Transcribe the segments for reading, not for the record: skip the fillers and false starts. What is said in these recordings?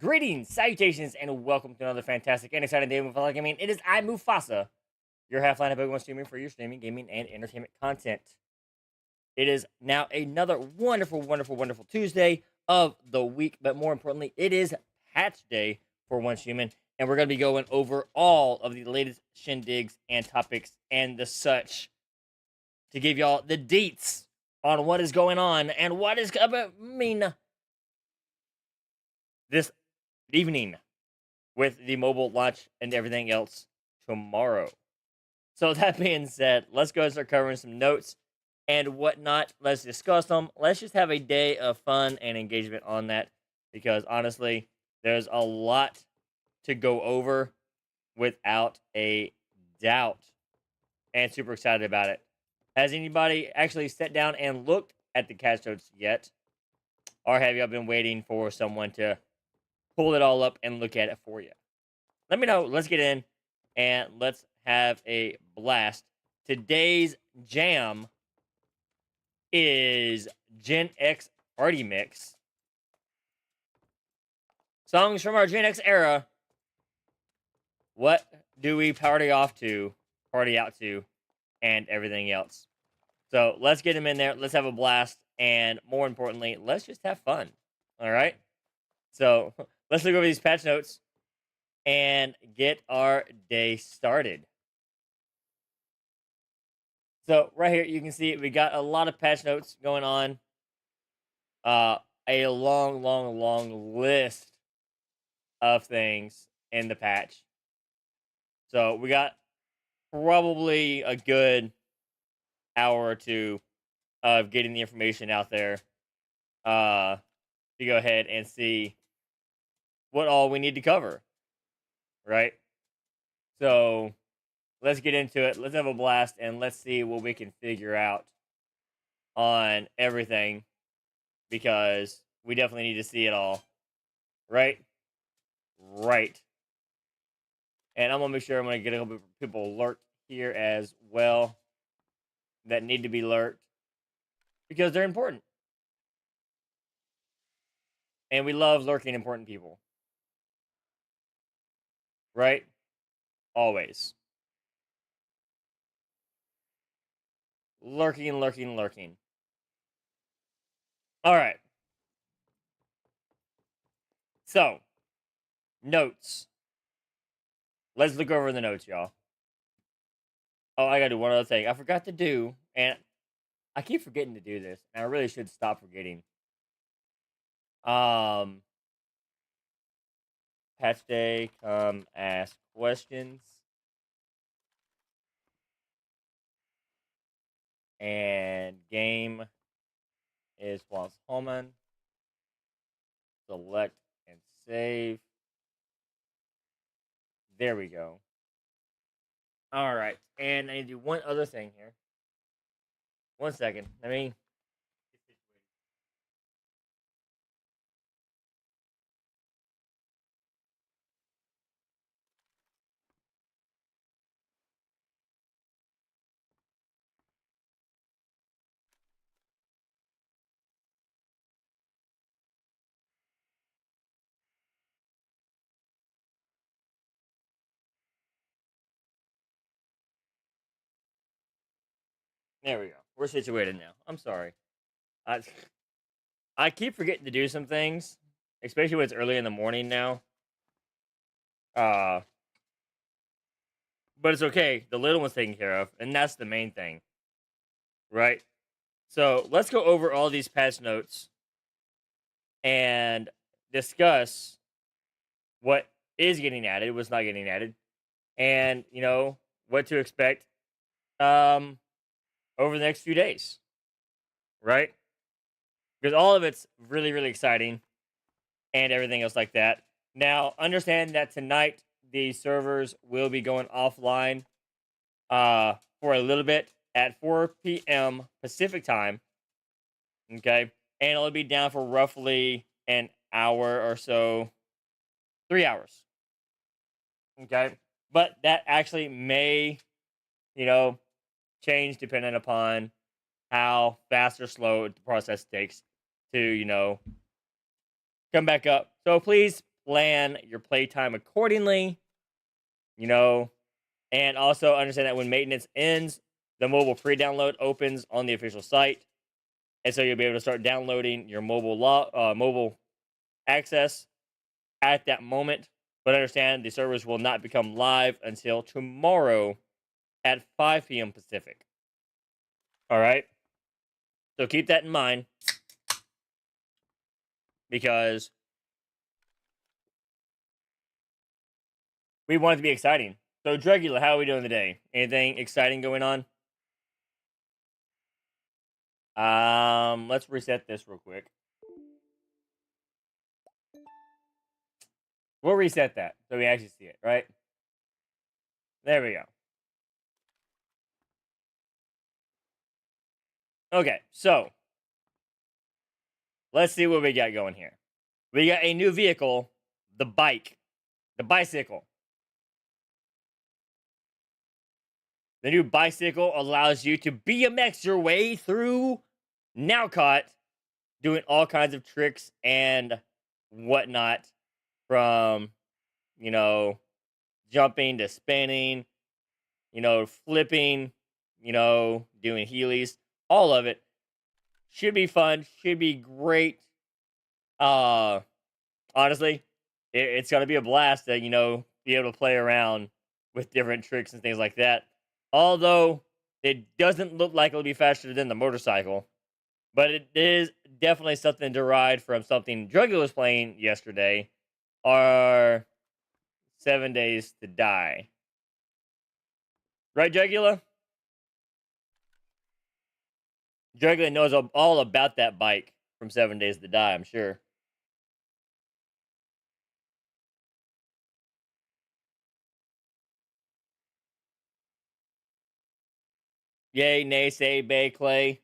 Greetings, salutations, and welcome to another fantastic and exciting day of Mewfassah. It is I, Mewfassah, your half-line of Pokemon streaming for your streaming, gaming, and entertainment content. It is now another wonderful Tuesday of the week, but more importantly, it is patch day for oncehuman, and we're going to be going over all of the latest shindigs and topics and the such to give y'all the deets on what is going on and what is coming this evening with the mobile launch and everything else tomorrow. So that being said, let's go and start covering some notes and whatnot. Let's discuss them. Let's just have a day of fun and engagement on that, because honestly, there's a lot to go over without a doubt, and super excited about it. Has anybody actually sat down and looked at the catch notes yet? Or have y'all been waiting for someone to pull it all up and look at it for you? Let me know. Let's get in and let's have a blast. Today's jam is Gen X Party Mix. Songs from our Gen X era. What do we party out to, and everything else? So let's get them in there. Let's have a blast. And more importantly, let's just have fun. All right? So let's look over these patch notes and get our day started. So right here, you can see we got a lot of patch notes going on. A long list of things in the patch. So we got probably a good hour or two of getting the information out there to go ahead and see what all we need to cover, right? So let's get into it. Let's have a blast, and let's see what we can figure out on everything, because we definitely need to see it all, right? Right. And I'm going to make sure I'm going to get a couple of people alert here as well that need to be alert, because they're important. And we love lurking important people. Right? Always. Lurking. All right. So, notes. Let's look over the notes, y'all. Oh, I gotta do one other thing. I forgot to do, and I keep forgetting to do this, and I really should stop forgetting. Patch day, come ask questions. And game is oncehuman. Select and save. There we go. All right. And I need to do one other thing here. 1 second. There we go. We're situated now. I'm sorry. I keep forgetting to do some things, especially when it's early in the morning now. But it's okay. The little one's taken care of, and that's the main thing, right? So let's go over all these patch notes and discuss what is getting added, what's not getting added, and what to expect over the next few days, right? Because all of it's really exciting and everything else like that. Now, understand that tonight the servers will be going offline for a little bit at 4 p.m. Pacific time. Okay? And it'll be down for roughly an hour or so. 3 hours. Okay? But that actually may, change depending upon how fast or slow the process takes to, come back up. So please plan your playtime accordingly, you know, and also understand that when maintenance ends, the mobile pre-download opens on the official site, and so you'll be able to start downloading your mobile access at that moment. But understand the servers will not become live until tomorrow at 5 p.m. Pacific. All right, so keep that in mind because we want it to be exciting. So, Dragula, how are we doing today? Anything exciting going on? Let's reset this real quick. We'll reset that so we actually see it, right? There we go. Okay, so let's see what we got going here. We got a new vehicle, the bicycle. The new bicycle allows you to BMX your way through Nowcott, doing all kinds of tricks and whatnot, from, you know, jumping to spinning, you know, flipping, you know, doing heelys. All of it should be fun, should be great. Honestly, it's gonna be a blast to, you know, be able to play around with different tricks and things like that. Although it doesn't look like it'll be faster than the motorcycle, but it is definitely something derived from something Druggy was playing yesterday, or 7 Days to Die. Right, Drugula? Drugula knows all about that bike from 7 Days to Die, I'm sure. Yay, nay, say, bay, clay.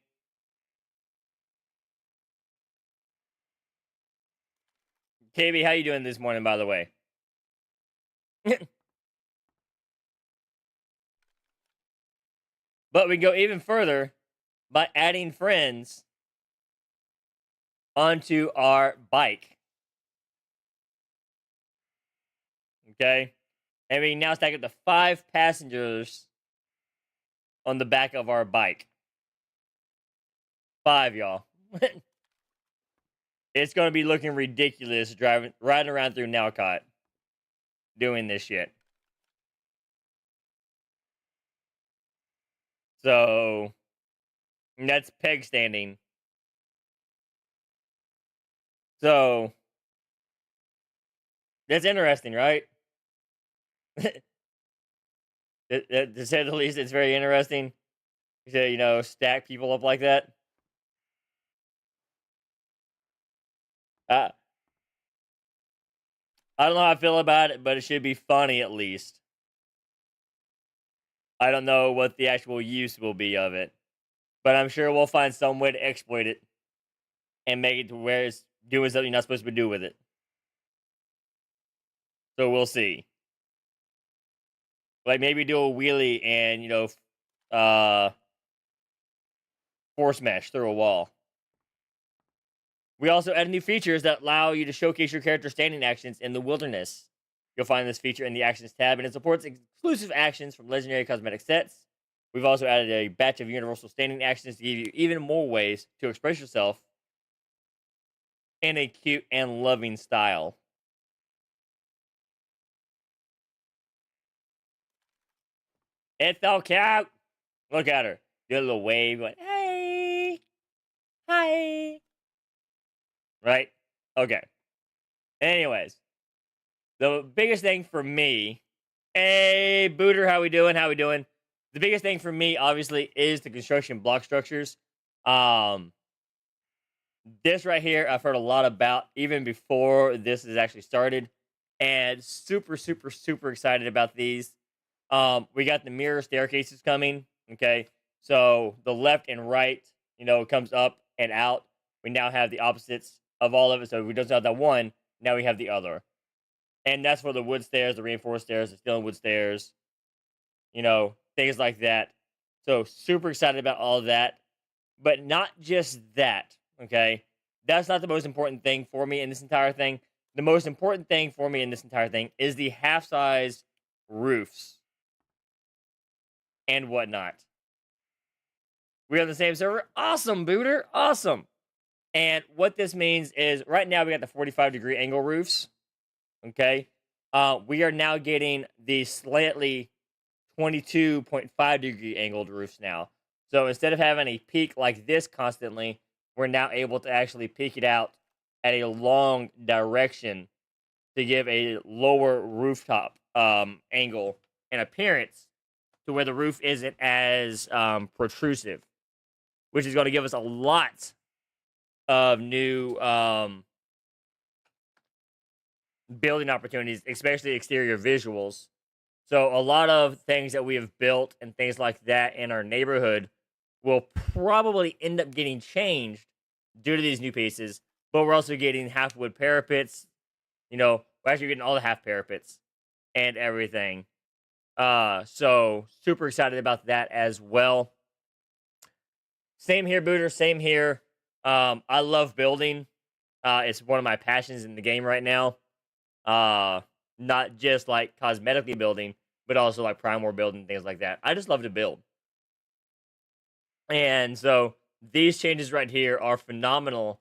KB, how you doing this morning, by the way? But we go even further by adding friends onto our bike. Okay? And we now stack up to 5 passengers on the back of our bike. 5, y'all. It's going to be looking ridiculous riding around through Nowcott doing this shit. So, that's peg standing. So, that's interesting, right? To say the least, it's very interesting to, you know, stack people up like that. Uh, I don't know how I feel about it, but it should be funny at least. I don't know what the actual use will be of it, but I'm sure we'll find some way to exploit it and make it to where it's doing something you're not supposed to do with it. So we'll see. Like maybe do a wheelie and, you know, force mesh through a wall. We also added new features that allow you to showcase your character's standing actions in the wilderness. You'll find this feature in the Actions tab, and it supports exclusive actions from legendary cosmetic sets. We've also added a batch of universal standing actions to give you even more ways to express yourself in a cute and loving style. It's so cute. Look at her. Do a little wave, going, hey, hi. Right? Okay. Anyways, the biggest thing for me, hey, Booter, how we doing? How we doing? The biggest thing for me, obviously, is the construction block structures. This right here, I've heard a lot about even before this has actually started, and super, super, super excited about these. We got the mirror staircases coming. Okay, so the left and right, you know, comes up and out. We now have the opposites of all of it. So we don't have that one. Now we have the other, and that's for the wood stairs, the reinforced stairs, the steel and wood stairs. You know, things like that. So super excited about all of that, but not just that. Okay, that's not the most important thing for me in this entire thing. the most important thing for me in this entire thing is the half-size roofs and whatnot. We're on the same server. Awesome, Booter. Awesome. And what this means is right now we got the 45-degree angle roofs. Okay. We are now getting the slightly 22.5-degree angled roofs now. So instead of having a peak like this constantly, we're now able to actually peak it out at a long direction to give a lower rooftop angle and appearance to where the roof isn't as protrusive, which is going to give us a lot of new building opportunities, especially exterior visuals. So a lot of things that we have built and things like that in our neighborhood will probably end up getting changed due to these new pieces. But we're also getting half wood parapets. We're actually getting all the half parapets and everything. So super excited about that as well. Same here, Booter. Same here. I love building. It's one of my passions in the game right now. Not just like cosmetically building, but also like Primor building, things like that. I just love to build. And so these changes right here are phenomenal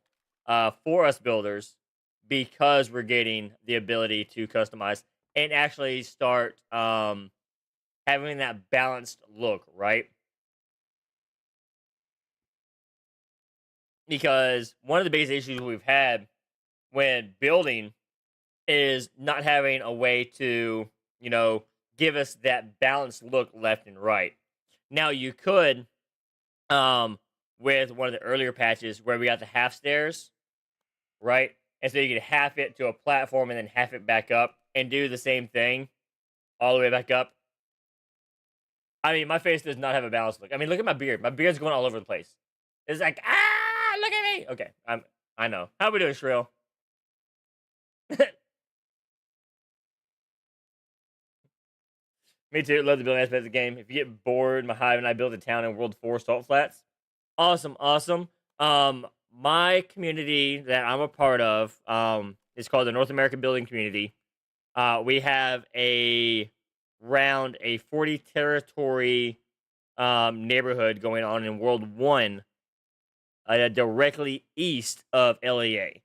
for us builders because we're getting the ability to customize and actually start having that balanced look, right? Because one of the biggest issues we've had when building is not having a way to, give us that balanced look left and right. Now you could, with one of the earlier patches where we got the half stairs, right? And so you could half it to a platform and then half it back up and do the same thing all the way back up. I mean, my face does not have a balanced look. I mean, look at my beard. My beard's going all over the place. It's like, look at me. Okay, I know. How we doing, Shrill? Me too. Love the building aspect of the game. If you get bored, my hive and I built a town in World 4 salt flats. Awesome. My community that I'm a part of is called the North American Building Community. We have around a 40 territory neighborhood going on in World 1 directly east of LEA.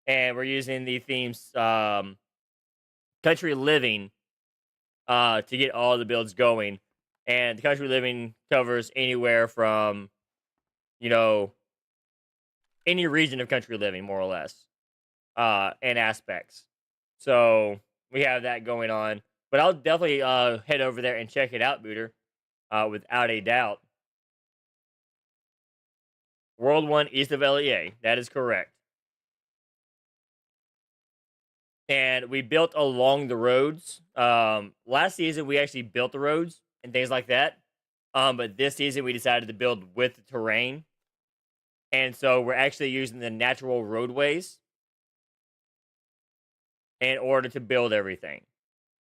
And we're using the themes country living to get all the builds going. And the country living covers anywhere from, any region of country living, more or less, and aspects. So we have that going on. But I'll definitely head over there and check it out, Booter, without a doubt. World 1 east of LEA. That is correct. And we built along the roads. Last season, we actually built the roads and things like that. But this season, we decided to build with the terrain. And so we're actually using the natural roadways in order to build everything.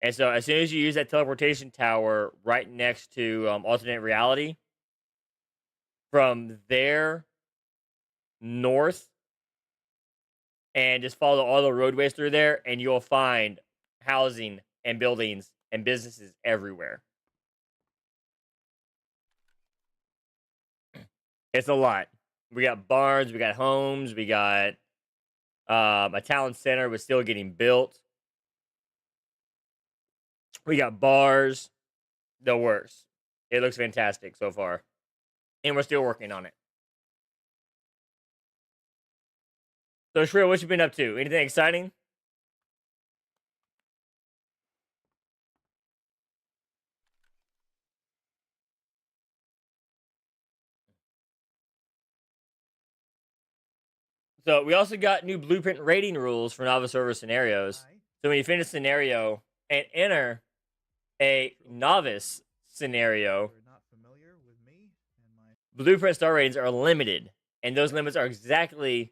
And so as soon as you use that teleportation tower right next to alternate reality, from there north, and just follow all the roadways through there, and you'll find housing and buildings and businesses everywhere. It's a lot. We got barns, we got homes, we got a town center was still getting built. We got bars, the works. It looks fantastic so far. And we're still working on it. So, Shrill, what you been up to? Anything exciting? So, we also got new blueprint rating rules for novice server scenarios. So, when you finish a scenario and enter a novice scenario, blueprint star ratings are limited. And those limits are exactly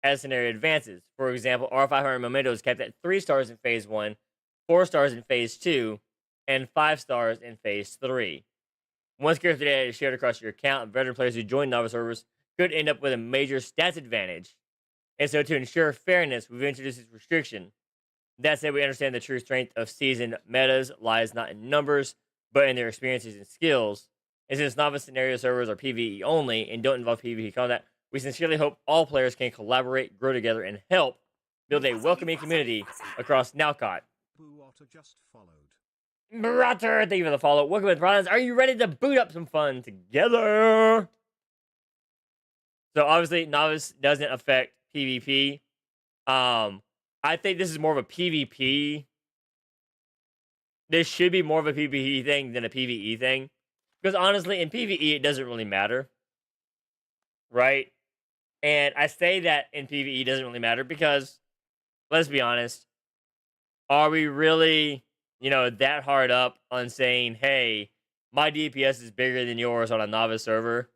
as scenario advances. For example, R500 Memento is kept at 3 stars in Phase 1, 4 stars in Phase 2, and 5 stars in Phase 3. Once character data is shared across your account, veteran players who join novice servers could end up with a major stats advantage And so, to ensure fairness, we've introduced this restriction. That said, we understand the true strength of seasoned metas lies not in numbers, but in their experiences and skills. And since novice scenario servers are PvE only and don't involve PvP combat, we sincerely hope all players can collaborate, grow together, and help build a welcoming community across Nowcott. Marater, thank you for the follow. Welcome with Bronze. Are you ready to boot up some fun together? So obviously, novice doesn't affect PvP. I think this is more of a PvP. This should be more of a PvE thing than a PvE thing. Because honestly, in PvE, it doesn't really matter. Right? And I say that in PvE doesn't really matter because, let's be honest, are we really, that hard up on saying, hey, my DPS is bigger than yours on a novice server?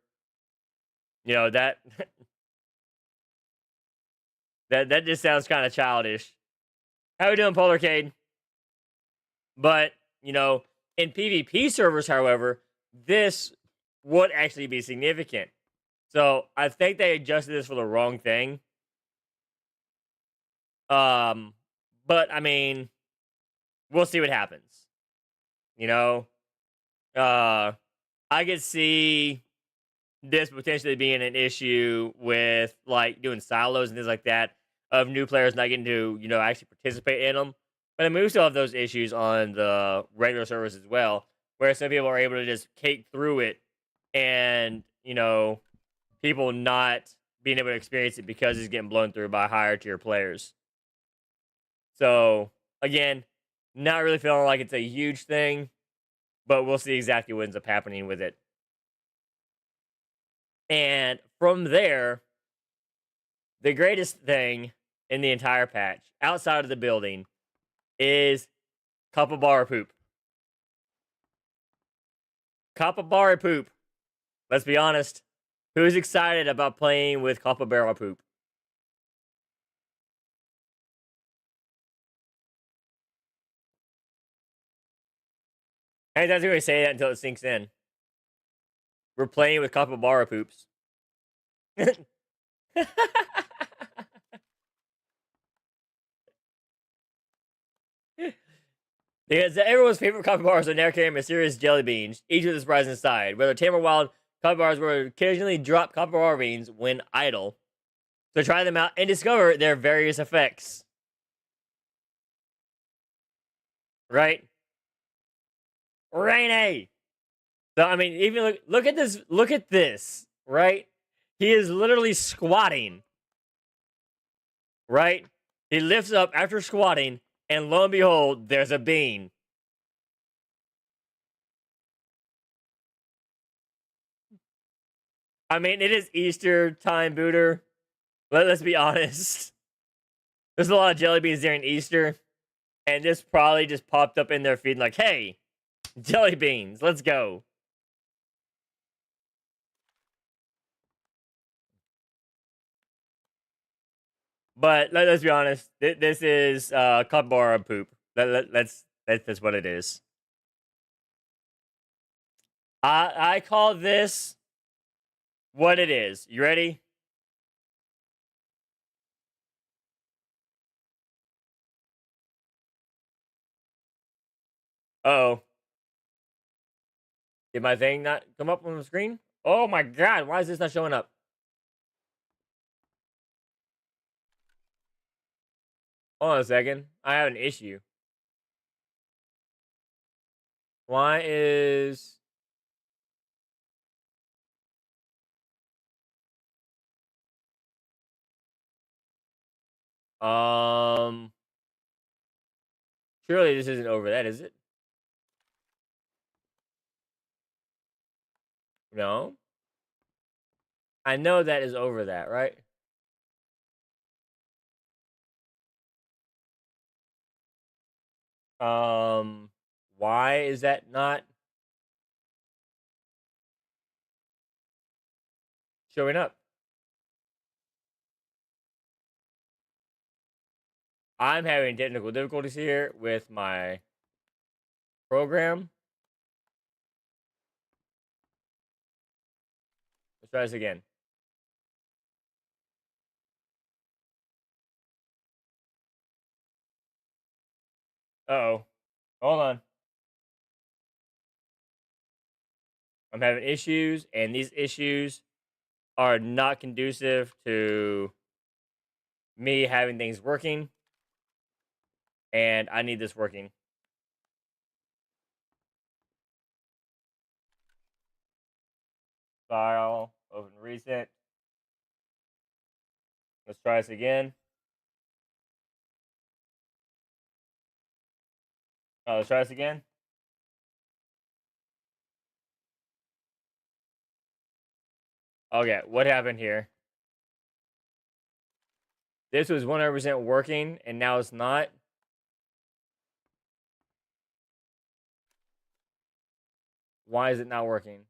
That that just sounds kind of childish. How we doing, Polarcade? But, in PvP servers, however, this would actually be significant. So I think they adjusted this for the wrong thing. But I mean, we'll see what happens. I could see this potentially being an issue with like doing silos and things like that of new players not getting to actually participate in them. But I mean, we still have those issues on the regular servers as well, where some people are able to just cake through it, and people not being able to experience it because it's getting blown through by higher tier players. So again, not really feeling like it's a huge thing, but we'll see exactly what ends up happening with it. And from there, the greatest thing in the entire patch, outside of the building, is Capybara poop. Capybara poop. Let's be honest. Who's excited about playing with Capybara poop? I ain't going to say that until it sinks in. We're playing with Capybara poops. Because everyone's favorite capybaras are now carrying mysterious jelly beans, each with a surprise inside. Whether tame or wild, capybaras will occasionally drop capybara beans when idle. So try them out and discover their various effects. Right? Rainy! So, I mean, even look at this. Look at this, right? He is literally squatting. Right? He lifts up after squatting, and lo and behold, there's a bean. I mean, it is Easter time, Booter. Let's be honest. There's a lot of jelly beans during Easter, and this probably just popped up in their feed like, hey, jelly beans, let's go. But let's be honest, this is capybara poop. That's what it is. I call this what it is. You ready? Uh-oh. Did my thing not come up on the screen? Oh my god, why is this not showing up? Hold on a second. I have an issue. Why is... Surely this isn't over that, is it? No. I know that is over that, right? Why is that not showing up? I'm having technical difficulties here with my program. Let's try this again. Uh-oh. Hold on. I'm having issues, and these issues are not conducive to me having things working, and I need this working. File, open recent. Let's try this again. Oh, let's try this again. Okay, what happened here? This was 100% working, and now it's not. Why is it not working?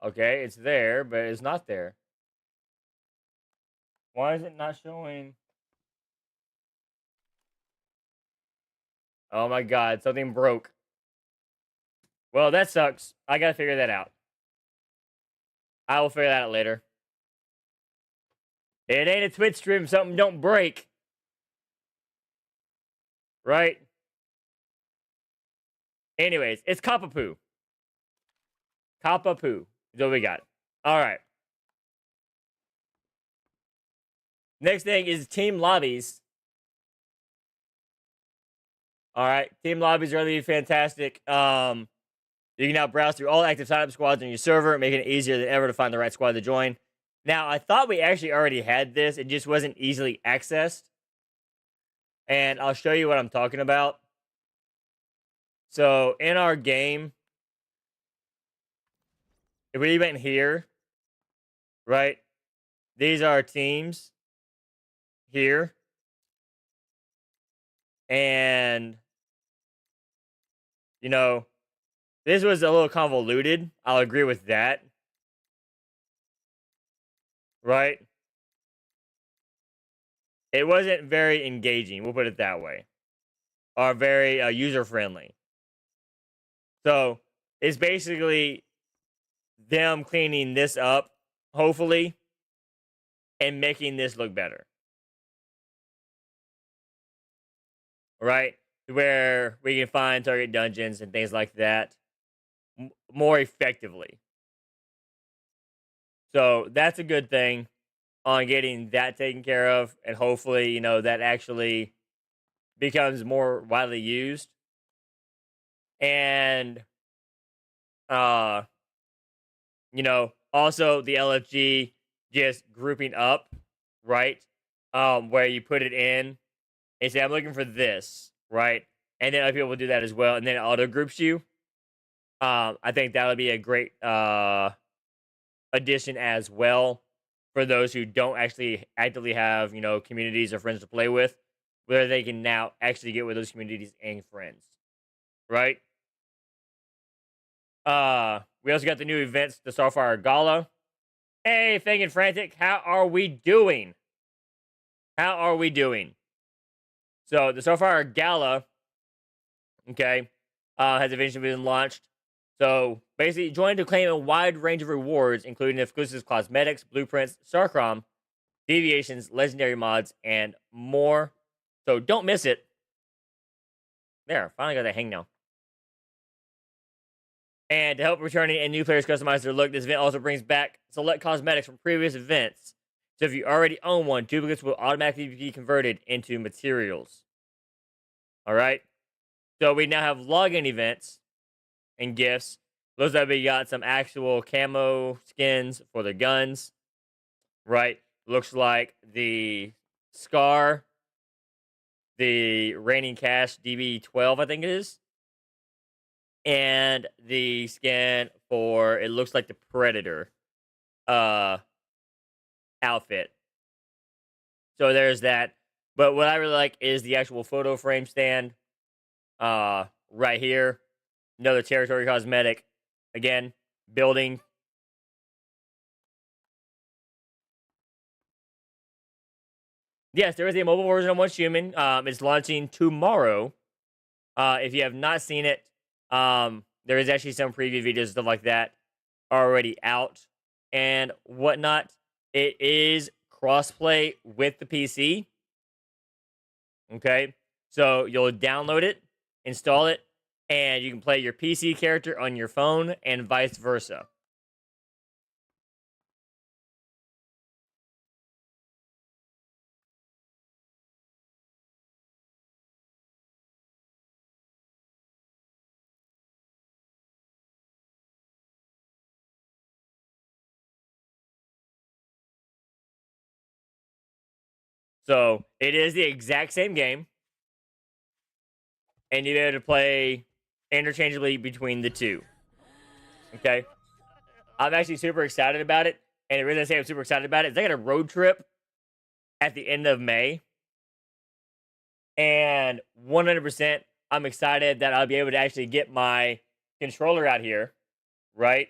Okay, it's there, but it's not there. Why is it not showing? Oh my god, something broke. Well, that sucks. I gotta figure that out. I will figure that out later. It ain't a Twitch stream, something don't break. Right? Anyways, it's Kappa-poo. Kappa-poo is what we got. Alright. Next thing is team lobbies. Alright, team lobbies are going to be fantastic. You can now browse through all active sign-up squads on your server, making it easier than ever to find the right squad to join. Now, I thought we actually already had this. It just wasn't easily accessed. And I'll show you what I'm talking about. So, in our game, if we went here, right, these are our teams here. And, you know, this was a little convoluted. I'll agree with that. Right? It wasn't very engaging, we'll put it that way. Or very user-friendly. So, it's basically them cleaning this up, hopefully, and making this look better. Right? Where we can find target dungeons and things like that more effectively. So that's a good thing on getting that taken care of, and hopefully, you know, that actually becomes more widely used. And you know, also the LFG just grouping up, right? Where you put it in and say, I'm looking for this, right? And then other people will do that as well, and then it auto groups you. I think that would be a great addition as well for those who don't actually actively have, you know, communities or friends to play with, where they can now actually get with those communities and friends, right? We also got the new events, the Starfire Gala. Hey, Fang and Frantic, how are we doing? How are we doing? So the Starfire Gala, okay, has eventually been launched. So basically, join to claim a wide range of rewards, including exclusive cosmetics, blueprints, Starcrom, deviations, legendary mods, and more. So don't miss it. There, finally got that hang now. And to help returning and new players customize their look, this event also brings back select cosmetics from previous events. So if you already own one, duplicates will automatically be converted into materials. All right. So we now have login events and gifts. Looks like we got some actual camo skins for the guns. Right. Looks like the Scar, the Raining Cash DB12, I think it is. And the skin for, it looks like the Predator outfit. So there's that. But what I really like is the actual photo frame stand right here. Another territory cosmetic. Again, building. Yes, there is a mobile version of Once Human. It's launching tomorrow. If you have not seen it, there is actually some preview videos and stuff like that already out and whatnot. It is crossplay with the PC. Okay, so you'll download it, install it, and you can play your PC character on your phone and vice versa. So it is the exact same game, and you'll be able to play interchangeably between the two. Okay, I'm actually super excited about it, and the reason I say I'm super excited about it is I got a road trip at the end of May, and 100% I'm excited that I'll be able to actually get my controller out here, right?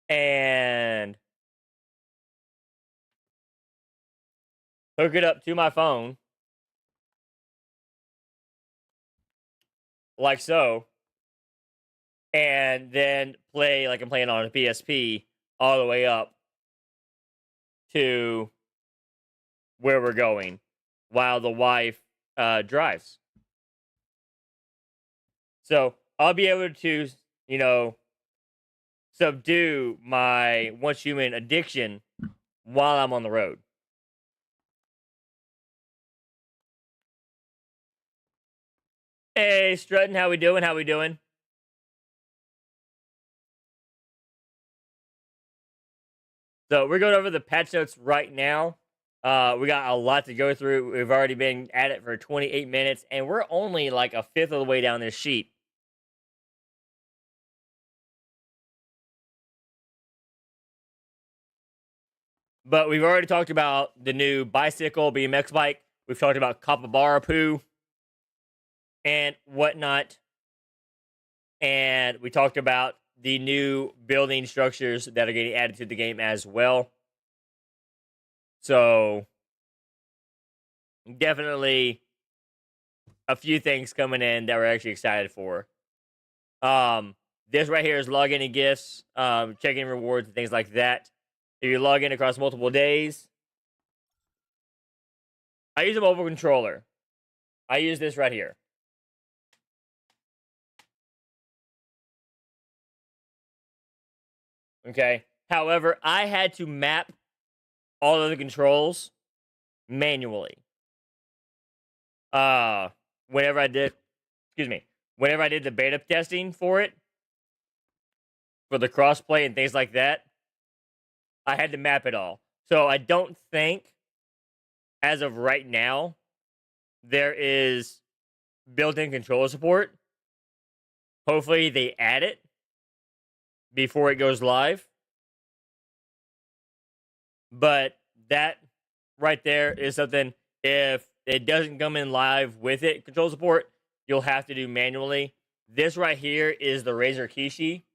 And hook it up to my phone, like so, and then play like I'm playing on a PSP all the way up to where we're going while the wife drives. So I'll be able to, you know, subdue my once human addiction while I'm on the road. Hey, Strutton, how we doing? How we doing? So we're going over the patch notes right now. We got a lot to go through. We've already been at it for 28 minutes, and we're only like a fifth of the way down this sheet. But we've already talked about the new bicycle, BMX bike. We've talked about capybara poo and whatnot. And we talked about the new building structures that are getting added to the game as well. So, definitely a few things coming in that we're actually excited for. This right here is login and gifts, checking rewards and things like that. If you log in across multiple days, I use a mobile controller. I use this right here. Okay. However, I had to map all of the controls manually. Whenever I did, excuse me, whenever I did the beta testing for it, for the crossplay and things like that, I had to map it all. So I don't think, as of right now, there is built-in controller support. Hopefully they add it before it goes live. But that right there is something, if it doesn't come in live with it, control support, you'll have to do manually. This right here is the Razer Kishi.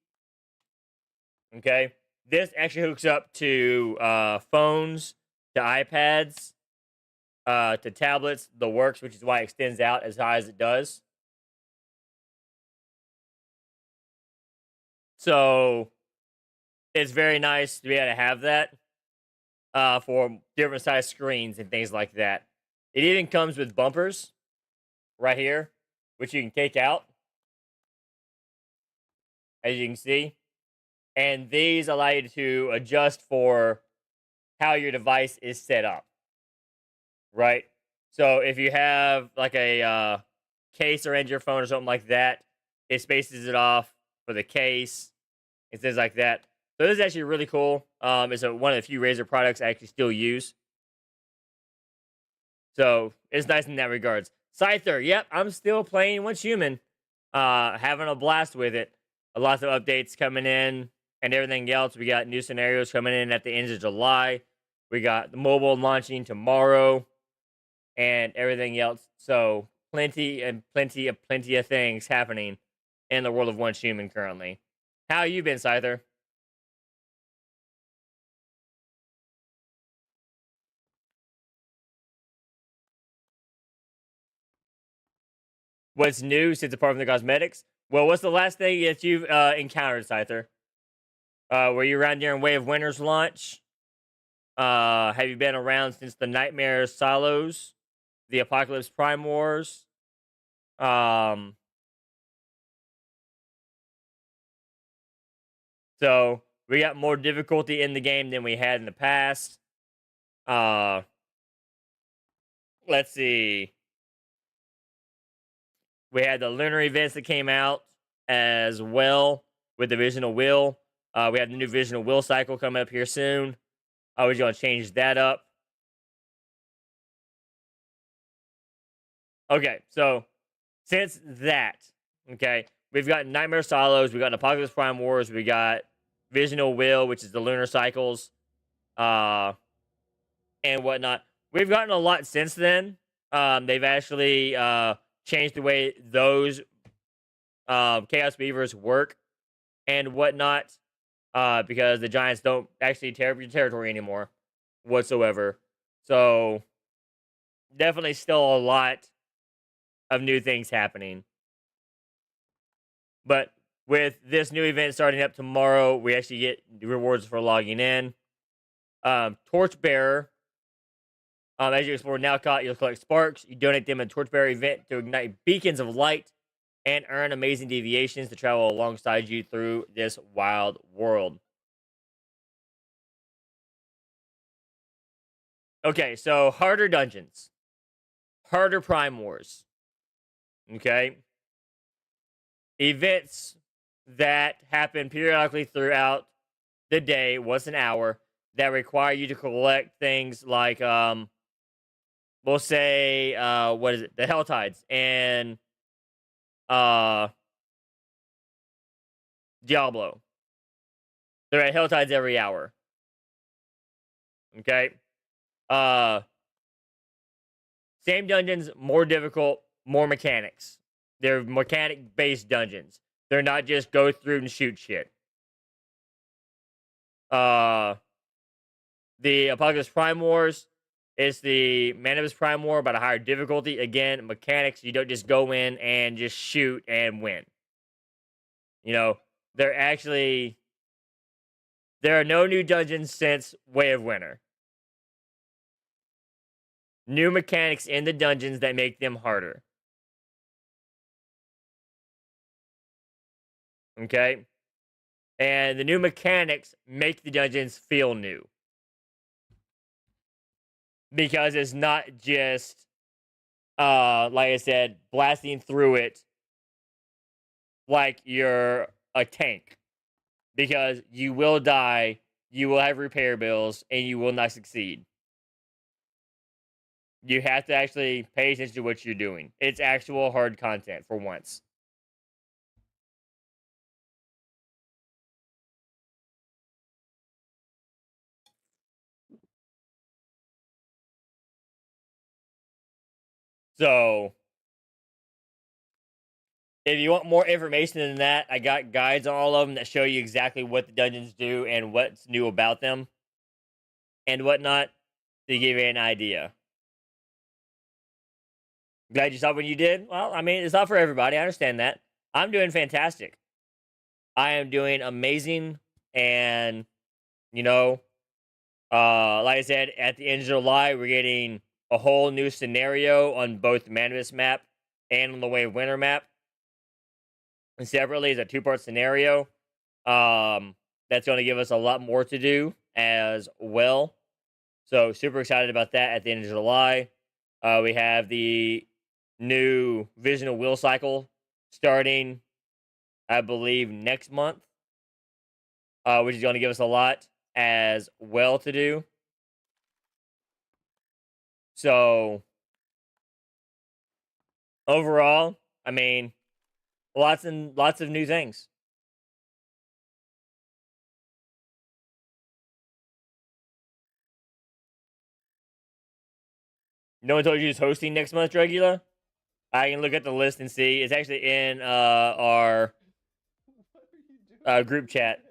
Okay. This actually hooks up to phones, to iPads, to tablets, the works, which is why it extends out as high as it does. So it's very nice to be able to have that for different size screens and things like that. It even comes with bumpers right here, which you can take out, as you can see. And these allow you to adjust for how your device is set up, right? So if you have like a case around your phone or something like that, it spaces it off for the case and things like that. So this is actually really cool. It's one of the few Razer products I actually still use. So it's nice in that regards. Scyther, yep, I'm still playing Once Human. Having a blast with it. Lots of updates coming in and everything else. We got new scenarios coming in at the end of July. We got the mobile launching tomorrow and everything else. So plenty of things happening in the world of Once Human currently. How you been, Scyther? What's new since apart from the cosmetics? Well, what's the last thing that you've encountered, Scyther? Were you around during Way of Winter's launch? Have you been around since the Nightmare Silos, the Apocalypse Prime Wars? Um, so we got more difficulty in the game than we had in the past. Let's see. We had the lunar events that came out as well with the Visional Wheel. We have the new Visional Wheel cycle coming up here soon. We're going to change that up. Okay, so since that, okay, we've got Nightmare Silos, we got Apocalypse Prime Wars, we got Visional Wheel, which is the lunar cycles, and whatnot. We've gotten a lot since then. They've actually changed the way those Chaos Beavers work and whatnot, because the Giants don't actually tear up your territory anymore whatsoever. So definitely still a lot of new things happening. But with this new event starting up tomorrow, we actually get rewards for logging in. Torchbearer. As you explore Nowcott, you'll collect sparks. You donate them in Torchbearer event to ignite beacons of light and earn amazing deviations to travel alongside you through this wild world. Okay, so harder dungeons. Harder Prime Wars. Okay? Events that happen periodically throughout the day, once an hour, that require you to collect things like, we'll say, what is it? The Hell Tides and Diablo. They're at Hell Tides every hour. Okay? Same dungeons, more difficult, more mechanics. They're mechanic-based dungeons. They're not just go through and shoot shit. The Apocalypse Prime Wars is the Manibus Prime War, but a higher difficulty. Again, mechanics, you don't just go in and just shoot and win. You know, there are no new dungeons since Way of Winter. New mechanics in the dungeons that make them harder. Okay? And the new mechanics make the dungeons feel new. Because it's not just, like I said, blasting through it like you're a tank. Because you will die, you will have repair bills, and you will not succeed. You have to actually pay attention to what you're doing. It's actual hard content for once. So, if you want more information than that, I got guides on all of them that show you exactly what the dungeons do and what's new about them and whatnot to give you an idea. Glad you saw what you did. Well, I mean, it's not for everybody. I understand that. I'm doing fantastic. I am doing amazing, and you know, like I said, at the end of July, we're getting a whole new scenario on both the Manibus map and on the Way of Winter map. And separately, is a two-part scenario. That's going to give us a lot more to do as well. So super excited about that at the end of July. We have the new Visional Wheel cycle starting, I believe, next month, which is going to give us a lot as well to do. So overall, I mean, lots and lots of new things. No one told you who's hosting next month, Dragula? I can look at the list and see. It's actually in our group chat.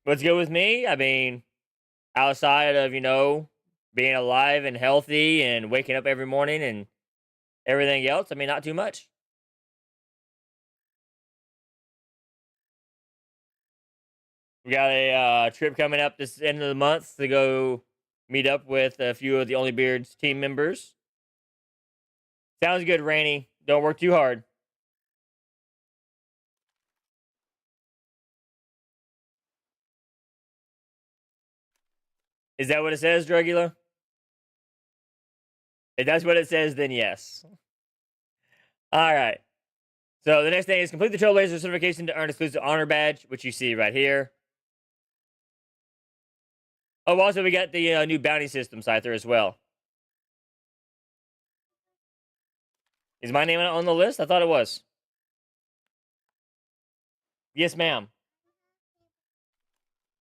What's good with me? I mean, outside of, being alive and healthy and waking up every morning and Everything else, I mean, not too much. We got a trip coming up this end of the month to go meet up with a few of the Onlybeards team members. Sounds good, Rainy. Don't work too hard. Is that what it says, Drugula? If that's what it says, then yes. All right. So the next thing is complete the Trailblazer certification to earn exclusive honor badge, which you see right here. Oh, also we got the new bounty system Scyther as well. Is my name on the list? I thought it was. Yes, ma'am.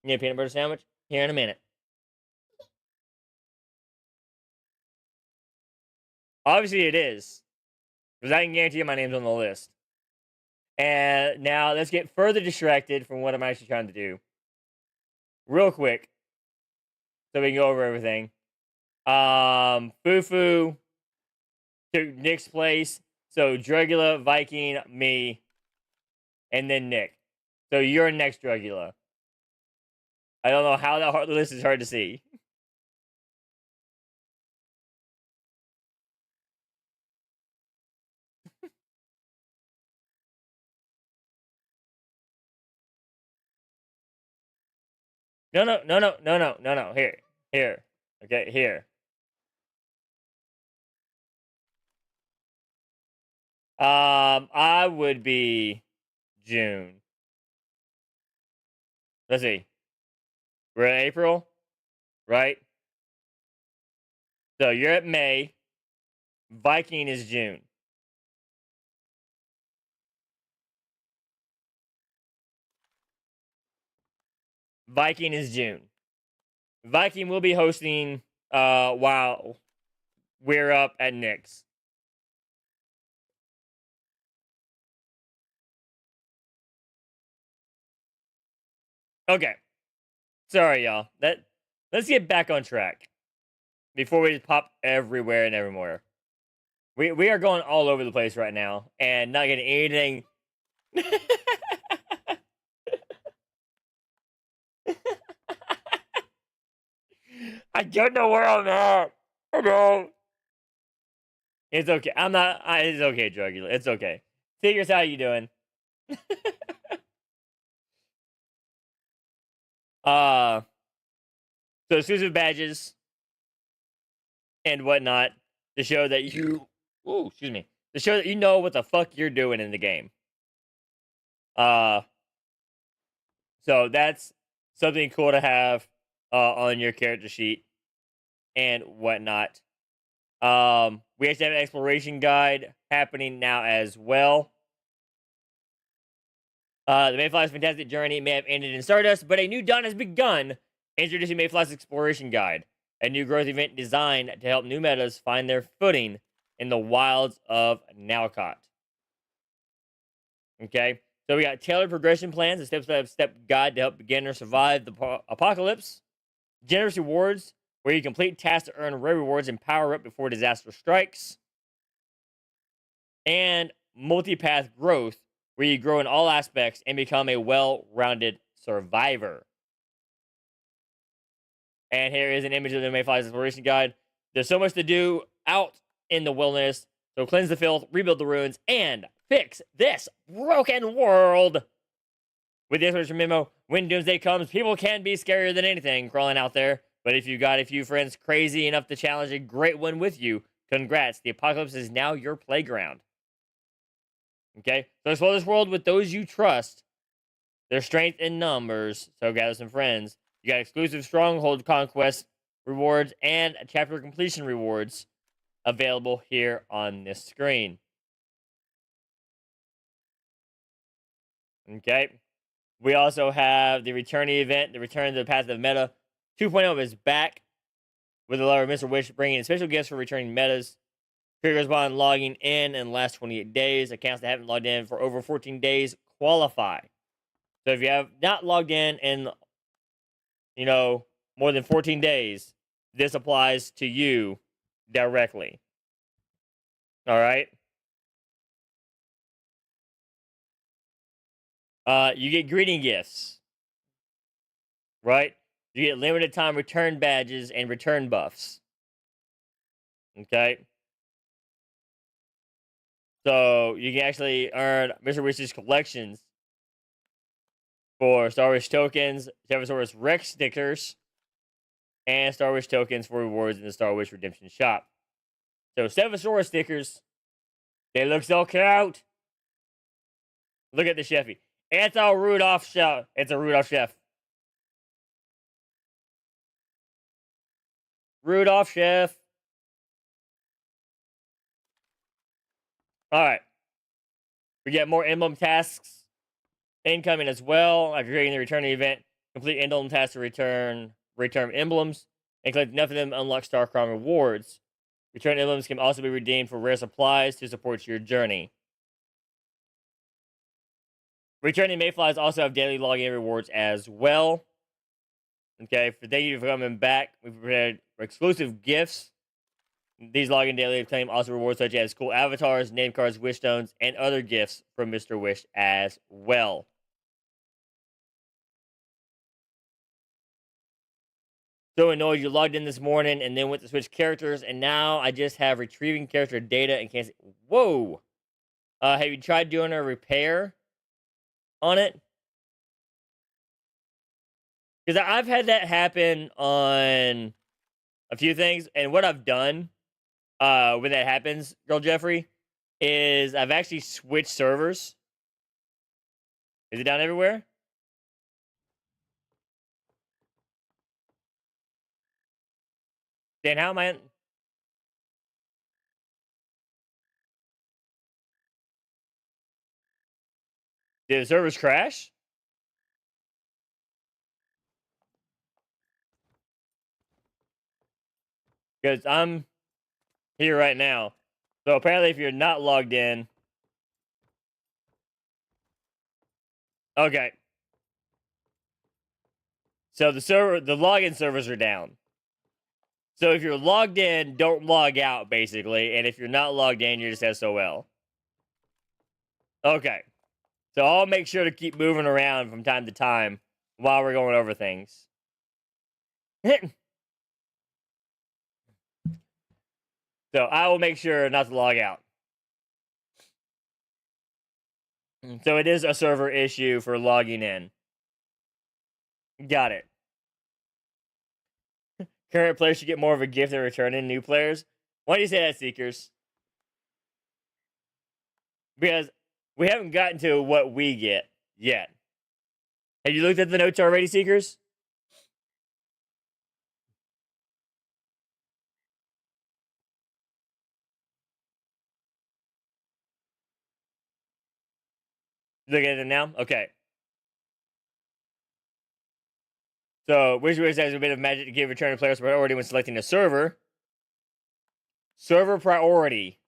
You need a peanut butter sandwich? Here in a minute. Obviously it is. Because I can guarantee you my name's on the list. And now let's get further distracted from what I'm actually trying to do. Real quick. So we can go over everything. Fufu to Nick's place. So Drugula, Viking, me, and then Nick. So you're next, Drugula. I don't know how that hard the list is hard to see. No. Here. Okay, here. I would be June. Let's see. We're in April, right? So you're at May. Viking is June. Viking is June. Viking will be hosting while we're up at Nick's. Okay. Sorry, y'all. Let's get back on track before we just pop everywhere and everywhere. We are going all over the place right now and not getting anything. I don't know where I'm at. I know. It's okay. I'm not. It's okay, Drugula. It's okay. Figures, how you doing? uh, so exclusive badges and whatnot to show that you. Ooh, excuse me. To show that you know what the fuck you're doing in the game. Uh, so that's something cool to have on your character sheet and whatnot. We actually have an exploration guide happening now as well. The Mayfly's fantastic journey may have ended in Stardust, but a new dawn has begun. Introducing Mayfly's exploration guide, a new growth event designed to help new metas find their footing in the wilds of Nalcott. Okay, so we got tailored progression plans, a step-by-step guide to help beginners survive the apocalypse, generous rewards where you complete tasks to earn rare rewards and power up before disaster strikes, and multi-path growth where you grow in all aspects and become a well-rounded survivor. And here is an image of the Mayfly's exploration guide. There's so much to do out in the wilderness, so cleanse the filth, rebuild the ruins, and fix this broken world. With the exploration memo, when doomsday comes, people can be scarier than anything crawling out there. But if you got a few friends crazy enough to challenge a great one with you, congrats. The apocalypse is now your playground. Okay? So explore this world with those you trust. There's strength in numbers, so gather some friends. You got exclusive stronghold conquest rewards and chapter completion rewards available here on this screen. Okay. We also have the returning event, the return to the path of meta 2.0 is back with a lot of Mr. Wish bringing special gifts for returning metas. Triggers upon logging in the last 28 days. Accounts that haven't logged in for over 14 days qualify. So if you have not logged in, more than 14 days, this applies to you directly. All right. You get greeting gifts, right? You get limited time return badges and return buffs. Okay. So you can actually earn Mr. Wish's collections for Star Wars tokens, Stegosaurus Rex stickers, and Star Wars tokens for rewards in the Star Wars Redemption shop. So Stegosaurus stickers, they look so cute. Look at the Chefy. It's a Rudolph chef. It's a Rudolph chef. Rudolph chef. All right. We get more emblem tasks incoming as well. After creating the returning event, complete emblem tasks to return emblems, and collect enough of them to unlock Star Crown rewards. Return emblems can also be redeemed for rare supplies to support your journey. Returning Mayflies also have daily login rewards as well. Okay, for thank you for coming back. We've prepared exclusive gifts. These login daily claim also rewards such as cool avatars, name cards, wish stones, and other gifts from Mr. Wish as well. So annoyed you logged in this morning and then went to switch characters, and now I just have retrieving character data and can't see. Whoa! Have you tried doing a repair on it? Because I've had that happen on a few things, and what I've done when that happens, Girl Jeffrey, is I've actually switched servers. Is it down everywhere? Dan, how am I? Did the servers crash? Because I'm here right now. So apparently, if you're not logged in, okay. So the login servers are down. So if you're logged in, don't log out, basically. And if you're not logged in, you're just SOL. Okay. So I'll make sure to keep moving around from time to time while we're going over things. So I will make sure not to log out. So it is a server issue for logging in. Got it. Current players should get more of a gift in return than new players. Why do you say that, Seekers? Because we haven't gotten to what we get yet. Have you looked at the notes already, Seekers? Look at it now? Okay. So, Wish has a bit of magic to give returning players priority when selecting a server. Server priority.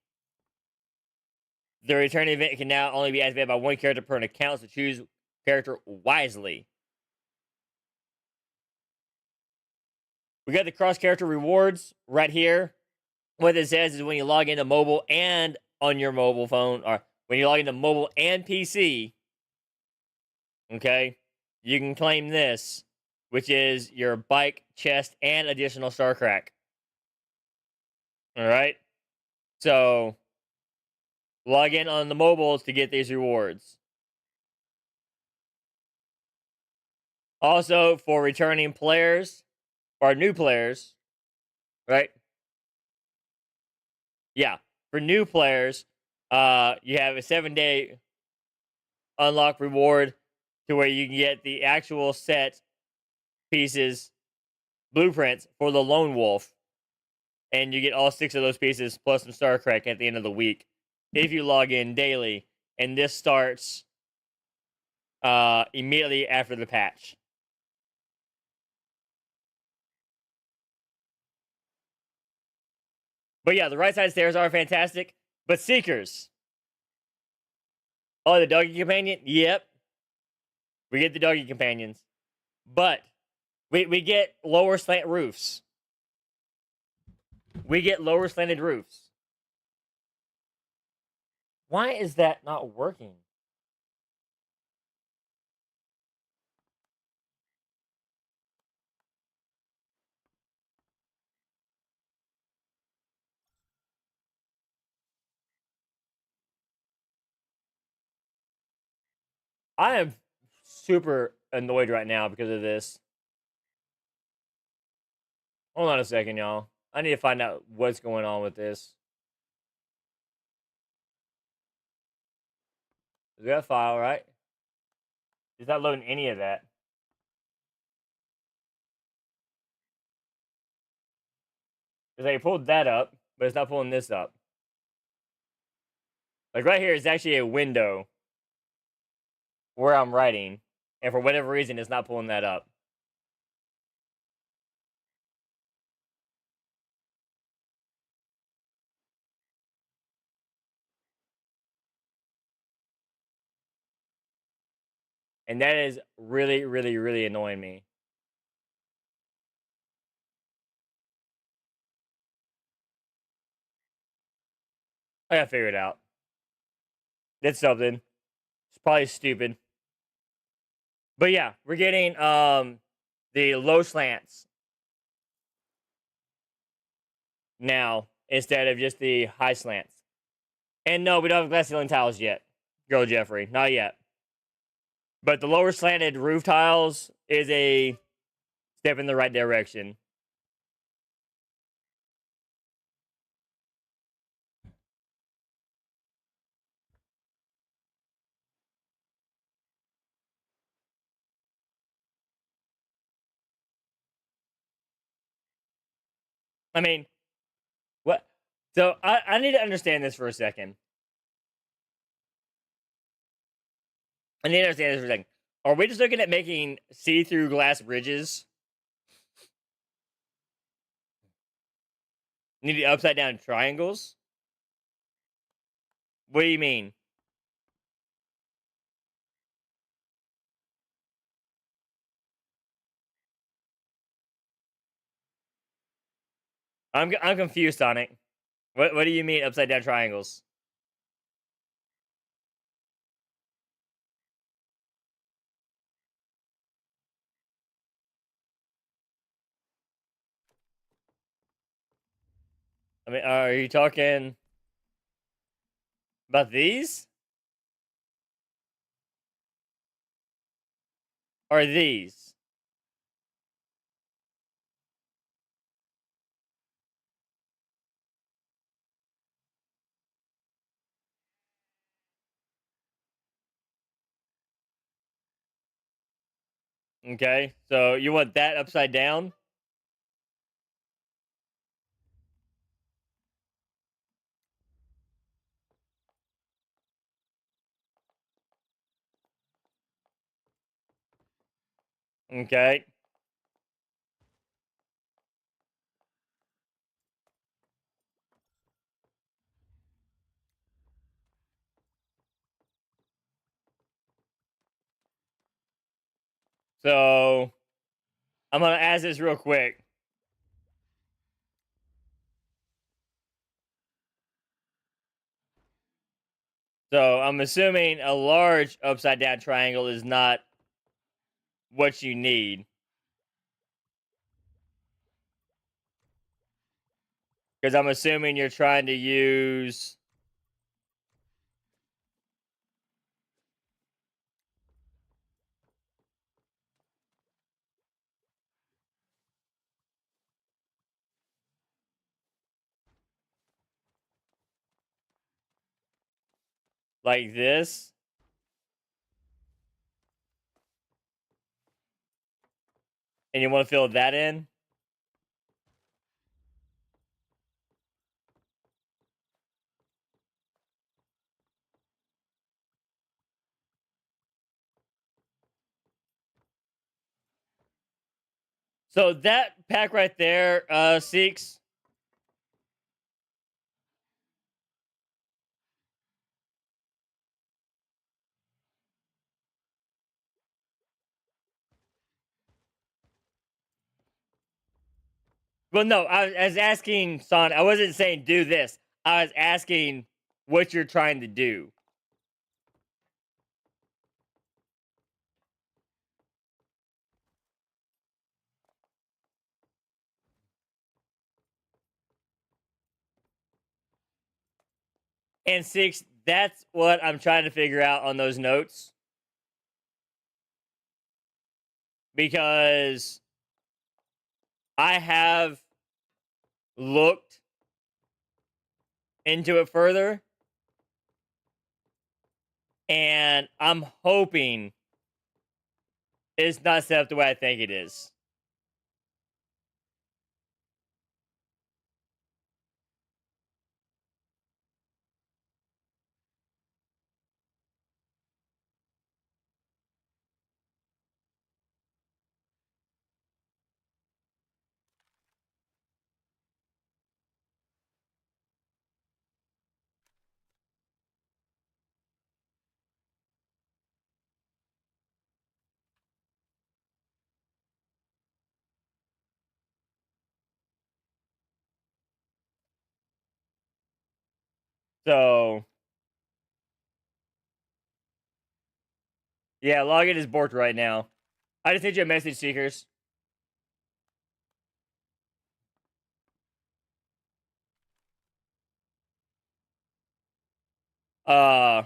The return event can now only be activated by one character per account, so choose character wisely. We got the cross-character rewards right here. What it says is when you log into mobile and on your mobile phone, or when you log into mobile and PC, okay, you can claim this, which is your bike, chest, and additional star crack. All right? So, log in on the mobiles to get these rewards. Also, for returning players, or new players, right? Yeah, for new players, you have a 7-day unlock reward to where you can get the actual set pieces, blueprints for the Lone Wolf, and you get all 6 of those pieces plus some star crack at the end of the week if you log in daily. And this starts immediately after the patch. But yeah, the right side stairs are fantastic. But Seekers. Oh, the doggy companion? Yep. We get the doggy companions. But we get lower slant roofs. We get lower slanted roofs. Why is that not working? I am super annoyed right now because of this. Hold on a second, y'all. I need to find out what's going on with this. Is that file right? It's not loading any of that. Because I pulled that up, but it's not pulling this up. Like right here is actually a window where I'm writing, and for whatever reason, it's not pulling that up. And that is really, really, really annoying me. I gotta figure it out. It's something. It's probably stupid. But yeah, we're getting the low slants now instead of just the high slants. And no, we don't have glass ceiling tiles yet. Girl Jeffrey, not yet. But the lower slanted roof tiles is a step in the right direction. I mean, what? So I need to understand this for a second. I need to understand this for a second. Are we just looking at making see-through glass bridges? Need the upside down triangles? What do you mean? I'm confused, Sonic. What do you mean upside down triangles? I mean, are you talking about these? Or these? Okay, so you want that upside down? Okay. So I'm gonna ask this real quick. So I'm assuming a large upside down triangle is not what you need. Because I'm assuming you're trying to use like this. And you want to fill that in? So that pack right there, Seeks. Well, no, I was asking Son. I wasn't saying do this. I was asking what you're trying to do. And 6, that's what I'm trying to figure out on those notes. Because I have looked into it further, and I'm hoping it's not set up the way I think it is. So, yeah, login is borked right now. I just sent you a message, Seekers. Uh,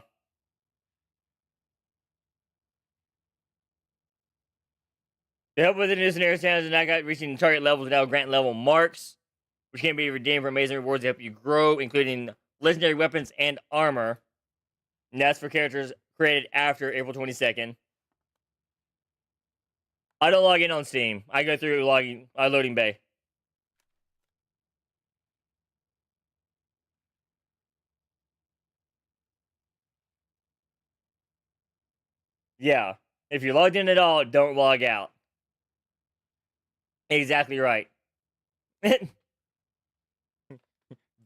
to help with the new scenario standards and I got reaching target levels now grant level marks, which can be redeemed for amazing rewards to help you grow, including legendary weapons and armor. And that's for characters created after April 22nd. I don't log in on Steam. I go through loading bay. Yeah. If you're logged in at all, don't log out. Exactly right.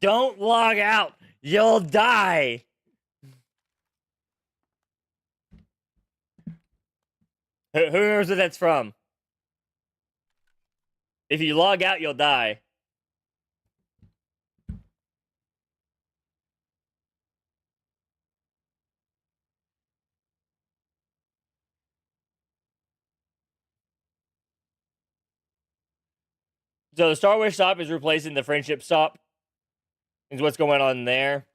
Don't log out. You'll die. Who knows what that's from? If you log out, you'll die. So the Star Wars shop is replacing the friendship shop. Is what's going on there.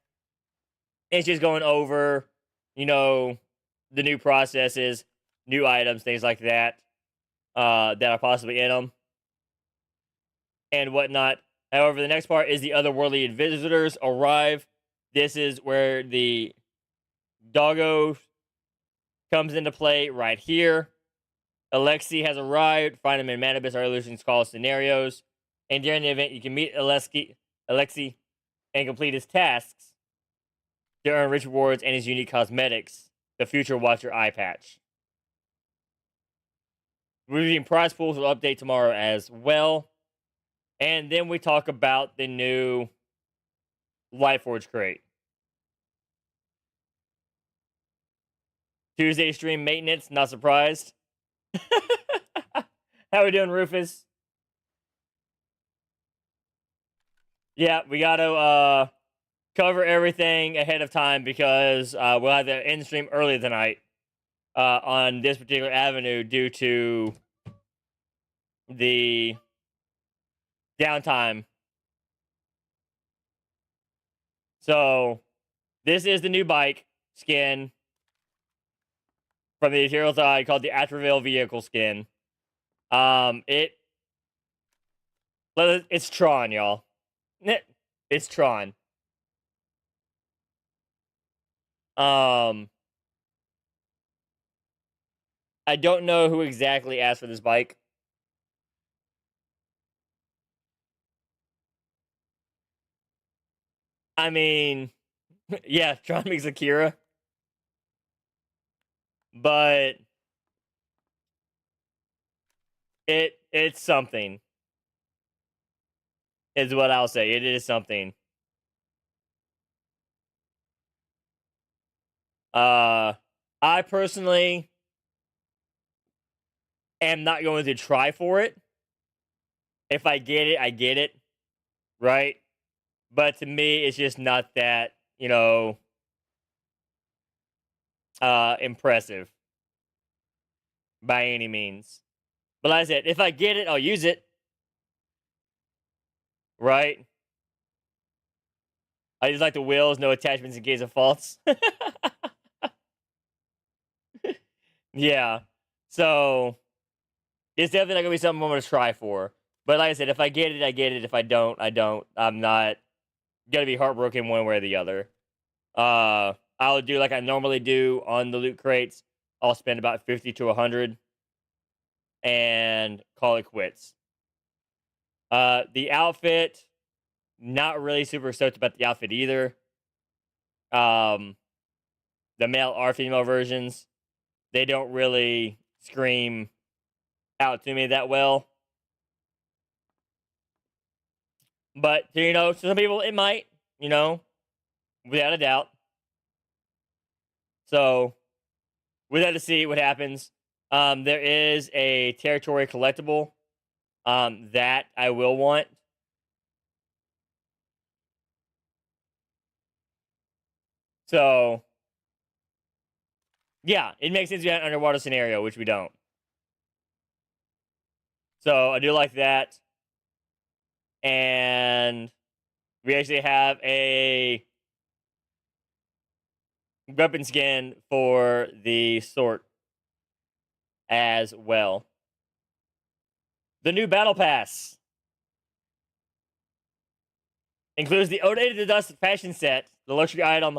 It's just going over, the new processes, new items, things like that, that are possibly in them, and whatnot. However, the next part is the otherworldly visitors arrive. This is where the doggo comes into play right here. Alexi has arrived. Find him in Manibus, our illusions call scenarios. And during the event, you can meet Alexi and complete his tasks to earn rich rewards and his unique cosmetics, the Future Watcher eye patch. Reviewing prize pools will update tomorrow as well. And then we talk about the new Lightforge crate. Tuesday stream maintenance, not surprised. How we doing, Rufus? Yeah, we gotta cover everything ahead of time because we'll have the end stream early tonight on this particular avenue due to the downtime. So this is the new bike skin from the Ethereal side called the Atravale vehicle skin. It's Tron, y'all. It's Tron. I don't know who exactly asked for this bike. I mean, yeah, Tron makes Akira. But it's something. Is what I'll say. It is something. I personally am not going to try for it. If I get it, I get it. Right? But to me, it's just not that impressive by any means. But like I said, if I get it, I'll use it. Right? I just like the wheels, no attachments in case of faults. Yeah. So it's definitely not gonna be something I'm gonna try for. But like I said, if I get it, I get it. If I don't, I don't. I'm not gonna be heartbroken one way or the other. I'll do like I normally do on the loot crates. I'll spend about 50 to 100 and call it quits. The outfit, not really super stoked about the outfit either. The male or female versions, they don't really scream out to me that well. But, to some people it might, without a doubt. So, we have to see what happens. There is a territory collectible that I will want. So, yeah, it makes sense to have an underwater scenario, which we don't. So, I do like that. And we actually have a weapon skin for the sword as well. The new battle pass includes the Ode to the Dust fashion set, the luxury item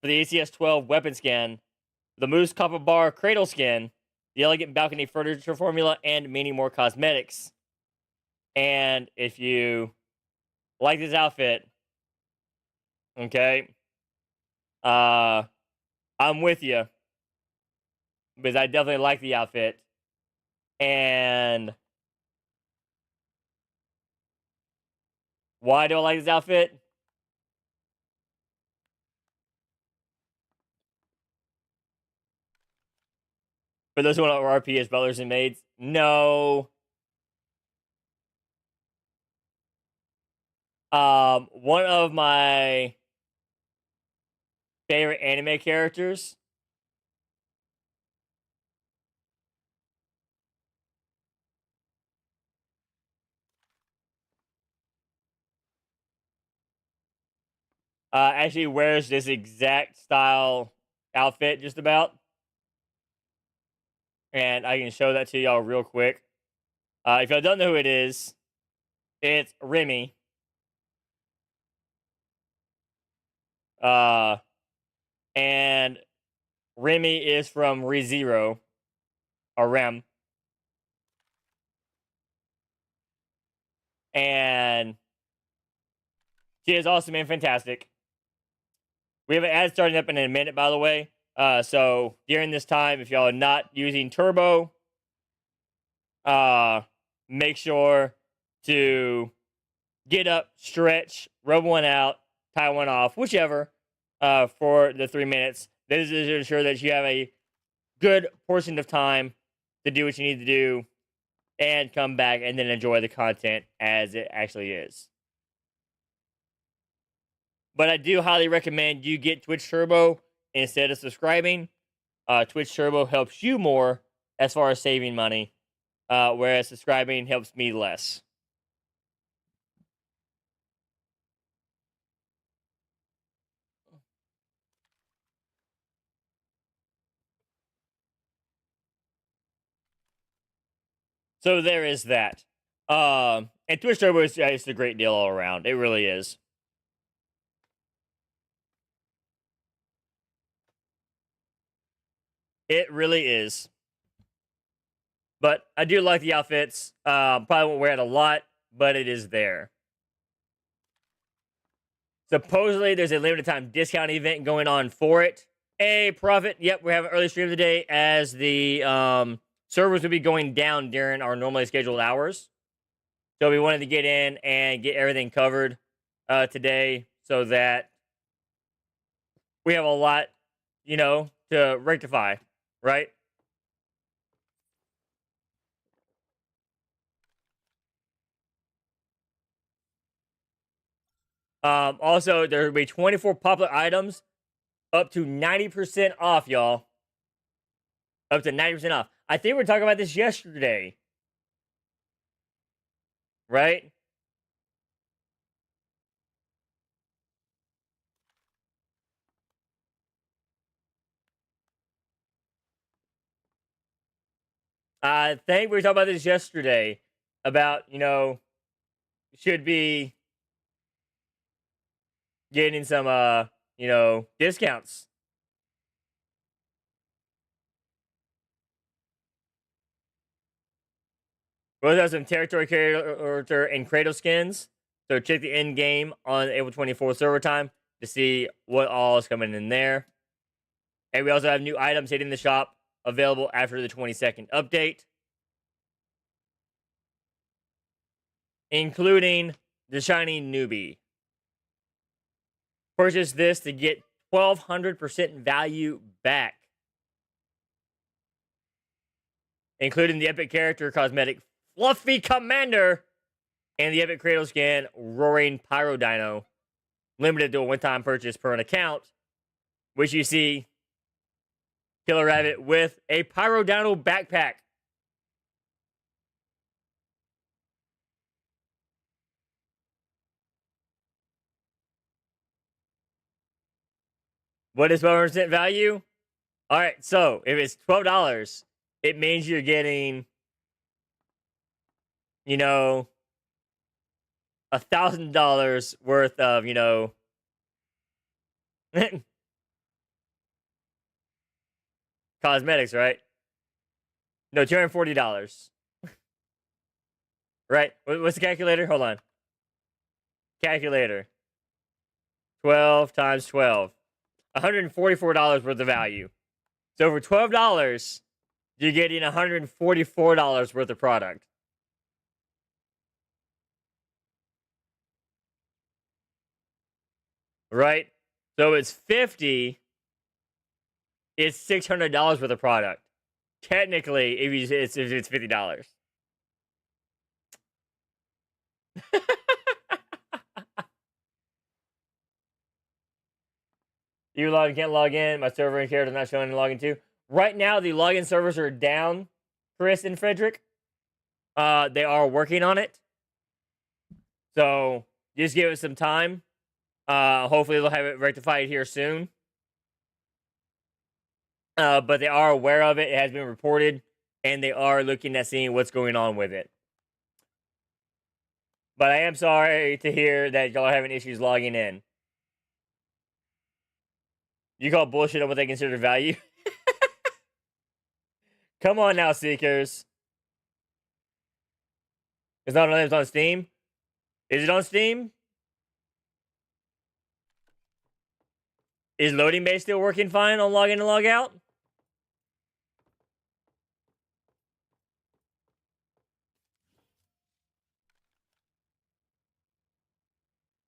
for the ACS-12 weapon skin, the Moose Copper Bar cradle skin, the elegant balcony furniture formula, and many more cosmetics. And if you like this outfit, okay, I'm with you because I definitely like the outfit. And why do I like this outfit? For those who want to RP as butlers and maids, no. One of my favorite anime characters actually wears this exact style outfit just about. And I can show that to y'all real quick. If y'all don't know who it is, it's Remy. Uh, and Remy is from ReZero, or Rem. And she is awesome and fantastic. We have an ad starting up in a minute, by the way. So during this time, if y'all are not using Turbo, make sure to get up, stretch, rub one out, tie one off, whichever, for the 3 minutes. This is to ensure that you have a good portion of time to do what you need to do and come back and then enjoy the content as it actually is. But I do highly recommend you get Twitch Turbo instead of subscribing. Twitch Turbo helps you more as far as saving money, whereas subscribing helps me less. So there is that. And Twitch Turbo is just a great deal all around. It really is. It really is. But I do like the outfits. Probably won't wear it a lot, but it is there. Supposedly, there's a limited time discount event going on for it. A profit. Yep, we're having an early stream today as the servers will be going down during our normally scheduled hours. So we wanted to get in and get everything covered today so that we have a lot, to rectify, right? Also, there will be 24 popular items up to 90% off, y'all. Up to 90% off. I think we were talking about this yesterday, right? I think we were talking about this yesterday about, should be getting some, discounts. We also have some territory character and cradle skins. So check the end game on April 24th server time to see what all is coming in there. And we also have new items hitting the shop available after the 22nd update, including the shiny newbie. Purchase this to get 1,200% value back, including the epic character cosmetic Fluffy Commander and the epic cradle skin Roaring Pyro Dino, limited to a one-time purchase per an account, which you see Killer Rabbit with a Pyro Dino backpack. What is 100% value? All right, so if it's $12, it means you're getting, $1,000 worth of, cosmetics, right? No, $240. Right? What's the calculator? Hold on. Calculator. 12 times 12. $144 worth of value. So for $12, you're getting $144 worth of product. Right? So it's 50. It's $600 worth of product. Technically, if it's $50. You can't log in. My server and character not showing any login to. Right now, the login servers are down, Chris and Frederick. They are working on it. So just give it some time. Hopefully they'll have it rectified here soon. But they are aware of it. It has been reported, and they are looking at seeing what's going on with it. But I am sorry to hear that y'all are having issues logging in. You call bullshit on what they consider value? Come on now, Seekers. It's not on Steam? Is it on Steam? Is loading bay still working fine on login and log out?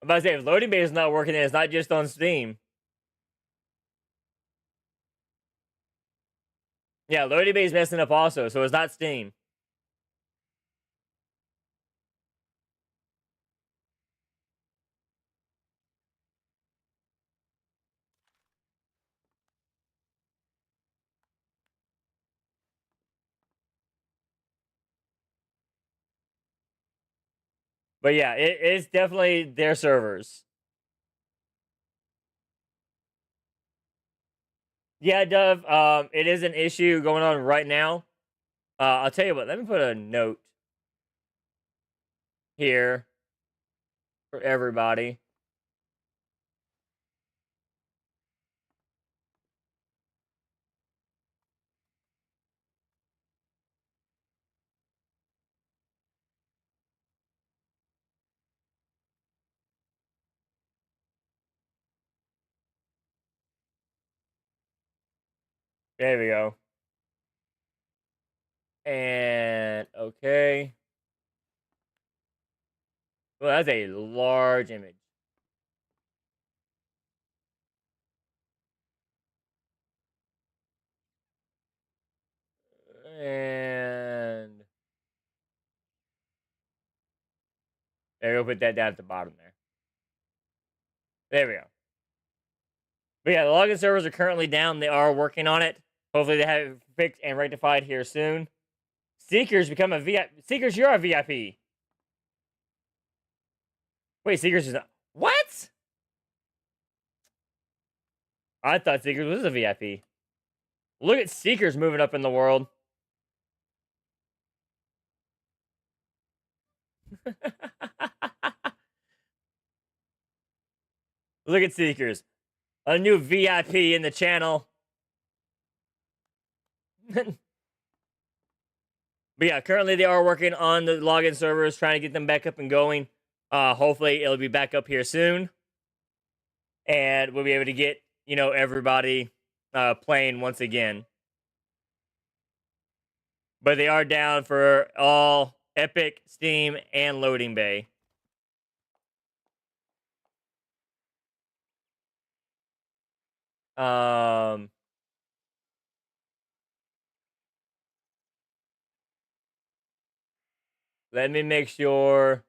I'm about to say, if loading bay is not working, then it's not just on Steam. Yeah, loading bay is messing up also, so it's not Steam. But yeah, it's definitely their servers. Yeah, Dove, it is an issue going on right now. I'll tell you what, let me put a note here for everybody. There we go. And okay. Well, that's a large image. And there, we'll put that down at the bottom there. There we go. But yeah, the login servers are currently down. They are working on it. Hopefully they have it fixed and rectified here soon. Seekers become a VIP. Seekers, you're a VIP. Wait, Seekers is not. What? I thought Seekers was a VIP. Look at Seekers moving up in the world. Look at Seekers. A new VIP in the channel. But yeah, currently they are working on the login servers, trying to get them back up and going. Hopefully it'll be back up here soon. And we'll be able to get, everybody playing once again. But they are down for all Epic, Steam, and Loading Bay. Let me make sure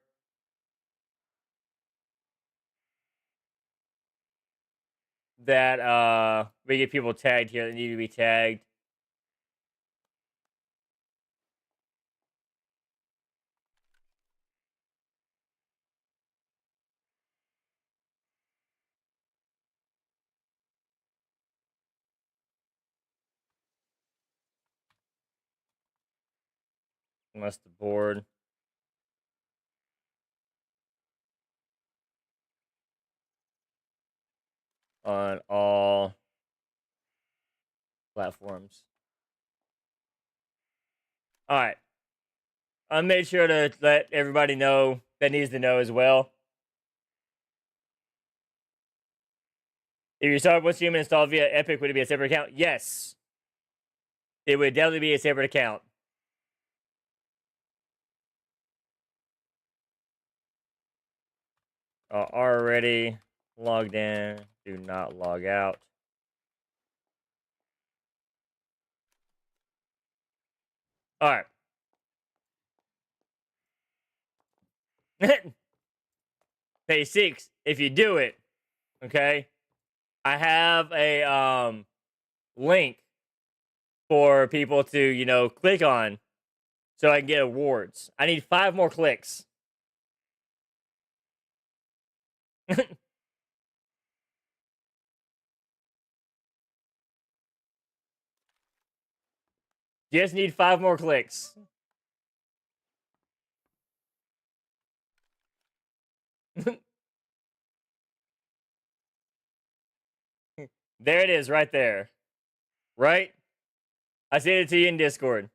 that we get people tagged here that need to be tagged. Unless the board. On all platforms. All right. I made sure to let everybody know that needs to know as well. If you saw What's Human installed via Epic, would it be a separate account? Yes. It would definitely be a separate account. Already logged in. Do not log out. All right. Hey, 6, if you do it, okay, I have a link for people to, click on so I can get awards. I need 5 more clicks. Just need 5 more clicks. There it is, right there. Right? I sent it to you in Discord.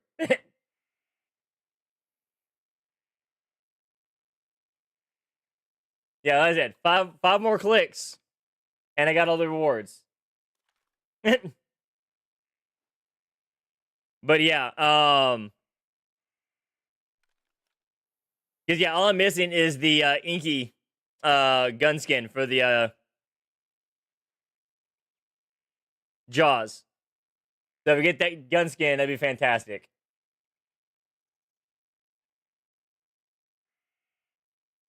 Yeah, like I said, five more clicks, and I got all the rewards. But yeah, because all I'm missing is the inky gun skin for the Jaws. So if we get that gun skin, that'd be fantastic.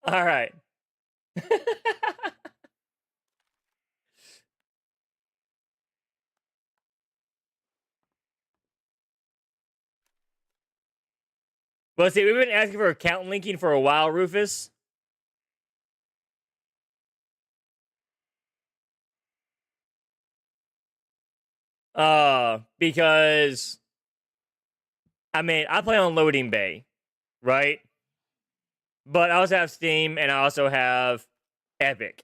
All right. Well, see, we've been asking for account linking for a while, Rufus. Because I play on Loading Bay, right? But I also have Steam and I also have Epic.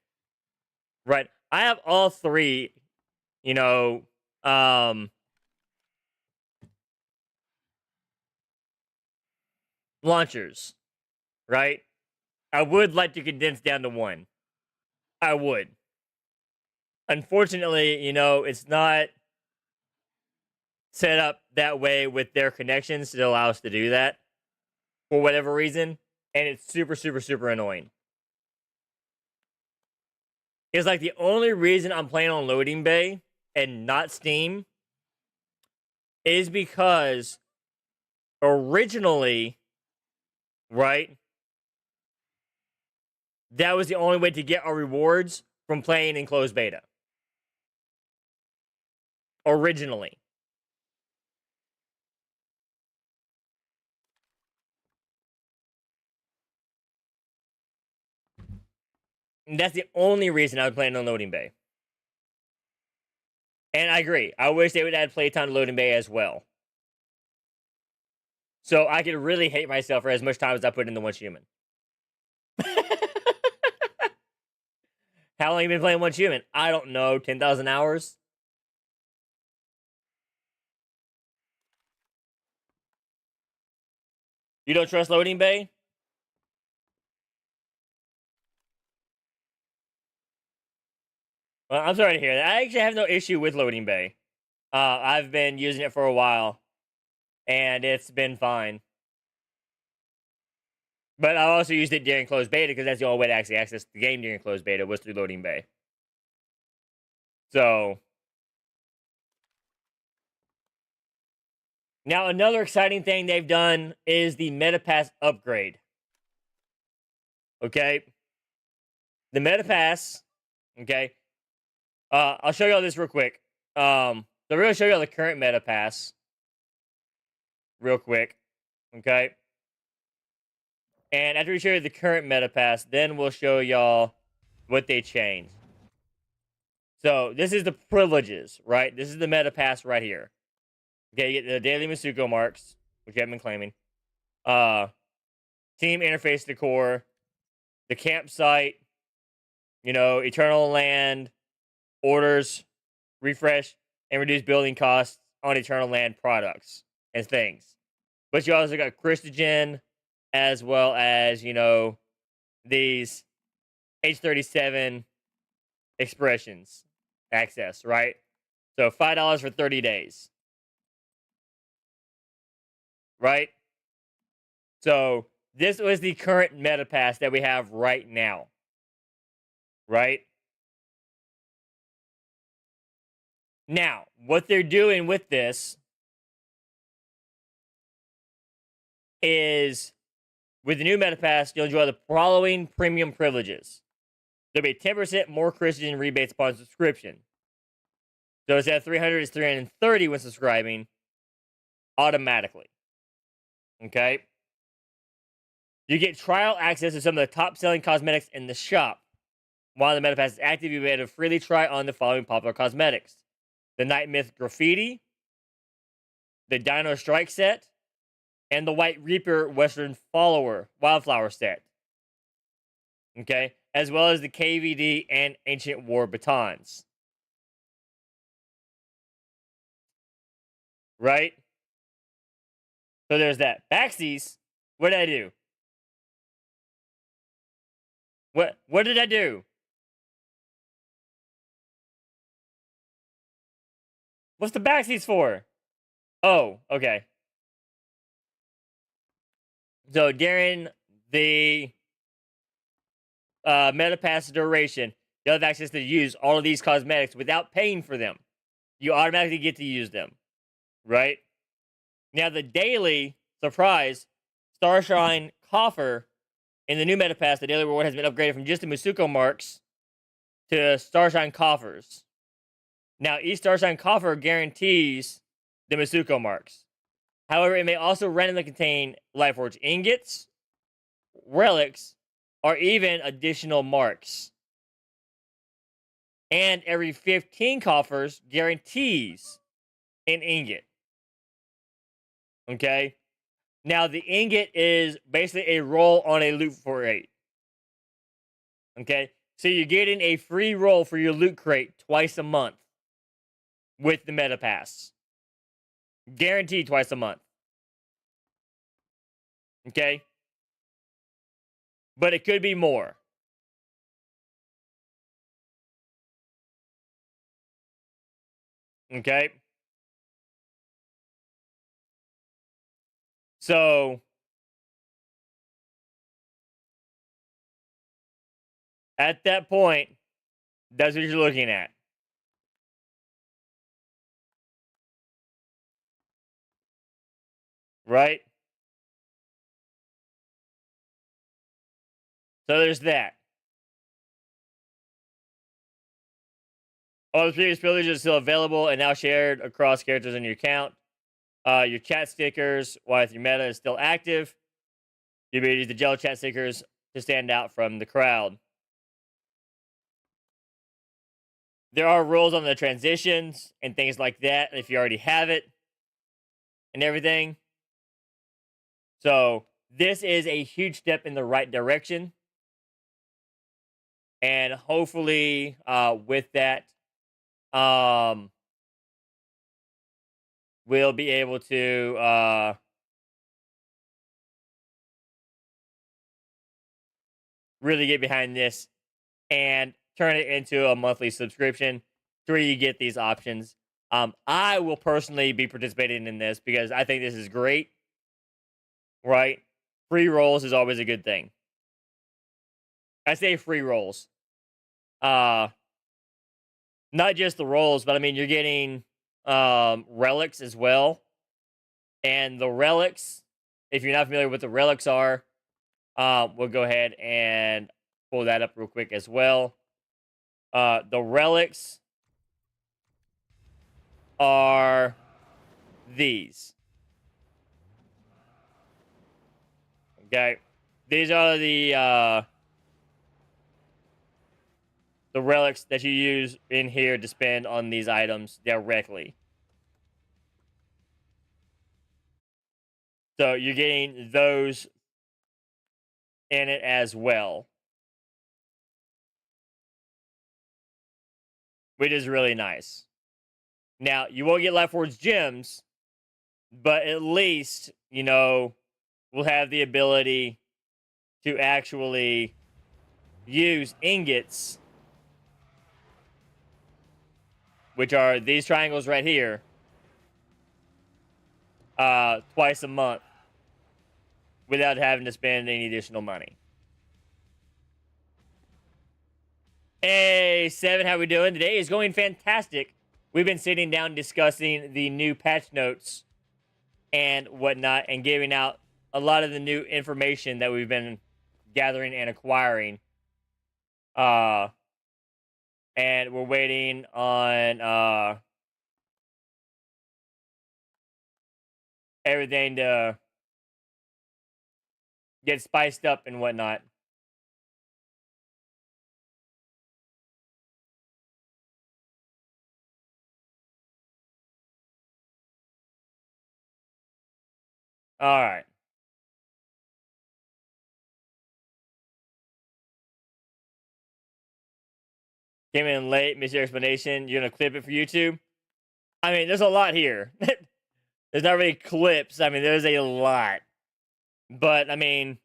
Right. I have all 3, launchers. Right? I would like to condense down to 1. I would. Unfortunately, it's not set up that way with their connections to allow us to do that for whatever reason. And it's super, super, super annoying. It's like the only reason I'm playing on Loading Bay and not Steam is because originally, right, that was the only way to get our rewards from playing in closed beta. Originally. And that's the only reason I was playing on loading bay. And I agree. I wish they would add playtime to loading bay as well. So I could really hate myself for as much time as I put into oncehuman. How long have you been playing oncehuman? I don't know. 10,000 hours? You don't trust loading bay? Well, I'm sorry to hear that. I actually have no issue with loading bay. I've been using it for a while, and it's been fine. But I also used it during closed beta because that's the only way to actually access the game during closed beta was through loading bay. So now another exciting thing they've done is the MetaPass upgrade. Okay, the MetaPass. Okay, I'll show you all this real quick. So we're gonna show you all the current MetaPass real quick. Okay. And after we show you the current MetaPass, then we'll show y'all what they changed. So this is the privileges, right? This is the MetaPass right here. Okay, you get the daily Masuko marks, which you haven't been claiming. Team interface decor, the campsite, Eternal Land, orders, refresh, and reduce building costs on Eternal Land products and things. But you also got Christogen, as well as, these H37 expressions access, right? So $5 for 30 days. Right? So this was the current MetaPass that we have right now. Right? Now, what they're doing with this is with the new MetaPass, you'll enjoy the following premium privileges. There'll be 10% more Christian rebates upon subscription. So instead of 300, it's 330 when subscribing automatically. Okay? You get trial access to some of the top-selling cosmetics in the shop. While the MetaPass is active, you'll be able to freely try on the following popular cosmetics. The Night Myth Graffiti, the Dino Strike set, and the White Reaper Western Wildflower set. Okay? As well as the KVD and Ancient War batons. Right? So there's that. Backsies, what did I do? What did I do? What's the backsies for? Oh, okay. So during the MetaPass duration, you'll have access to use all of these cosmetics without paying for them. You automatically get to use them. Right? Now, the daily surprise Starshine Coffer in the new MetaPass, the daily reward has been upgraded from just the Masuko marks to Starshine Coffers. Now, each Starshine Coffer guarantees the Masuko marks. However, it may also randomly contain Lifeforge ingots, relics, or even additional marks. And every 15 coffers guarantees an ingot. Okay? Now, the ingot is basically a roll on a loot crate. Okay? So you're getting a free roll for your loot crate twice a month with the MetaPass. Guaranteed twice a month. Okay? But it could be more. Okay? So, at that point, that's what you're looking at. Right? So there's that. All the previous privileges are still available and now shared across characters in your account. Your chat stickers, while your meta is still active, the ability to use the gel chat stickers to stand out from the crowd. There are rules on the transitions and things like that if you already have it and everything. So this is a huge step in the right direction. And hopefully with that, we'll be able to really get behind this and turn it into a monthly subscription to where you get these options. I will personally be participating in this because I think this is great, right? Free rolls is always a good thing. I say free rolls. Not just the rolls, but I mean, you're getting relics as well. And the relics, if you're not familiar with what the relics are, we'll go ahead and pull that up real quick as well. The relics are these. Okay, these are the relics that you use in here to spend on these items directly. So you're getting those in it as well, which is really nice. Now, you won't get Life Forge gems, but at least, you know, we'll have the ability to actually use ingots, which are these triangles right here, twice a month without having to spend any additional money. Hey, Seven, how we doing? Today is going fantastic. We've been sitting down discussing the new patch notes and whatnot and giving out a lot of the new information that we've been gathering and acquiring. And we're waiting on everything to get spiced up and whatnot. All right. Came in late, missed your explanation. You're gonna clip it for YouTube? I mean, there's a lot here. There's not really clips. I mean, there's a lot. But I mean,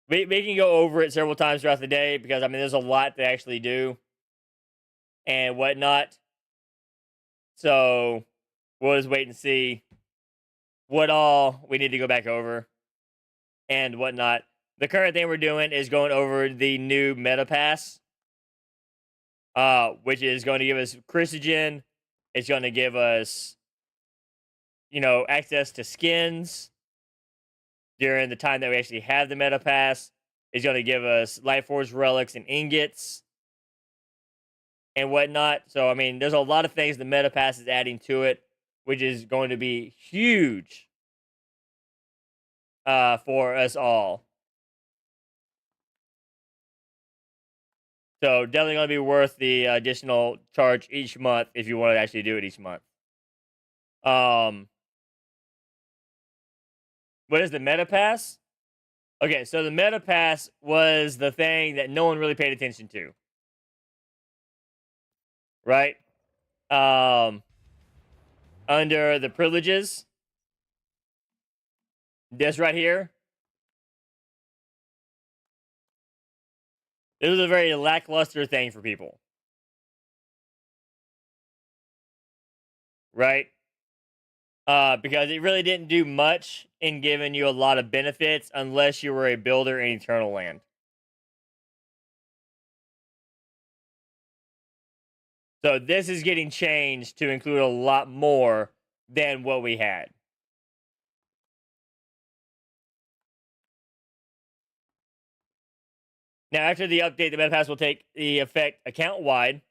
we can go over it several times throughout the day because I mean there's a lot to actually do and whatnot. So we'll just wait and see what all we need to go back over and whatnot. The current thing we're doing is going over the new meta pass, which is going to give us Chrysogen. It's going to give us, you know, access to skins during the time that we actually have the meta pass. It's going to give us Light Force relics and ingots and whatnot. So, I mean, there's a lot of things the meta pass is adding to it, which is going to be huge for us all. So, definitely going to be worth the additional charge each month if you want to actually do it each month. What is the meta pass? Okay, so the meta pass was the thing that no one really paid attention to. Right? Under the privileges, this right here. This was a very lackluster thing for people. Right? Because it really didn't do much in giving you a lot of benefits unless you were a builder in Eternal Land. So this is getting changed to include a lot more than what we had. Now, after the update, the meta pass will take the effect account-wide.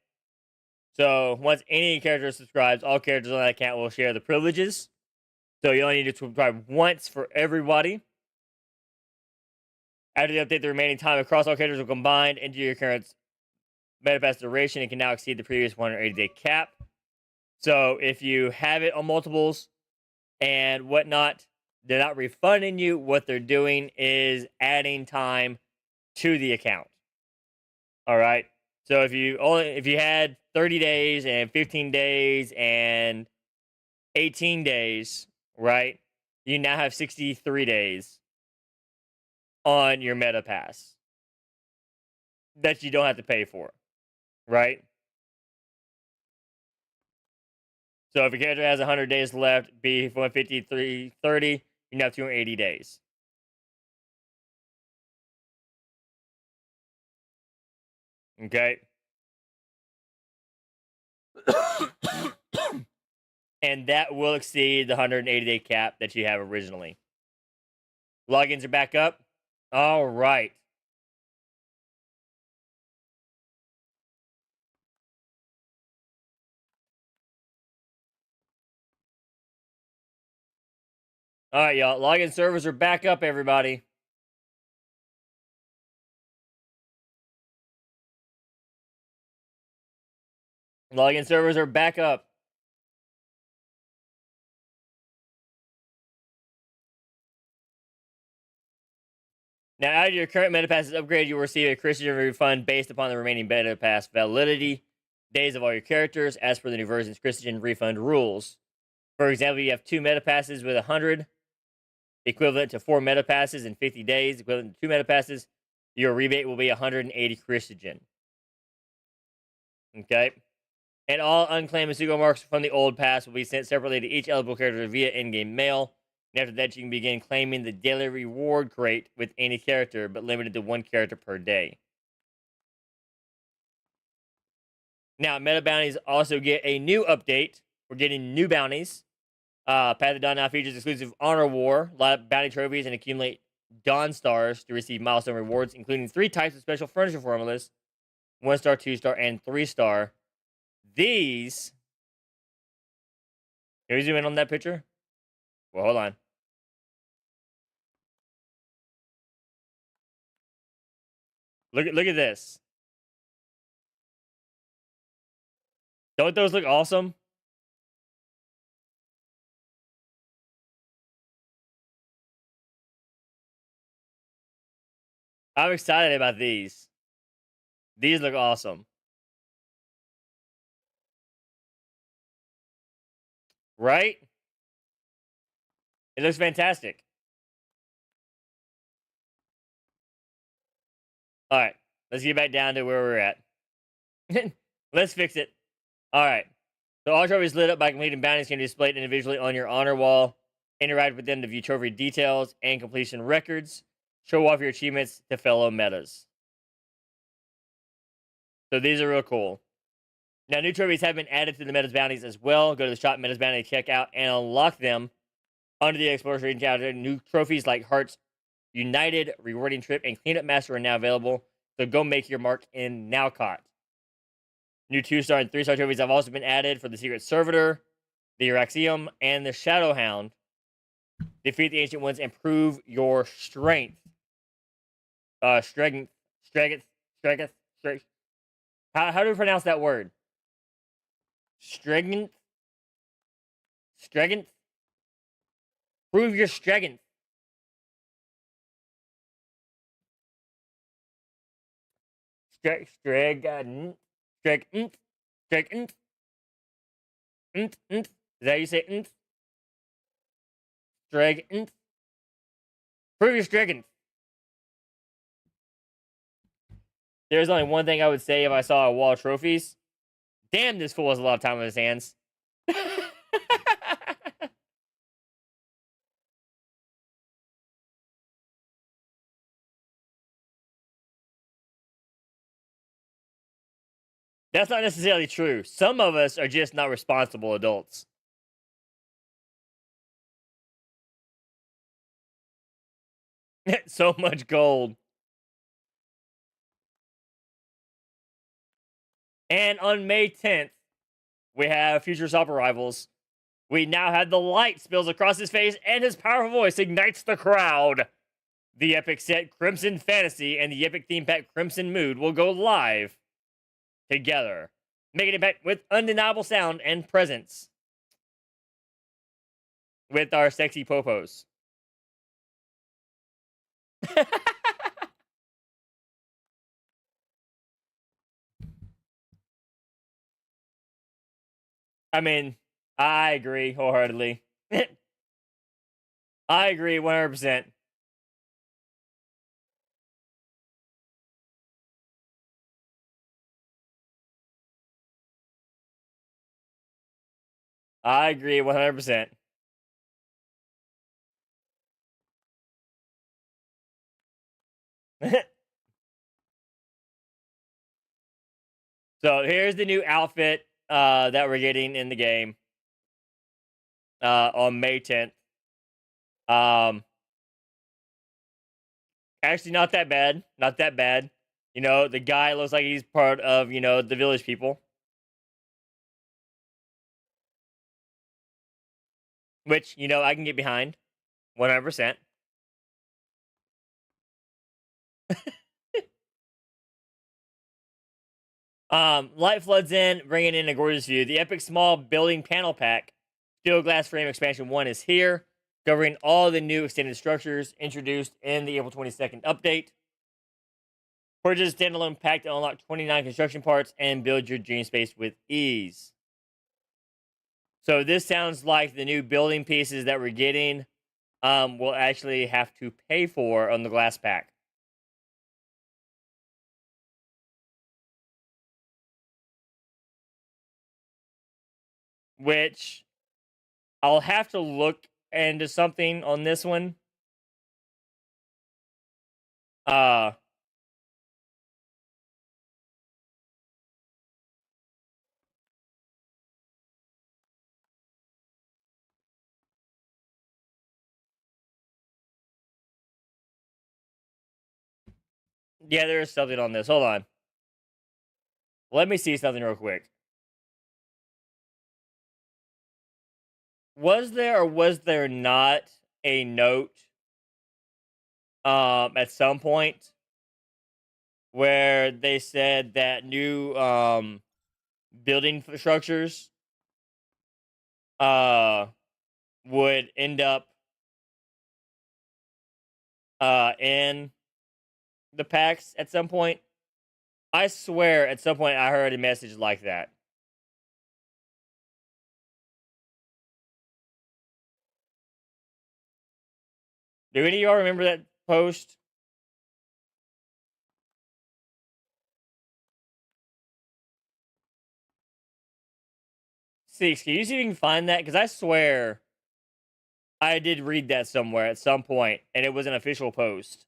So once any character subscribes, all characters on that account will share the privileges. So you only need to subscribe once for everybody. After the update, the remaining time across all characters will combine into your current MetaPass duration and can now exceed the previous 180-day cap. So if you have it on multiples and whatnot, they're not refunding you. What they're doing is adding time to the account. All right. So if you had 30 days and 15 days and 18 days, right? You now have 63 days on your meta pass that you don't have to pay for, right? So if a character has 100 days left, be 153, 30, you now have 280 days. Okay. And that will exceed the 180-day cap that you have originally. Logins are back up. All right. All right, y'all. Login servers are back up, everybody. Login servers are back up. Now, out of your current MetaPass's upgrade, you will receive a Christian refund based upon the remaining MetaPass validity days of all your characters, as per the new version's Christian refund rules. For example, you have 2 MetaPasses with 100, equivalent to 4 MetaPasses in 50 days, equivalent to 2 MetaPasses. Your rebate will be 180 Christian. Okay? And all unclaimed Masugo marks from the old pass will be sent separately to each eligible character via in-game mail. And after that, you can begin claiming the daily reward crate with any character, but limited to 1 character per day. Now, meta bounties also get a new update. We're getting new bounties. Path of Dawn now features exclusive Honor War, light up bounty trophies, and accumulate Dawn Stars to receive milestone rewards, including 3 types of special furniture formulas: 1-star, 2-star, and 3-star. These. Can we zoom in on that picture? Well, hold on. Look at this. Don't those look awesome? I'm excited about these. These look awesome. Right? It looks fantastic. All right. Let's get back down to where we're at. Let's fix it. All right. So all trophies lit up by completing bounties can be displayed individually on your honor wall. Interact with them to view trophy details and completion records. Show off your achievements to fellow metas. So these are real cool. Now, new trophies have been added to the metas bounties as well. Go to the shop metas bounty to check out and unlock them. Under the Explorer encounter, new trophies like Hearts United, Rewarding Trip, and Cleanup Master are now available. So go make your mark in Nowcott. New 2-star and 3-star trophies have also been added for the Secret Servitor, the Uraxium, and the Shadowhound. Defeat the Ancient Ones and prove your strength. Strength. How do we pronounce that word? Strength. Prove your strength. Strength. Is that how you say nth? Strength. Prove your strength. There's only one thing I would say if I saw a wall of trophies. Damn, this fool has a lot of time on his hands. That's not necessarily true. Some of us are just not responsible adults. So much gold. And on May 10th, we have future Sopper rivals. We now have the light spills across his face, and his powerful voice ignites the crowd. The epic set Crimson Fantasy and the epic theme pack Crimson Mood will go live together, making it back with undeniable sound and presence with our sexy popos. I mean, I agree wholeheartedly. I agree 100%. I agree 100%. So here's the new outfit that we're getting in the game on May 10th. Actually, not that bad. Not that bad. You know, the guy looks like he's part of, you know, the village people. Which, you know, I can get behind. 100%. Light floods in, bringing in a gorgeous view. The epic small building panel pack, Steel Glass Frame Expansion 1 is here, covering all the new extended structures introduced in the April 22nd update. Purchase a standalone pack to unlock 29 construction parts and build your dream space with ease. So this sounds like the new building pieces that we're getting will actually have to pay for on the glass pack. Which I'll have to look into something on this one. Uh yeah, there is something on this. Hold on. Let me see something real quick. Was there or was there not a note at some point where they said that new building structures would end up in the packs at some point? I swear at some point I heard a message like that. Do any of y'all remember that post? Six, can you see if you can find that? Because I swear I did read that somewhere at some point, and it was an official post.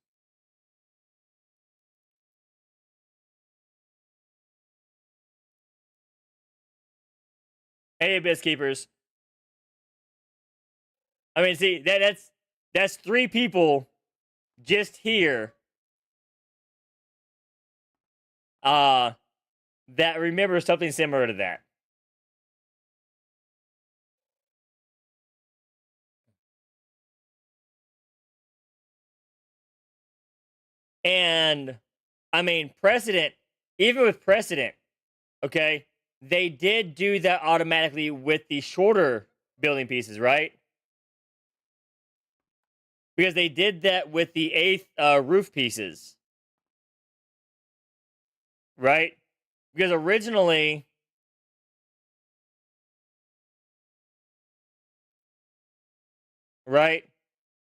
Hey, Abyss Keepers. I mean, see, that's 3 people just here that remember something similar to that. And I mean, precedent, even with precedent, okay, they did do that automatically with the shorter building pieces, right? Because they did that with the 8th roof pieces, right? Because originally, right?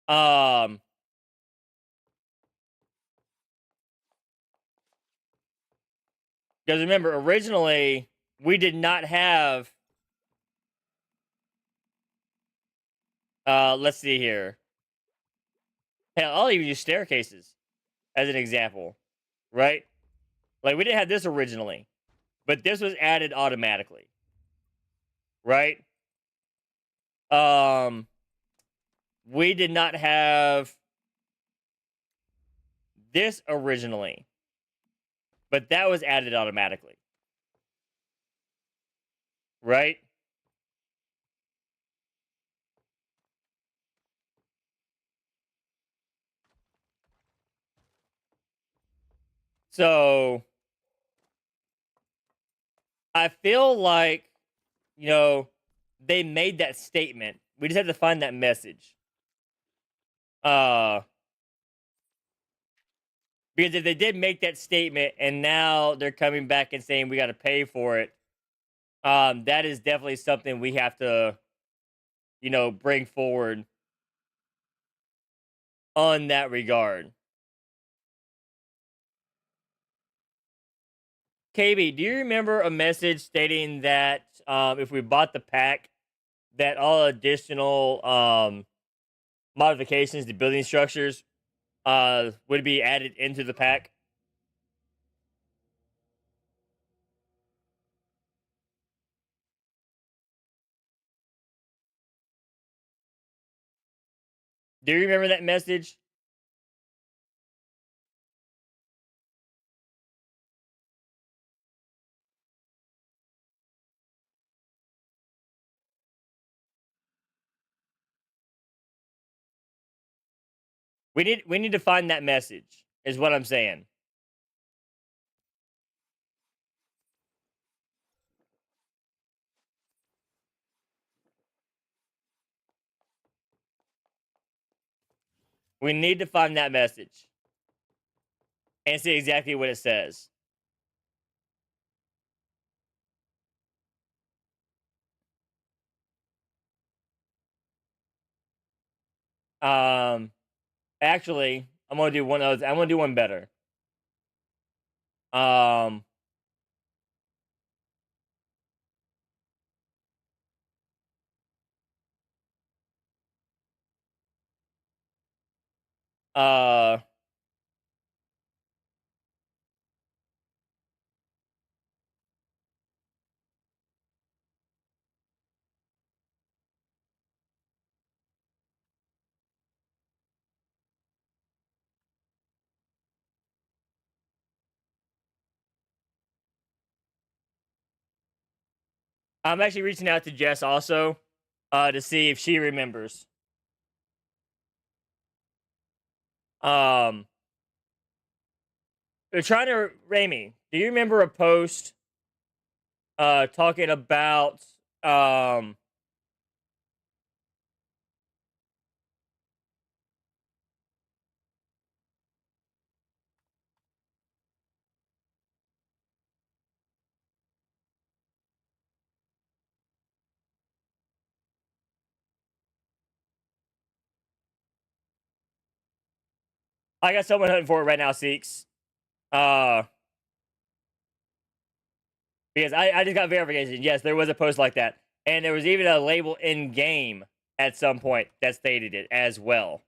Because remember, originally we did not have. Let's see here. Hell, I'll even use staircases as an example, right? Like we didn't have this originally, but this was added automatically, right? We did not have this originally, but that was added automatically, right? So I feel like, you know, they made that statement. We just have to find that message. Uh, because if they did make that statement and now they're coming back and saying we got to pay for it, that is definitely something we have to, bring forward on that regard. KB, do you remember a message stating that if we bought the pack, that all additional modifications to building structures would be added into the pack? Do you remember that message? We need to find that message. Is what I'm saying. We need to find that message and see exactly what it says. Um, actually, I'm gonna do one of those. I'm gonna do one better. Um, uh, I'm actually reaching out to Jess also, to see if she remembers. Um, they're trying to Ramy. Do you remember a post talking about um I got someone hunting for it right now, Seeks. Uh because I just got verification. Yes, there was a post like that. And there was even a label in game at some point that stated it as well.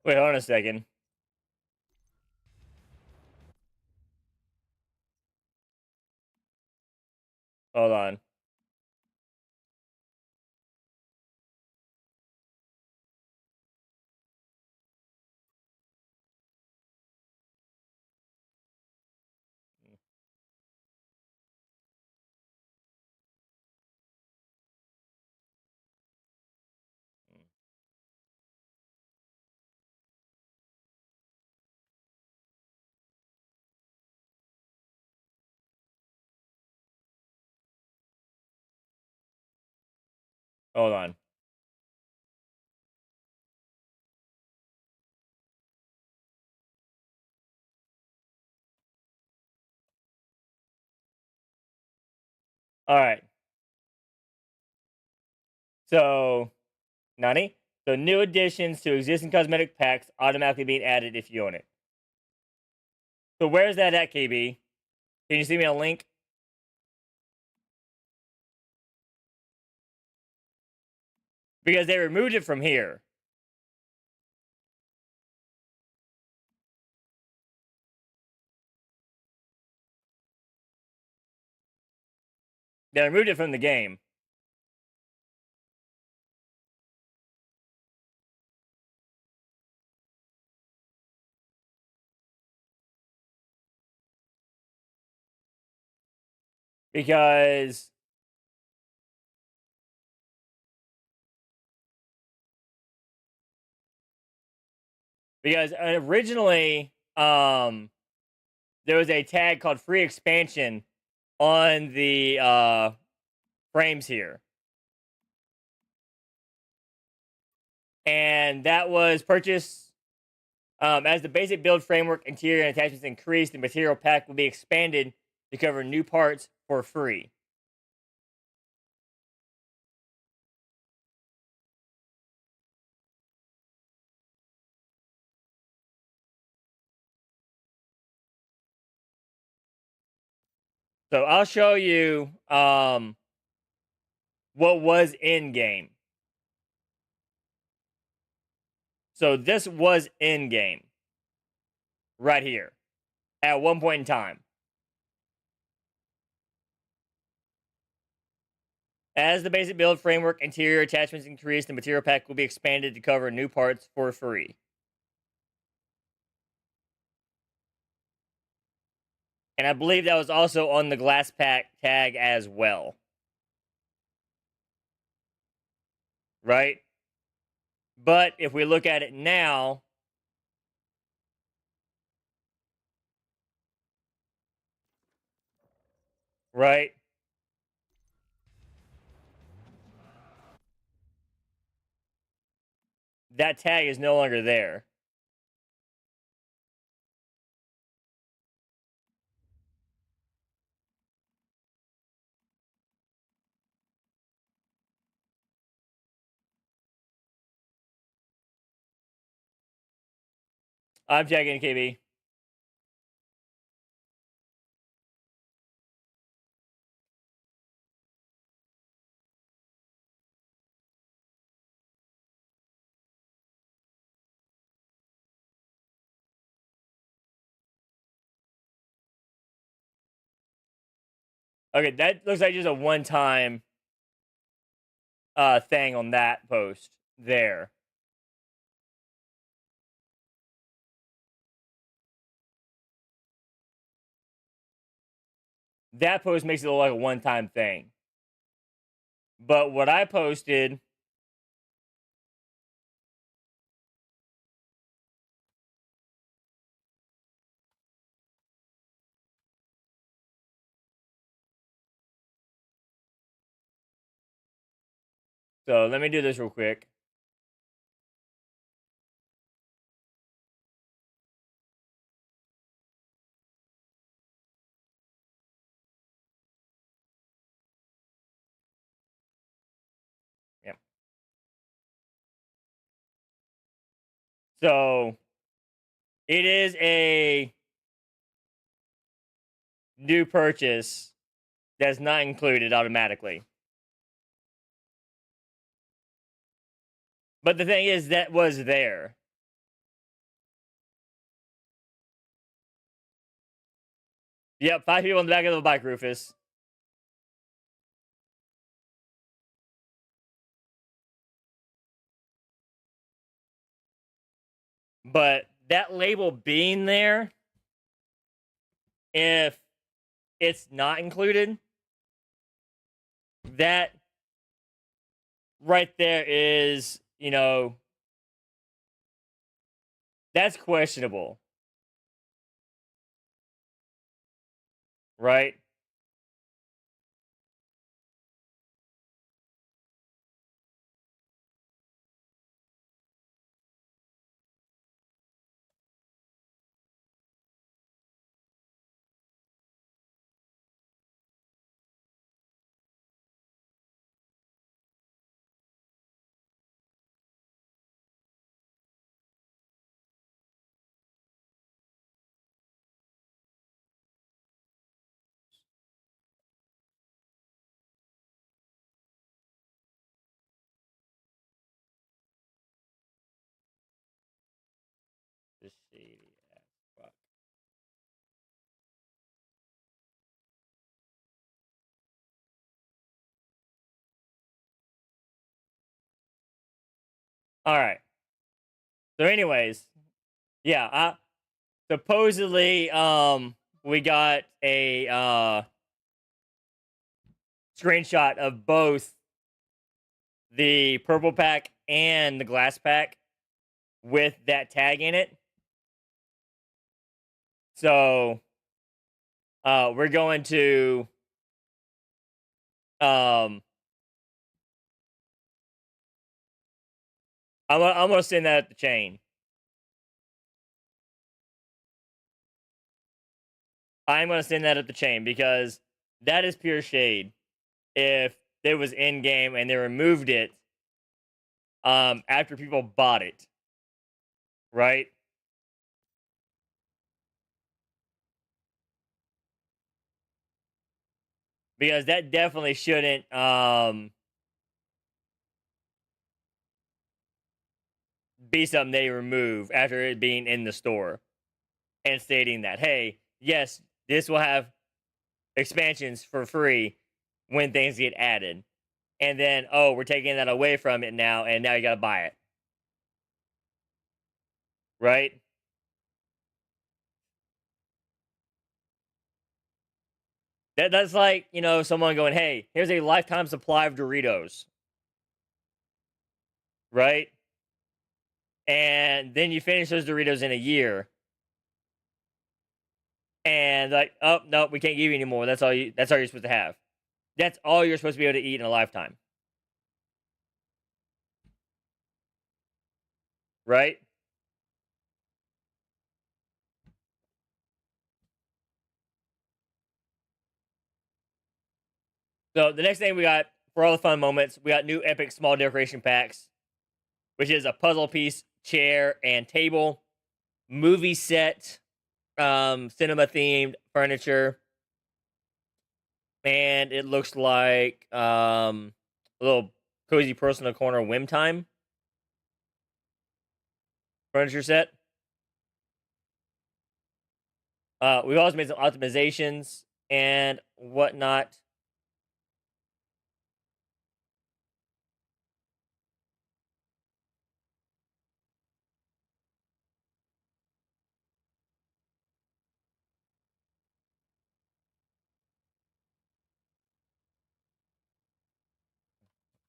Wait, hold on a second. Hold on. Hold on. All right. So, Nani? So, new additions to existing cosmetic packs automatically being added if you own it. So, where's that at, KB? Can you see me a link? Because they removed it from here. They removed it from the game. Because originally there was a tag called free expansion on the frames here. And that was purchased as the basic build framework, interior, and attachments increased, the material pack will be expanded to cover new parts for free. So I'll show you what was in game. So this was in game right here at one point in time. As the basic build framework, interior attachments increased, the material pack will be expanded to cover new parts for free. And I believe that was also on the glass pack tag as well. Right? But if we look at it now, right? That tag is no longer there. I'm checking, KB. Okay, that looks like just a one-time thing on that post there. That post makes it look like a one-time thing. But what I posted, so let me do this real quick. Yep. So it is a new purchase that's not included automatically. But the thing is, that was there. Yep, 5 people on the back of the bike, Rufus. But that label being there, if it's not included, that right there is, that's questionable. Right? Shady as fuck. All right. So, anyways, yeah. Supposedly, we got a screenshot of both the purple pack and the glass pack with that tag in it. So, we're going to I'm gonna send that at the chain. I'm gonna send that at the chain because that is pure shade. If it was in game and they removed it after people bought it, right? Because that definitely shouldn't be something they remove after it being in the store and stating that, hey, yes, this will have expansions for free when things get added. And then, oh, we're taking that away from it now, and now you gotta buy it. Right? That's like, someone going, hey, here's a lifetime supply of Doritos. Right? And then you finish those Doritos in a year. And like, oh no, we can't give you anymore. That's all you're supposed to have. That's all you're supposed to be able to eat in a lifetime. Right? So the next thing we got for all the fun moments, we got new epic small decoration packs, which is a puzzle piece, chair, and table, movie set, cinema themed furniture, and it looks like a little cozy personal corner whim time furniture set. We've also made some optimizations and whatnot.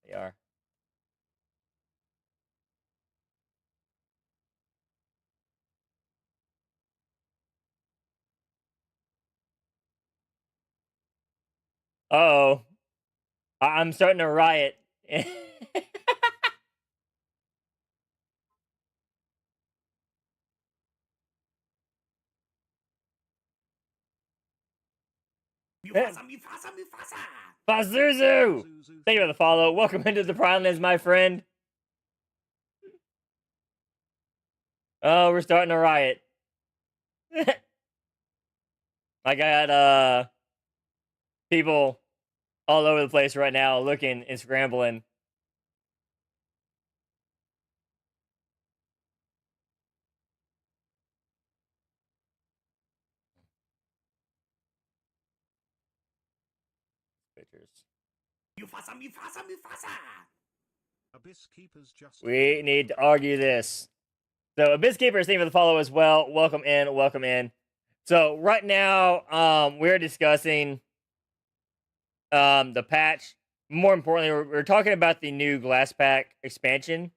They are. Oh, I'm starting to riot. Mewfassah! Pazuzu! Thank you for the follow. Welcome into the Prime, my friend. Oh, we're starting to riot. I got people all over the place right now looking and scrambling. Pictures. Mewfassah! We need to argue this. So Abyss Keeper, thank you for the follow as well. Welcome in, welcome in. So right now, we're discussing the patch. More importantly, we're talking about the new Glass Pack expansion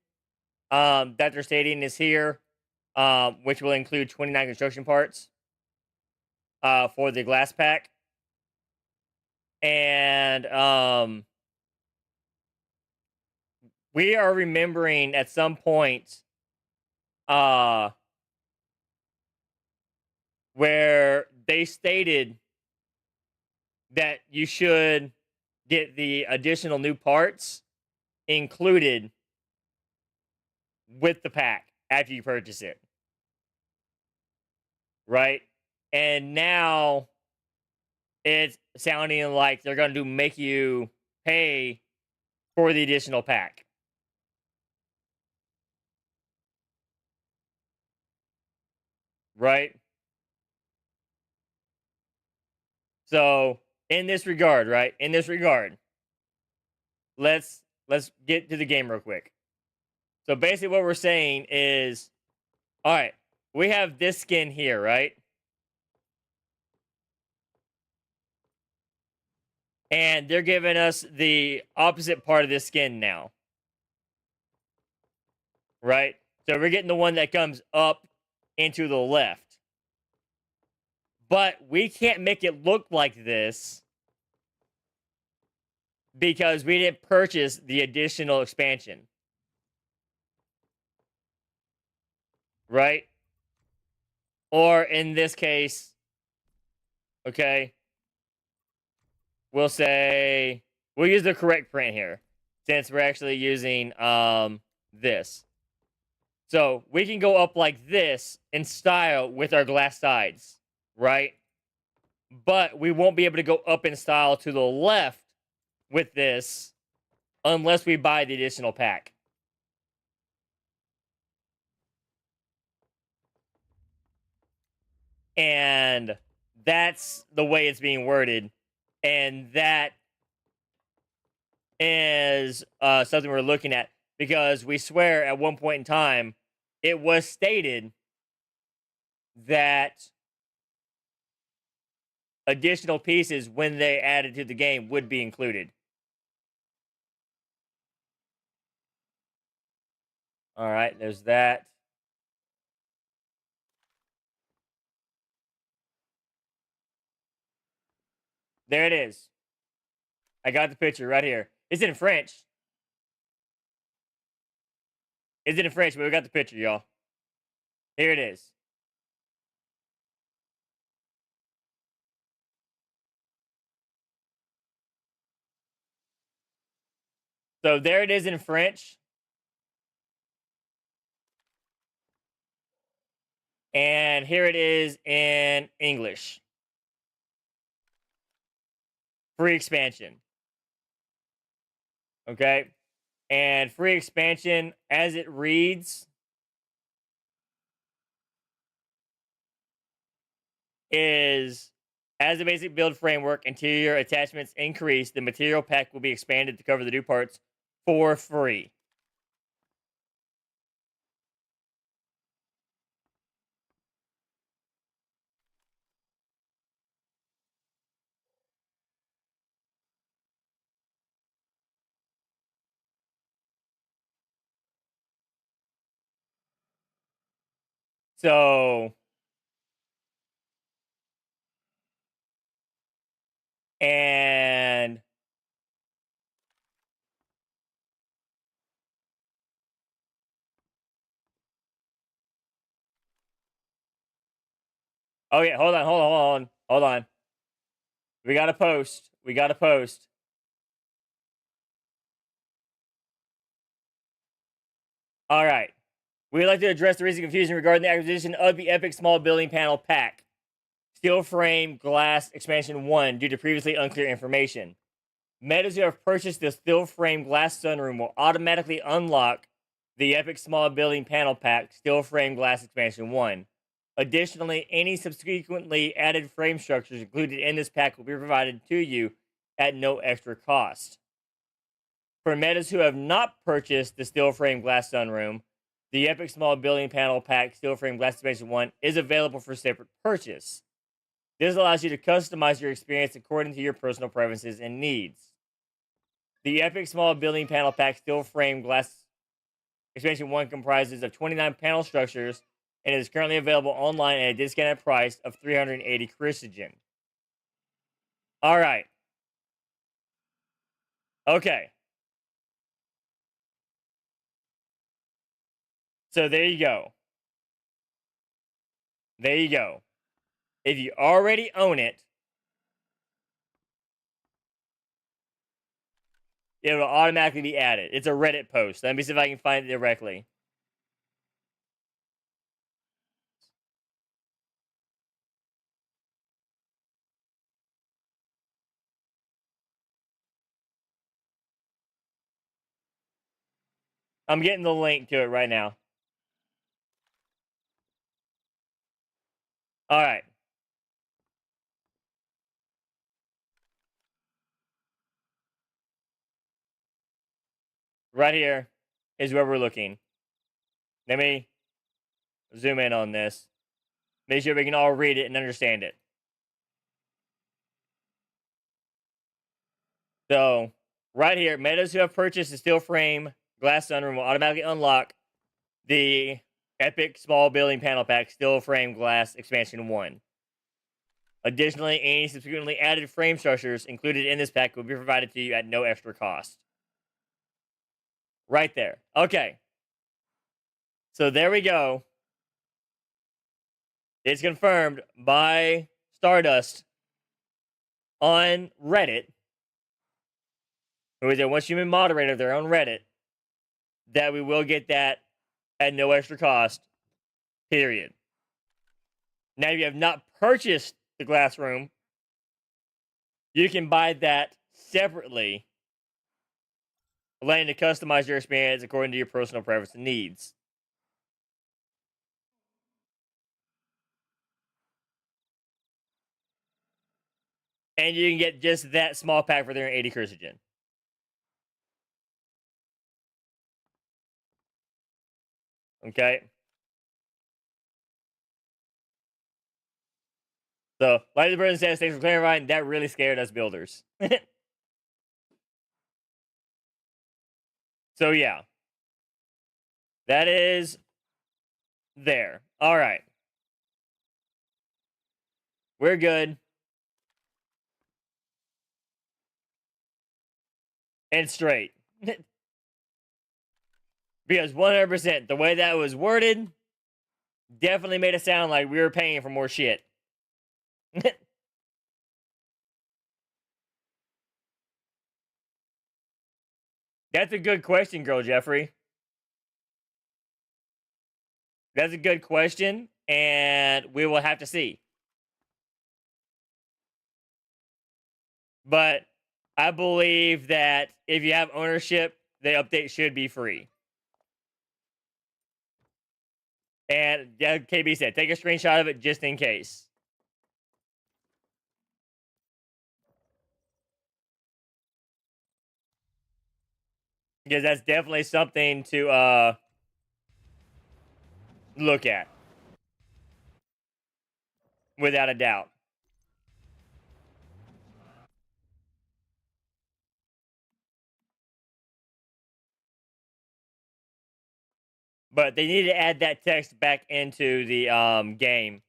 that they're stating is here, which will include 29 construction parts for the Glass Pack. And we are remembering at some point where they stated that you should get the additional new parts included with the pack after you purchase it. Right? And now it's sounding like they're going to make you pay for the additional pack. right? So in this regard, right? In this regard, let's get to the game real quick. So basically what we're saying is, all right, we have this skin here, right? And they're giving us the opposite part of this skin now, right? So we're getting the one that comes up into the left. But we can't make it look like this because we didn't purchase the additional expansion. Right? Or in this case, okay, we'll say we'll use the correct print here since we're actually using this. So we can go up like this in style with our glass sides, right? But we won't be able to go up in style to the left with this unless we buy the additional pack. And that's the way it's being worded. And that is something we're looking at because we swear at one point in time it was stated that additional pieces when they added to the game would be included. All right, there's that. There it is. I got the picture right here. It's in French. It's in French, but we got the picture, y'all. Here it is. So there it is in French. And here it is in English. Free expansion. Okay. And free expansion, as it reads, is as the basic build framework, interior attachments increase, the material pack will be expanded to cover the new parts for free. So, and oh yeah, hold on. We got to post. We got to post. All right. We'd like to address the recent confusion regarding the acquisition of the Epic Small Building Panel Pack, Steel Frame Glass Expansion 1, due to previously unclear information. Metas who have purchased the Steel Frame Glass Sunroom will automatically unlock the Epic Small Building Panel Pack, Steel Frame Glass Expansion 1. Additionally, any subsequently added frame structures included in this pack will be provided to you at no extra cost. For metas who have not purchased the Steel Frame Glass Sunroom, the Epic Small Building Panel Pack Steel Frame Glass Expansion 1 is available for separate purchase. This allows you to customize your experience according to your personal preferences and needs. The Epic Small Building Panel Pack Steel Frame Glass Expansion 1 comprises of 29 panel structures and is currently available online at a discounted price of 380 Christian. All right. Okay. So there you go. There you go. If you already own it, it will automatically be added. It's a Reddit post. Let me see if I can find it directly. I'm getting the link to it right now. All right. Right here is where we're looking. Let me zoom in on this. Make sure we can all read it and understand it. So, right here, metas who have purchased the steel frame glass sunroom will automatically unlock the epic small building panel pack steel frame glass expansion 1. Additionally, any subsequently added frame structures included in this pack will be provided to you at no extra cost. Right there. Okay. So there we go. It's confirmed by Stardust on Reddit, who is a oncehuman moderator of their own Reddit, that we will get that at no extra cost, period. Now, if you have not purchased the glass room, you can buy that separately, allowing you to customize your experience according to your personal preference and needs. And you can get just that small pack for 380 Cursogen. Okay? So, like the person says, thanks for clarifying. That really scared us builders. So, yeah. That is there. All right. We're good. And straight. Because 100%, the way that was worded definitely made it sound like we were paying for more shit. That's a good question, Girl Jeffrey. That's a good question, and we will have to see. But I believe that if you have ownership, the update should be free. And yeah, KB said, take a screenshot of it just in case. Because that's definitely something to look at. Without a doubt. But they need to add that text back into the game.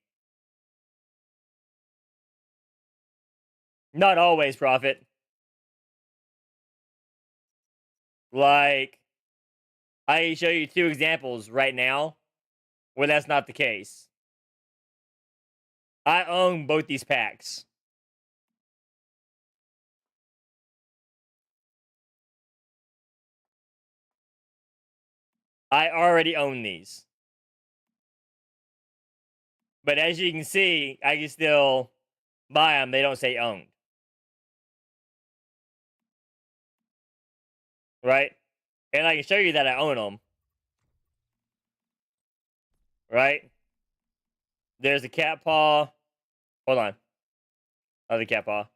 Not always, Prophet. Like, I show you 2 examples right now where that's not the case. I own both these packs. I already own these. But as you can see, I can still buy them. They don't say owned. Right? And I can show you that I own them. Right? There's a cat paw. Hold on. Oh, the cat paw.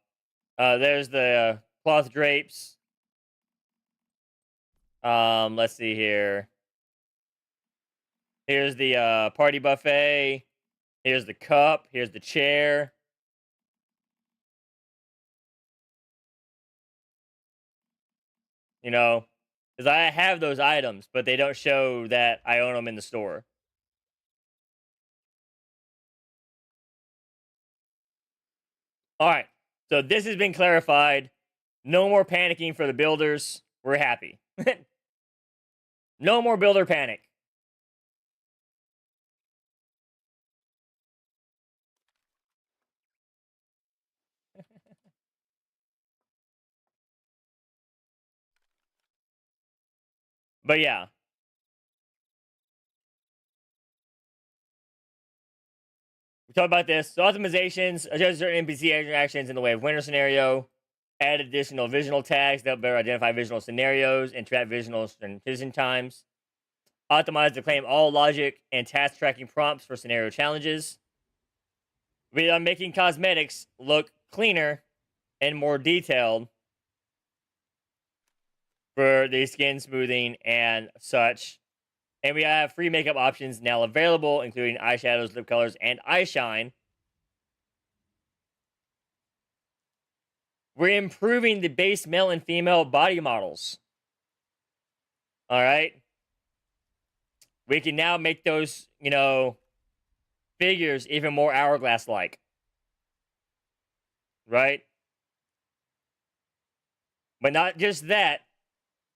There's the cloth drapes. Let's see here. Here's the party buffet. Here's the cup. Here's the chair. You know, because I have those items, but they don't show that I own them in the store. All right. So this has been clarified. No more panicking for the builders. We're happy. No more builder panic. But yeah. We talked about this. So optimizations, adjust certain NPC interactions in the way of winter scenario, add additional visual tags that better identify visual scenarios and track visual transition times. Optimize to claim all logic and task tracking prompts for scenario challenges. We are making cosmetics look cleaner and more detailed for the skin smoothing and such. And we have free makeup options now available, including eyeshadows, lip colors, and eye shine. We're improving the base male and female body models. All right. We can now make those, figures even more hourglass like. Right? But not just that,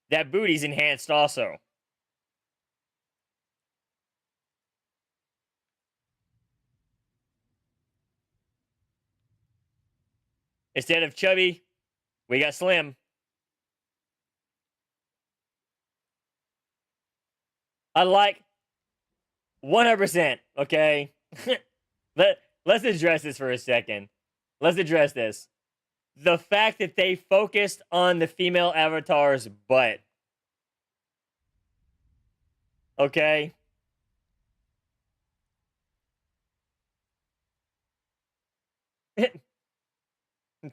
that booty's enhanced also. Instead of chubby, we got slim. I like 100%, okay? Let's address this for a second. Let's address this. The fact that they focused on the female avatar's butt. Okay?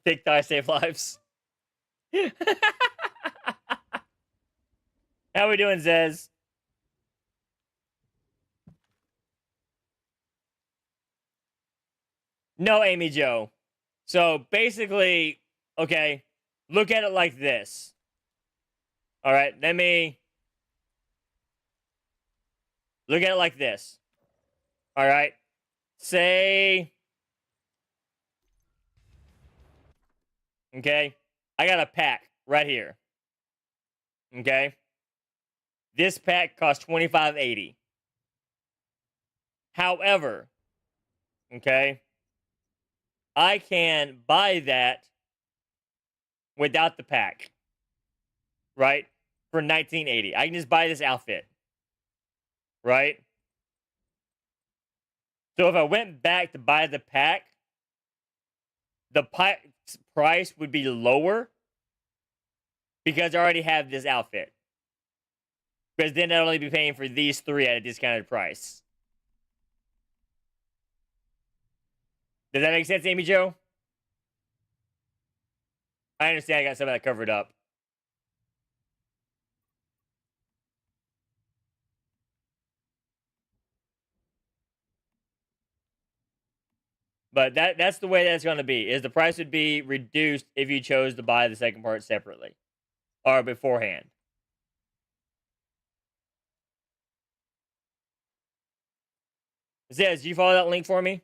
Thick thighs save lives. How we doing, Zez? No, Amy Joe. So basically, okay, look at it like this. All right, let me look at it like this. All right, say, okay, I got a pack right here. Okay, this pack costs $25.80. However, okay, I can buy that without the pack, right? For $19.80. I can just buy this outfit, right? So if I went back to buy the pack, the price would be lower because I already have this outfit. Because then I'd only be paying for these three at a discounted price. Does that make sense, Amy Jo? I understand I got some of that covered up. But that's the way that's going to be, is the price would be reduced if you chose to buy the second part separately. Or beforehand. Zez, you follow that link for me?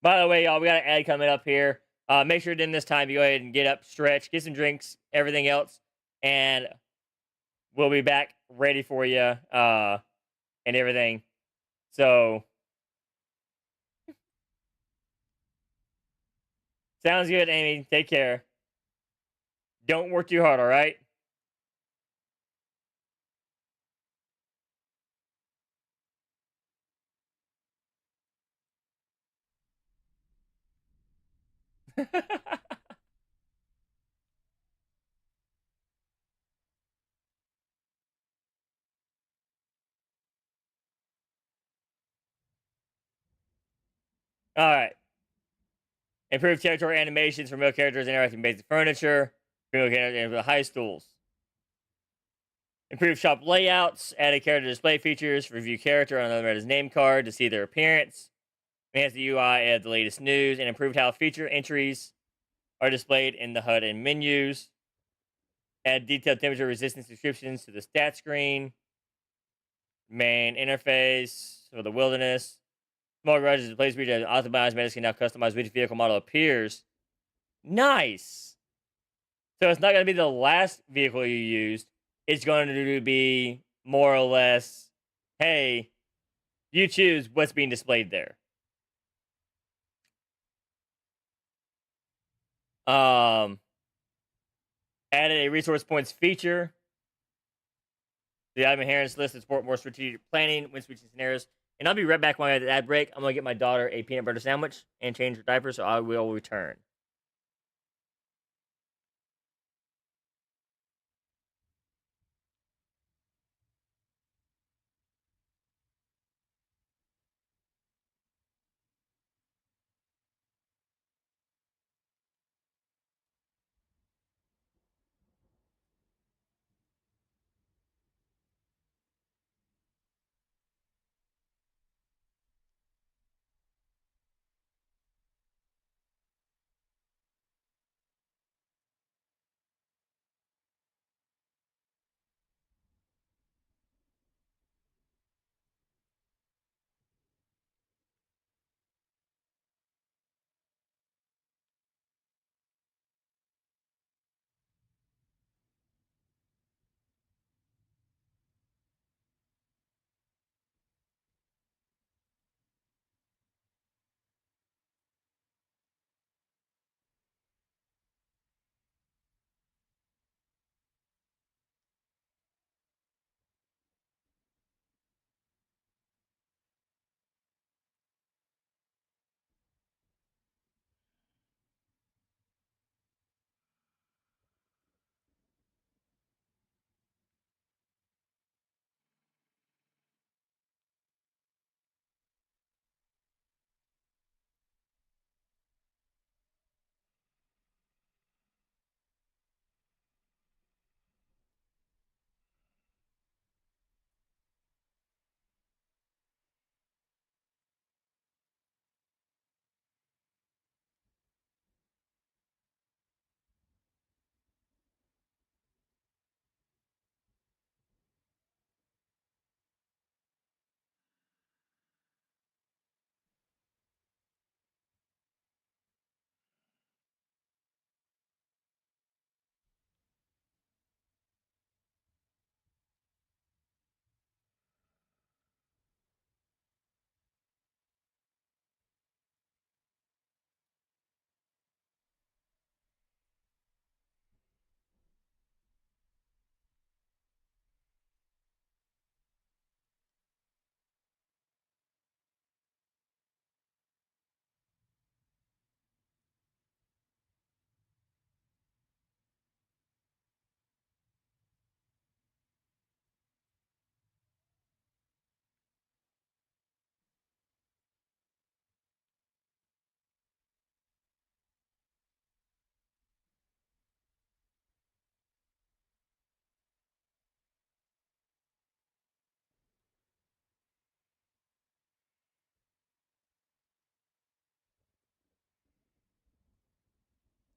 By the way, y'all, we got an ad coming up here. Make sure then this time you go ahead and get up, stretch, get some drinks, everything else, and we'll be back ready for you and everything. So, sounds good, Amy. Take care. Don't work too hard, all right? All right. Improved territory animations for male characters interacting with basic furniture. Female characters with high stools. Improved shop layouts. Added character display features. Review character on another name card to see their appearance. Enhanced the UI. Add the latest news. And improved how feature entries are displayed in the HUD and menus. Add detailed temperature resistance descriptions to the stat screen. Main interface for the wilderness. Small garages and place feature optimized medicine can now customize which vehicle model appears. Nice. So it's not going to be the last vehicle you used. It's going to be more or less, hey, you choose what's being displayed there. Added a resource points feature. The item inheritance list to support more strategic planning when switching scenarios. And I'll be right back when I have the ad break. I'm gonna get my daughter a peanut butter sandwich and change her diaper, so I will return.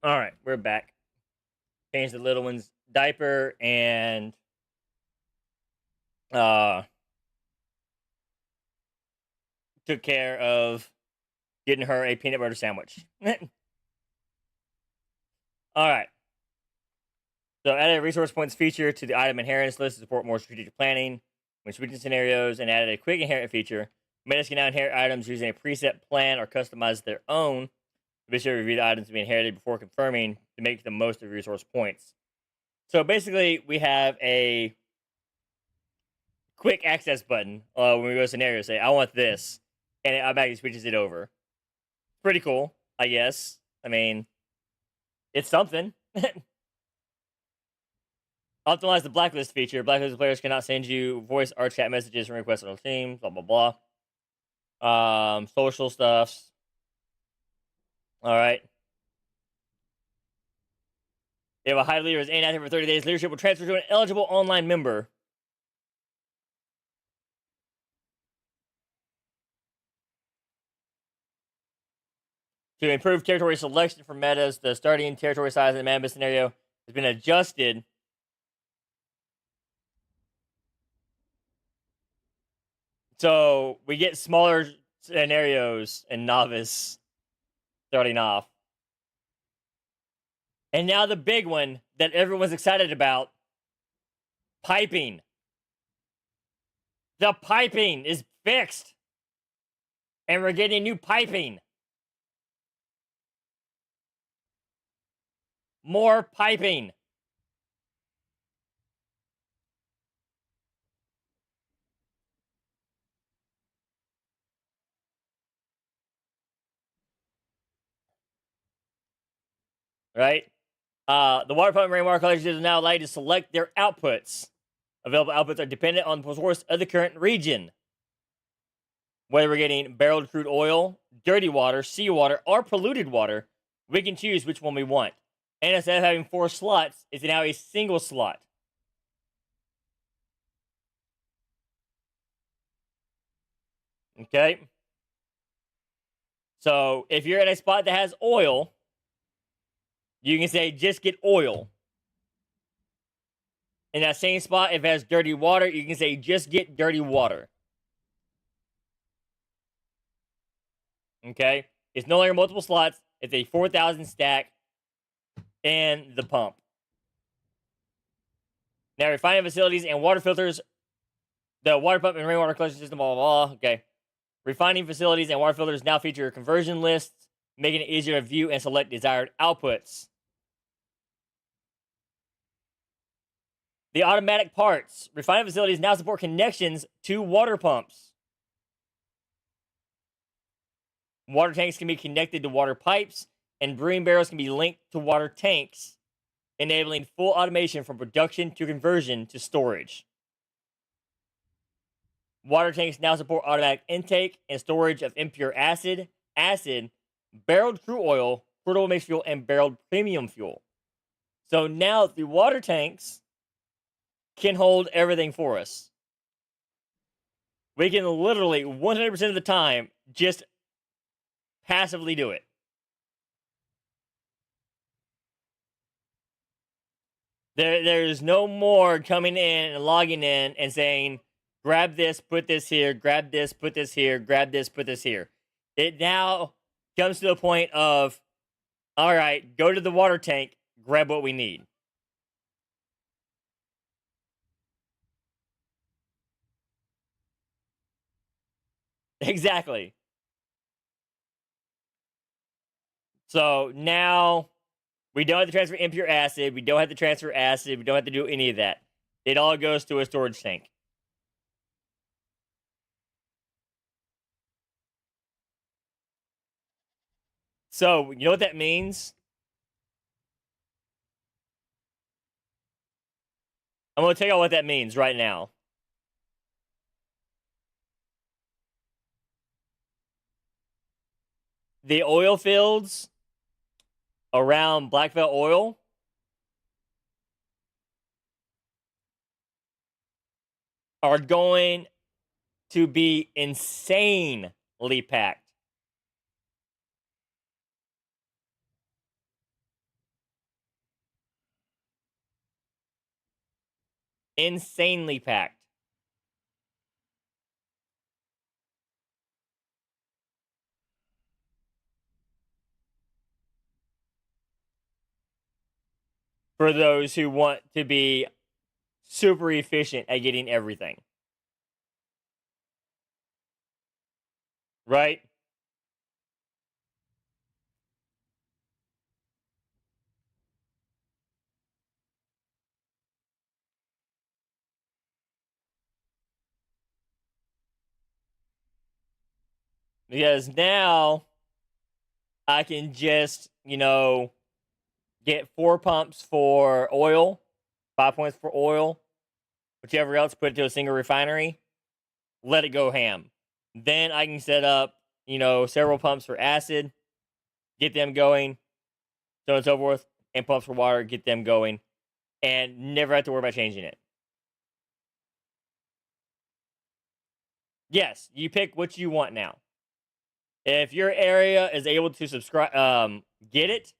All right, we're back. Changed the little one's diaper and uh took care of getting her a peanut butter sandwich. All right. So added a resource points feature to the item inheritance list to support more strategic planning when switching scenarios, and added a quick inherit feature. Players can now inherit items using a preset plan or customize their own. Be sure to review the items to be inherited before confirming to make the most of resource points. So basically, we have a quick access button when we go to scenario. Say, I want this, and it automatically switches it over. Pretty cool, I guess. I mean, it's something. Optimize the blacklist feature. Blacklisted players cannot send you voice or chat messages from requests on the team. Blah blah blah. Social stuffs. All right. If a high leader is inactive for 30 days, leadership will transfer to an eligible online member. To improve territory selection for metas, the starting territory size in the Mammoth scenario has been adjusted. So we get smaller scenarios in novice starting off. And now the big one that everyone's excited about, piping. The piping is fixed. And we're getting new piping. more piping. Right? The water pump and rainwater collectors are now allowed to select their outputs. Available outputs are dependent on the source of the current region. Whether we're getting barreled crude oil, dirty water, seawater, or polluted water, we can choose which one we want. And instead of having 4 slots, it's now a single slot. Okay? So if you're in a spot that has oil, you can say just get oil. In that same spot, if it has dirty water, you can say just get dirty water. Okay? It's no longer multiple slots. It's a 4,000 stack in the pump. Now, refining facilities and water filters, the water pump and rainwater collection system, blah, blah, blah. Okay. Refining facilities and water filters now feature conversion lists, making it easier to view and select desired outputs. The automatic parts. Refining facilities now support connections to water pumps. Water tanks can be connected to water pipes, and brewing barrels can be linked to water tanks, enabling full automation from production to conversion to storage. Water tanks now support automatic intake and storage of impure acid, barreled crude oil mixed fuel, and barreled premium fuel. So now the water tanks can hold everything for us. We can literally 100% of the time just passively do it. There's no more coming in and logging in and saying, grab this, put this here, grab this, put this here, grab this, put this here. It now comes to the point of, all right, go to the water tank, grab what we need. Exactly. So now we don't have to transfer impure acid. We don't have to transfer acid. We don't have to do any of that. It all goes to a storage tank. So, you know what that means? I'm going to tell you what that means right now. The oil fields around Blackfell Oil are going to be insanely packed. Insanely packed. For those who want to be super efficient at getting everything. Right? Because now I can just, get 4 pumps for oil, 5 points for oil, whichever else, put it to a single refinery, let it go ham. Then I can set up, several pumps for acid, get them going, so on and so forth, and pumps for water, get them going, and never have to worry about changing it. Yes, you pick what you want now. If your area is able to get it,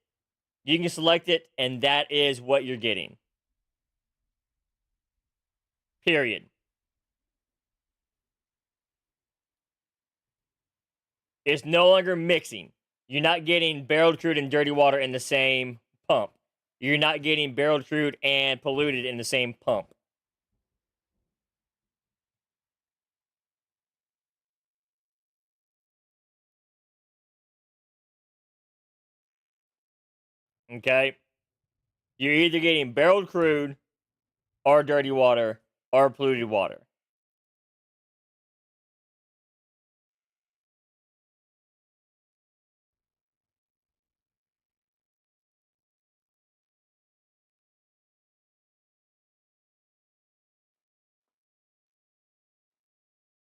you can select it, and that is what you're getting. Period. It's no longer mixing. You're not getting barreled crude and dirty water in the same pump. You're not getting barreled crude and polluted in the same pump. Okay? You're either getting barreled crude, or dirty water, or polluted water.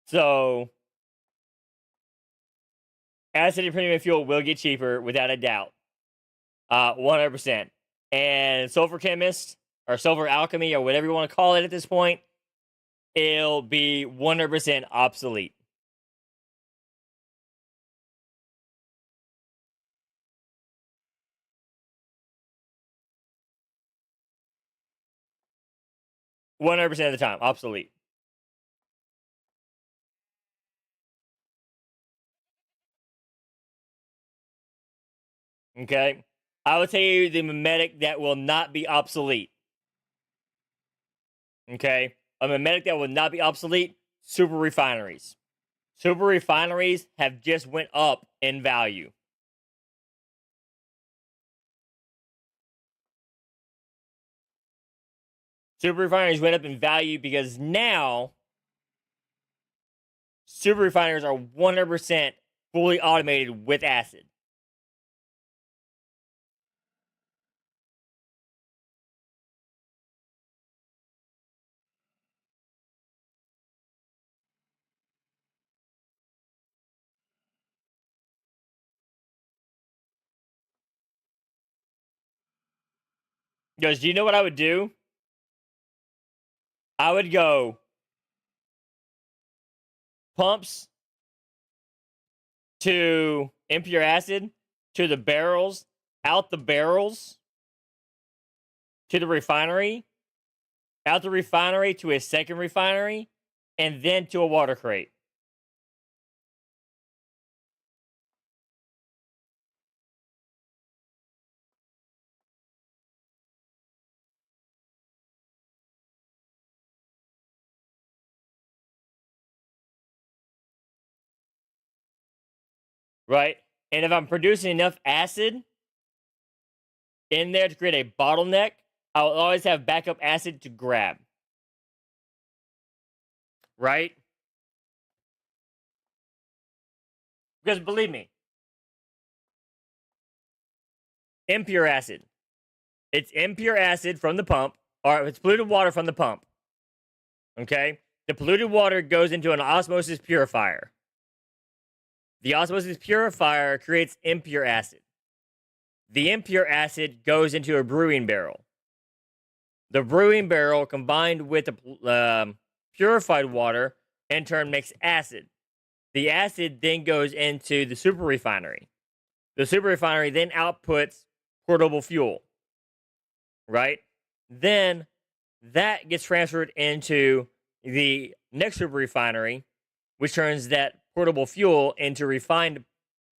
So, acid and premium fuel will get cheaper without a doubt. 100%. And sulfur chemist, or sulfur alchemy, or whatever you want to call it at this point, it'll be 100% obsolete. One hundred percent of the time, obsolete. Okay, I will tell you the mimetic that will not be obsolete. Okay, a mimetic that will not be obsolete: super refineries. Super refineries have just went up in value. Super refineries went up in value because now super refiners are 100% fully automated with acid. Because do you know what I would do? I would go pumps to impure acid to the barrels, out the barrels to the refinery, out the refinery to a second refinery, and then to a water crate. Right? And if I'm producing enough acid in there to create a bottleneck, I'll always have backup acid to grab. Right? Because believe me, impure acid. It's impure acid from the pump, or it's polluted water from the pump. Okay? The polluted water goes into an osmosis purifier. The osmosis purifier creates impure acid. The impure acid goes into a brewing barrel. The brewing barrel combined with the purified water in turn makes acid. The acid then goes into the super refinery. The super refinery then outputs portable fuel. Right? Then that gets transferred into the next super refinery, which turns that portable fuel into refined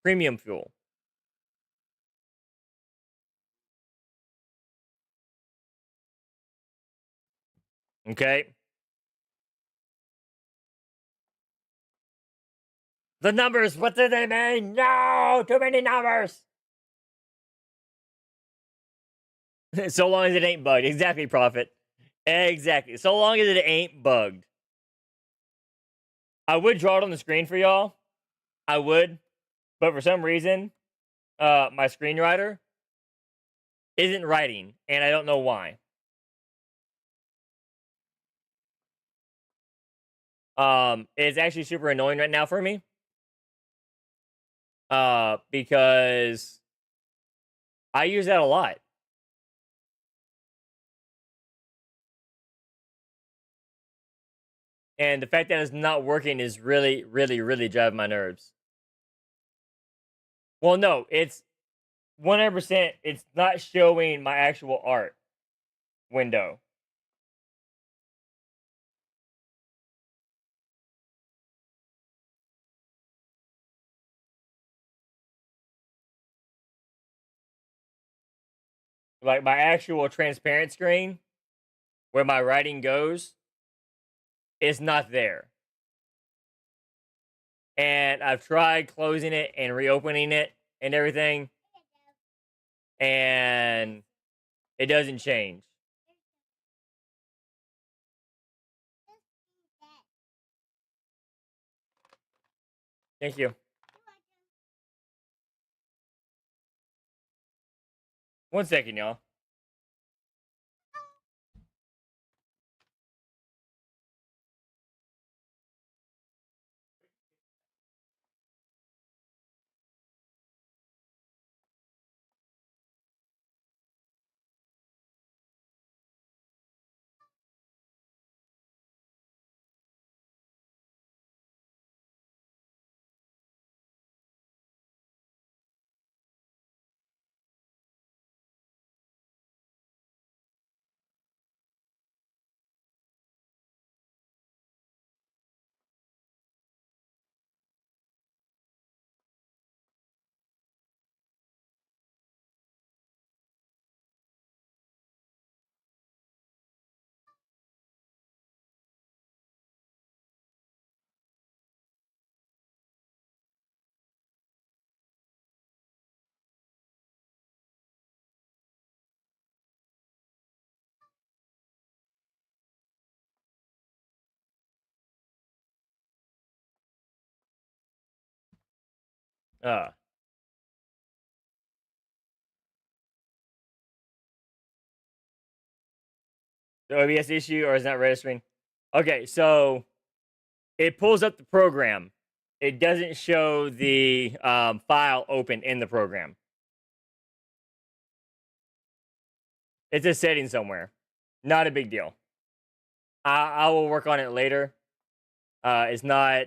premium fuel. Okay? The numbers, what do they mean? No, too many numbers. So long as it ain't bugged. Exactly, Prophet. Exactly. So long as it ain't bugged. I would draw it on the screen for y'all. I would. But for some reason, my screenwriter isn't writing, and I don't know why. It's actually super annoying right now for me. Because I use that a lot. And the fact that it's not working is really, really, really driving my nerves. Well, no, it's 100%. It's not showing my actual art window. Like my actual transparent screen where my writing goes is not there. And I've tried closing it and reopening it and everything. And It doesn't change. Thank you. One second, y'all. Uh, the OBS issue, or is not registering? Okay, so it pulls up the program. It doesn't show the file open in the program. It's a setting somewhere. Not a big deal. I will work on it later. It's not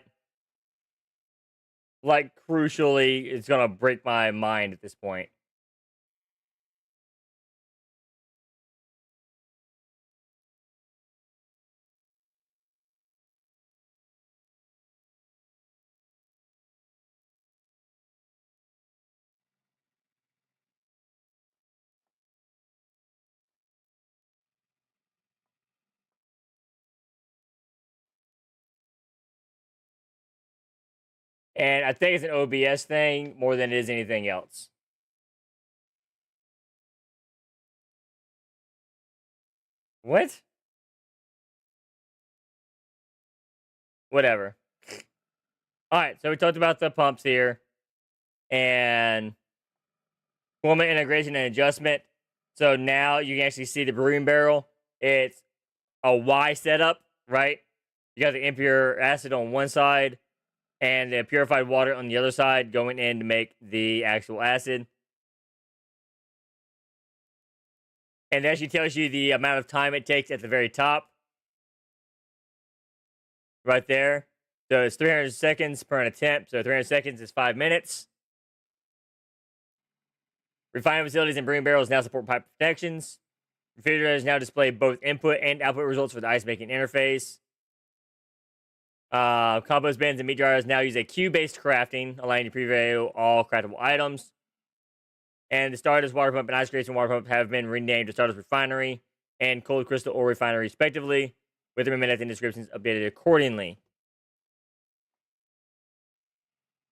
like crucially, it's gonna break my mind at this point. And I think it's an OBS thing more than it is anything else. What? Whatever. All right, so we talked about the pumps here and formula integration and adjustment. So now you can actually see the brewing barrel. It's a Y setup, right? You got the impure acid on one side and the purified water on the other side going in to make the actual acid. And it actually tells you the amount of time it takes at the very top. Right there. So it's 300 seconds per an attempt. So 300 seconds is 5 minutes. Refining facilities and brewing barrels now support pipe protections. Refrigerators now display both input and output results for the ice making interface. Compost bins and meat dryers now use a queue-based crafting, allowing you to preview all craftable items. And the Stardust water pump and ice creation water pump have been renamed to Stardust Refinery and Cold Crystal Ore Refinery, respectively, with the minutes and descriptions updated accordingly.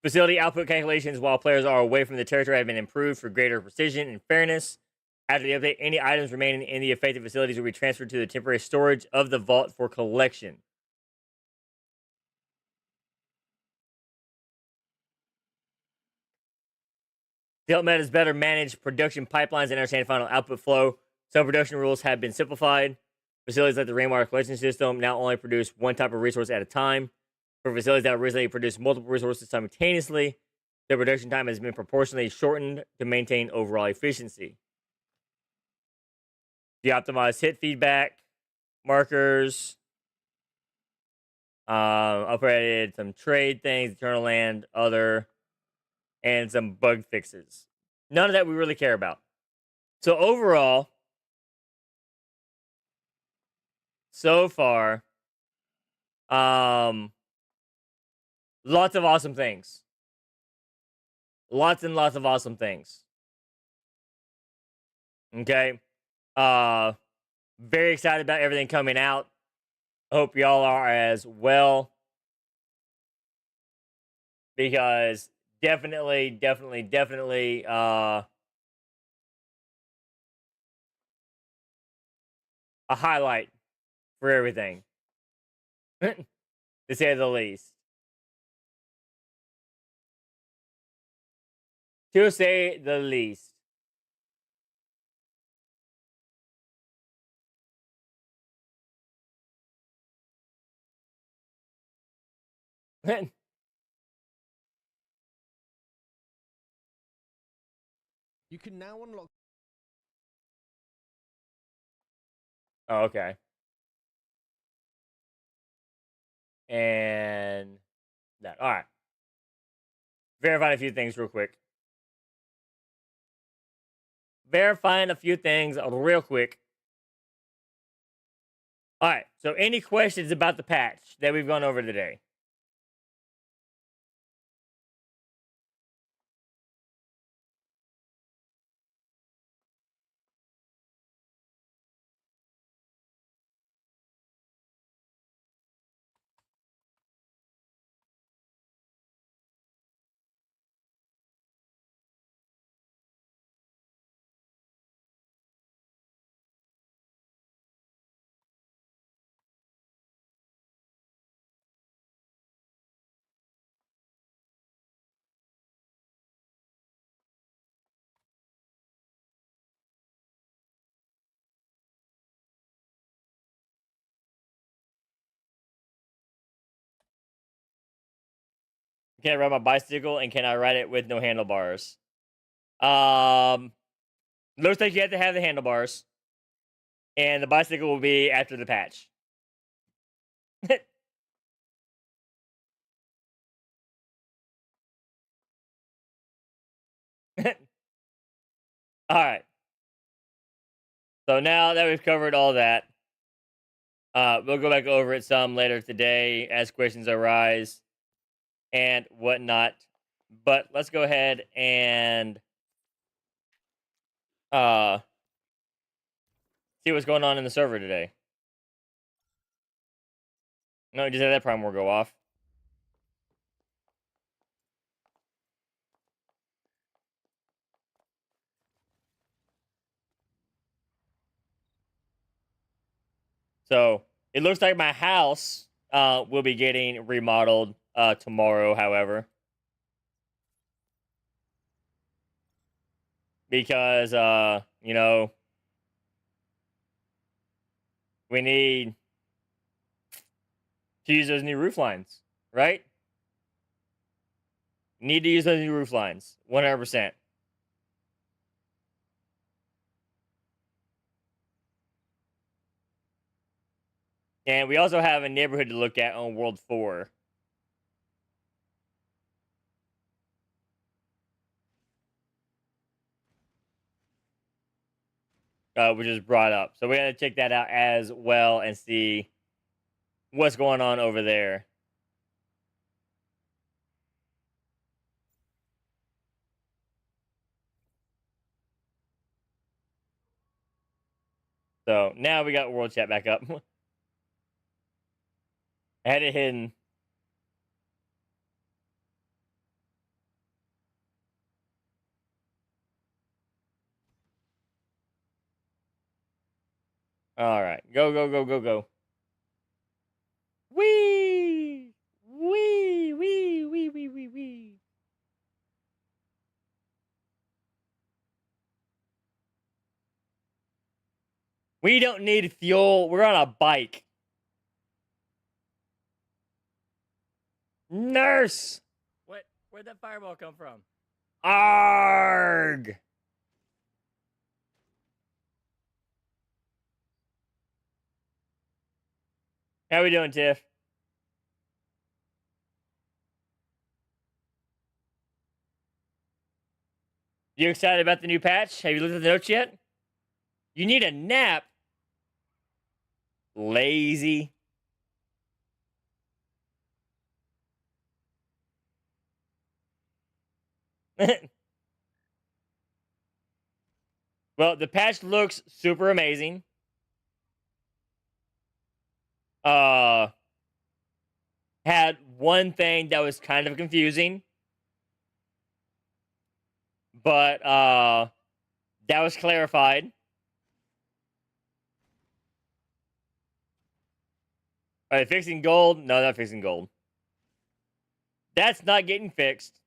Facility output calculations while players are away from the territory have been improved for greater precision and fairness. After the update, any items remaining in the affected facilities will be transferred to the temporary storage of the vault for collection. To help matters better manage production pipelines and understand final output flow, some production rules have been simplified. Facilities like the rainwater collection system now only produce one type of resource at a time. For facilities that originally produced multiple resources simultaneously, the production time has been proportionally shortened to maintain overall efficiency. The optimized hit feedback, markers, upgraded some trade things, eternal land, other, and some bug fixes. None of that we really care about. So overall, so far, lots of awesome things. Lots and lots of awesome things. Okay. Very excited about everything coming out. Hope y'all are as well. Because definitely, a highlight for everything, to say the least. To say the least. You can now unlock. Oh, okay. And that. All right. Verifying a few things real quick. Verifying a few things real quick. All right. So, any questions about the patch that we've gone over today? Can I ride my bicycle and can I ride it with no handlebars? Looks like you have to have the handlebars, and the bicycle will be after the patch. All right. So now that we've covered all that, we'll go back over it some later today as questions arise and whatnot. But let's go ahead and uh see what's going on in the server today. No, just have that prime war go off. So it looks like my house will be getting remodeled tomorrow, however. Because you know, we need to use those new roof lines, right? Need to use those new roof lines, 100%. And we also have a neighborhood to look at on World 4. Which is brought up. So we got to check that out as well and see what's going on over there. So now we got World Chat back up. I had it hidden. All right. Go, go, go, go, go. Wee! Wee, wee, wee, wee, wee, wee. We don't need fuel. We're on a bike. Nurse! What? Where'd that fireball come from? Arg! How we doing, Tiff? You excited about the new patch? Have you looked at the notes yet? You need a nap? Lazy. Well, the patch looks super amazing. Had one thing that was kind of confusing, but that was clarified. Are they fixing gold? No, not fixing gold. That's not getting fixed.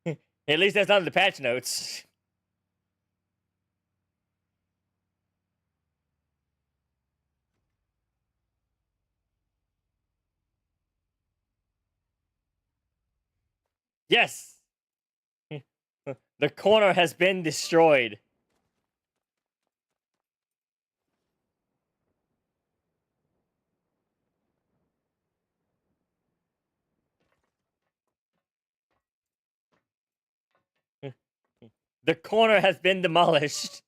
At least that's not in the patch notes. Yes! The corner has been destroyed. The corner has been demolished.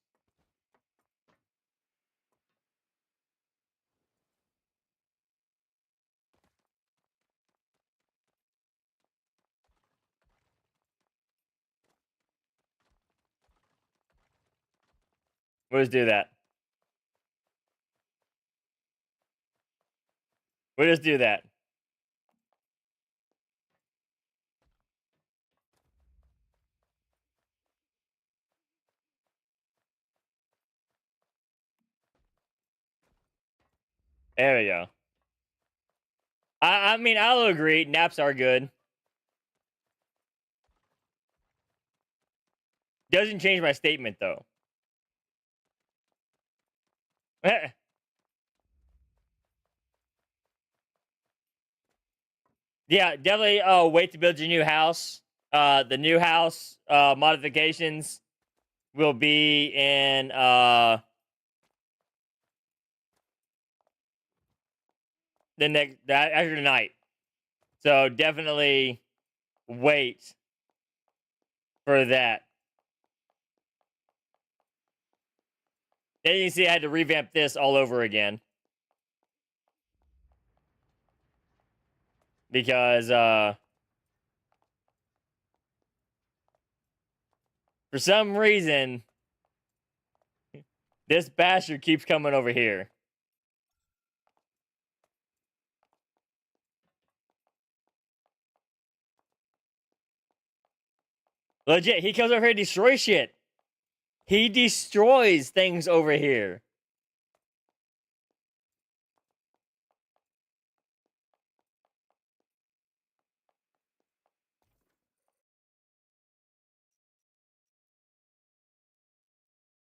We'll just do that. We'll just do that. There we go. I mean, I'll agree. Naps are good. Doesn't change my statement, though. Yeah, definitely wait to build your new house. The new house modifications will be in the next after tonight. So definitely wait for that. Then you see I had to revamp this all over again. Because for some reason this bastard keeps coming over here. Legit, he comes over here and destroys shit. He destroys things over here.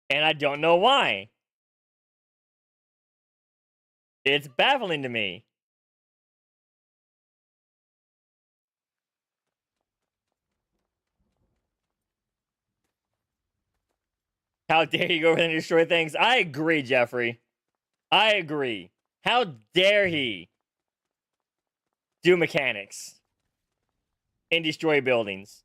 And I don't know why. It's baffling to me. How dare you go over there and destroy things? I agree, Jeffrey. I agree. How dare he do mechanics and destroy buildings?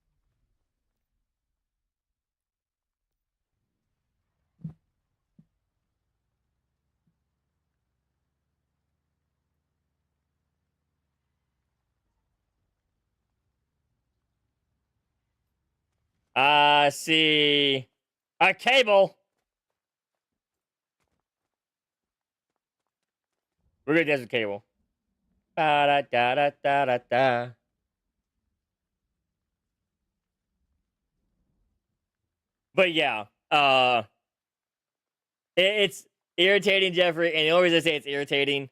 I see a cable. We're gonna desert cable. Da da da da da da. But yeah, it's irritating, Jeffrey. And the only reason I say it's irritating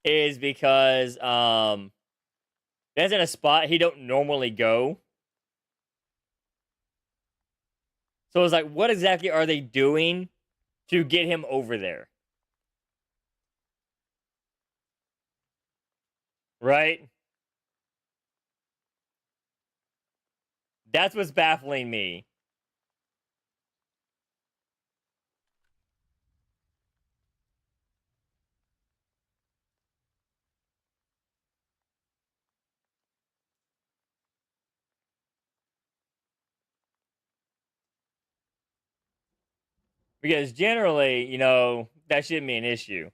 is because that's in a spot he don't normally go. So it's like, what exactly are they doing to get him over there? Right? That's what's baffling me. Because generally, that shouldn't be an issue.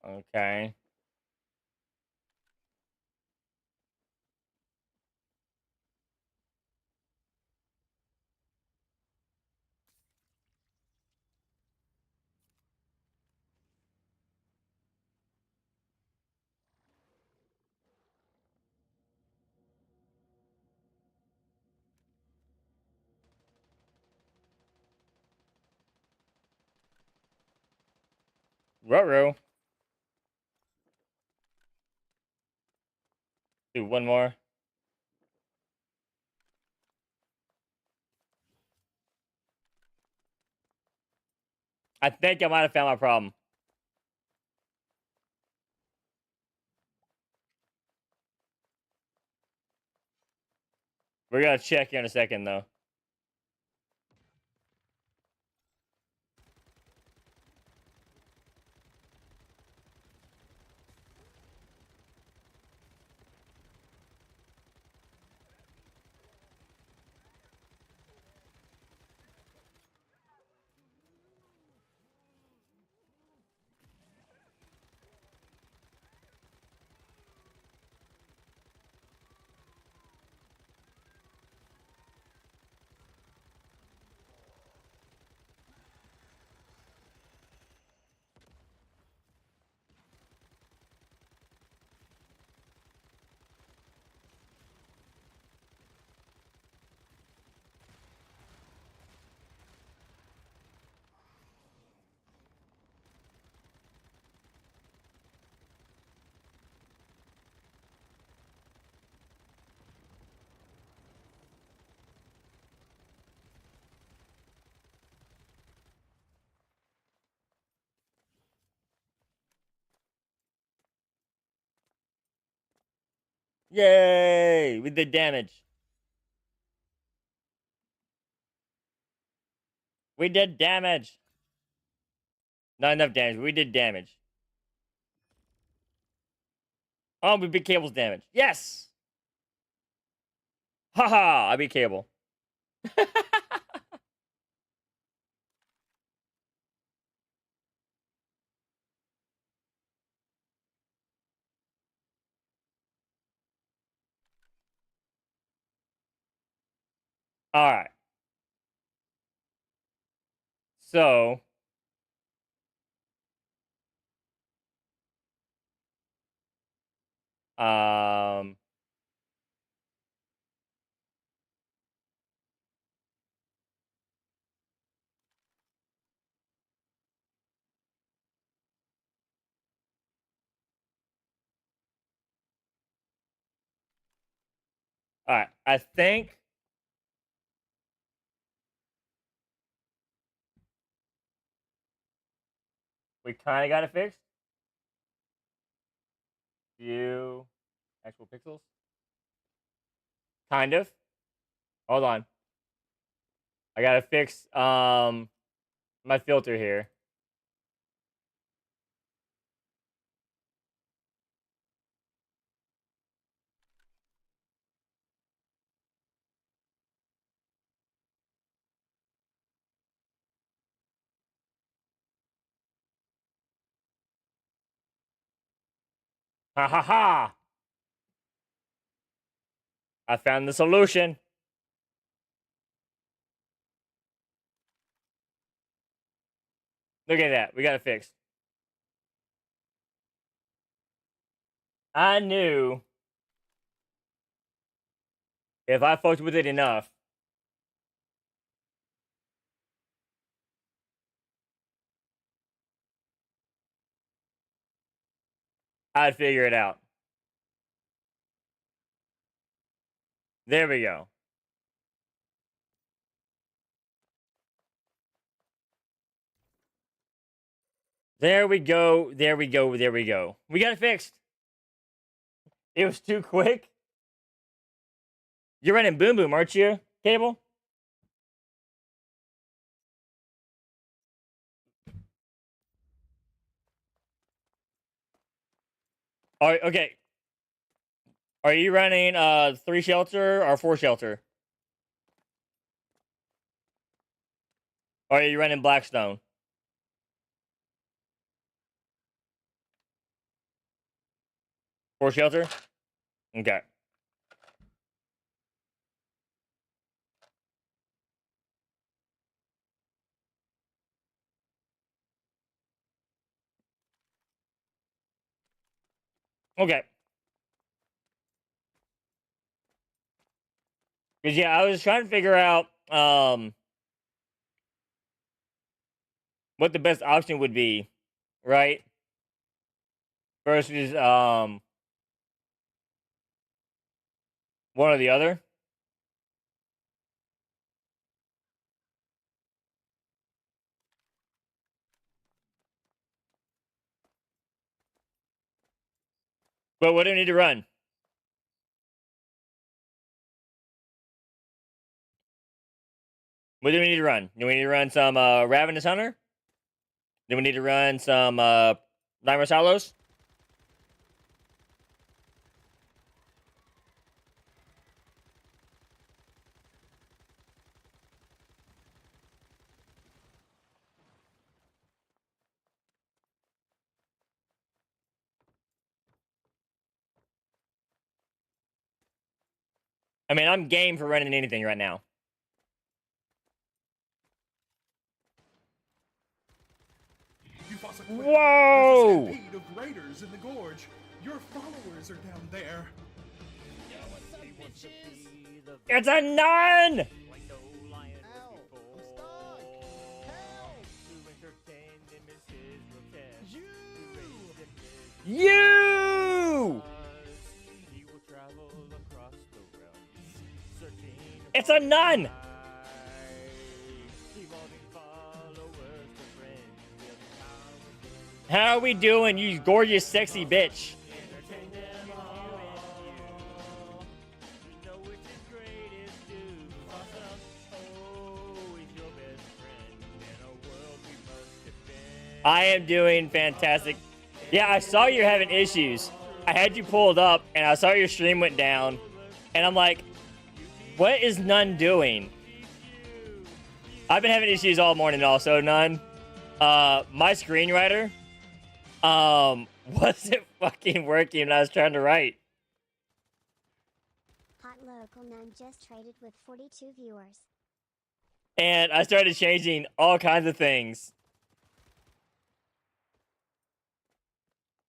Okay. Ruh-roh. Do one more. I think I might have found my problem. We're gonna check here in a second, though. Yay! We did damage. We did damage. Not enough damage. We did damage. Oh, we beat Cable's damage. Yes! Haha! I beat Cable. Alright. So. Um. Alright. I think. We kind of got it fixed. Few actual pixels. Kind of. Hold on. I gotta fix my filter here. Ha ha ha! I found the solution. Look at that. We got it fixed. I knew if I fucked with it enough, I'd figure it out. There we go. There we go. There we go. There we go. We got it fixed. It was too quick. You're running Boom Boom, aren't you, Cable? All right, okay. Are you running 3 shelter or 4 shelter? Or are you running Blackstone? For shelter? Okay. Okay. Because, yeah, I was trying to figure out what the best option would be, right? Versus one or the other. But what do we need to run? What do we need to run? Do we need to run some Ravenous Hunter? Do we need to run some Nightmare Salos? I mean, I'm game for running anything right now. Whoa! There's a stampede of raiders in the gorge. Your followers are down there. It's a nun! Ow! I'm stuck! Help! You! You! It's a nun! How are we doing, you gorgeous, sexy bitch? I am doing fantastic. Yeah, I saw you're having issues. I had you pulled up, and I saw your stream went down, and I'm like, what is Nun doing? I've been having issues all morning also, Nun. My screenwriter, wasn't fucking working when I was trying to write. Hot local Nun just traded with 42 viewers. And I started changing all kinds of things.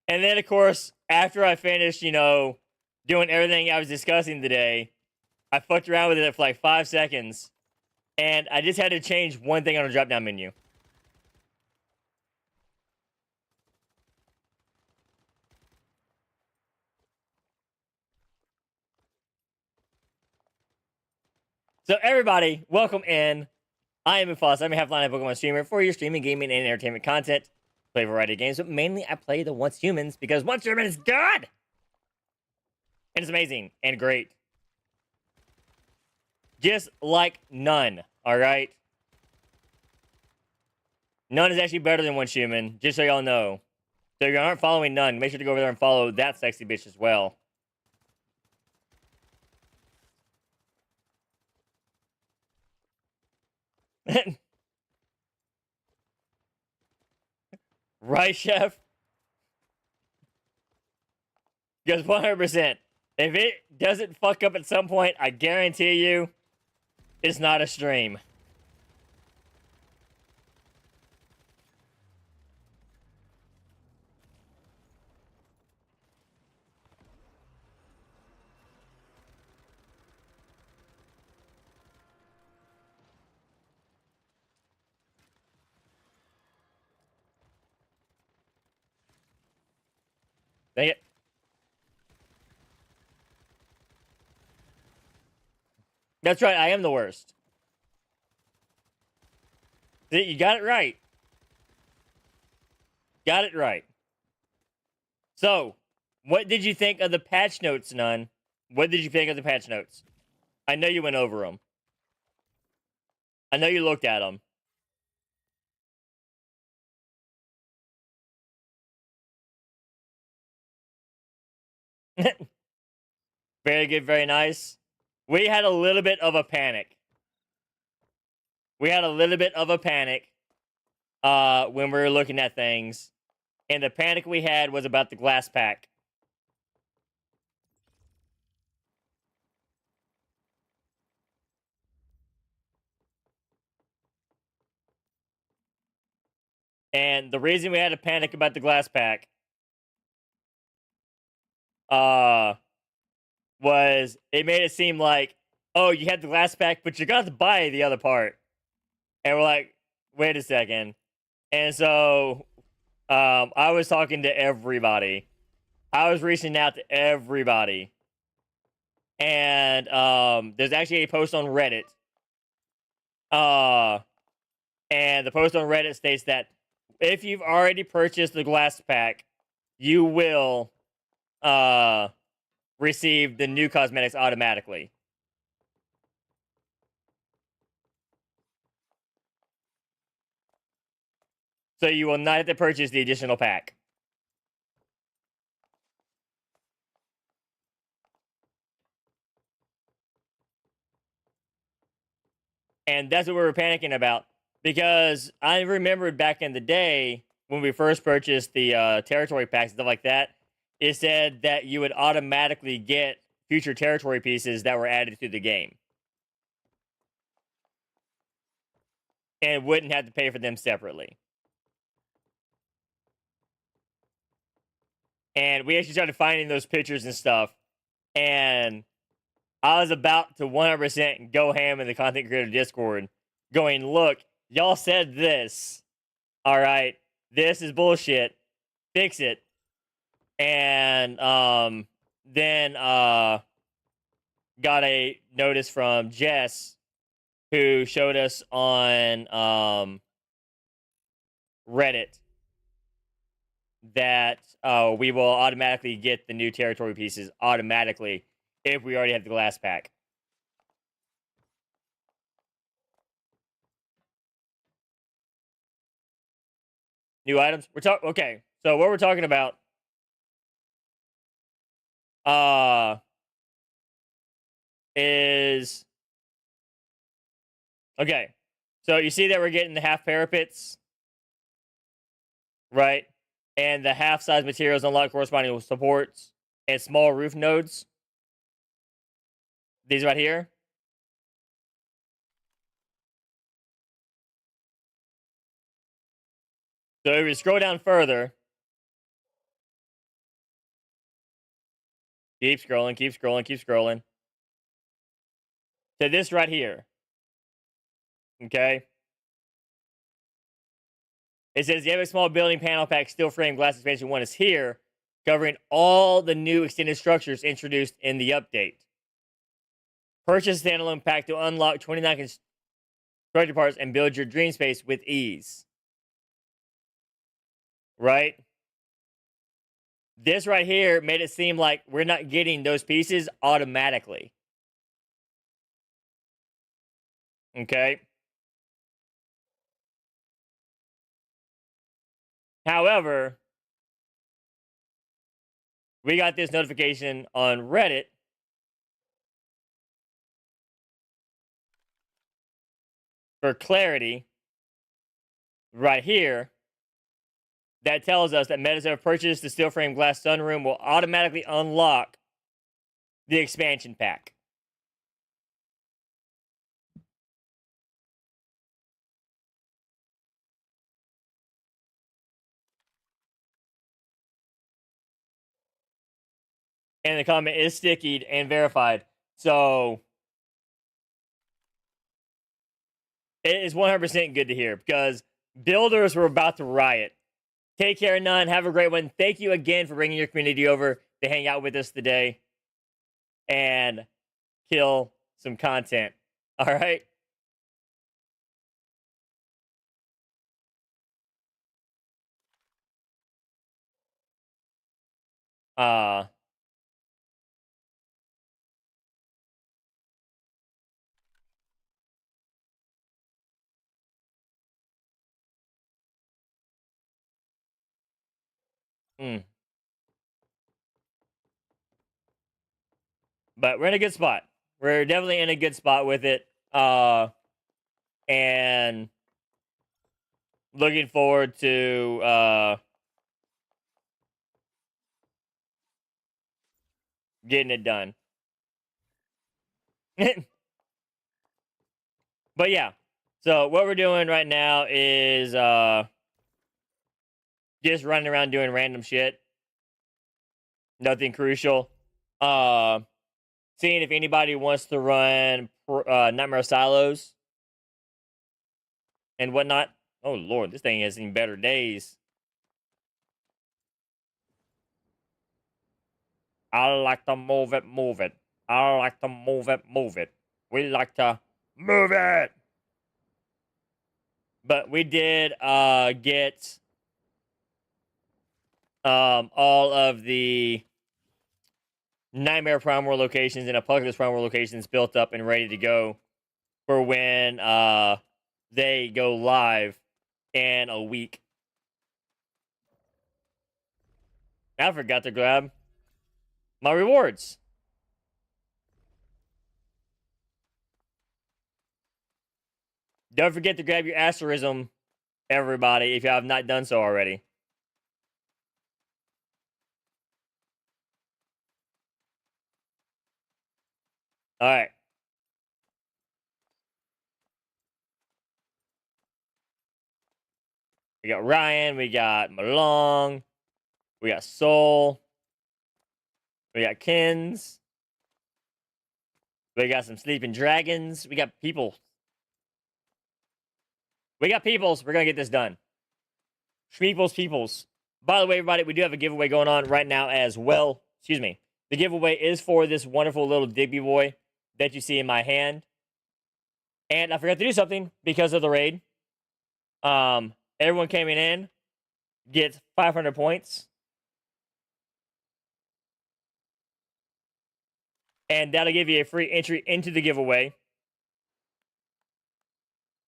And then, of course, after I finished, you know, doing everything I was discussing today, I fucked around with it for like 5 seconds. And I just had to change one thing on the drop-down menu. So everybody, welcome in. I am Mewfassah. I'm a half-line Pokemon streamer for your streaming, gaming, and entertainment content. Play a variety of games, but mainly I play the Once Humans because Once Human is good! And it's amazing and great. Just like None, alright? None is actually better than Once Human, just so y'all know. So if you aren't following None, make sure to go over there and follow that sexy bitch as well. Right, Chef? Because 100%. If it doesn't fuck up at some point, I guarantee you, it's not a stream. Dang it. That's right, I am the worst. See, you got it right. Got it right. So, what did you think of the patch notes, None? What did you think of the patch notes? I know you went over them. I know you looked at them. Very good, very nice. We had a little bit of a panic. We had a little bit of a panic when we were looking at things. And the panic we had was about the glass pack. And the reason we had to panic about the glass pack was it made it seem like, oh, you had the glass pack, but you're gonna have to buy the other part. And we're like, wait a second. And so I was talking to everybody. I was reaching out to everybody. And there's actually a post on Reddit. And the post on Reddit states that if you've already purchased the glass pack, you will receive the new cosmetics automatically. So you will not have to purchase the additional pack. And that's what we were panicking about. Because I remembered back in the day when we first purchased the territory packs and stuff like that, it said that you would automatically get future territory pieces that were added to the game. And wouldn't have to pay for them separately. And we actually started finding those pictures and stuff. And I was about to 100% go ham in the content creator Discord, going, look, y'all said this. All right, this is bullshit. Fix it. And then got a notice from Jess, who showed us on Reddit that we will automatically get the new territory pieces automatically if we already have the glass pack. New items. Okay. So what we're talking about is okay. So you see that we're getting the half parapets, right? And the half size materials unlock corresponding supports and small roof nodes. These right here. So if we scroll down further, keep scrolling, keep scrolling, keep scrolling, to this right here. Okay. It says the Epic Small Building Panel Pack Steel Frame Glass Expansion 1 is here, covering all the new extended structures introduced in the update. Purchase a standalone pack to unlock 29 constructed parts and build your dream space with ease. Right? This right here made it seem like we're not getting those pieces automatically. Okay? However, we got this notification on Reddit for clarity right here that tells us that metas that have purchased the steel frame glass sunroom will automatically unlock the expansion pack. And the comment is stickied and verified. So it is 100% good to hear because builders were about to riot. Take care, none. Have a great one. Thank you again for bringing your community over to hang out with us today and kill some content. All right? Uh, mm. But we're in a good spot. We're definitely in a good spot with it. And looking forward to getting it done. But yeah. So what we're doing right now is just running around doing random shit. Nothing crucial. Seeing if anybody wants to run Nightmare Silos and whatnot. Oh lord, this thing has seen better days. I like to move it, move it. I like to move it, move it. We like to move it. But we did get all of the Nightmare Prime World locations and Apocalypse Prime World locations built up and ready to go for when they go live in a week. I forgot to grab my rewards. Don't forget to grab your asterism, everybody, if you have not done so already. All right. We got Ryan, we got Malong, we got Soul, we got Kins, we got some sleeping dragons, we got people. We got peoples. We're gonna get this done. Schmeeples peoples. By the way, everybody, we do have a giveaway going on right now as well. Excuse me. The giveaway is for this wonderful little Digby boy that you see in my hand. And I forgot to do something because of the raid. Everyone coming in gets 500 points. And that'll give you a free entry into the giveaway.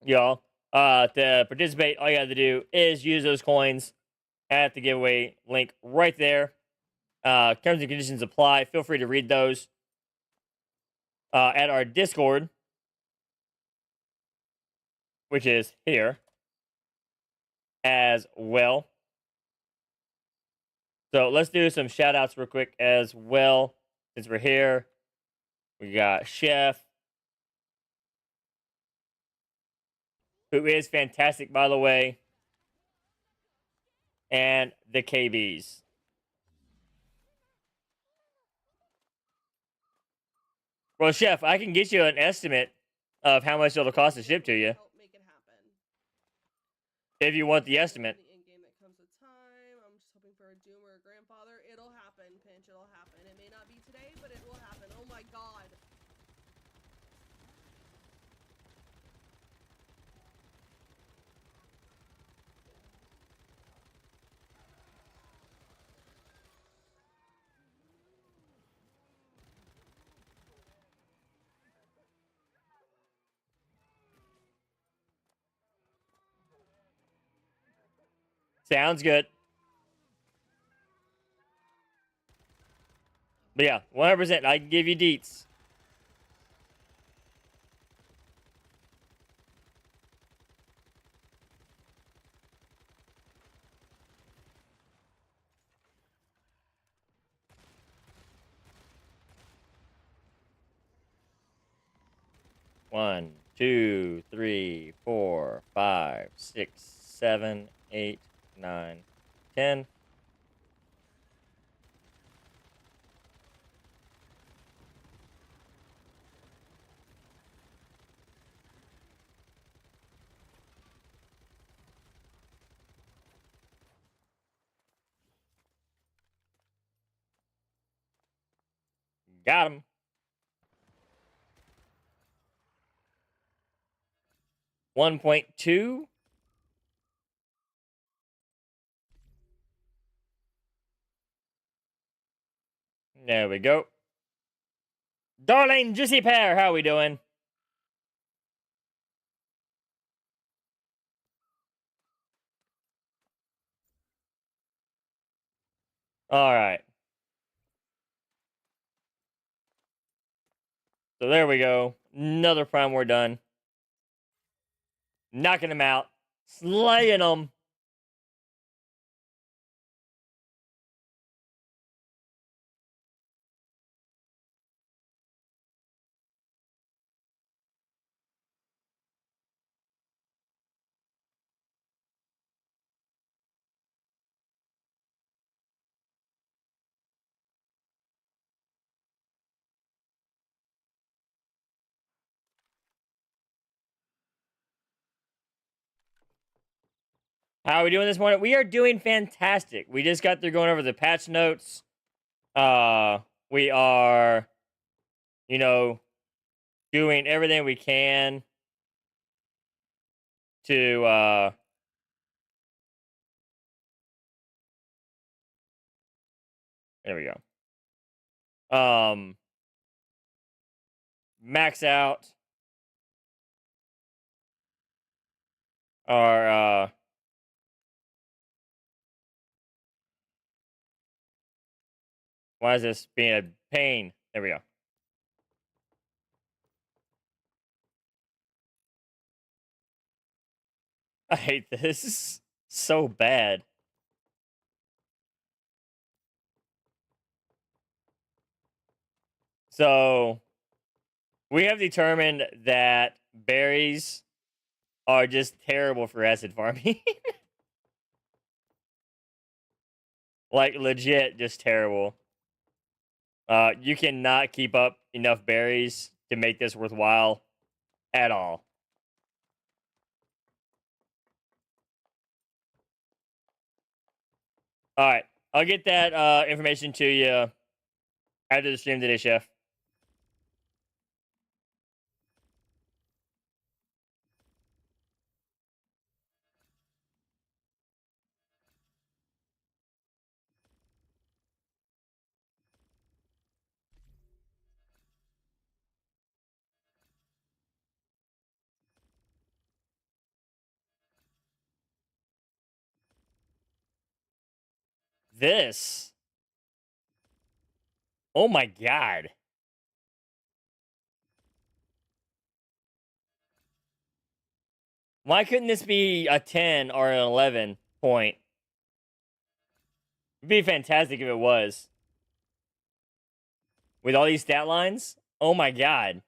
Y'all. To participate, all you have to do is use those coins at the giveaway link right there. Terms and conditions apply. Feel free to read those at our Discord, which is here as well. So let's do some shout outs real quick as well. Since we're here, we got Chef, who is fantastic, by the way, and the KBs. Well, Chef, I can get you an estimate of how much it'll cost to ship to you Help make it happen. if you want the estimate. The in-game that comes with time. I'm just hoping for a doom or a grandfather. It'll happen, Pinch. It'll happen. It may not be today, but it will happen. Oh my god. Sounds good. But yeah, 100%. I can give you deets. One, 2, 3, 4, 5, 6, 7, 8, 9, 10. Got him. $1.2. There we go. Darling Juicy Pear, how we doing? All right. So there we go. Another prime we're done. Knocking them out. Slaying them. How are we doing this morning? We are doing fantastic. We just got through going over the patch notes. We are, doing everything we can to there we go. Max out our why is this being a pain? There we go. I hate this. This is so bad. So we have determined that berries are just terrible for acid farming. Like legit just terrible. You cannot keep up enough berries to make this worthwhile at all. All right, I'll get that information to you after the stream today, Chef. This. Oh my god. Why couldn't this be a 10 or an 11 point? It'd be fantastic if it was. With all these stat lines? Oh my god.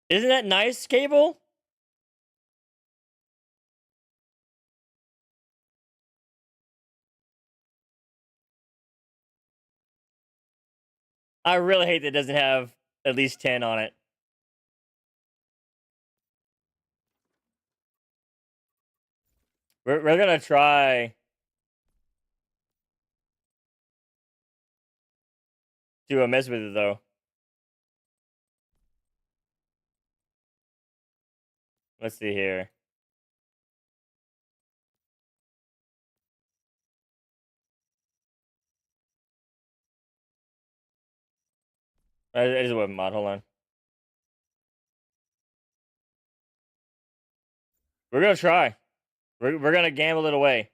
Isn't that nice, Cable? I really hate that it doesn't have at least 10 on it. We're gonna try to mess with it though. Let's see here. It is a weapon mod. Hold on. We're gonna try. We're gonna gamble it away.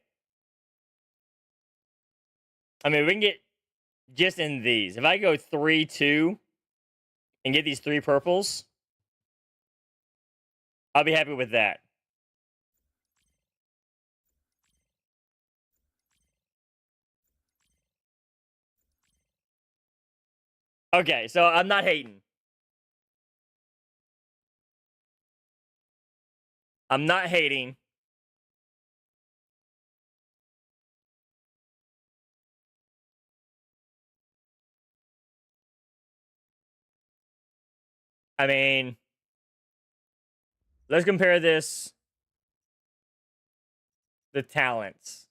I mean, we can get just in these. If I go 3-2 and get these 3 purples, I'll be happy with that. Okay, so I'm not hating. I'm not hating. I mean, let's compare this. The talents.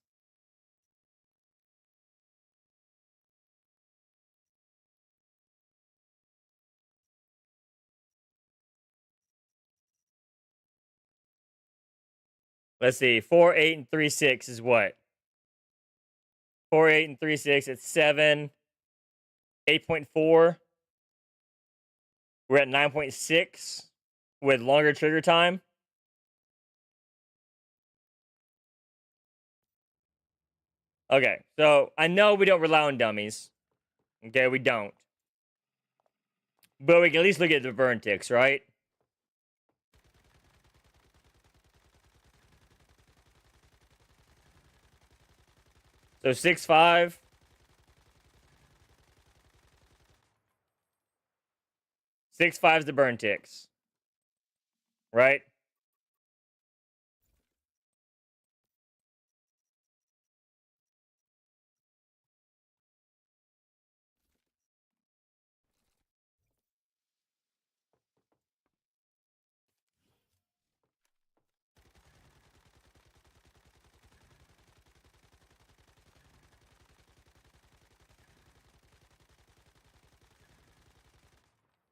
Let's see. 4, 8, and 3, 6 is what? 4, 8, and 3, 6. It's 7. 8.4. We're at 9.6 with longer trigger time. Okay, so I know we don't rely on dummies. Okay, we don't. But we can at least look at the burn ticks, right? So 6.5. 6.5 is the burn ticks. Right?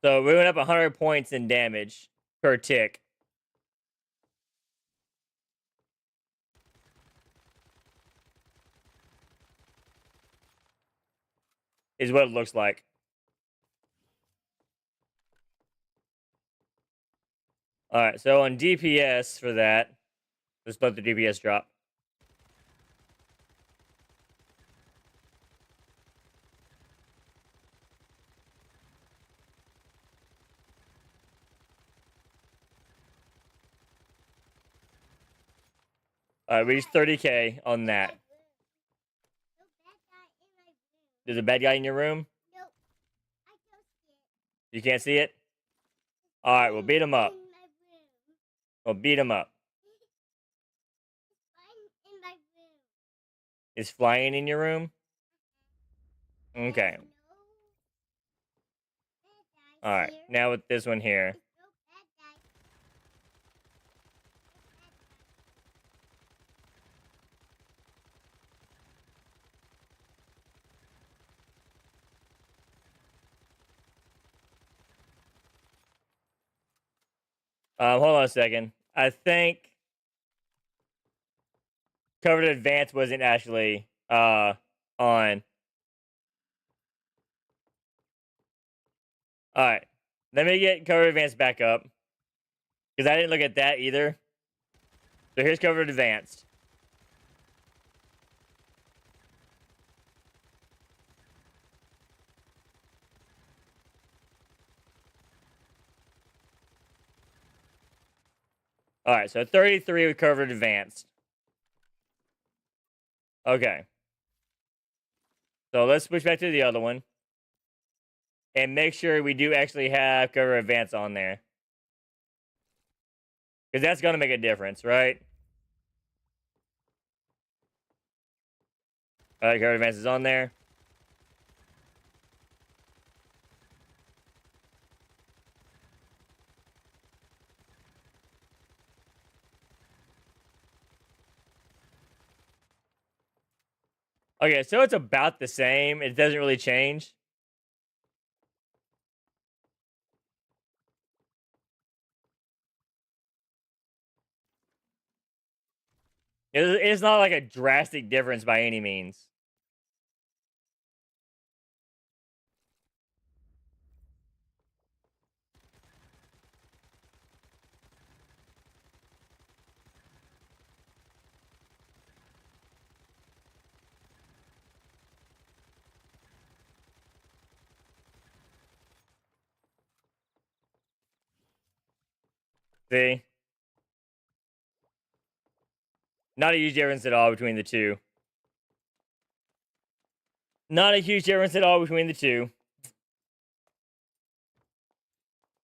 So we went up 100 points in damage per tick. Is what it looks like. Alright, so on DPS for that, let's let the DPS drop. Alright, we reached 30k on that. There's a bad guy in your room? You can't see it? Alright, we'll beat him up. We'll beat him up. Is flying in your room? Okay. Alright, now with this one here. Hold on a second. I think covered advance wasn't actually on. Alright. Let me get covered advance back up. Because I didn't look at that either. So here's covered advanced. Alright, so 33 with covered advanced. Okay. So let's switch back to the other one. And make sure we do actually have cover advance on there. Because that's going to make a difference, right? Alright, cover advance is on there. Okay, so it's about the same. It doesn't really change. It's not like a drastic difference by any means. See? Not a huge difference at all between the two. Not a huge difference at all between the two.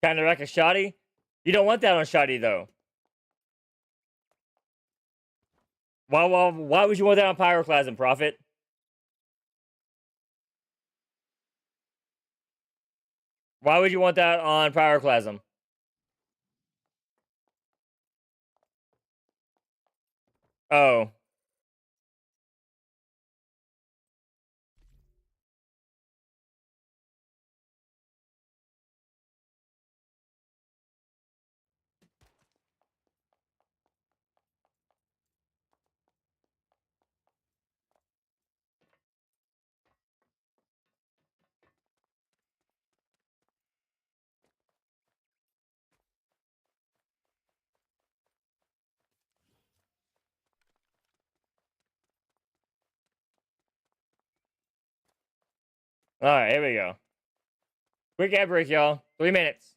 Kind of like a shoddy. You don't want that on shoddy, though. Why would you want that on pyroclasm, Prophet? Why would you want that on pyroclasm? Oh. Alright, here we go. Quick ad break, y'all. 3 minutes.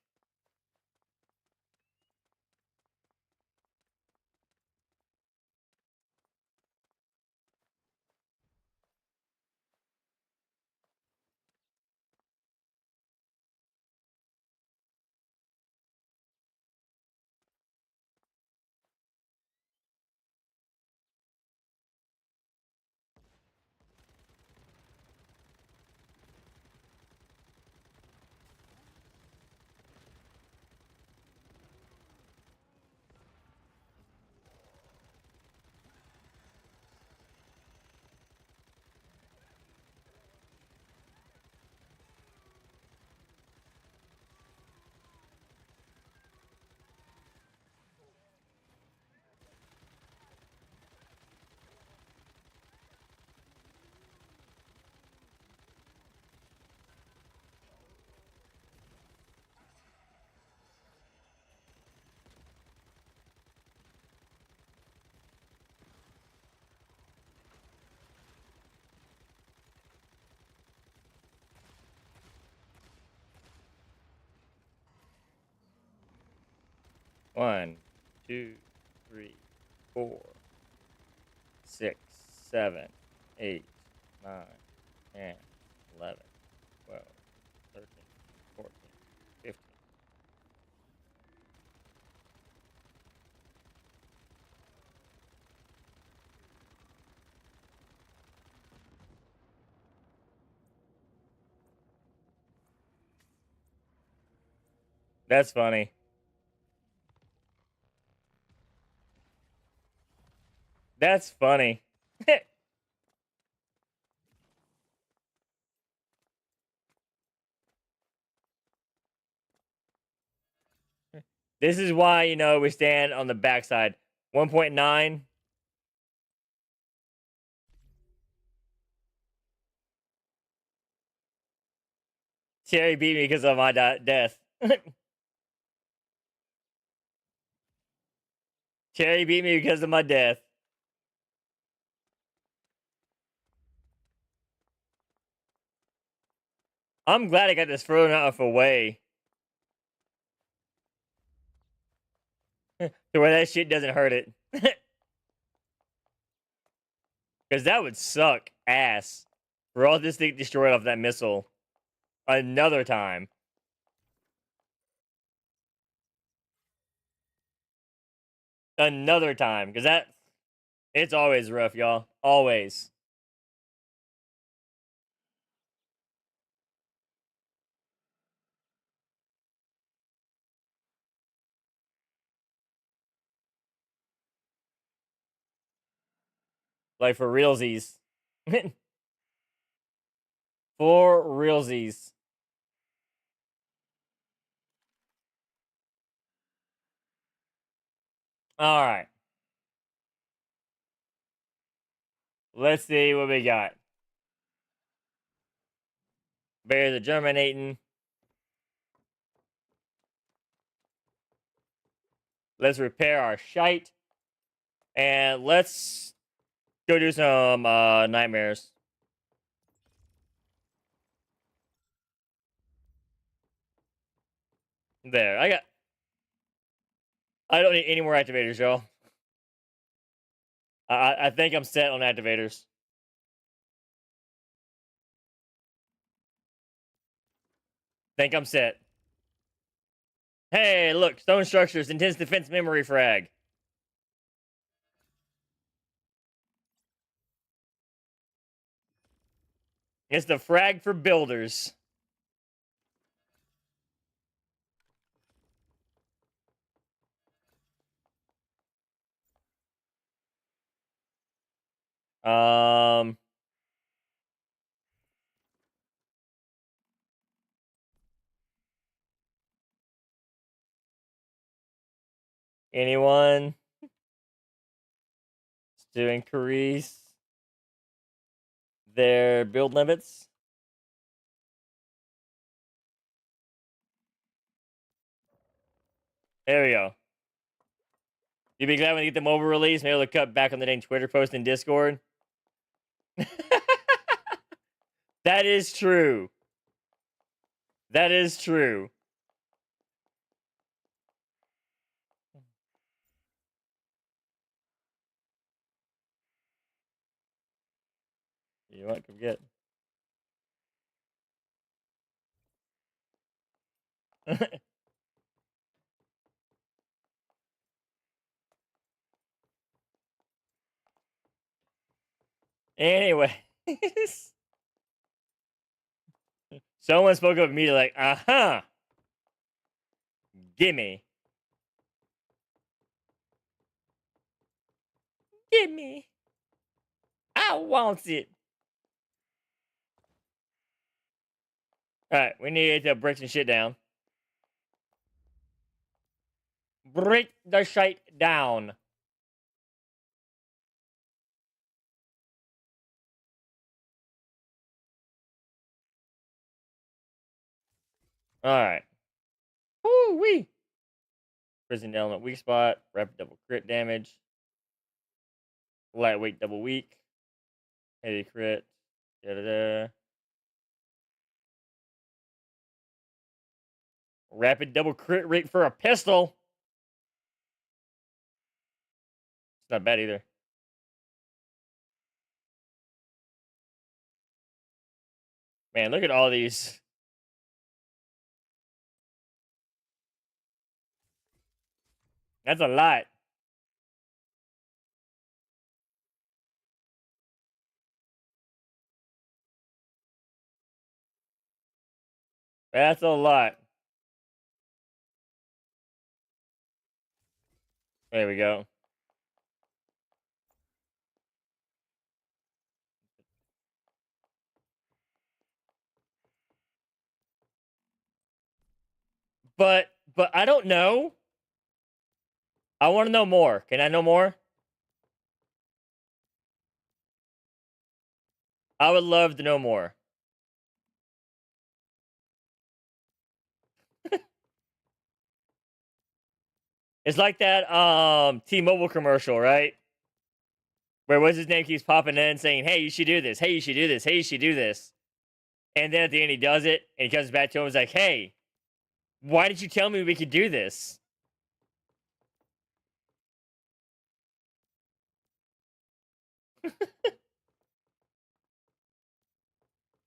1, 2, 3, 4, 6, 7, 8, 9, 10, 11, 12, 13, 14, 15. That's funny. That's funny. This is why, you know, we stand on the backside. 1.9. Terry beat me because of my death. Terry beat me because of my death. I'm glad I got this thrown out of the way. To where that shit doesn't hurt it. Because that would suck ass for all this thing destroyed off that missile. Another time. Another time. Because that... It's always rough, y'all. Always. Like, for realsies. For realsies. Alright. Let's see what we got. Bears are germinating. Let's repair our shite. And let's go do some nightmares. There. I don't need any more activators, y'all. I think I'm set on activators. Think I'm set. Hey, look, stone structures, intense defense memory frag. It's the frag for builders. Um, anyone to increase their build limits? There we go. You'll be glad when you get the mobile release. Maybe they'll cut back on the dang Twitter post and Discord. That is true. That is true. You want to forget. Anyway. Someone spoke up immediately like, uh-huh. Gimme. Gimme. I want it. Alright, we need to break some shit down. Break the shite down. Alright. Woo-wee. Prison element weak spot. Rapid double crit damage. Lightweight double weak. Heavy crit. Da-da-da. Rapid double crit rate for a pistol. It's not bad either. Man, look at all these. That's a lot. That's a lot. There we go. But I don't know. I want to know more. Can I know more? I would love to know more. It's like that T-Mobile commercial, right? Where what's his name keeps popping in saying, "Hey, you should do this. Hey, you should do this. Hey, you should do this." And then at the end he does it and he comes back to him and is like, "Hey, why did you tell me we could do this?"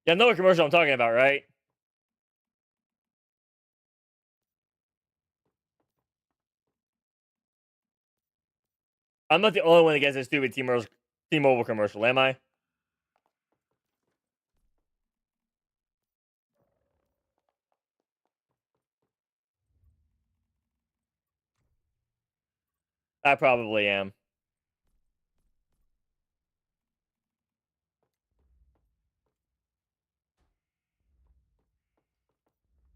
You know what commercial I'm talking about, right? I'm not the only one that gets a stupid T-Mobile commercial, am I? I probably am.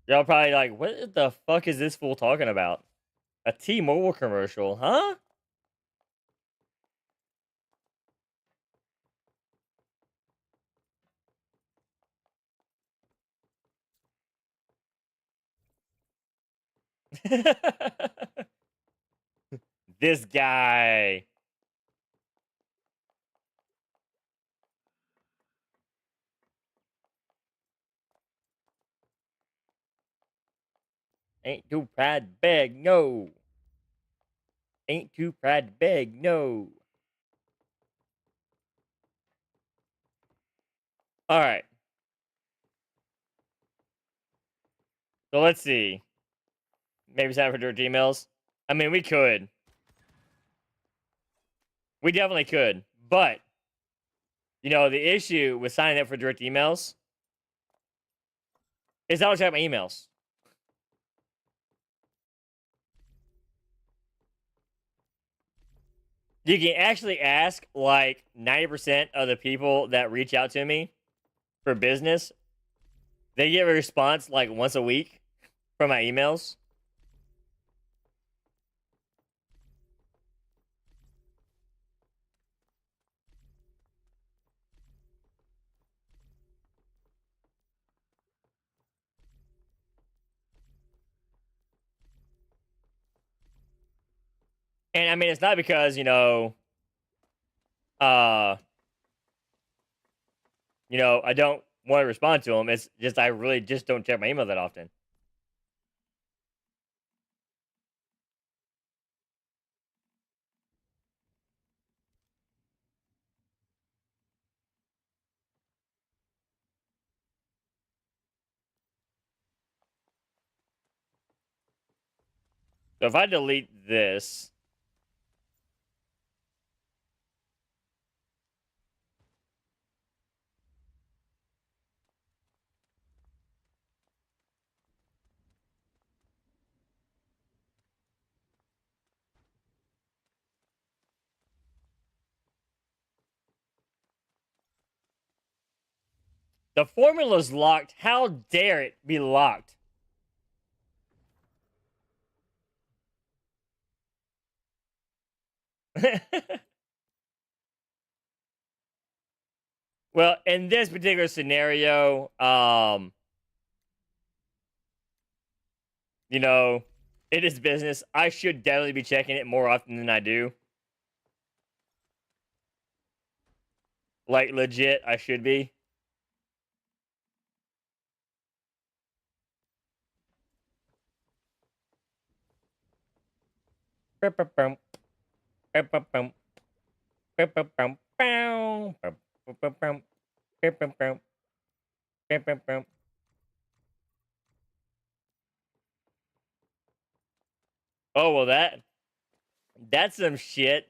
Y'all probably like, what the fuck is this fool talking about? A T-Mobile commercial, huh? This guy. Ain't too proud to beg, no. Ain't too proud to beg, no. Alright. So let's see. Maybe sign up for direct emails. I mean, we could. We definitely could. But, you know, the issue with signing up for direct emails is I don't check my emails. You can actually ask like 90% of the people that reach out to me for business, they get a response like once a week from my emails. And I mean, it's not because, uh, I don't want to respond to them. It's just I really just don't check my email that often. So if I delete this, the formula's locked. How dare it be locked? Well, in this particular scenario, it is business. I should definitely be checking it more often than I do. Like legit, I should be. Oh well, that's some shit.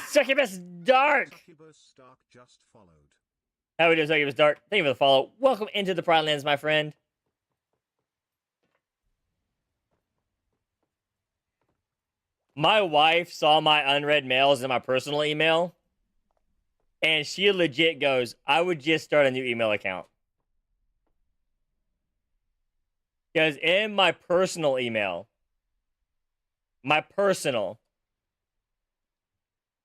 Succubus Dark. Succubus Dark just followed. How we doing, Succubus Dark? Thank you for the follow. Welcome into the Pride Lands, my friend. My wife saw my unread mails in my personal email, and she legit goes, I would just start a new email account. Because in my personal email, let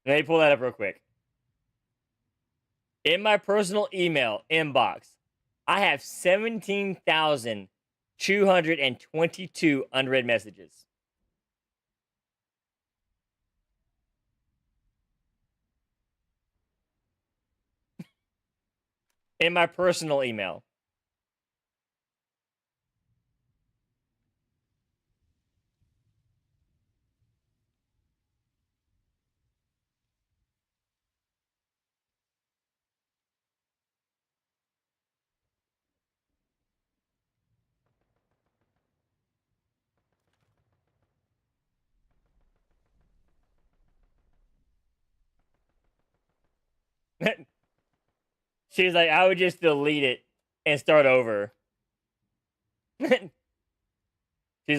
me pull that up real quick. In my personal email inbox, I have 17,222 unread messages. In my personal email. She's like, I would just delete it and start over. She's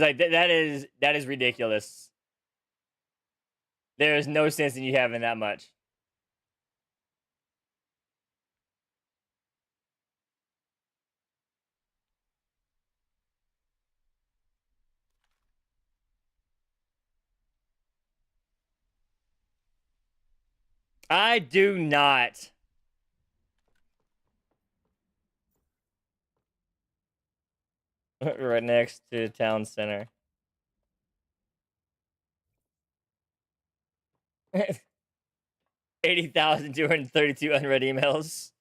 like, that is ridiculous. There is no sense in you having that much. I do not. Right next to town center. 80,232 unread emails.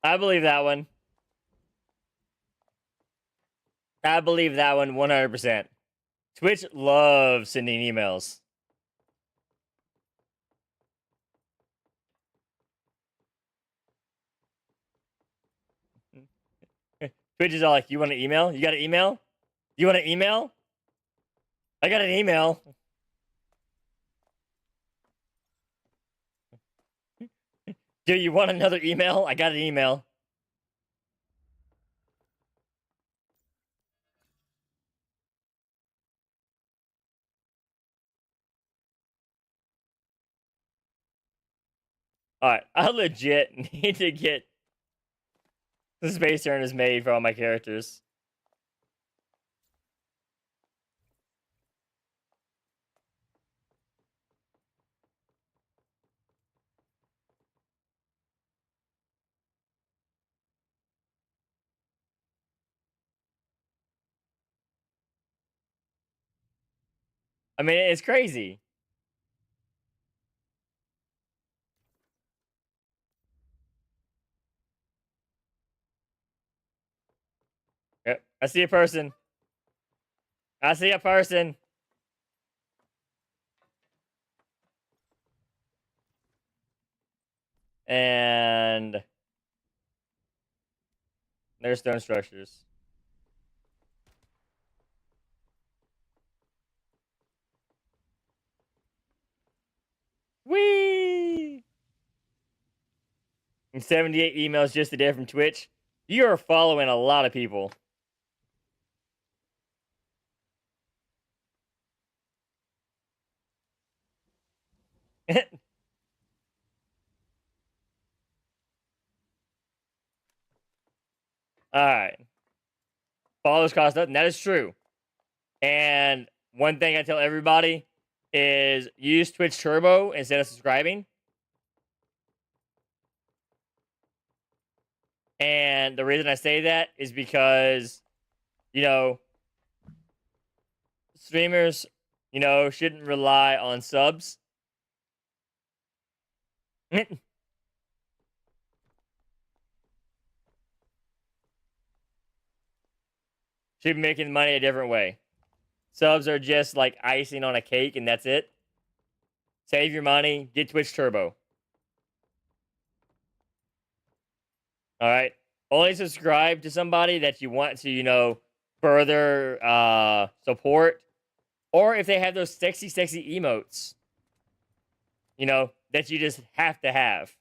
I believe that one. I believe that one 100%. Twitch loves sending emails. Twitch is all like, you want an email? You got an email? You want an email? I got an email. Do you want another email? I got an email. Alright, I legit need to get the space turners made for all my characters. I mean, it's crazy. Yep, I see a person. I see a person. And there's stone structures. Whee! And 78 emails just today from Twitch. You are following a lot of people. Alright. Followers cost nothing. That is true. And one thing I tell everybody, is use Twitch Turbo instead of subscribing. And the reason I say that is because, streamers, shouldn't rely on subs. Should be making money a different way. Subs are just like icing on a cake, and that's it. Save your money, get Twitch Turbo. All right. Only subscribe to somebody that you want to, further support. Or if they have those sexy emotes, that you just have to have.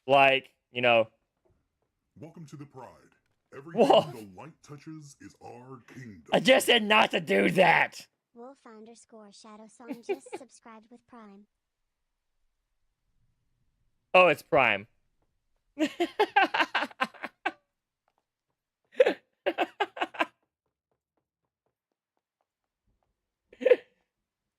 Like, Welcome to the Pride. Whoa. Everything the light touches is our kingdom. I just said not to do that. Wolf_Shadow just subscribed with Prime. Oh, it's Prime.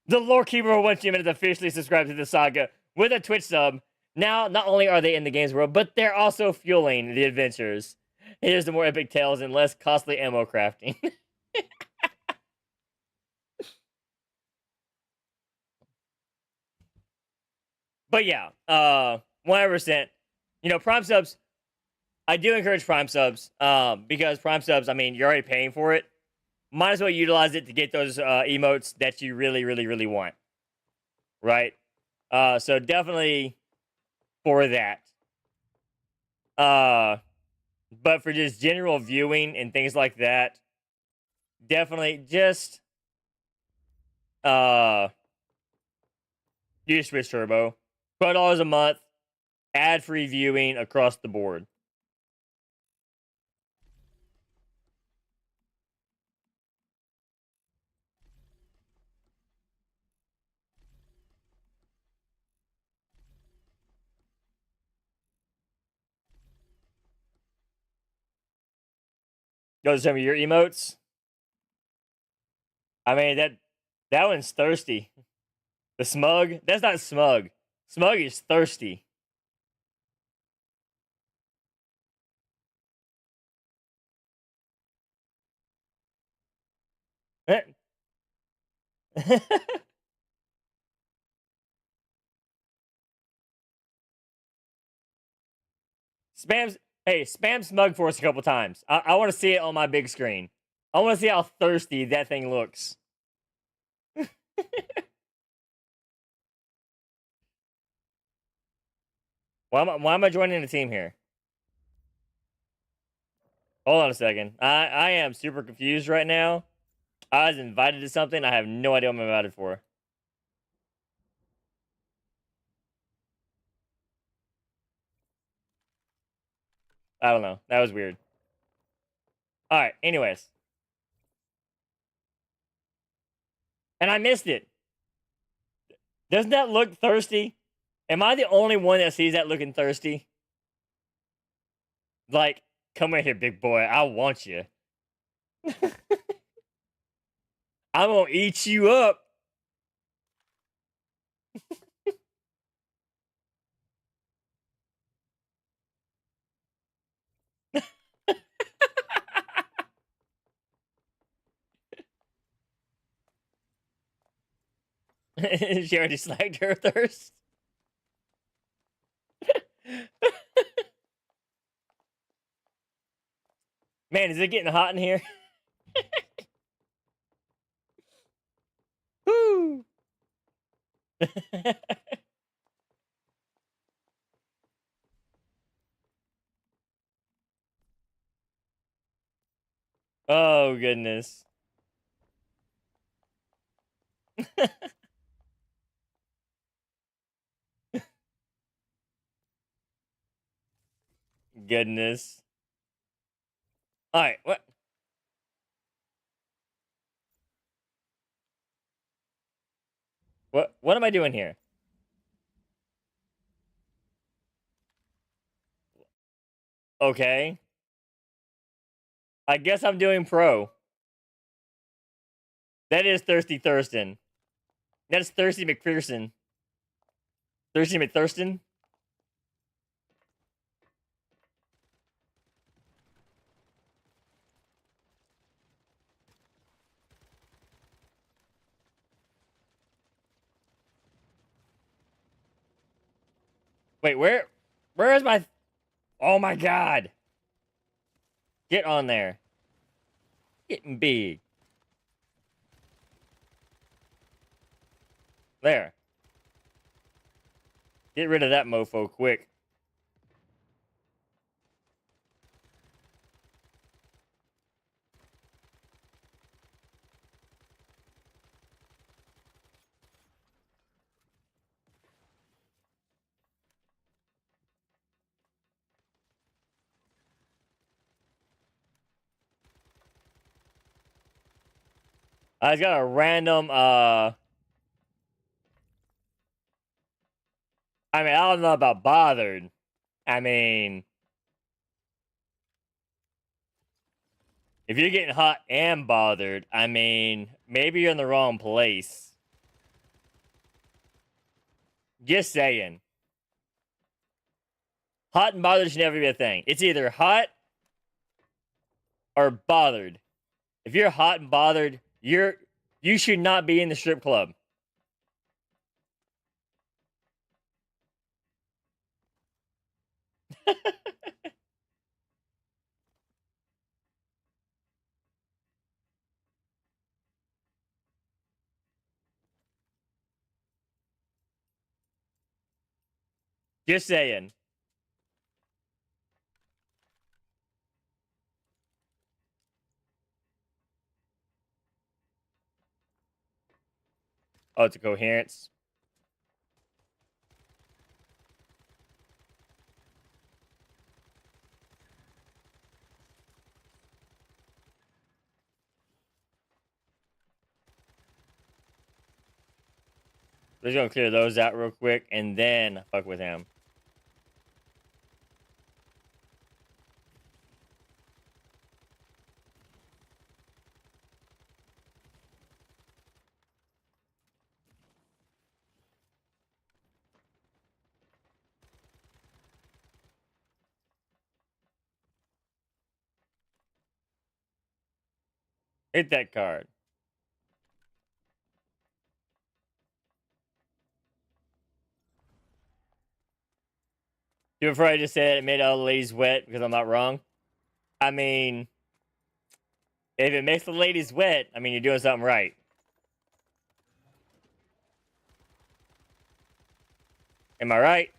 The Lore Keeper once you minutes officially subscribed to the saga with a Twitch sub. Now, not only are they in the game's world, but they're also fueling the adventures. Here's the more epic tales and less costly ammo crafting. But yeah, 100%. Prime subs, I do encourage Prime subs, because Prime subs, I mean, you're already paying for it. Might as well utilize it to get those emotes that you really, really, really want. Right? So definitely for that. But for just general viewing and things like that, definitely just use Twitch Turbo. $12 a month, ad-free viewing across the board. Go to some of your emotes. I mean, that one's thirsty. The smug? That's not smug. Smug is thirsty. Spam smug for us a couple times. I want to see it on my big screen. I want to see how thirsty that thing looks. Why am I joining the team here? Hold on a second. I am super confused right now. I was invited to something. I have no idea what I'm invited for. I don't know. That was weird. Alright, anyways. And I missed it. Doesn't that look thirsty? Am I the only one that sees that looking thirsty? Like, come in here, big boy. I want you. I'm gonna eat you up. She already slacked her thirst. Man, is it getting hot in here? Woo! Oh, goodness. Goodness. All right, what am I doing here? Okay. I guess I'm doing pro. That is Thirsty Thurston. That's Thirsty McPherson. Thirsty McThurston? Wait, where is my... Oh my god! Get on there. Getting big. There. Get rid of that mofo quick. I just got a random, I mean, I don't know about bothered. I mean, if you're getting hot and bothered, I mean, maybe you're in the wrong place. Just saying. Hot and bothered should never be a thing. It's either hot or bothered. If you're hot and bothered, you should not be in the strip club. Just saying. Oh, it's a coherence. We're just gonna clear those out real quick and then fuck with him. Hit that card. Before I just said it made all the ladies wet because I'm not wrong. I mean, if it makes the ladies wet, I mean, you're doing something right. Am I right?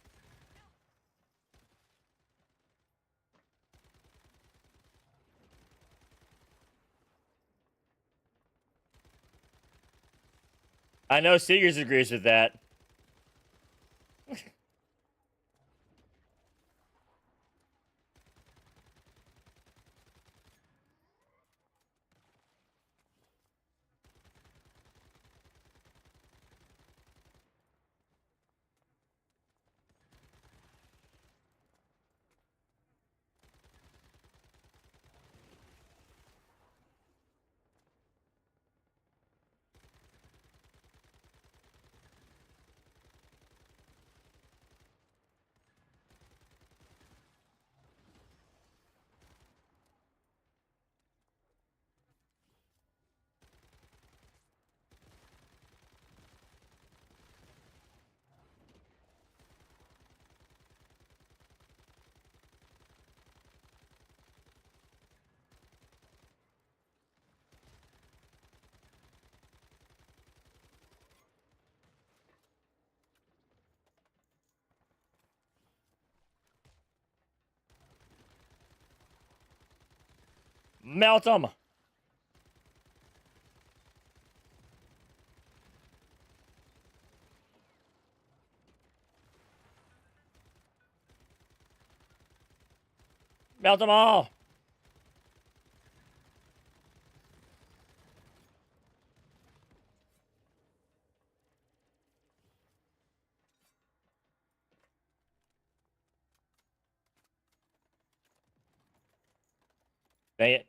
I know Seegers agrees with that. Melt them. Melt them all. Dang it.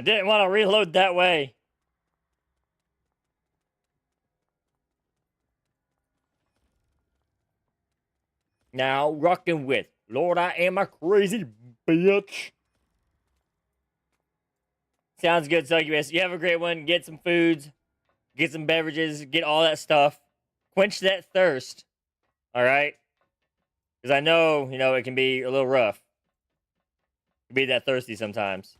didn't want to reload that way. Now, rocking with Lord, I am a crazy bitch. Sounds good, Succubus. You have a great one. Get some foods, get some beverages, get all that stuff. Quench that thirst. All right? Because I know, it can be a little rough. To be that thirsty sometimes.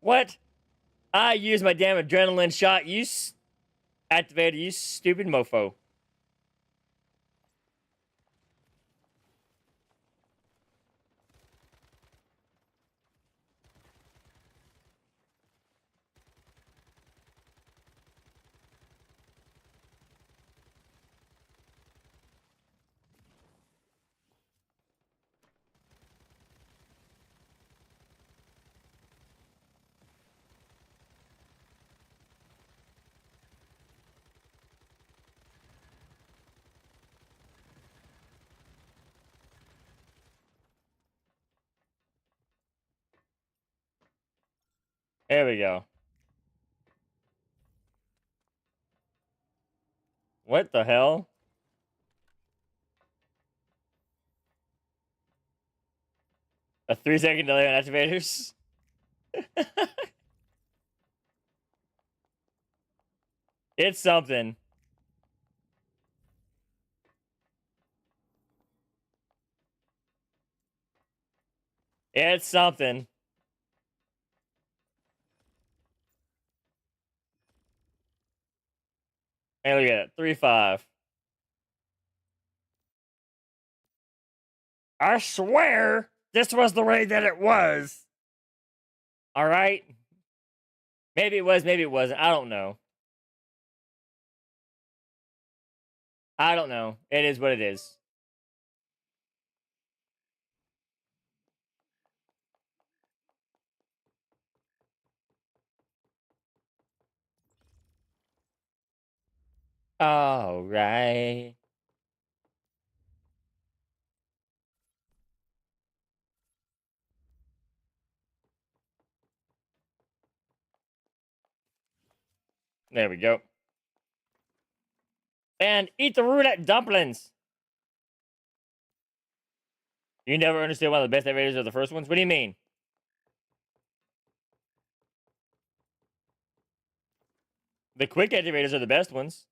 What? I used my damn adrenaline shot. Activated, you stupid mofo. There we go. What the hell? A 3-second delay on activators? It's something. It's something. Hey, look at it. 3-5. I swear this was the way that it was. All right? Maybe it was, maybe it wasn't. I don't know. I don't know. It is what it is. All right. There we go. And eat the roulette dumplings. You never understood one of the best activators are the first ones? What do you mean? The quick activators are the best ones.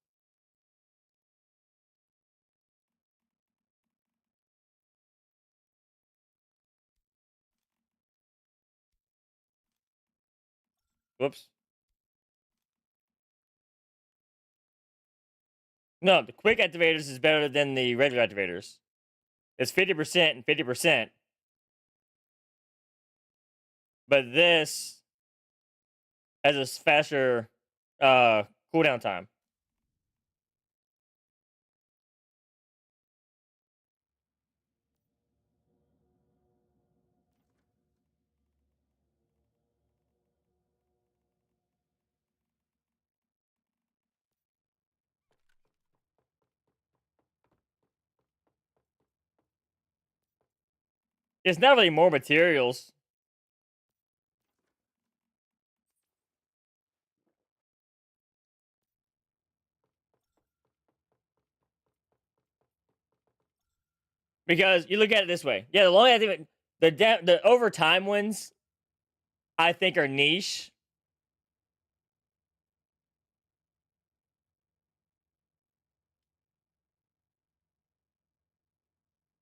Whoops. No, the quick activators is better than the regular activators. It's 50% and 50%. But this has a faster cooldown time. It's not really more materials. Because you look at it this way. Yeah, the long activate, the overtime ones, I think, are niche.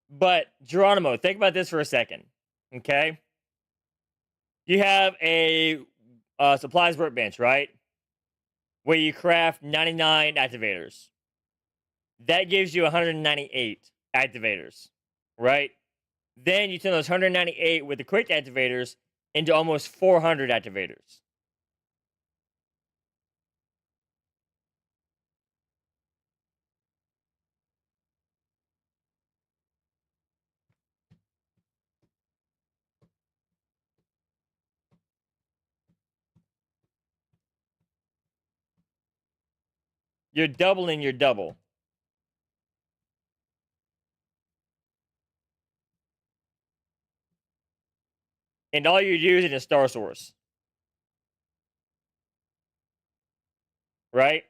But Geronimo, think about this for a second. Okay? You have a supplies workbench, right? Where you craft 99 activators. That gives you 198 activators, right? Then you turn those 198 with the quick activators into almost 400 activators. You're doubling your double. And all you're using is Star Source. Right?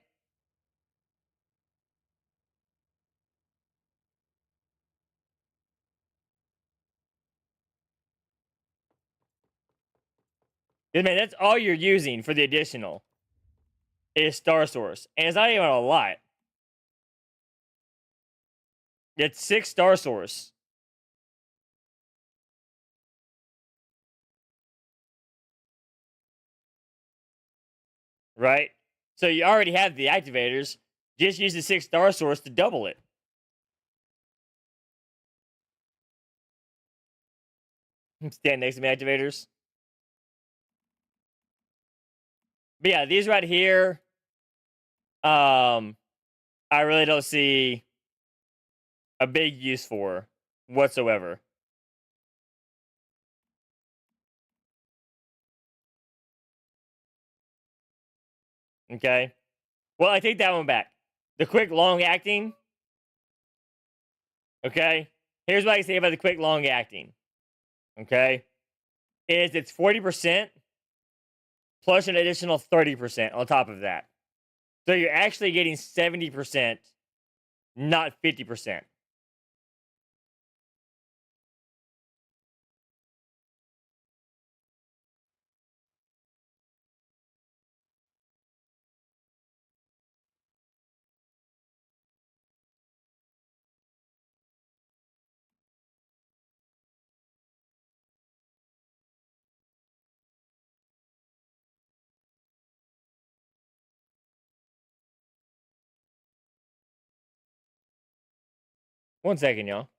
Man, that's all you're using for the additional is Star Source. And it's not even a lot. It's 6 Star Source. Right? So you already have the activators. Just use the 6 Star Source to double it. Stand next to me, activators. But yeah, these right here, I really don't see a big use for whatsoever. Okay? Well, I take that one back. The quick long acting. Okay? Here's what I can say about the quick long acting. Okay? Is it's 40% plus an additional 30% on top of that. So you're actually getting 70%, not 50%. One second, y'all.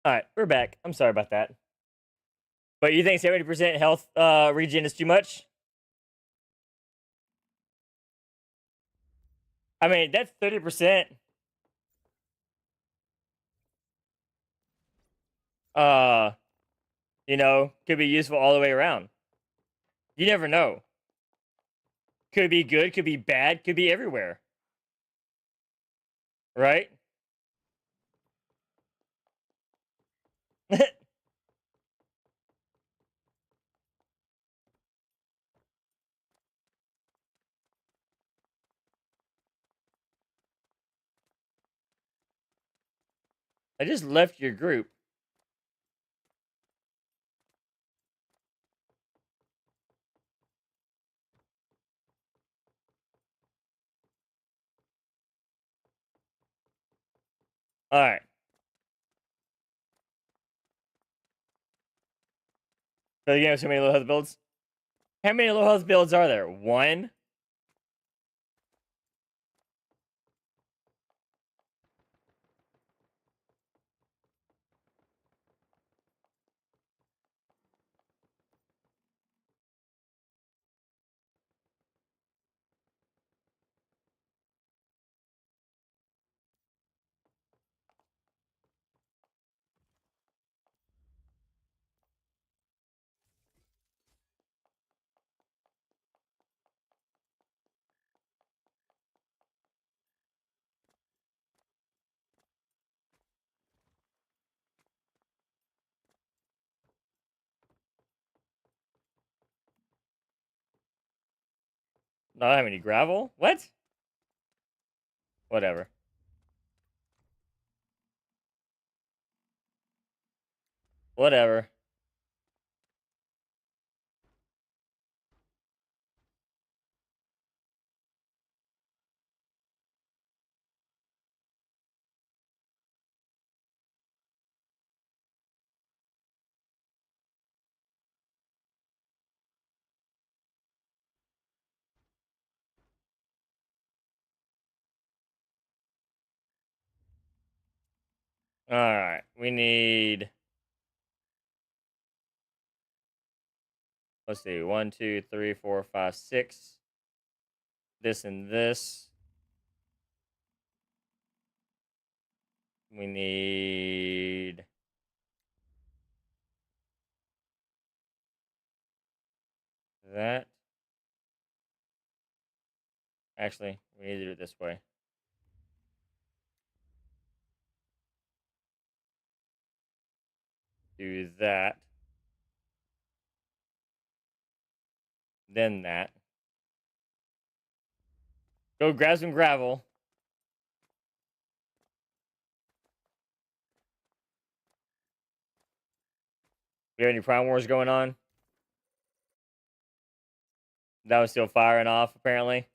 All right, we're back. I'm sorry about that. But you think 70% health regen is too much? I mean, that's 30%. Uh, could be useful all the way around. You never know. Could be good, could be bad, could be everywhere. Right? I just left your group. All right. So you have so many low health builds? How many low health builds are there? One? Not have any gravel? What? Whatever. Whatever. Alright. We need... Let's see. 1, 2, 3, 4, 5, 6. This and this. We need... that. Actually, we need to do it this way. Do that. Then that. Go grab some gravel. We have any Prime Wars going on? That was still firing off, apparently.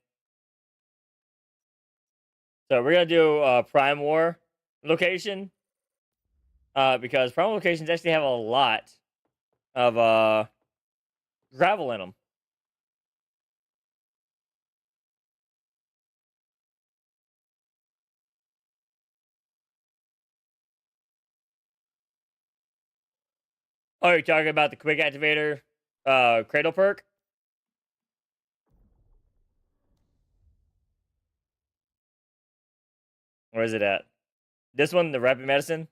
So we're gonna do a Prime War location. Because Prime War locations actually have a lot of gravel in them. Oh, you're talking about the quick activator cradle perk? Where is it at? This one, the rapid medicine?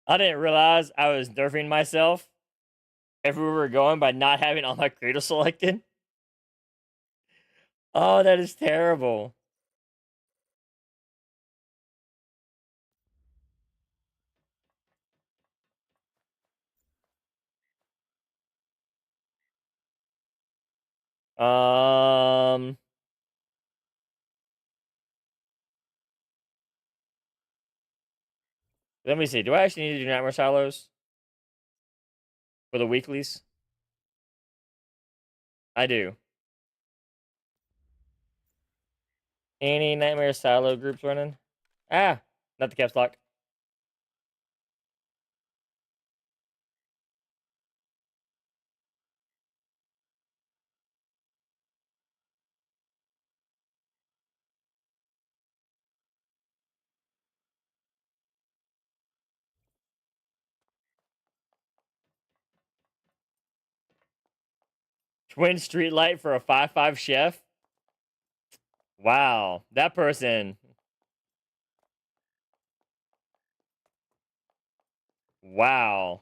I didn't realize I was nerfing myself everywhere we were going by not having all my cradle selected. Oh, that is terrible. Um, Let me see. Do I actually need to do Nightmare Silos for the weeklies? I do. Any Nightmare Silo groups running? Ah, not the caps lock. Twin Streetlight for a 5-5 chef? Wow, that person. Wow.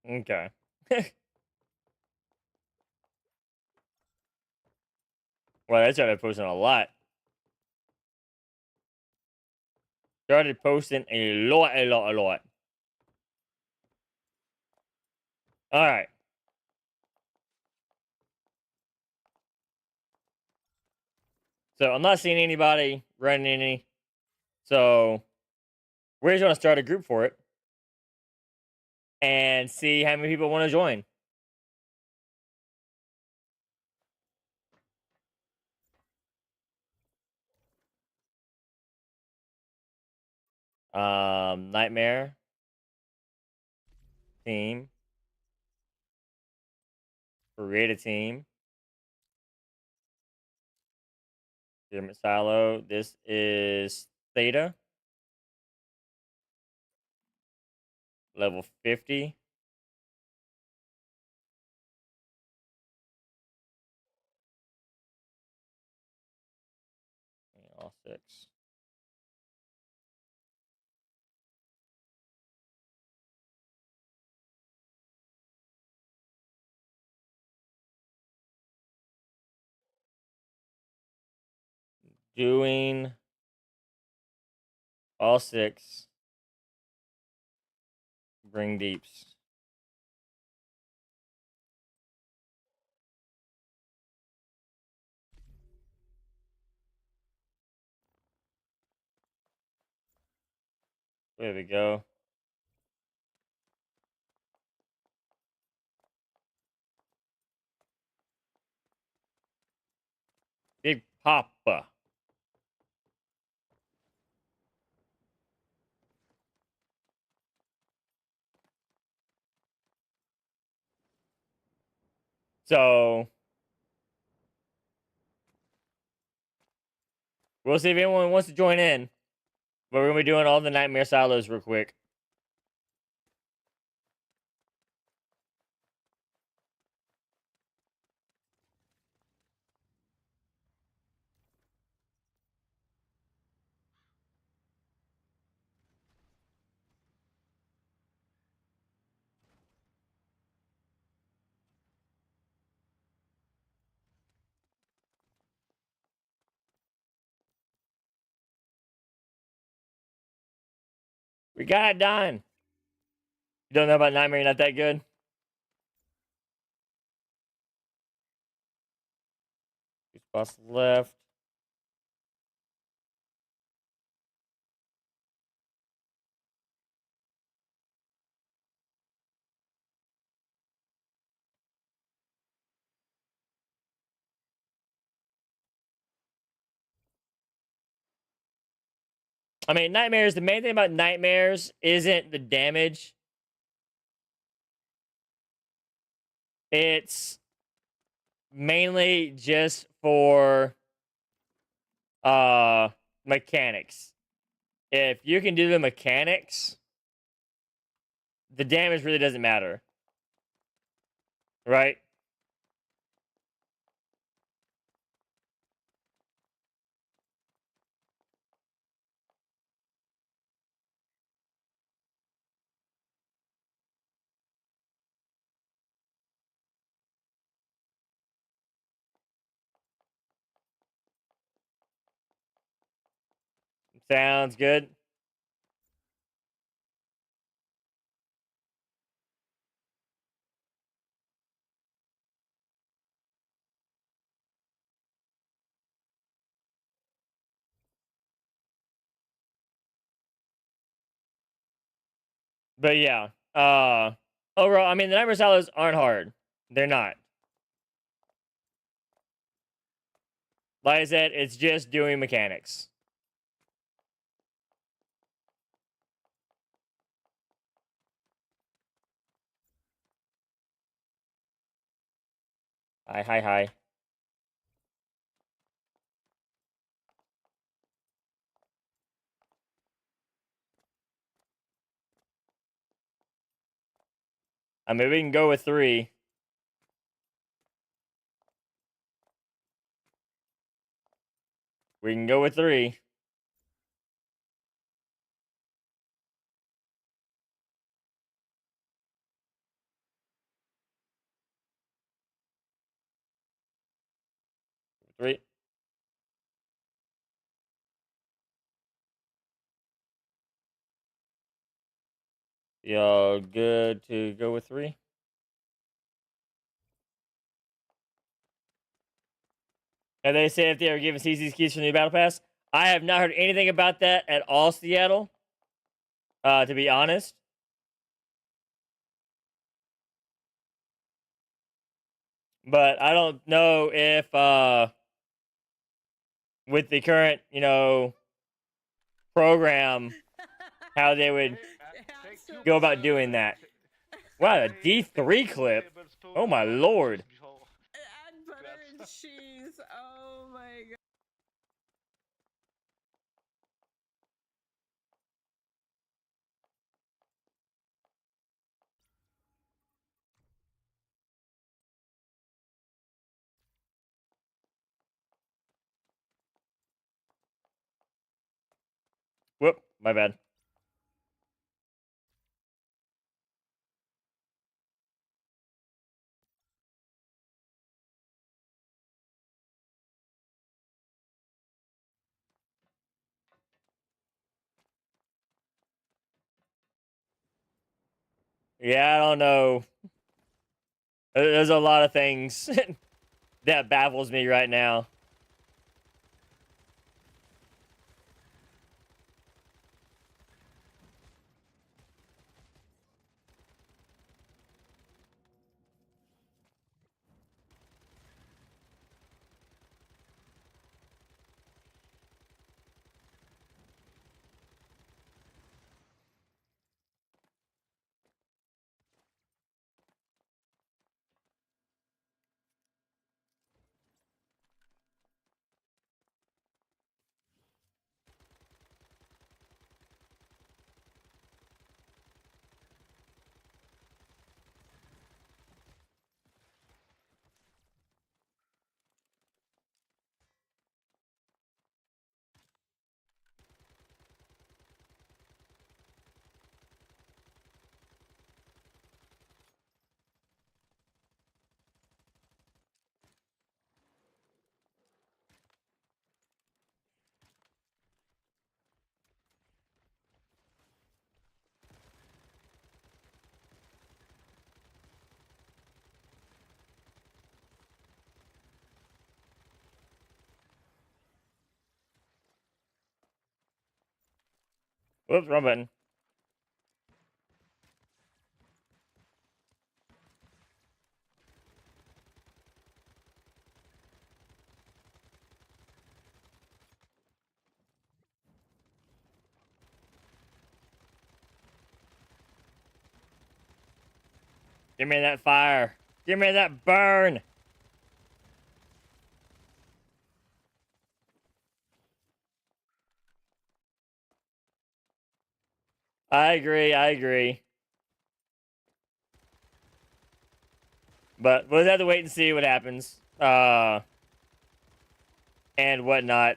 Okay. Well, I started posting a lot. Started posting a lot. All right. So I'm not seeing anybody running any So we're just gonna start a group for it and see how many people want to join. Nightmare team, create a team, pyramid silo. This is Theta, level 50. All 6. Doing all 6. Bring deeps. There we go. Big Papa. So we'll see if anyone wants to join in. But we're gonna be doing all the nightmare silos real quick. We got it done. You don't know about Nightmare, you're not that good? Two spots left. I mean, Nightmares, the main thing about Nightmares isn't the damage. It's mainly just for mechanics. If you can do the mechanics, the damage really doesn't matter. Right? Sounds good. But yeah, overall, I mean, the Nightmare Silos aren't hard. They're not. Like I said, it's just doing mechanics. Hi. I mean, we can go with 3. We can go with 3. Three. Y'all good to go with 3? And they say if they are given CC's keys from the battle pass, I have not heard anything about that at all, Seattle. To be honest. But I don't know if with the current, program, how they would go about doing that. Wow, a D3 clip. Oh my lord. Add butter and cheese. Oh my god. Whoop, my bad. Yeah, I don't know. There's a lot of things that baffles me right now. Whoops, wrong button. Give me that fire. Give me that burn. I agree. I agree. But we'll have to wait and see what happens. And whatnot.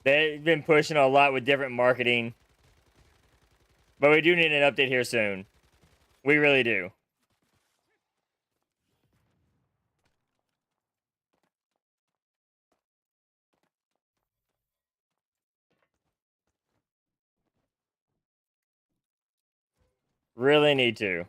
They've been pushing a lot with different marketing. But we do need an update here soon. We really do. Really need to.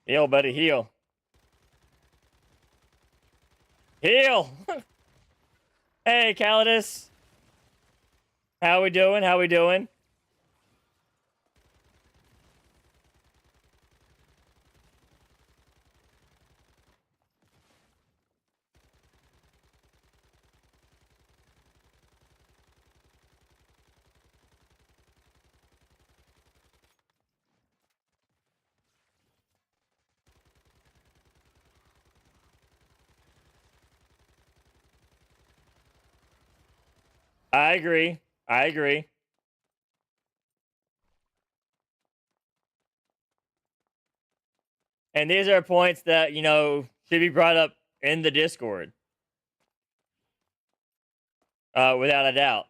Heal, buddy, heal. Heal! Hey, Calidus. How we doing? How we doing? I agree. I agree. And these are points that, you know, should be brought up in the Discord. Without a doubt.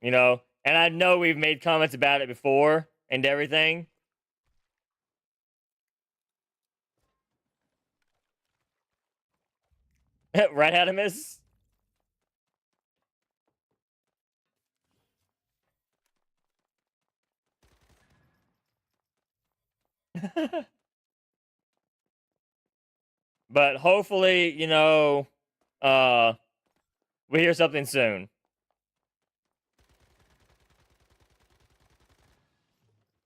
You know, and I know we've made comments about it before and everything. Right, Adamus? But hopefully, you know, we hear something soon.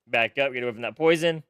Back up, get away from that poison.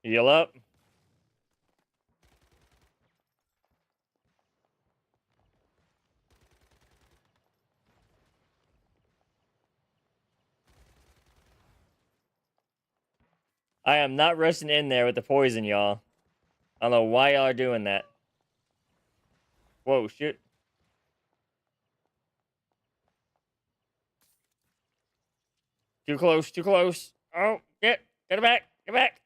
Heal up. I am not rushing in there with the poison, y'all. I don't know why y'all are doing that. Whoa, shit. Too close, too close. Oh, get it back, get back.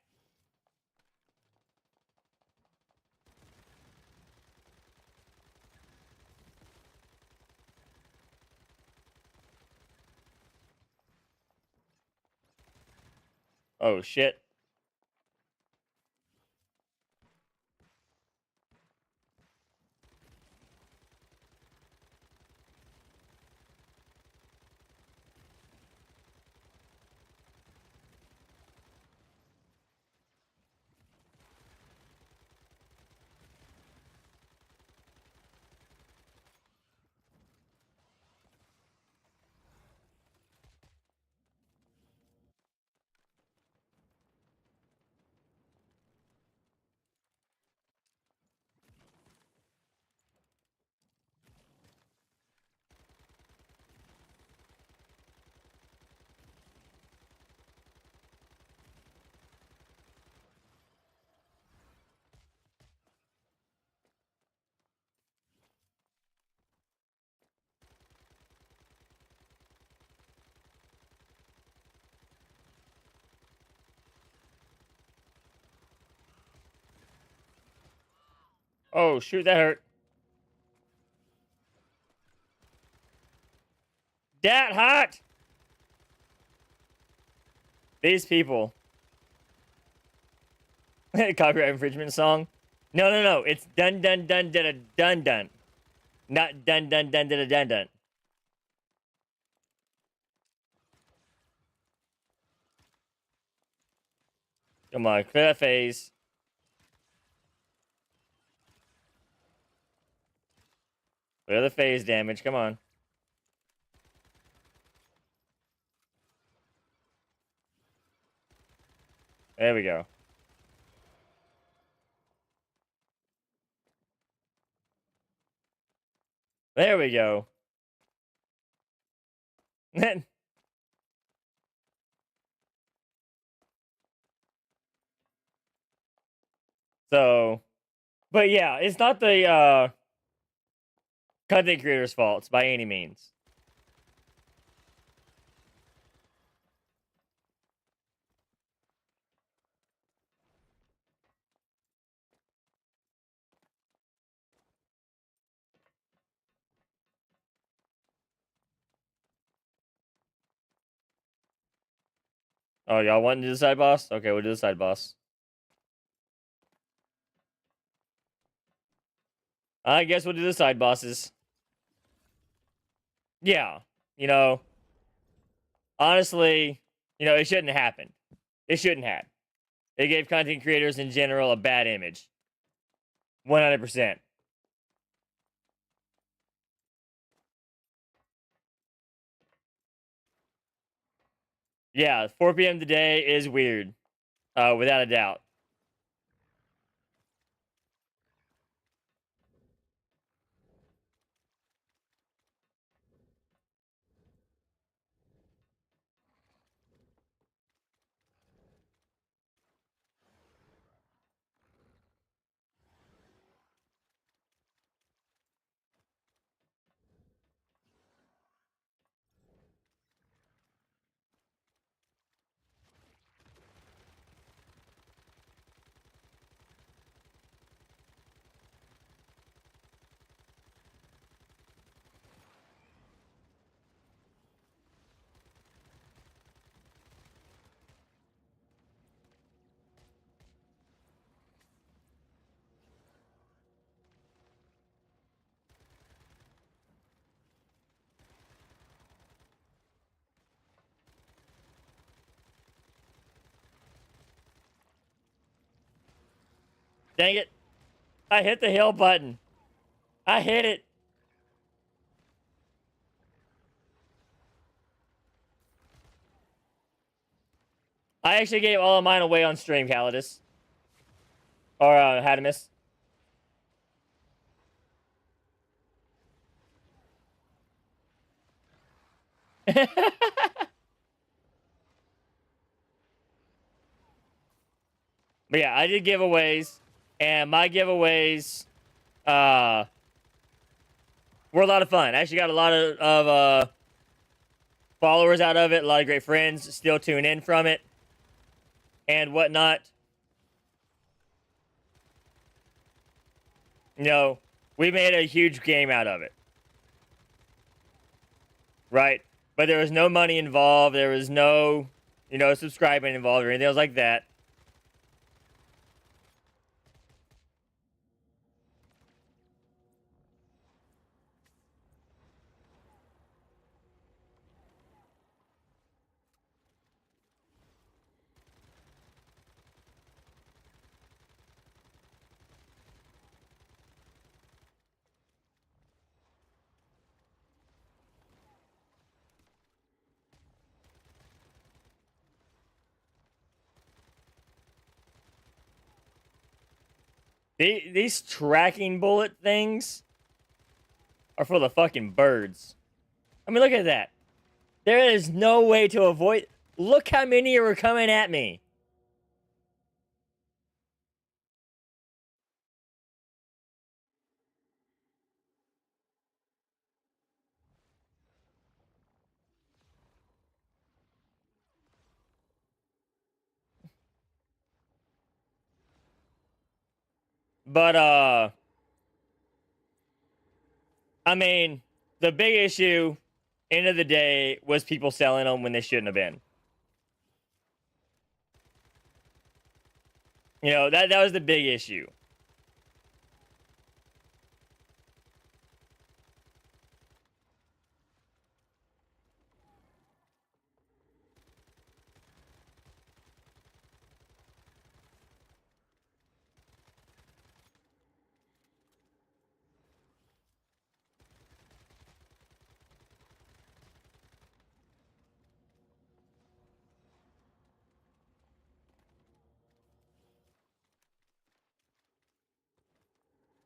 Oh, shit. Oh, shoot, that hurt. That hot! These people. Copyright infringement song? No, no, no. It's dun dun dun dun dun dun. Not dun dun dun dun dun dun. Come on, clear that phase. Clear the phase damage, come on. There we go. There we go. So, but yeah, it's not the content creators' faults by any means. Oh, y'all want to do the side boss? Okay, we'll do the side boss. I guess we'll do the side bosses. Yeah, you know, honestly, you know, it shouldn't have happened. It shouldn't have. It gave content creators in general a bad image. 100%. Yeah, 4 p.m. today is weird, without a doubt. Dang it. I hit the hill button. I hit it. I actually gave all of mine away on stream, Calidus. Or, Hadamus. But yeah, I did giveaways, and my giveaways were a lot of fun. I actually got a lot of followers out of it, a lot of great friends still tune in from it, and whatnot. You know, we made a huge game out of it. Right? But there was no money involved. There was no, subscribing involved or anything else like that. These tracking bullet things are for the fucking birds. I mean, look at that. There is no way to avoid. Look how many were coming at me. But, I mean, the big issue, end of the day, was people selling them when they shouldn't have been. That was the big issue.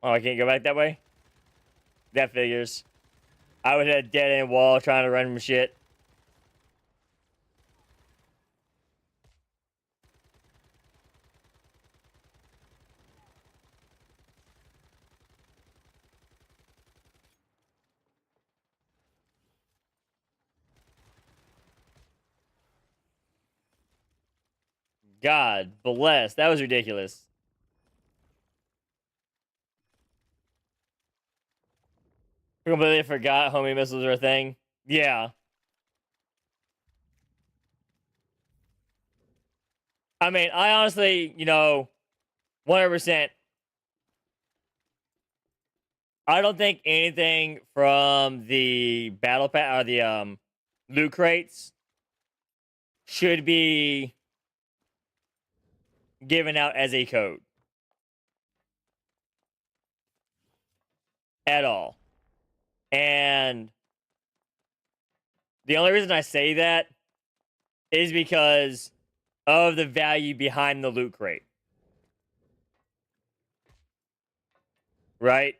Oh, I can't go back that way? That figures. I would hit a dead end wall trying to run from shit. God bless. That was ridiculous. I completely forgot homing missiles are a thing. Yeah. I mean, I honestly, 100%. I don't think anything from the battle pass or the loot crates should be given out as a code at all. And the only reason I say that is because of the value behind the loot crate. Right?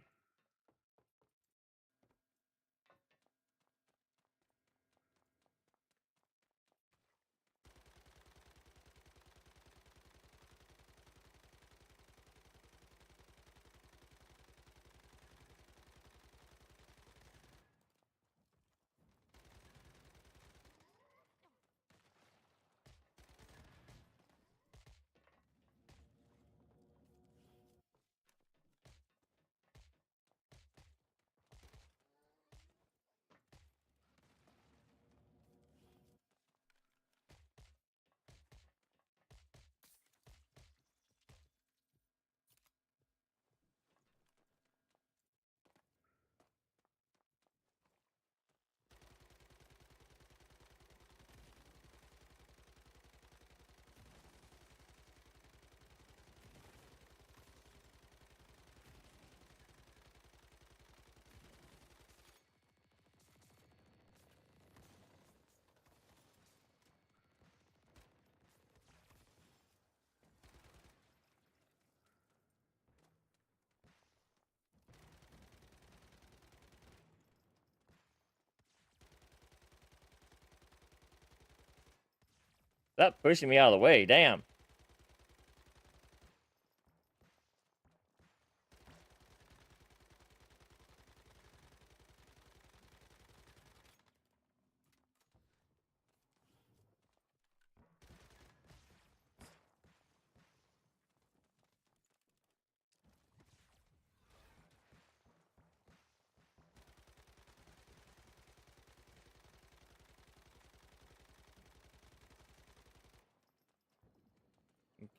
Stop pushing me out of the way. Damn.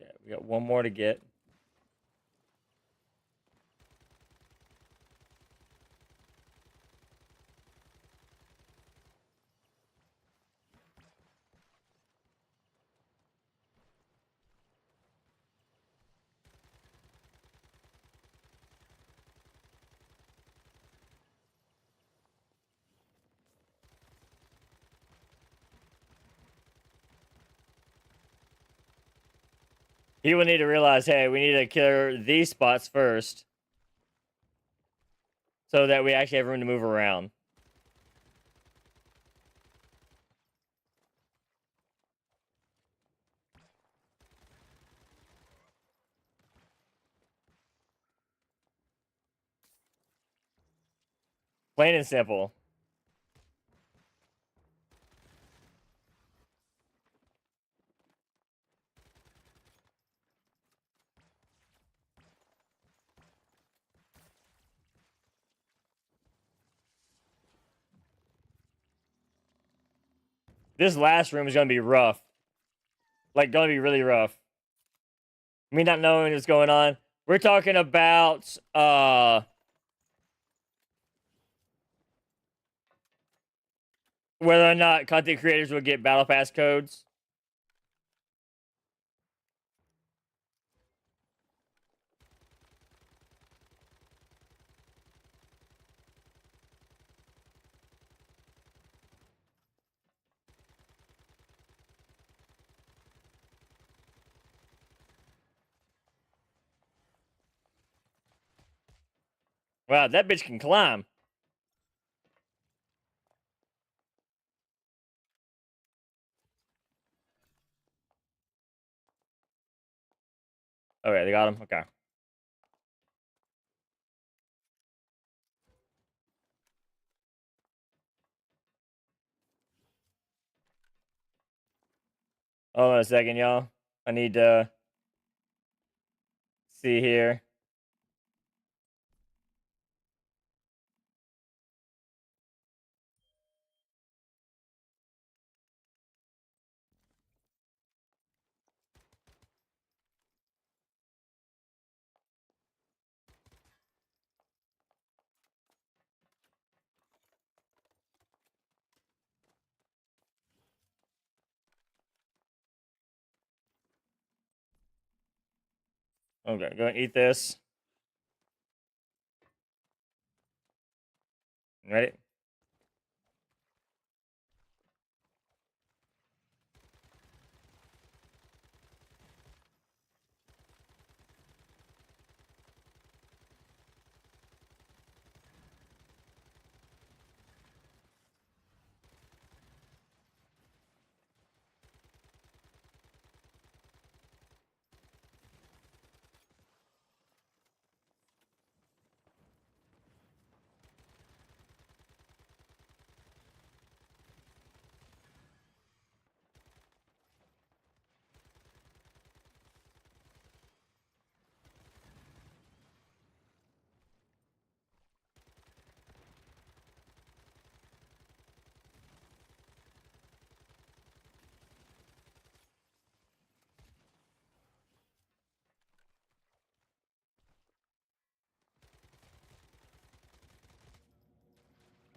Okay, we got one more to get. He will need to realize, hey, we need to clear these spots first so that we actually have room to move around. Plain and simple. This last room is going to be rough. Like, going to be really rough. Me not knowing what's going on. We're talking about, whether or not content creators will get Battle Pass codes. Wow, that bitch can climb. Okay, they got him. Okay. Hold on a second, y'all. I need to see here. Okay, go and eat this. Ready?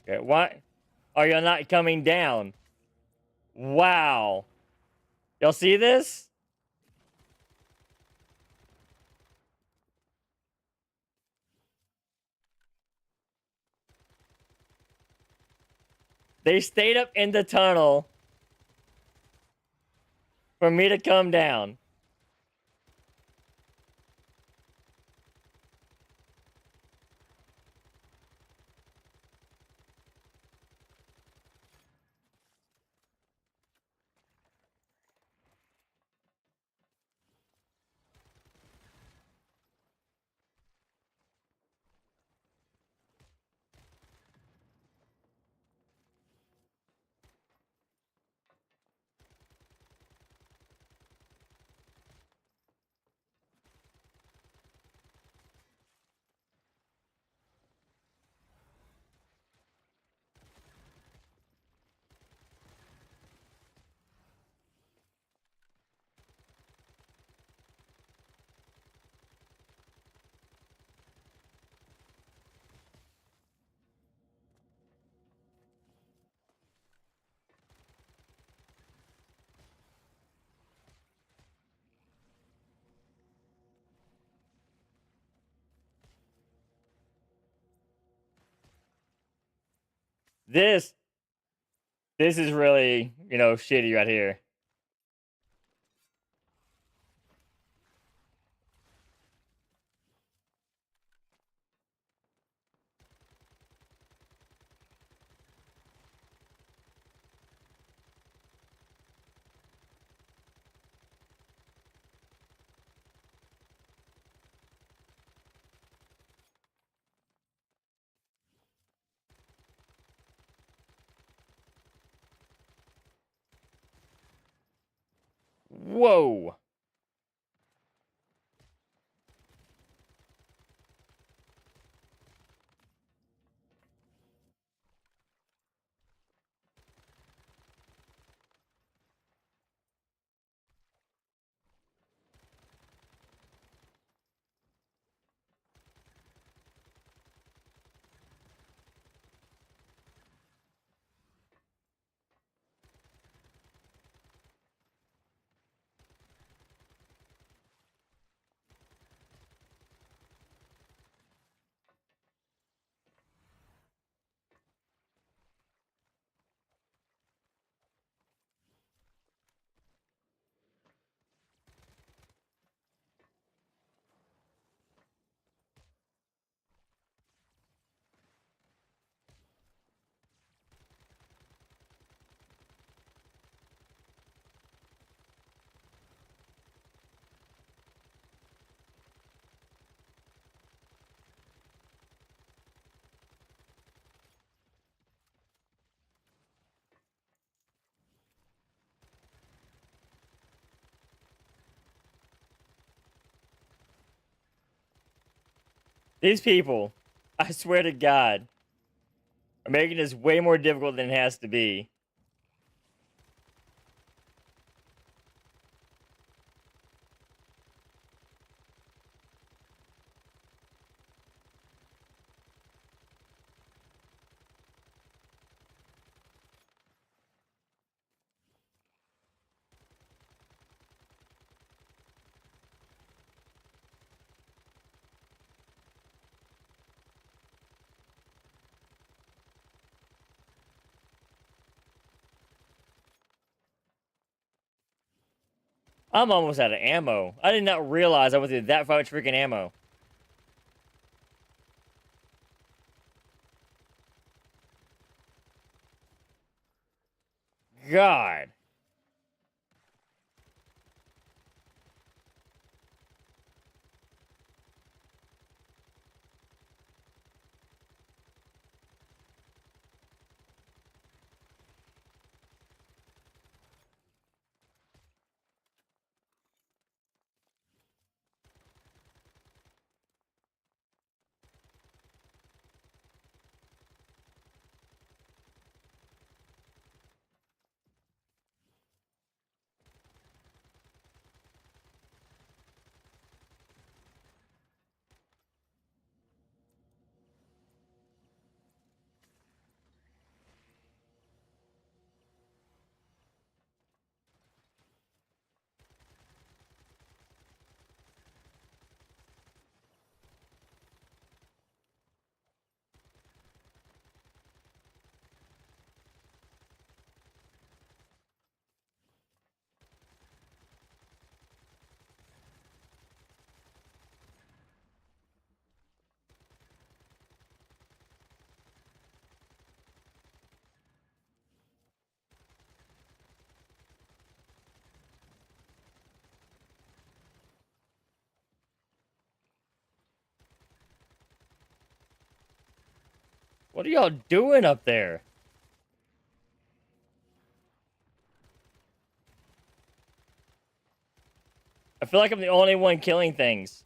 Okay, why are you not coming down? Wow. Y'all see this? They stayed up in the tunnel for me to come down. This is really, shitty right here. Whoa. These people, I swear to God, are making this way more difficult than it has to be. I'm almost out of ammo. I did not realize I went through that much freaking ammo. God. What are y'all doing up there? I feel like I'm the only one killing things.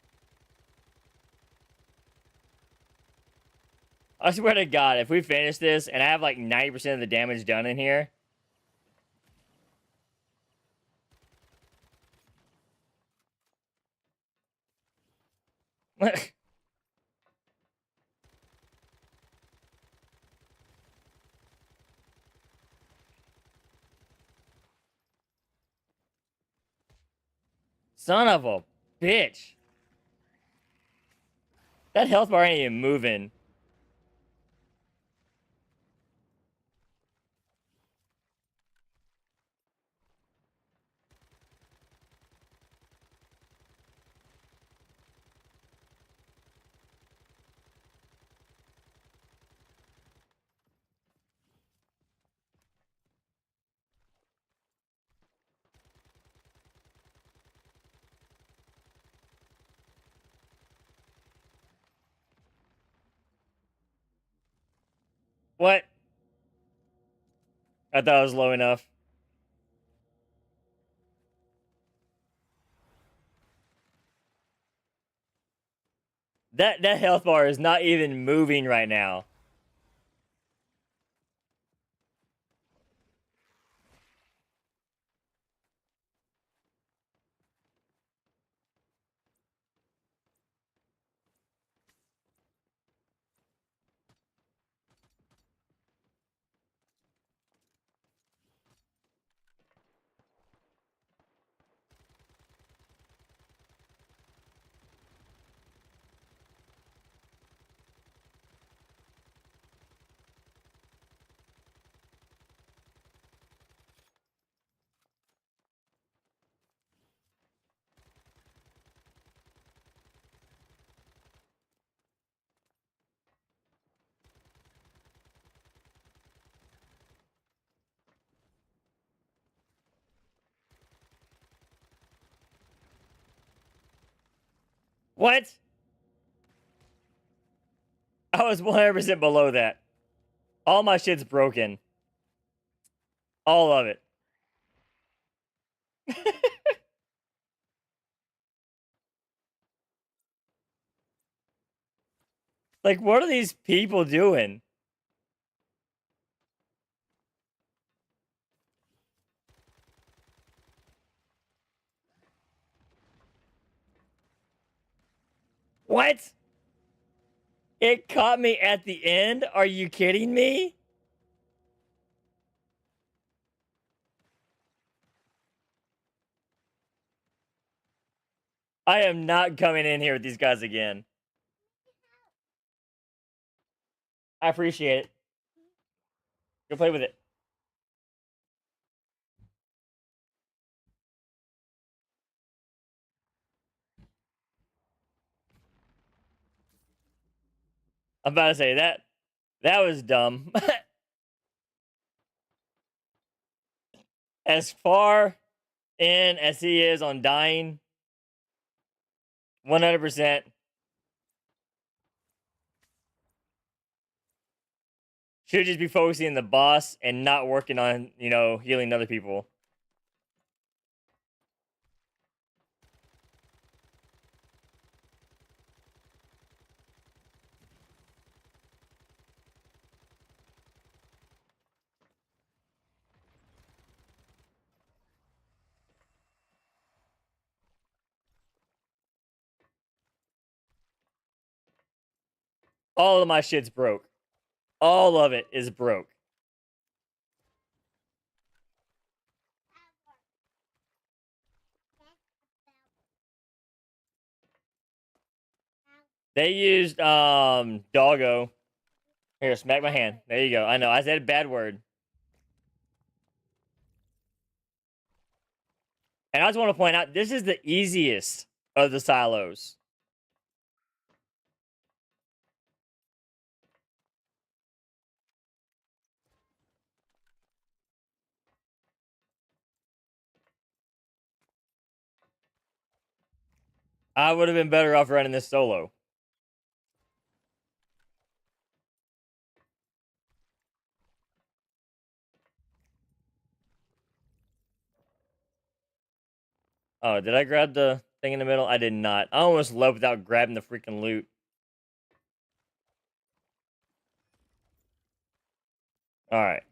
I swear to God, if we finish this and I have like 90% of the damage done in here. Son of a bitch. That health bar ain't even moving. What? I thought it was low enough. That health bar is not even moving right now. What? I was 100% below that. All my shit's broken. All of it. Like, what are these people doing? What? It caught me at the end? Are you kidding me? I am not coming in here with these guys again. I appreciate it. Go play with it. I'm about to say that was dumb. As far in as he is on dying, 100%. Should just be focusing on the boss and not working on, healing other people. All of my shit's broke. All of it is broke. They used doggo. Here, smack my hand. There you go. I know. I said a bad word. And I just want to point out, this is the easiest of the silos. I would have been better off running this solo. Oh, did I grab the thing in the middle? I did not. I almost left without grabbing the freaking loot. All right.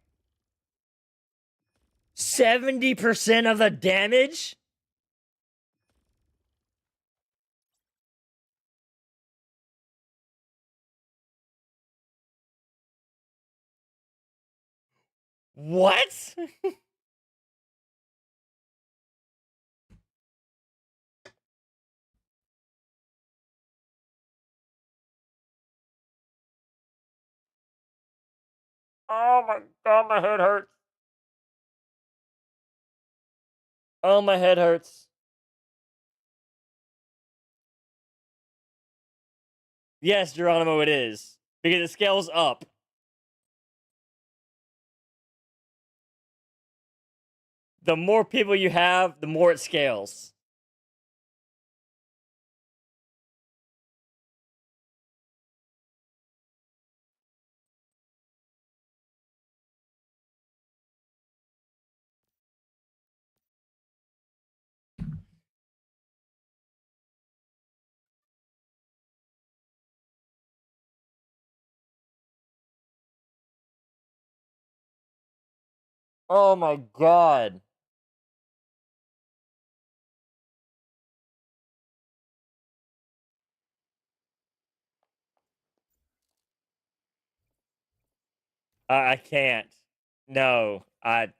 70% of the damage? What? Oh my god, my head hurts. Oh, my head hurts. Yes, Geronimo, it is. Because it scales up. The more people you have, the more it scales. Oh my god. I can't. No, I.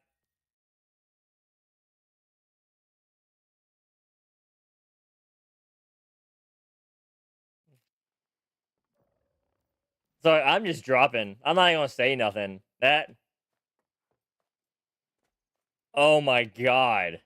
Sorry, I'm just dropping. I'm not even gonna say nothing. That. Oh my god.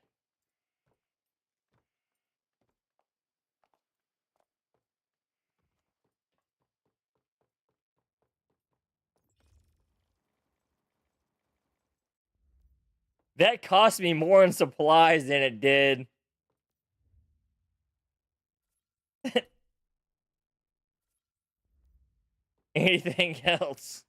That cost me more in supplies than it did. Anything else.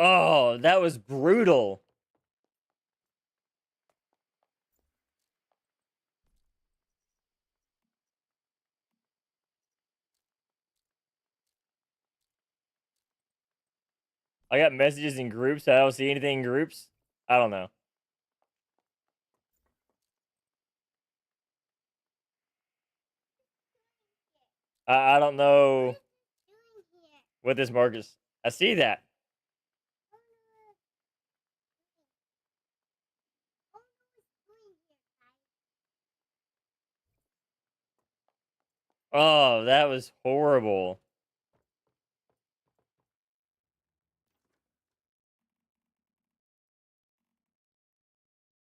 Oh, that was brutal. I got messages in groups. I don't see anything in groups. I don't know. I don't know what this mark is. I see that. Oh, that was horrible.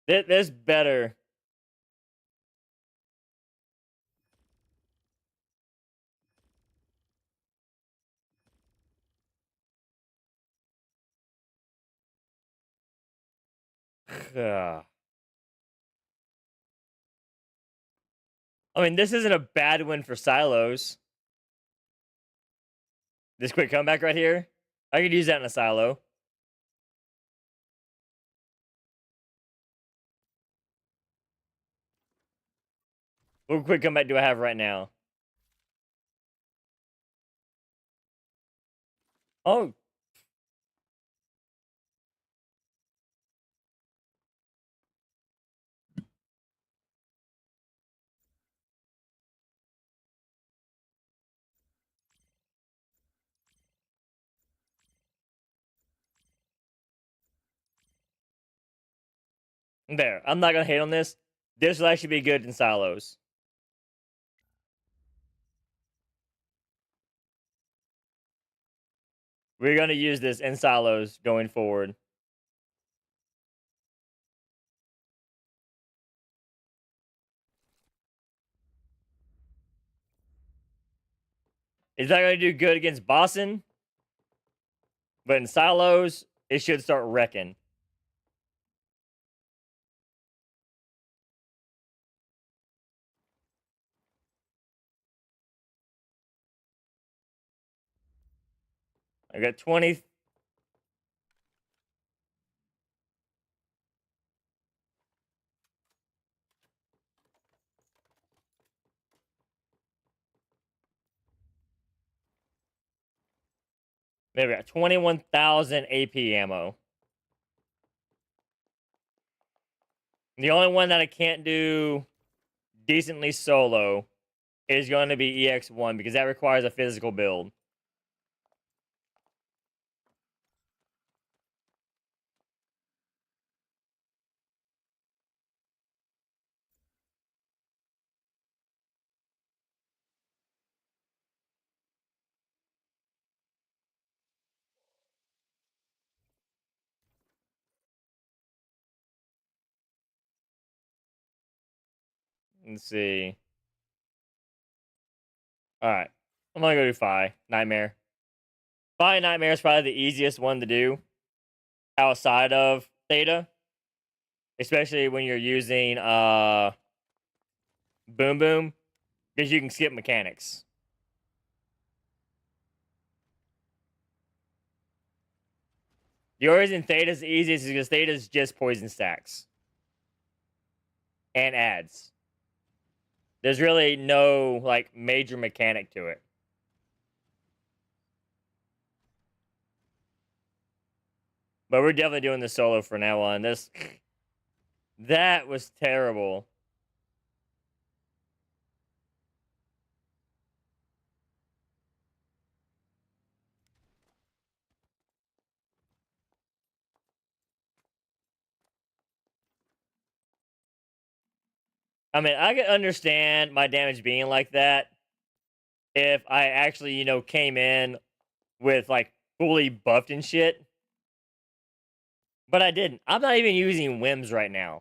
This better. Ugh. I mean, this isn't a bad win for silos. This quick comeback right here. I could use that in a silo. What quick comeback do I have right now? Oh. There. I'm not gonna hate on this. This will actually be good in silos. We're gonna use this in silos going forward. Is that gonna do good against Boston? But in silos, it should start wrecking. I got 20. Maybe got 21,000 AP ammo. The only one that I can't do decently solo is going to be EX1 because that requires a physical build. Let's see. All right. I'm going to go do Phi. Nightmare. Phi Nightmare is probably the easiest one to do outside of Theta. Especially when you're using Boom Boom. Because you can skip mechanics. The only reason Theta's the easiest is because Theta's just poison stacks. And adds. There's really no, like, major mechanic to it. But we're definitely doing the solo for now on. That was terrible. I mean, I could understand my damage being like that if I actually, came in with, like, fully buffed and shit. But I didn't. I'm not even using whims right now.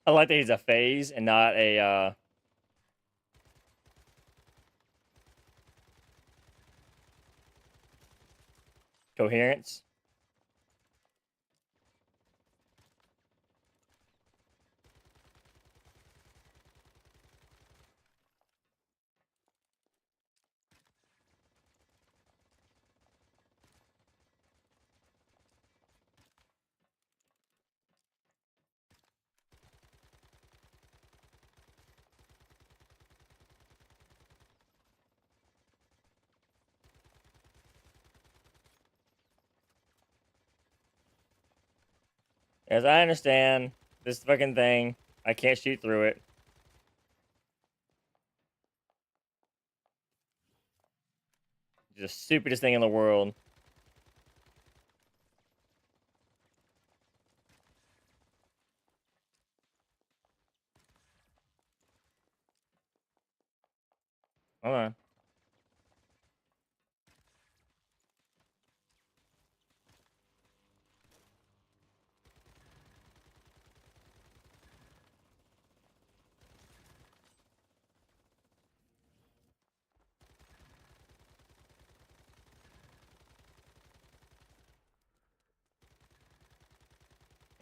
I like that he's a phase and not a coherence. As I understand, this fucking thing, I can't shoot through it. It's the stupidest thing in the world. Hold on.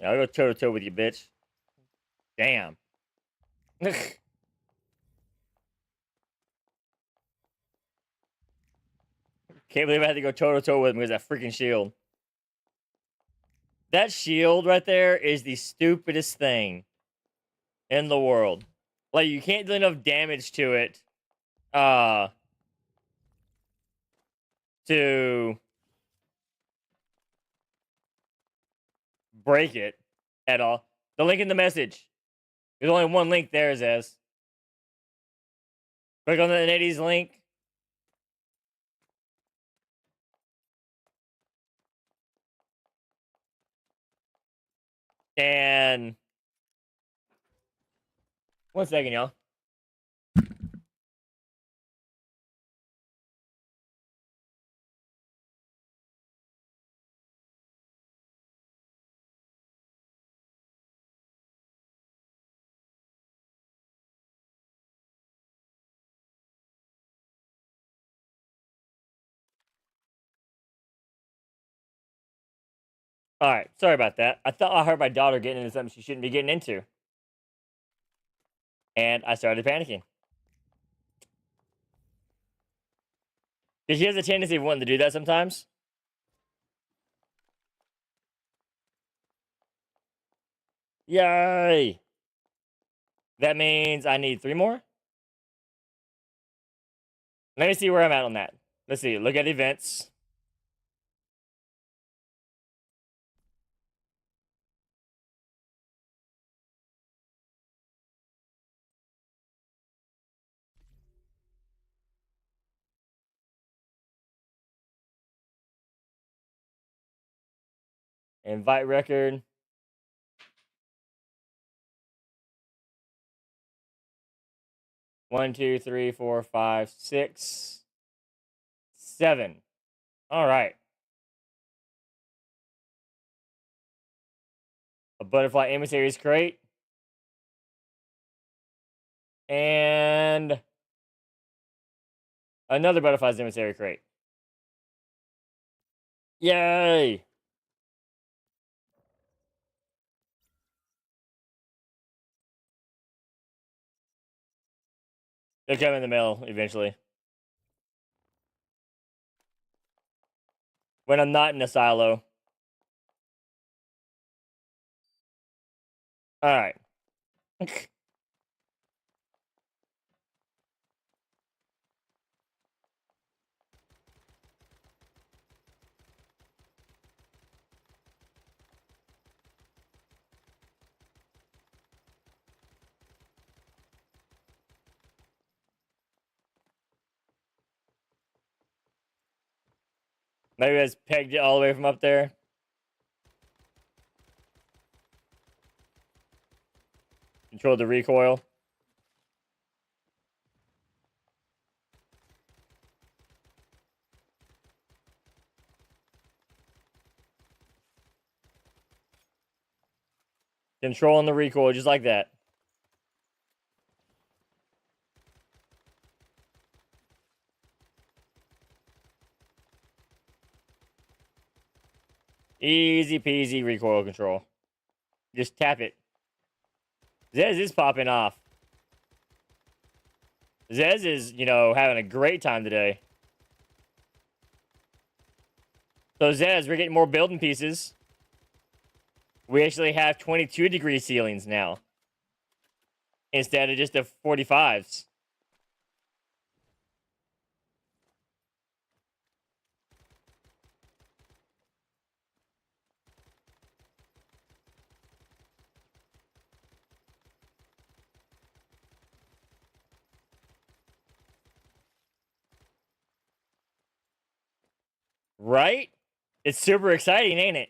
Yeah, I'll go toe to toe with you, bitch. Damn. Can't believe I had to go toe to toe with him because of that freaking shield. That shield right there is the stupidest thing in the world. Like, you can't do enough damage to it to break it at all. The link in the message. There's only one link there, Zez. Click on the Nitty's link. And 1 second, y'all. All right, sorry about that. I thought I heard my daughter getting into something she shouldn't be getting into. And I started panicking. Because she has a tendency of wanting to do that sometimes. Yay! That means I need 3 more? Let me see where I'm at on that. Let's see. Look at events. Invite record. One, 2, 3, 4, 5, 6, 7. All right. A butterfly emissaries crate. And another butterfly's emissary crate. Yay! They'll come in the mail eventually. When I'm not in a silo. All right. Maybe I just pegged it all the way from up there. Control the recoil. Controlling the recoil just like that. Easy peasy recoil control. Just tap it. Zez is popping off. Zez is, having a great time today. So Zez, we're getting more building pieces. We actually have 22-degree ceilings now. Instead of just the 45s. Right? It's super exciting, ain't it?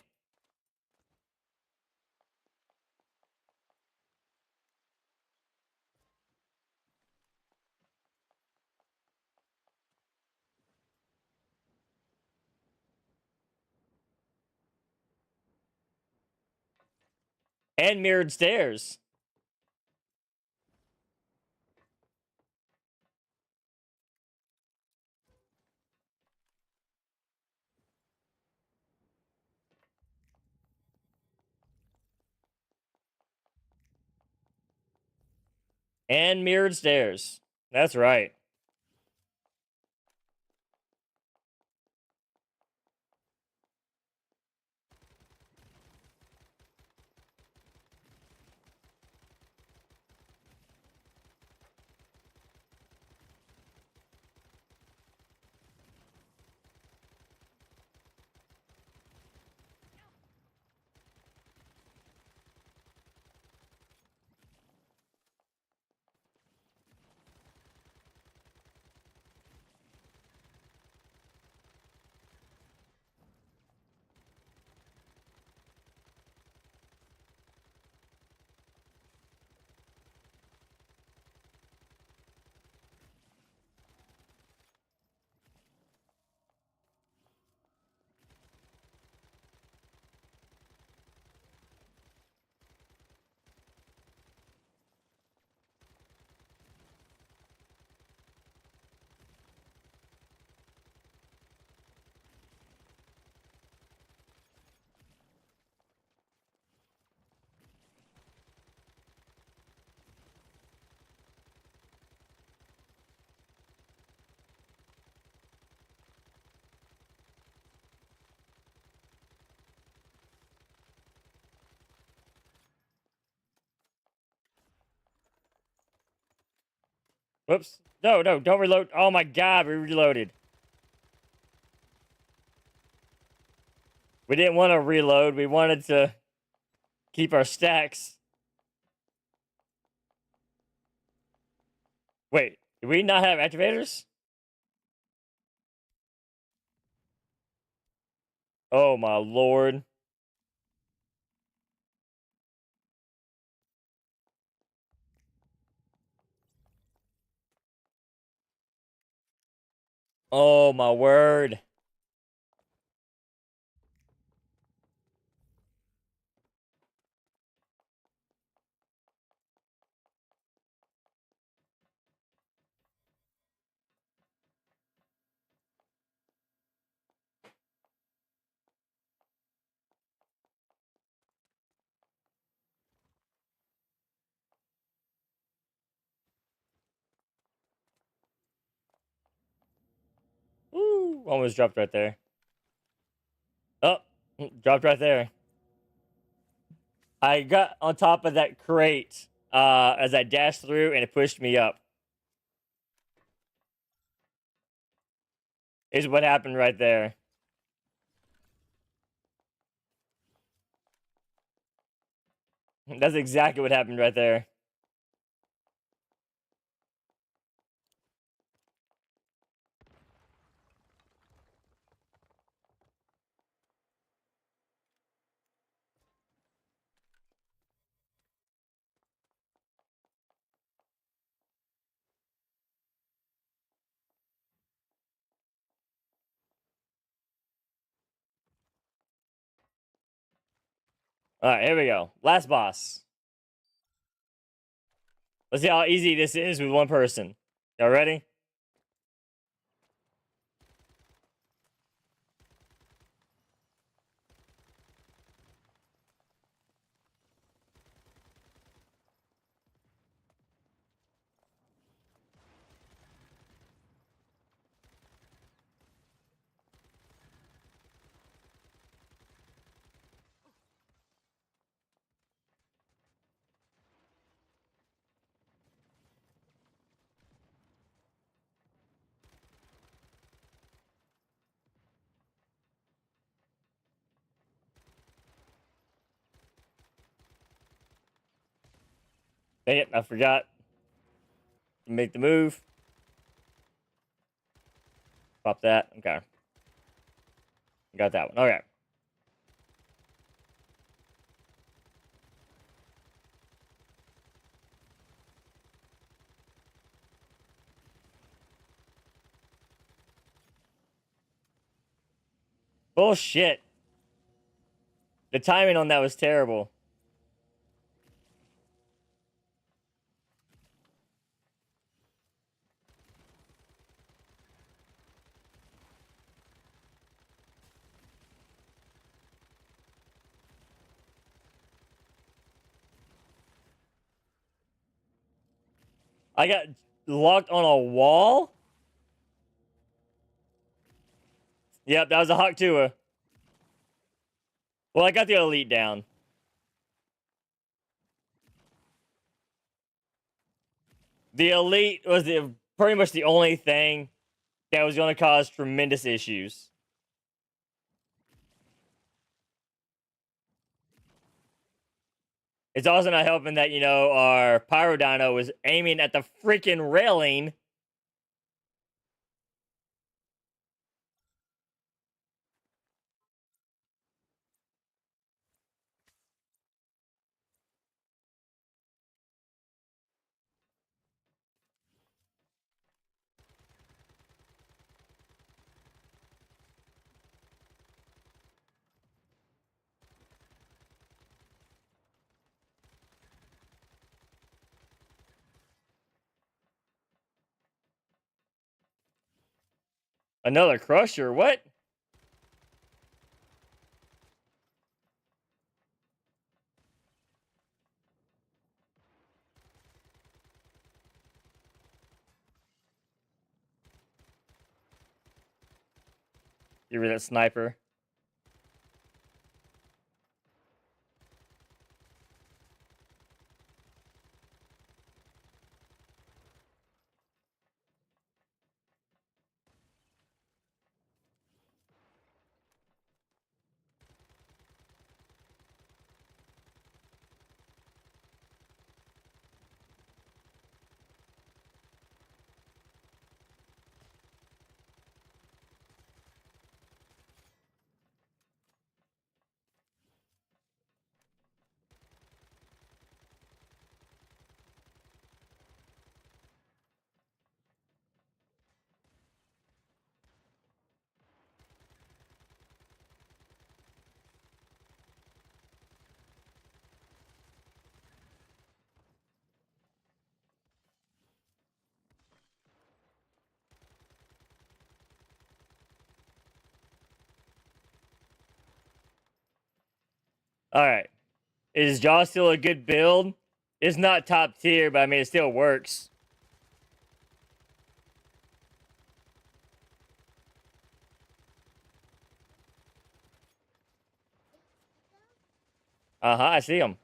And mirrored stairs. And mirrored stairs. That's right. Whoops. No, no, don't reload. Oh my god, we reloaded. We didn't want to reload. We wanted to keep our stacks. Wait, do we not have activators? Oh my lord. Oh my word. Ooh, almost dropped right there. Oh, dropped right there. I got on top of that crate as I dashed through and it pushed me up. Is what happened right there. That's exactly what happened right there. All right, here we go. Last boss. Let's see how easy this is with one person. Y'all ready? Dang it, I forgot to make the move. Pop that. Okay. Got that one. Okay. Bullshit. The timing on that was terrible. I got locked on a wall? Yep, that was a Hawk Tua. Well, I got the elite down. The elite was pretty much the only thing that was going to cause tremendous issues. It's also not helping that, you know, our Pyro Dino was aiming at the freaking railing. Another crusher? What? Give me that sniper. All right. Is Jaw still a good build? It's not top tier, but I mean, it still works. Uh-huh, I see him.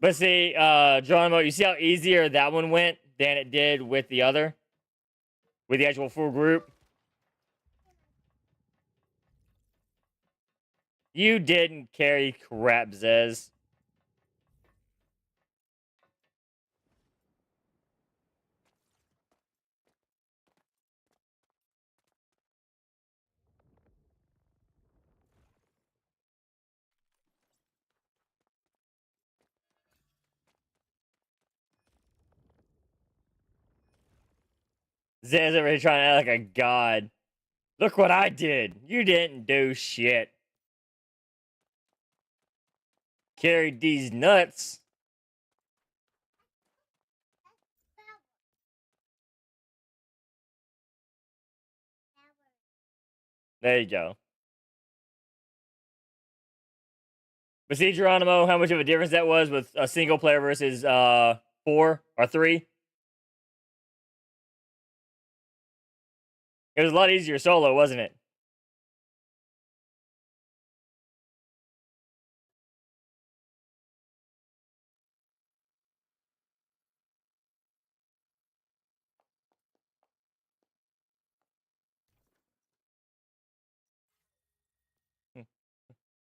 But see, Geronimo, you see how easier that one went than it did with the other? With the actual full group? You didn't carry crap, Zez. Zez over here trying to act like a god. Look what I did. You didn't do shit. Carried these nuts. There you go. But see, Geronimo, how much of a difference that was with a single player versus 4 or 3? It was a lot easier solo, wasn't it?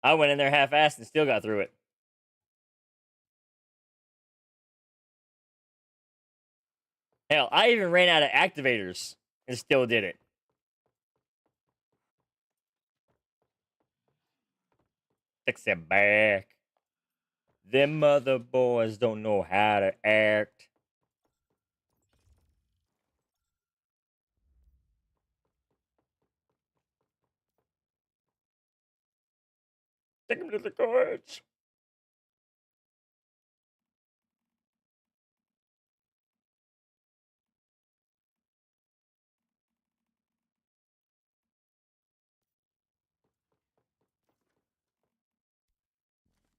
I went in there half-assed and still got through it. Hell, I even ran out of activators and still did it. Takes it back. Them mother boys don't know how to act. Take him to the gorge.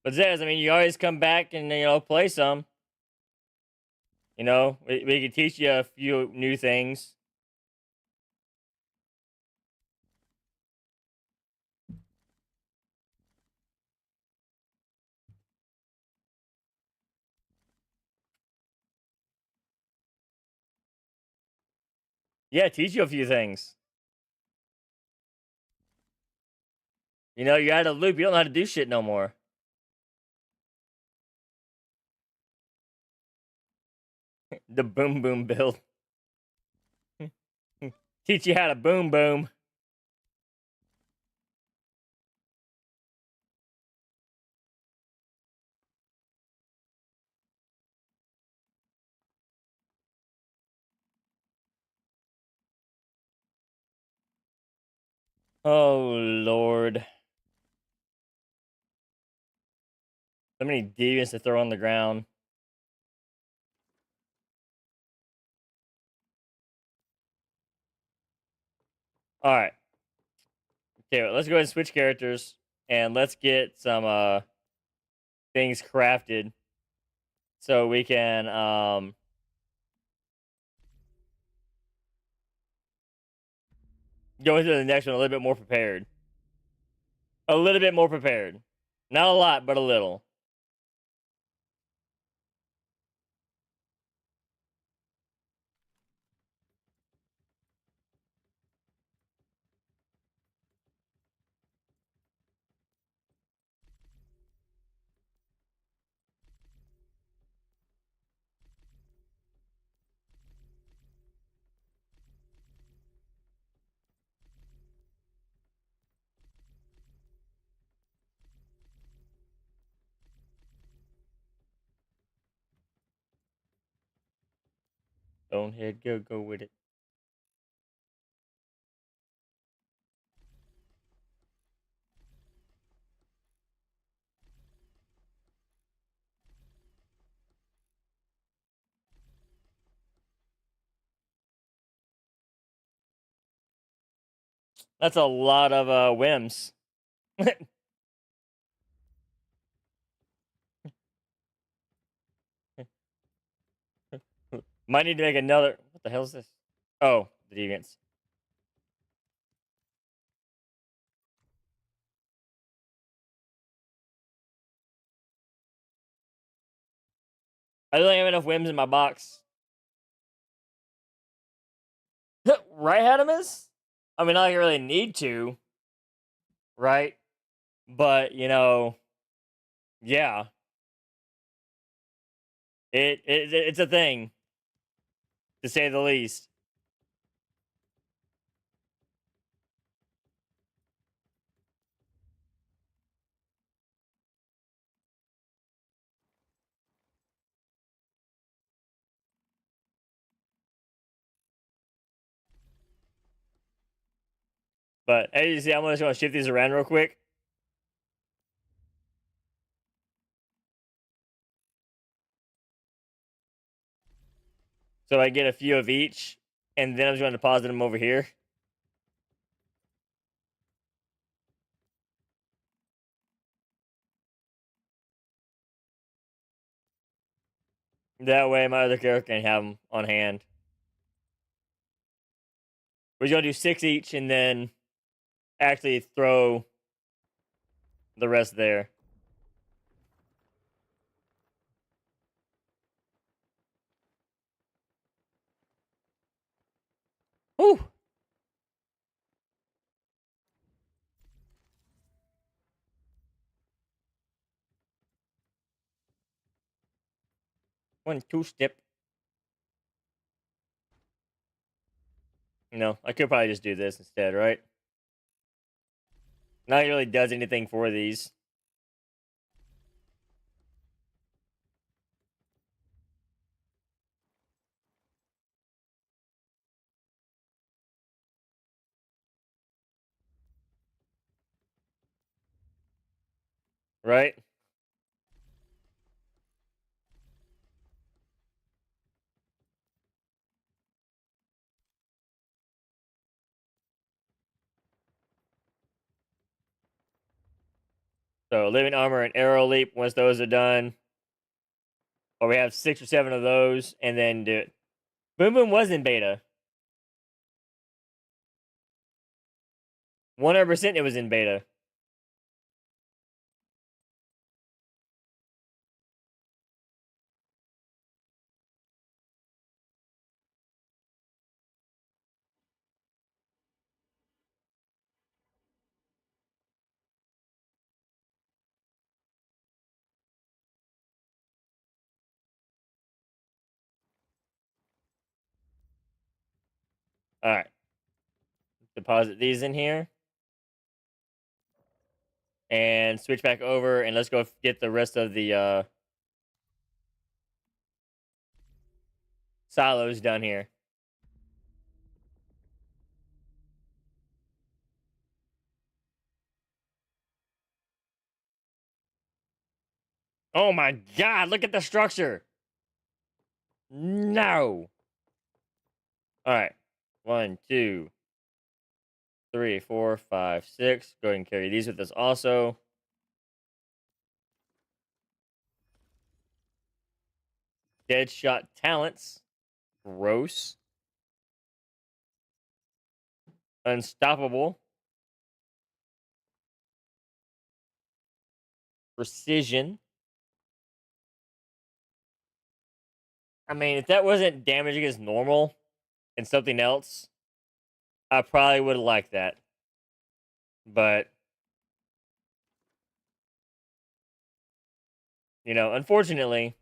But Zez, I mean, you always come back and, play some. We can teach you a few new things. Yeah, teach you a few things. You're out of the loop. You don't know how to do shit no more. The boom boom build. Teach you how to boom boom. Oh, Lord. So many deviants to throw on the ground. All right. Okay, well, let's go ahead and switch characters. And let's get some things crafted. So we can go into the next one a little bit more prepared. A little bit more prepared. Not a lot, but a little. Bonehead, go with it. That's a lot of whims. Might need to make another. What the hell is this? Oh, the deviants. I don't have enough whims in my box. Right, Hadamus? I mean, not like I really need to. Right? But, yeah. It's a thing, to say the least. But as you see, I'm just going to shift these around real quick. So I get a few of each, and then I'm just going to deposit them over here. That way my other character can have them on hand. We're going to do 6 each, and then actually throw the rest there. Whew. 1 2 step. No, I could probably just do this instead, right? Not really does anything for these. Right? So living armor and arrow leap. Once those are done, or we have 6 or 7 of those, and then do it. Boom Boom was in beta. 100% it was in beta. All right. Deposit these in here. And switch back over, and let's go get the rest of the silos done here. Oh my god, look at the structure. No. All right. 1 2 3 4 5 6. Go ahead and carry these with us also. Deadshot talents. Gross. Unstoppable. Precision. I mean, if that wasn't damaging as normal and something else, I probably would have liked that. But, you know, unfortunately,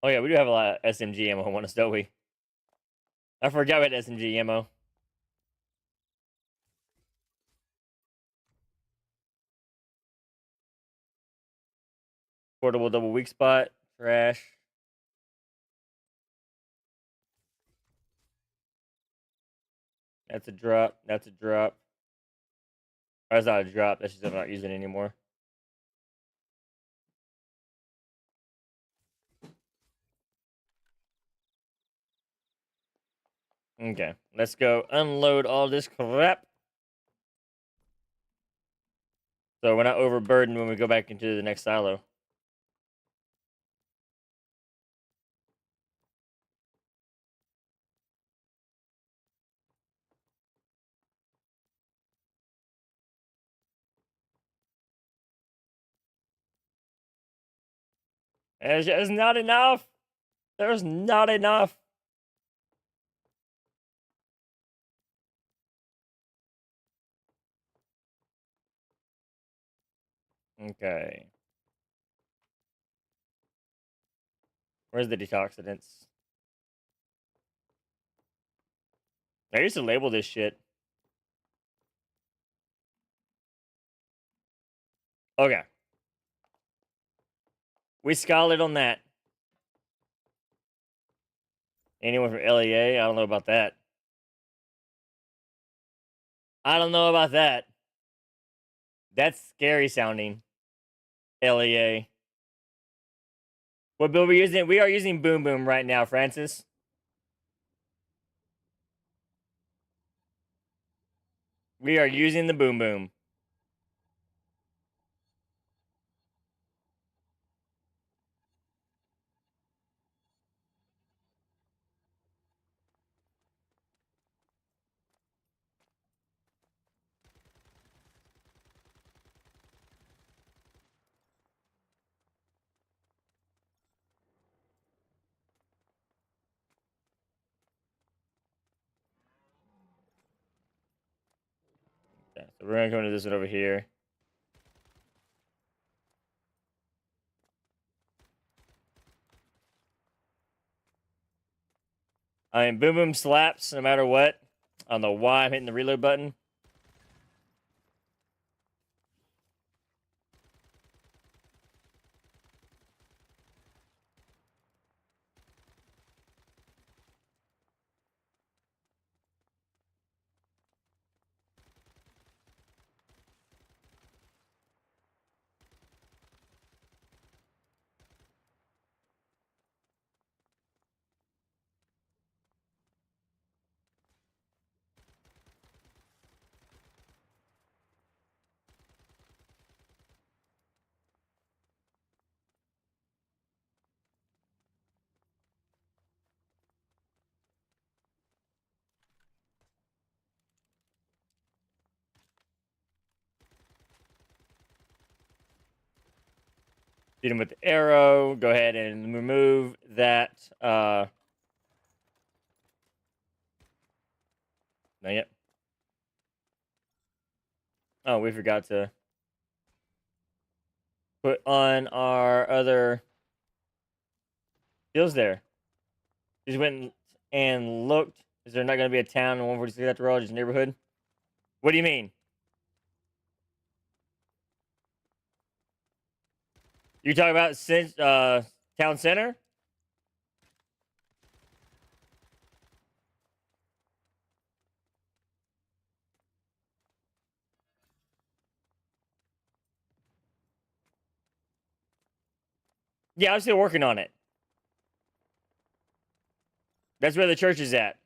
oh yeah, we do have a lot of SMG ammo on us, don't we? I forgot about SMG ammo. Portable double weak spot. Trash. That's a drop. That's a drop. That's not a drop. That's just I'm not using it anymore. Okay, let's go unload all this crap. So we're not overburdened when we go back into the next silo. It's just not enough. There's not enough. Okay. Where's the detoxidants? I used to label this shit. Okay. We scholed on that. Anyone from LEA? I don't know about that. I don't know about that. That's scary sounding. LEA. What build we using? We are using Boom Boom right now, Francis. We are using the Boom Boom. So we're gonna come to this one over here. I mean, boom boom slaps no matter what. I don't know why I'm hitting the reload button. Shoot him with the arrow. Go ahead and remove that. Not yet. Oh, we forgot to put on our other skills there. Just went and looked. Is there not going to be a town in 146 after all, just a neighborhood? What do you mean? You talking about town center? Yeah, I'm still working on it. That's where the church is at.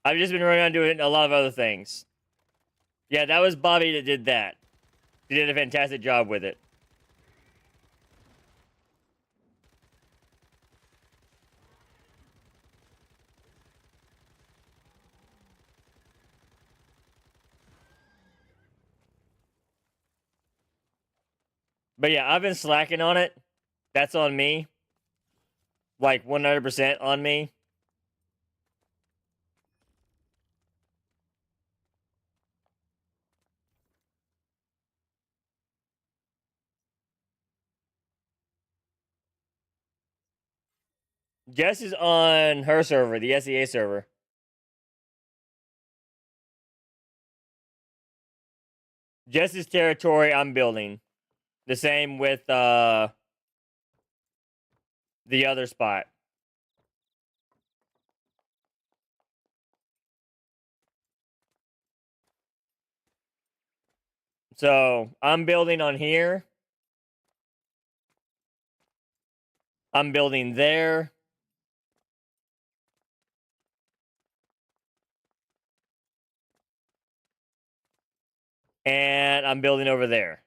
I've just been running around doing a lot of other things. Yeah, that was Bobby that did that. He did a fantastic job with it. But yeah, I've been slacking on it. That's on me. Like 100% on me. Jess is on her server, the SEA server. Jess's territory I'm building. The same with the other spot. So I'm building on here. I'm building there. And I'm building over there.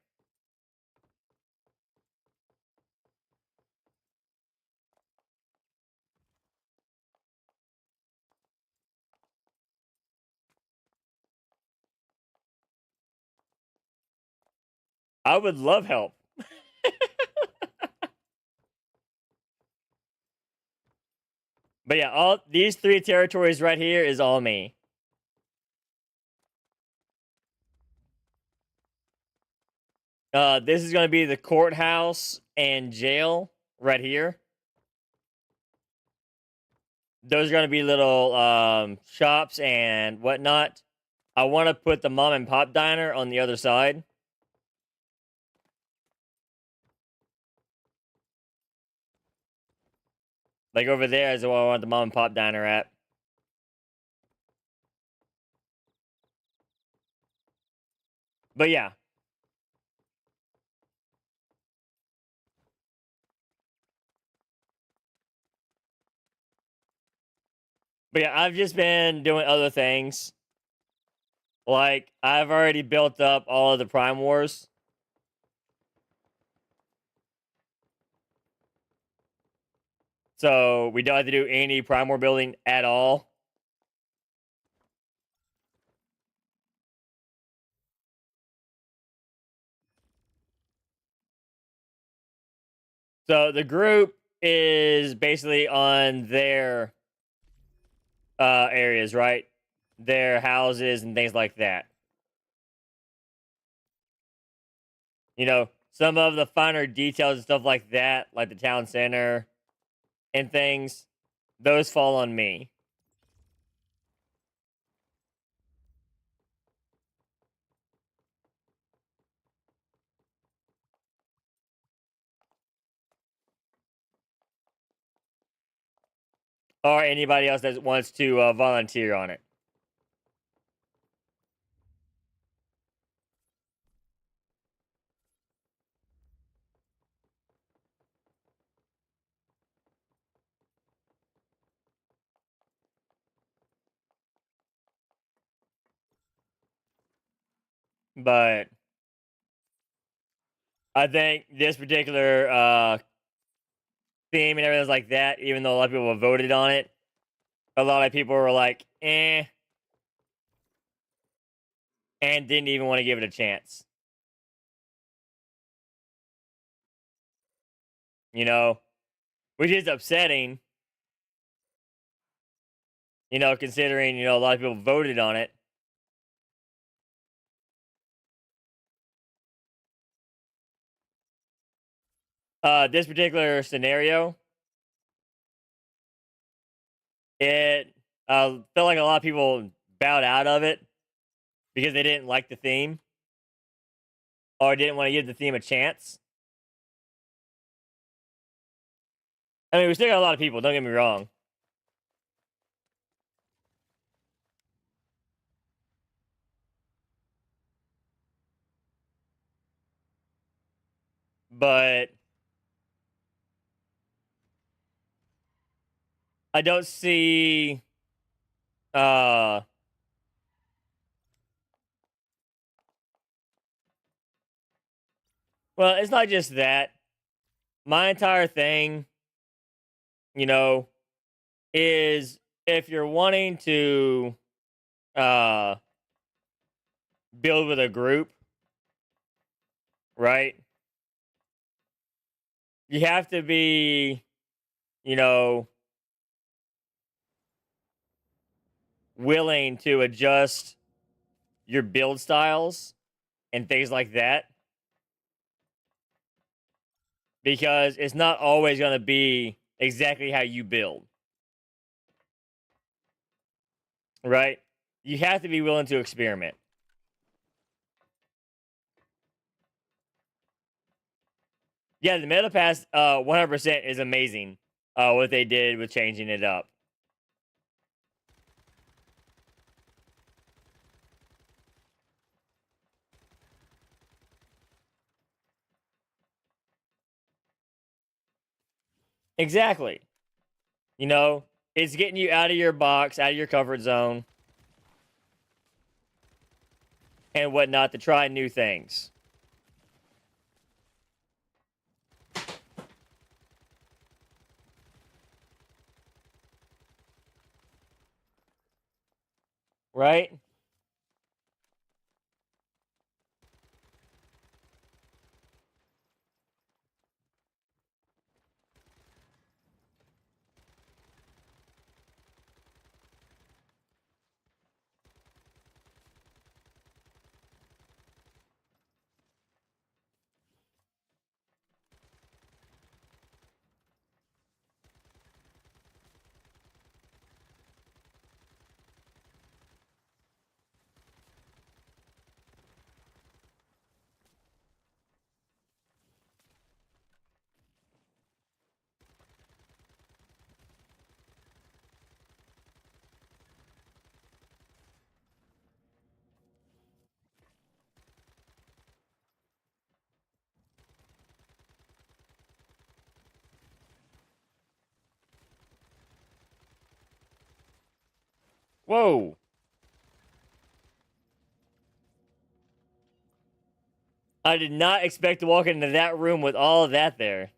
I would love help. But yeah, all these 3 territories right here is all me. This is going to be the courthouse and jail right here. Those are going to be little shops and whatnot. I want to put the mom and pop diner on the other side. Like over there is where I want the mom and pop diner at. But yeah. But yeah, I've just been doing other things. Like, I've already built up all of the Prime Wars. So we don't have to do any Prime War building at all. So the group is basically on their areas, right? Their houses and things like that. You know, some of the finer details and stuff like that, like the town center and things, those fall on me. Or anybody else that wants to volunteer on it. But I think this particular theme and everything like that, even though a lot of people voted on it, a lot of people were like, eh, and didn't even want to give it a chance. You know, which is upsetting, you know, considering, you know, a lot of people voted on it. This particular scenario, it felt like a lot of people bowed out of it because they didn't like the theme or didn't want to give the theme a chance. I mean, we still got a lot of people, don't get me wrong. But I don't see uh well, it's not just that. My entire thing, you know, is if you're wanting to uh build with a group, right? You have to be, you know, willing to adjust your build styles and things like that because it's not always going to be exactly how you build, right? You have to be willing to experiment. Yeah, the meta pass 100% is amazing what they did with changing it up. Exactly. You know, it's getting you out of your box, out of your comfort zone, and whatnot to try new things. Right? Whoa. I did not expect to walk into that room with all of that there.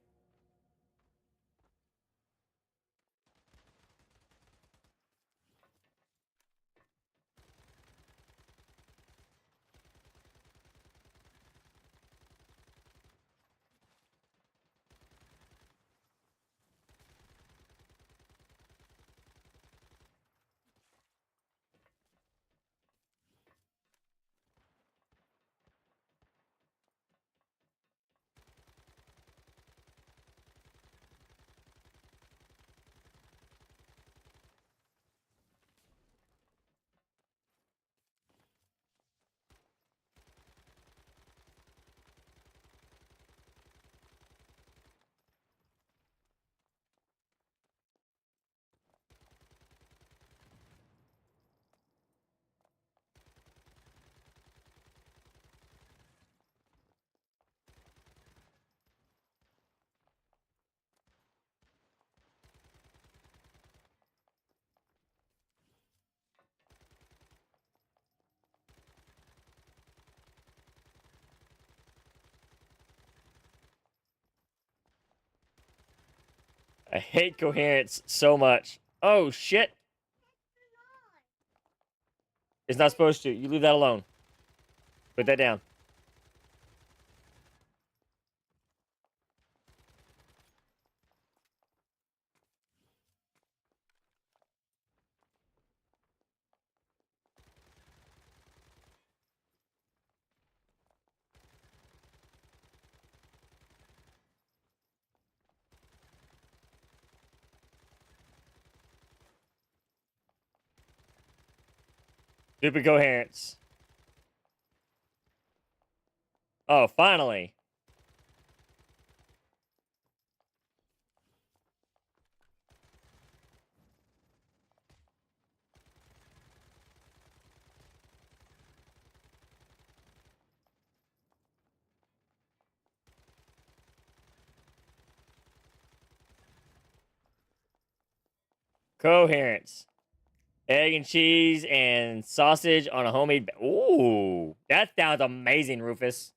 I hate coherence so much. Oh, shit. It's not supposed to. You leave that alone. Put that down. Stupid coherence. Oh, finally. Coherence. Egg and cheese and sausage on a homemade. Ooh, that sounds amazing, Rufus.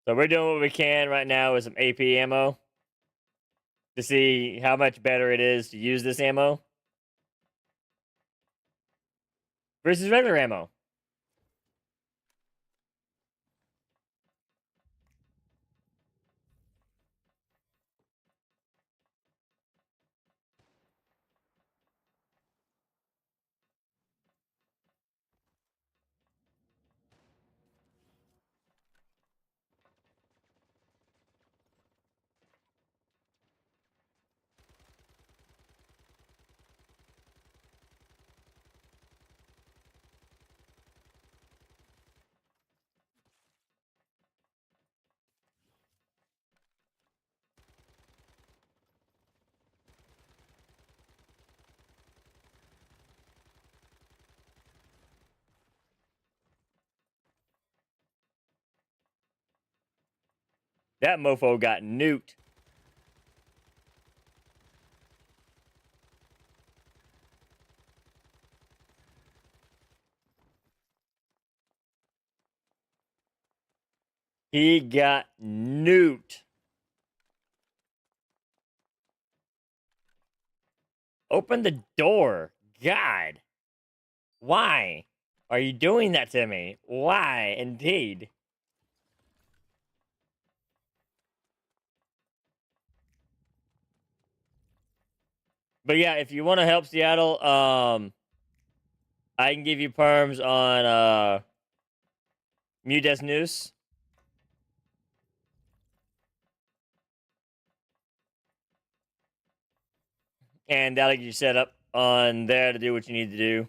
So we're doing what we can right now with some AP ammo to see how much better it is to use this ammo versus regular ammo. That mofo got nuked. He got nuked. Open the door. God. Why are you doing that to me? Why, indeed? But yeah, if you want to help Seattle, I can give you perms on Mudes News. And that'll get you set up on there to do what you need to do.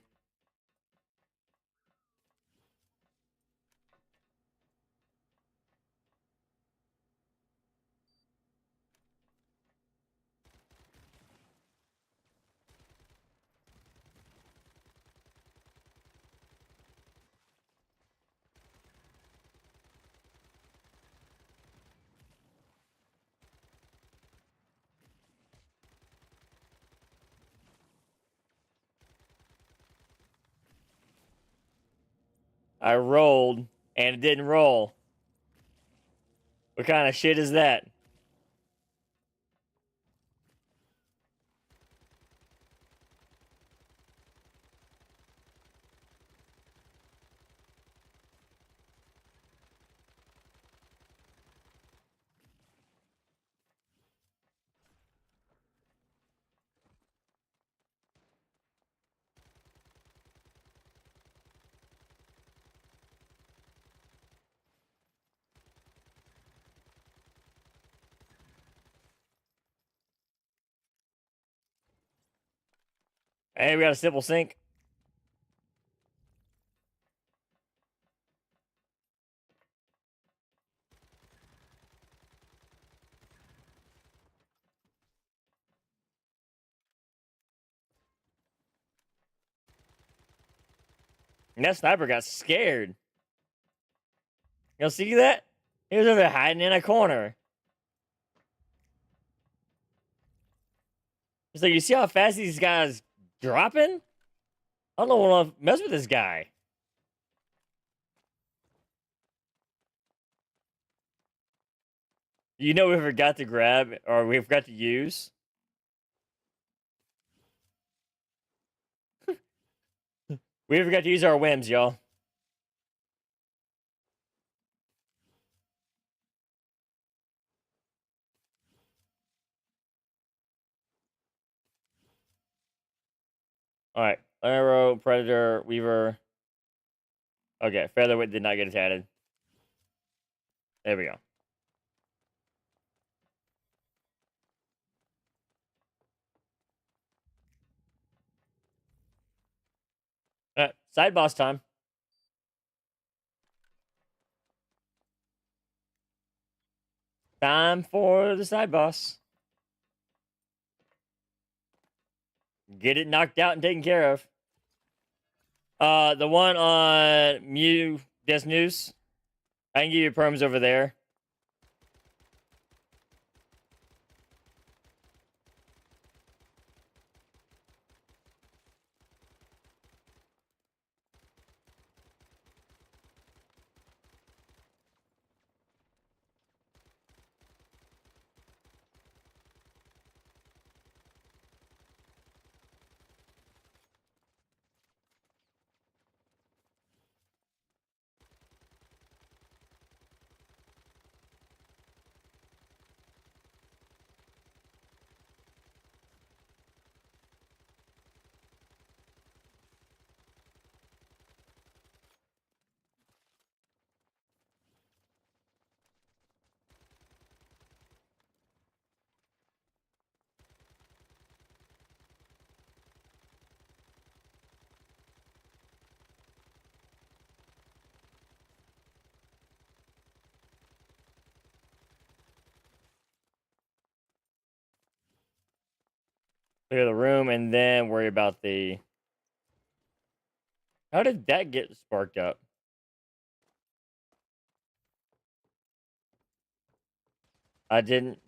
I rolled and it didn't roll. What kind of shit is that? Hey, we got a simple sync. And that sniper got scared. Y'all see that? He was over there hiding in a corner. It's like, you see how fast these guys dropping? I don't want to mess with this guy. You know we forgot to grab, or we forgot to use? We forgot to use our whims, y'all. Alright. Arrow, Predator, Weaver. Okay, Featherweight did not get added. There we go. Alright, side boss time. Time for the side boss. Get it knocked out and taken care of. The one on Mew Des News. I can give you perms over there. Clear the room and then worry about the... How did that get sparked up? I didn't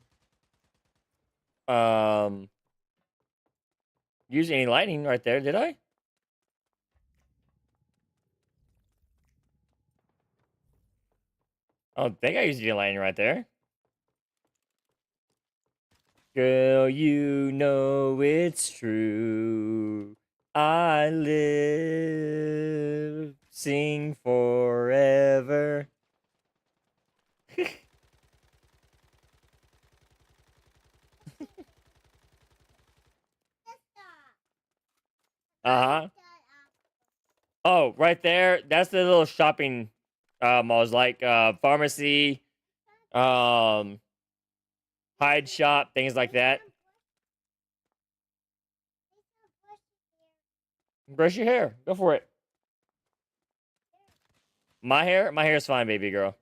use any lightning right there, did I? I don't think I used any lightning right there. Girl, you know it's true. I live, sing forever. Uh-huh. Oh, right there. That's the little shopping malls, like pharmacy, hide shop, things like that. Brush your hair. Go for it. My hair? My hair's fine, baby girl.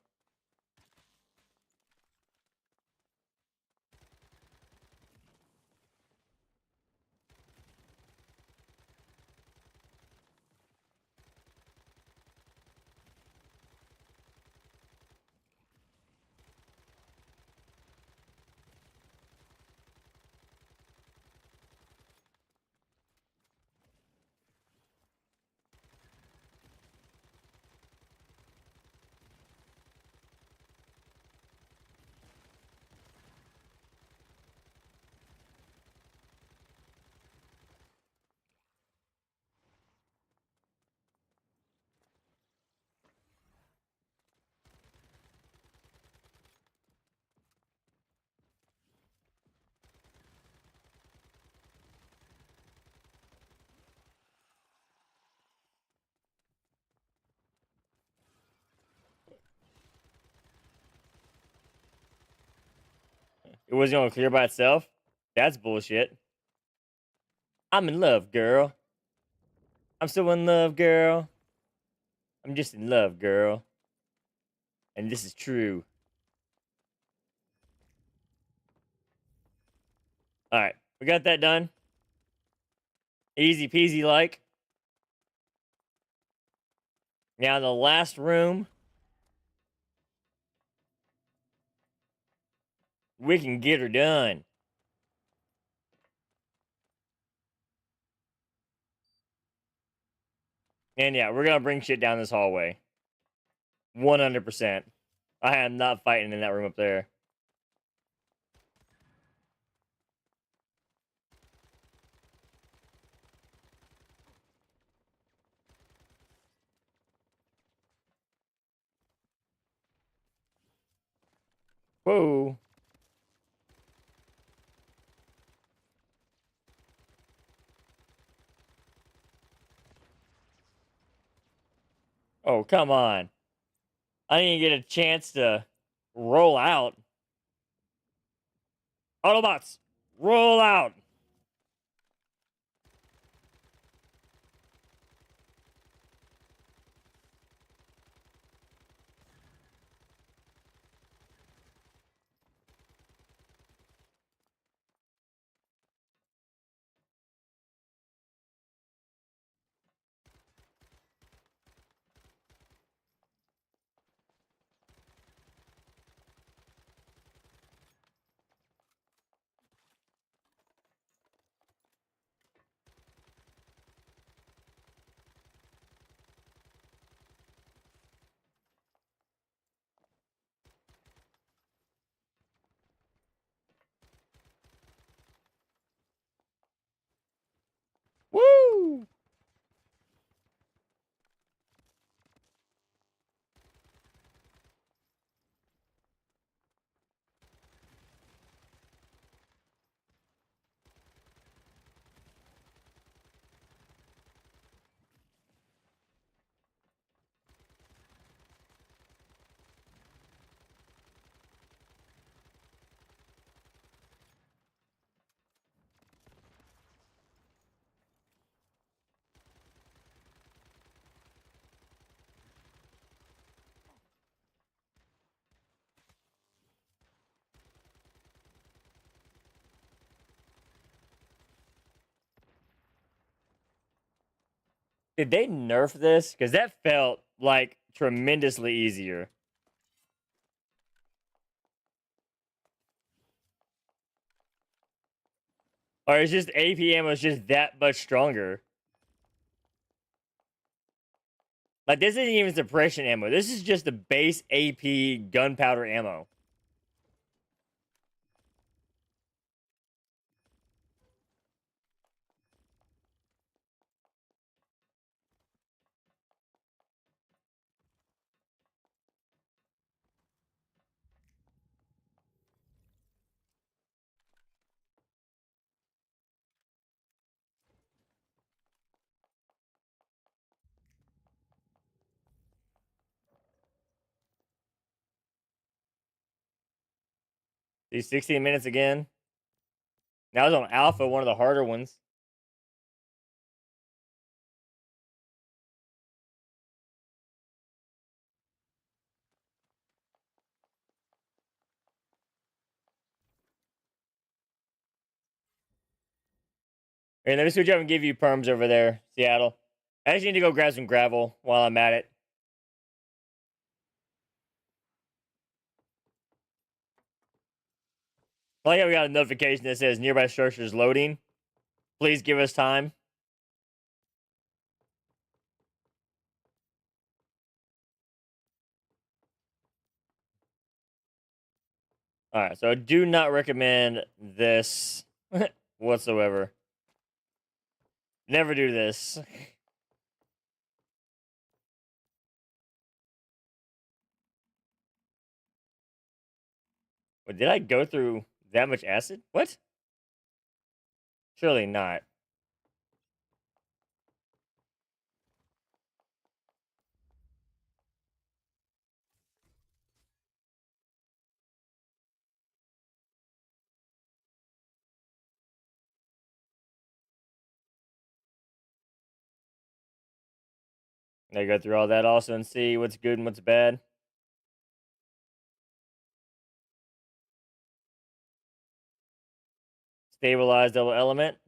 It wasn't gonna clear by itself? That's bullshit. I'm in love, girl. I'm so in love, girl. I'm just in love, girl. And this is true. Alright, we got that done. Easy peasy like. Now, the last room, we can get her done. And yeah, we're gonna bring shit down this hallway. 100%. I am not fighting in that room up there. Whoa. Oh, come on. I didn't get a chance to roll out. Autobots, roll out. Woo! Did they nerf this? Because that felt like tremendously easier. Or it's just AP ammo is just that much stronger. Like, this isn't even suppression ammo. This is just the base AP gunpowder ammo. These 16 minutes again. Now it's on Alpha, one of the harder ones. Hey, let me switch up and give you perms over there, Seattle. I actually need to go grab some gravel while I'm at it. I like how we got a notification that says nearby structures loading. Please give us time. All right, so I do not recommend this whatsoever. Never do this. Wait, did I go through that much acid? What? Surely not. I go through all that also and see what's good and what's bad. Stabilize double element.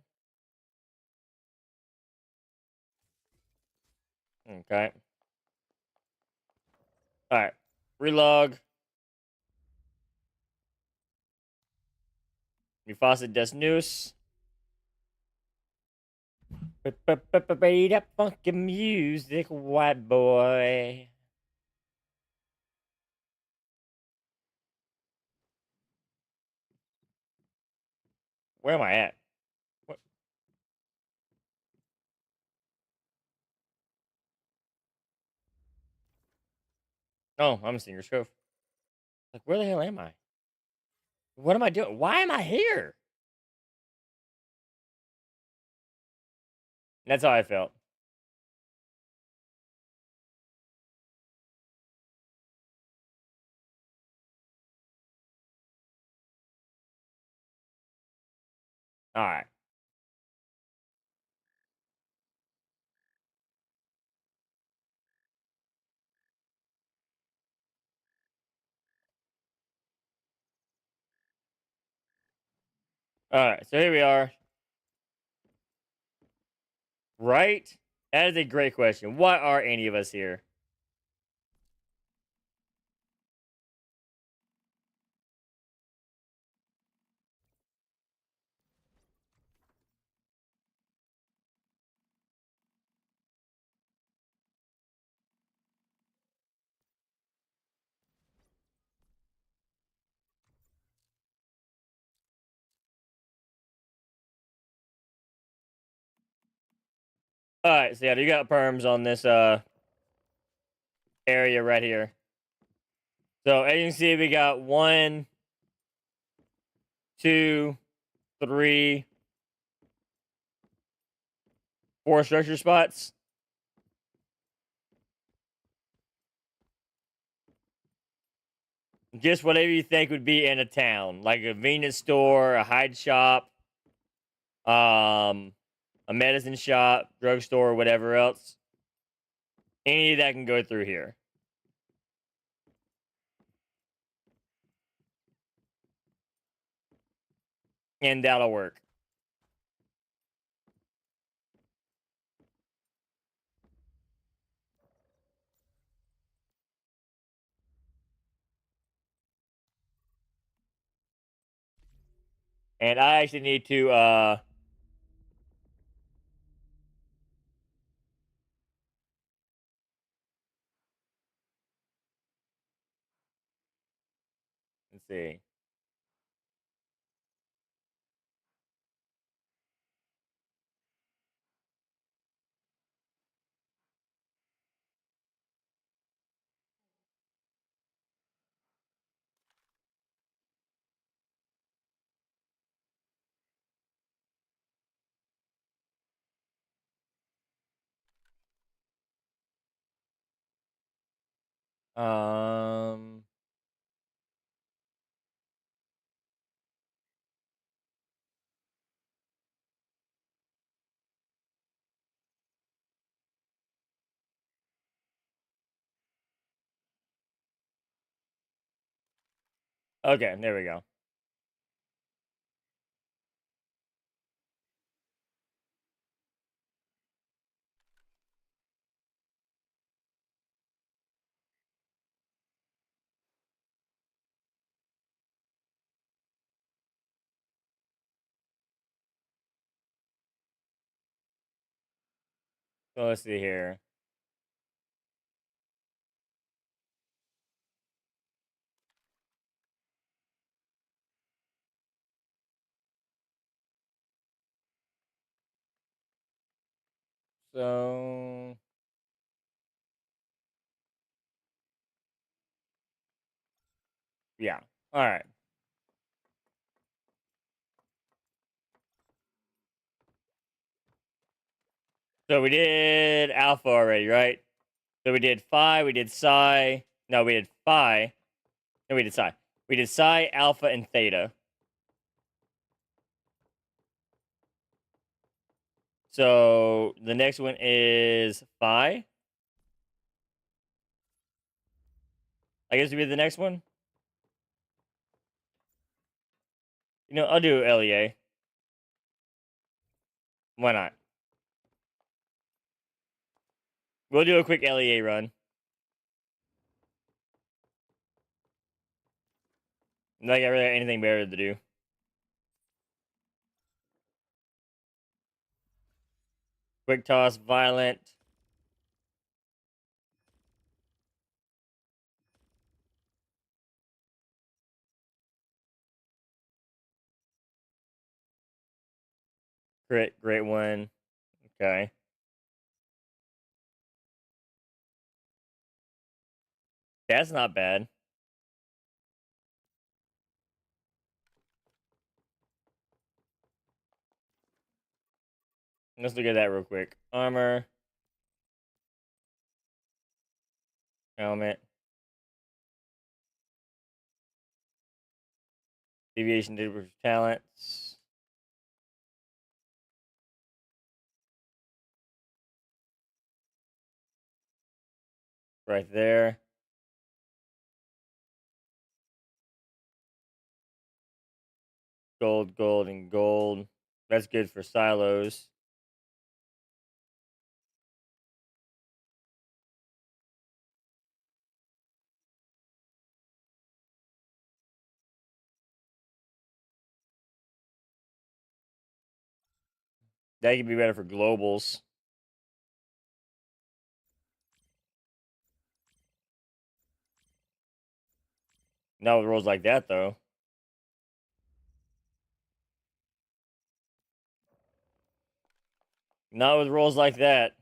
Okay. All right. Relog. Mewfassah des News. That funky music, white boy. Where am I at? What? Oh, I'm a Singer's Cove. Like, where the hell am I? What am I doing? Why am I here? That's how I felt. All right. All right. So here we are. Right? That is a great question. Why are any of us here? All right. So yeah, you got perms on this area right here. So as you can see, we got 1, 2, 3, 4 structure spots. Just whatever you think would be in a town, like a convenience store, a hide shop, a medicine shop, drugstore, whatever else. Any of that can go through here. And that'll work. And I actually need to let's see. Um Okay, there we go. So let's see here. So yeah. All right. So we did alpha already, right? So we did phi, we did psi. No, we did phi. No, we did psi. We did psi, alpha, and theta. So the next one is phi. I guess we did the next one. I'll do LEA. Why not? We'll do a quick LEA run. Not got really anything better to do. Quick toss, violent. Crit, great one. Okay. That's not bad. Let's look at that real quick. Armor. Helmet. Deviation did with talents. Right there. Gold, gold, and gold. That's good for silos. That could be better for globals. Not with rolls like that, though. Not with rolls like that.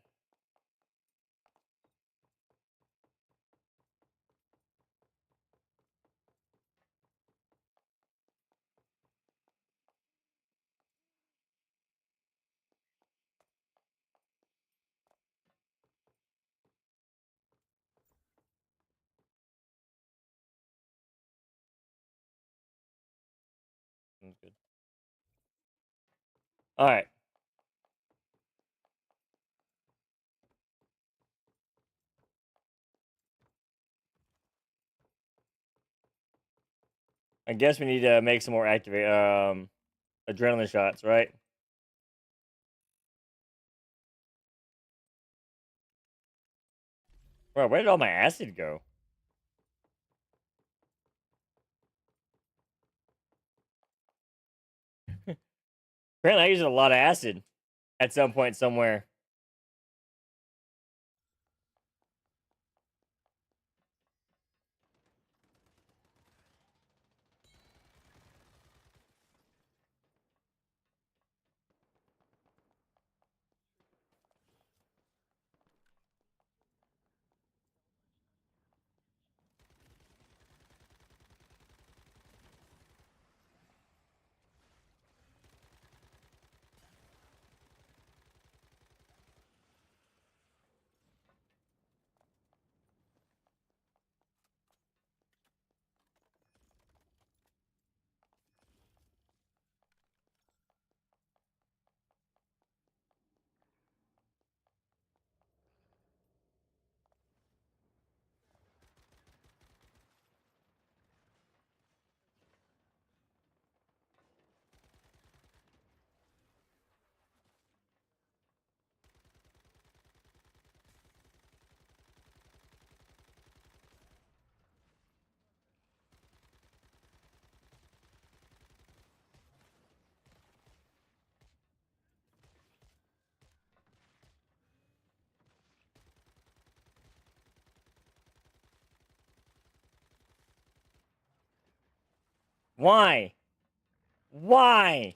That's good. All right. I guess we need to make some more adrenaline shots, right? Bro, where did all my acid go? Apparently, I used a lot of acid at some point somewhere. Why? Why?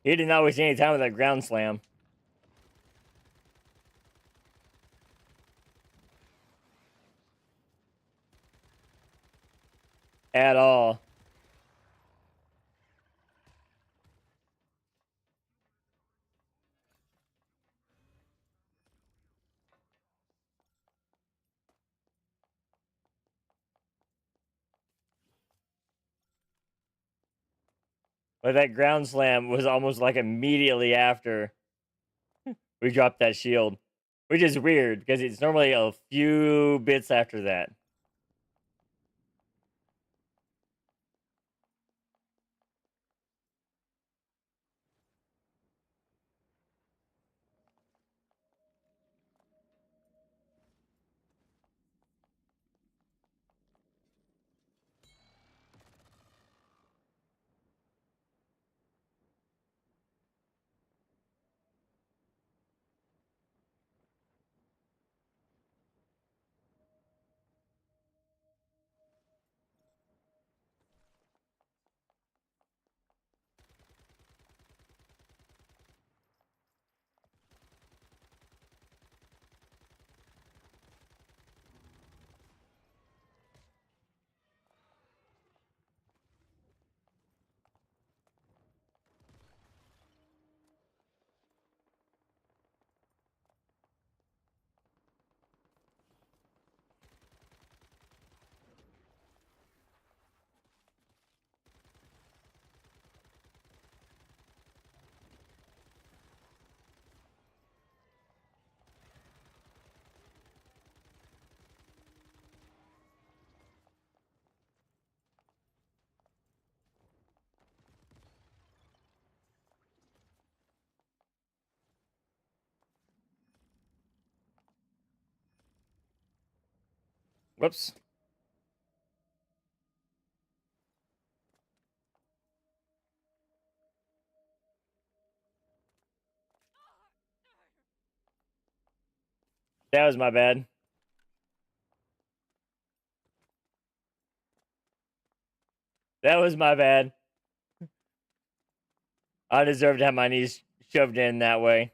He did not waste any time with that ground slam. At all. But that ground slam was almost like immediately after we dropped that shield, which is weird because it's normally a few bits after that. Whoops. That was my bad. That was my bad. I deserve to have my knees shoved in that way.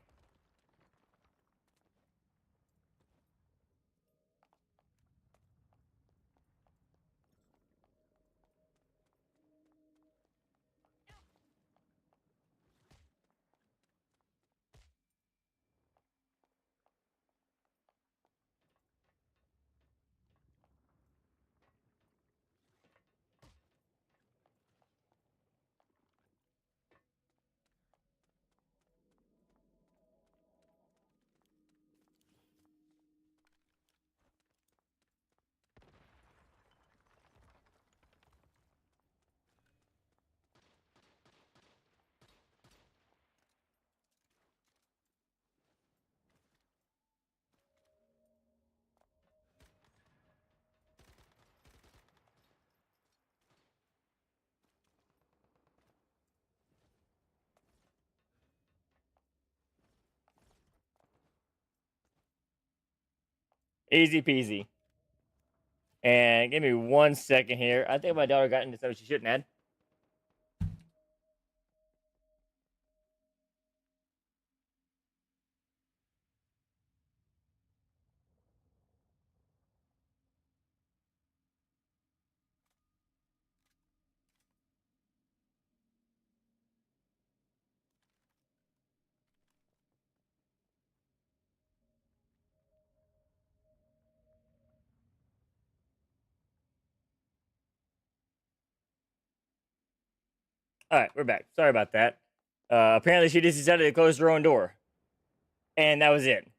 Easy peasy. And give me 1 second here. I think my daughter got into something she shouldn't have. All right, we're back. Sorry about that. Apparently, she just decided to close her own door. And that was it.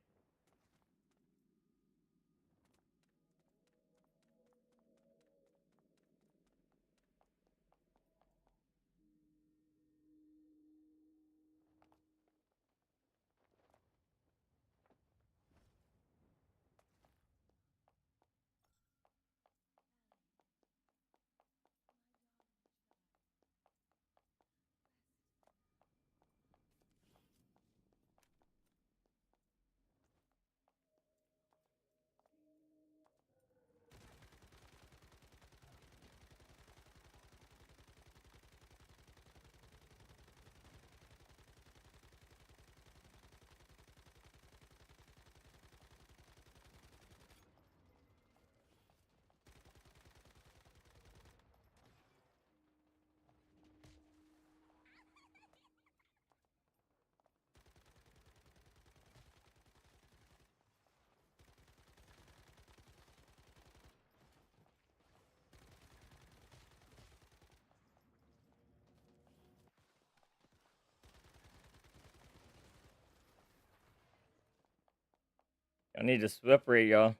I need to separate y'all.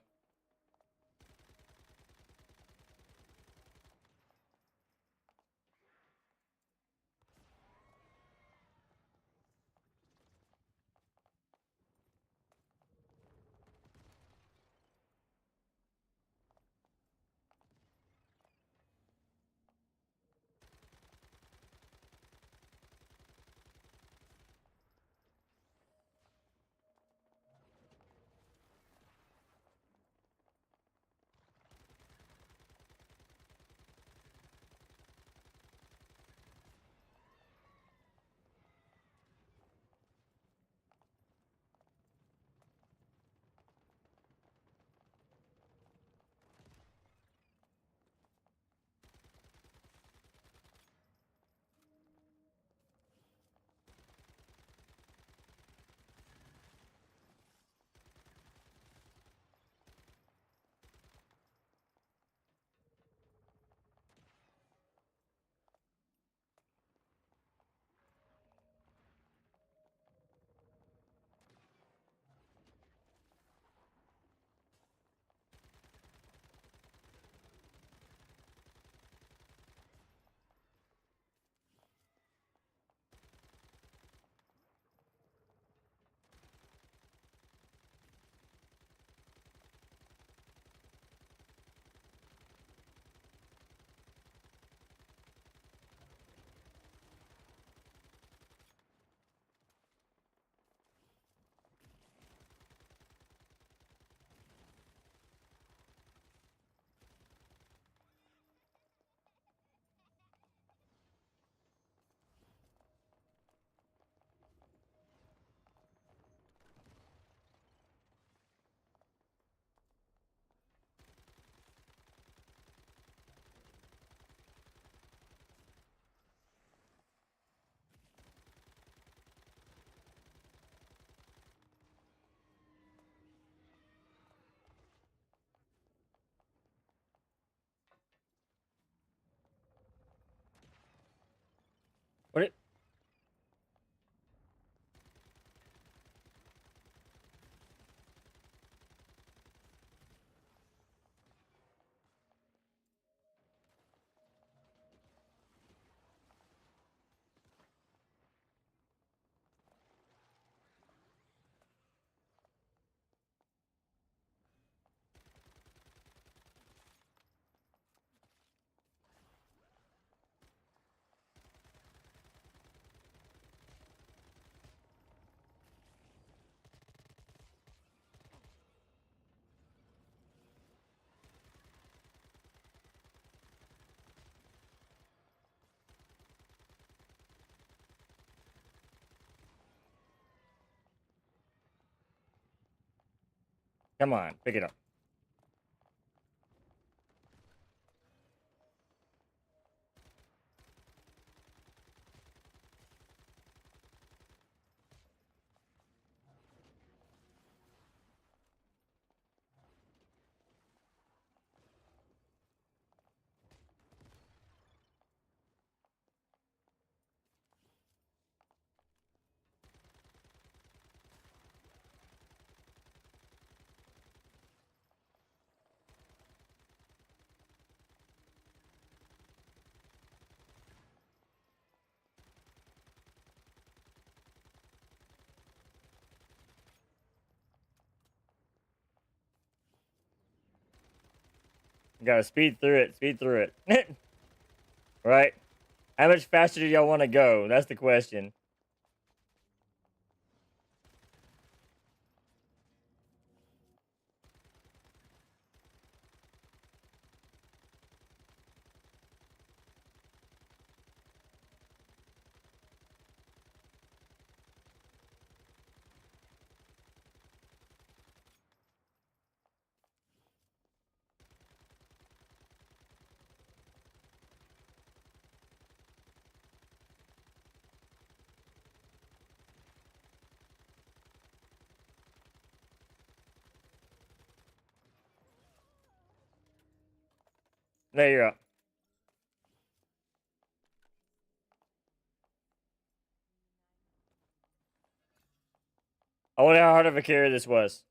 What it? Come on, pick it up. Gotta speed through it. Speed through it. Right? How much faster do y'all want to go? That's the question. There you're up. I wonder how hard of a carry this was.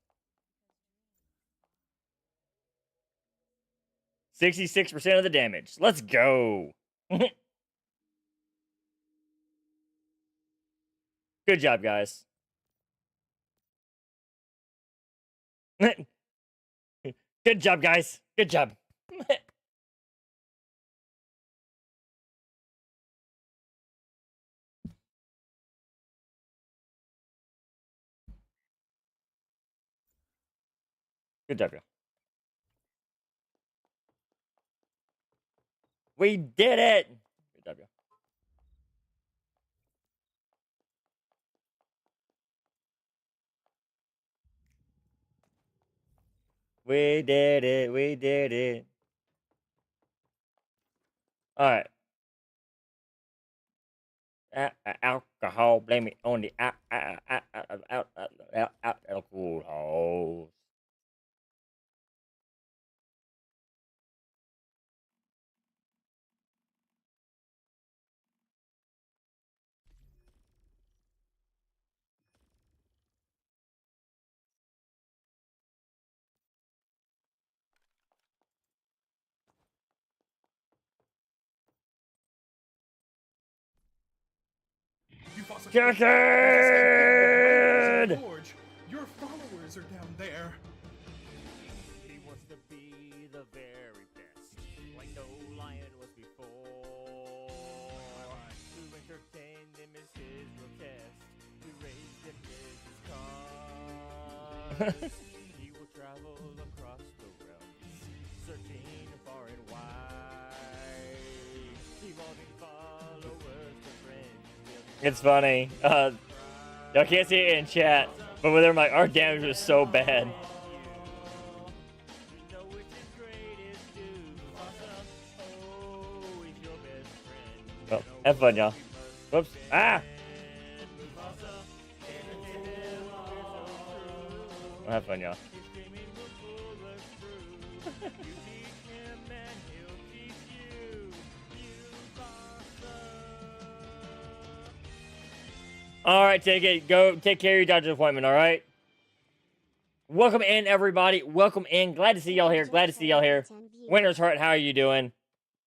66% of the damage. Let's go. Good job, guys. Good job, guys. Good job. Good job, y'all. We did it. Good job, y'all. We did it. We did it. All right. Alcohol. Blame it on the alcohol. Mewfassah Chicken! just escaped the gorge. Your followers are down there. He wants to be the very best, like no lion was before. To entertain them is his request, to raise them is his cause. He will travel across the realms, searching far and wide, evolving followers to friends. It's funny. Y'all can't see it in chat, but whether our damage was so bad. Well, have fun, y'all. Whoops. Ah! Well, have fun, y'all. All right, take it. Go take care of your doctor's appointment, all right? Welcome in, everybody. Welcome in. Glad to see y'all here. Glad to see y'all here. Winter's Heart, how are you doing?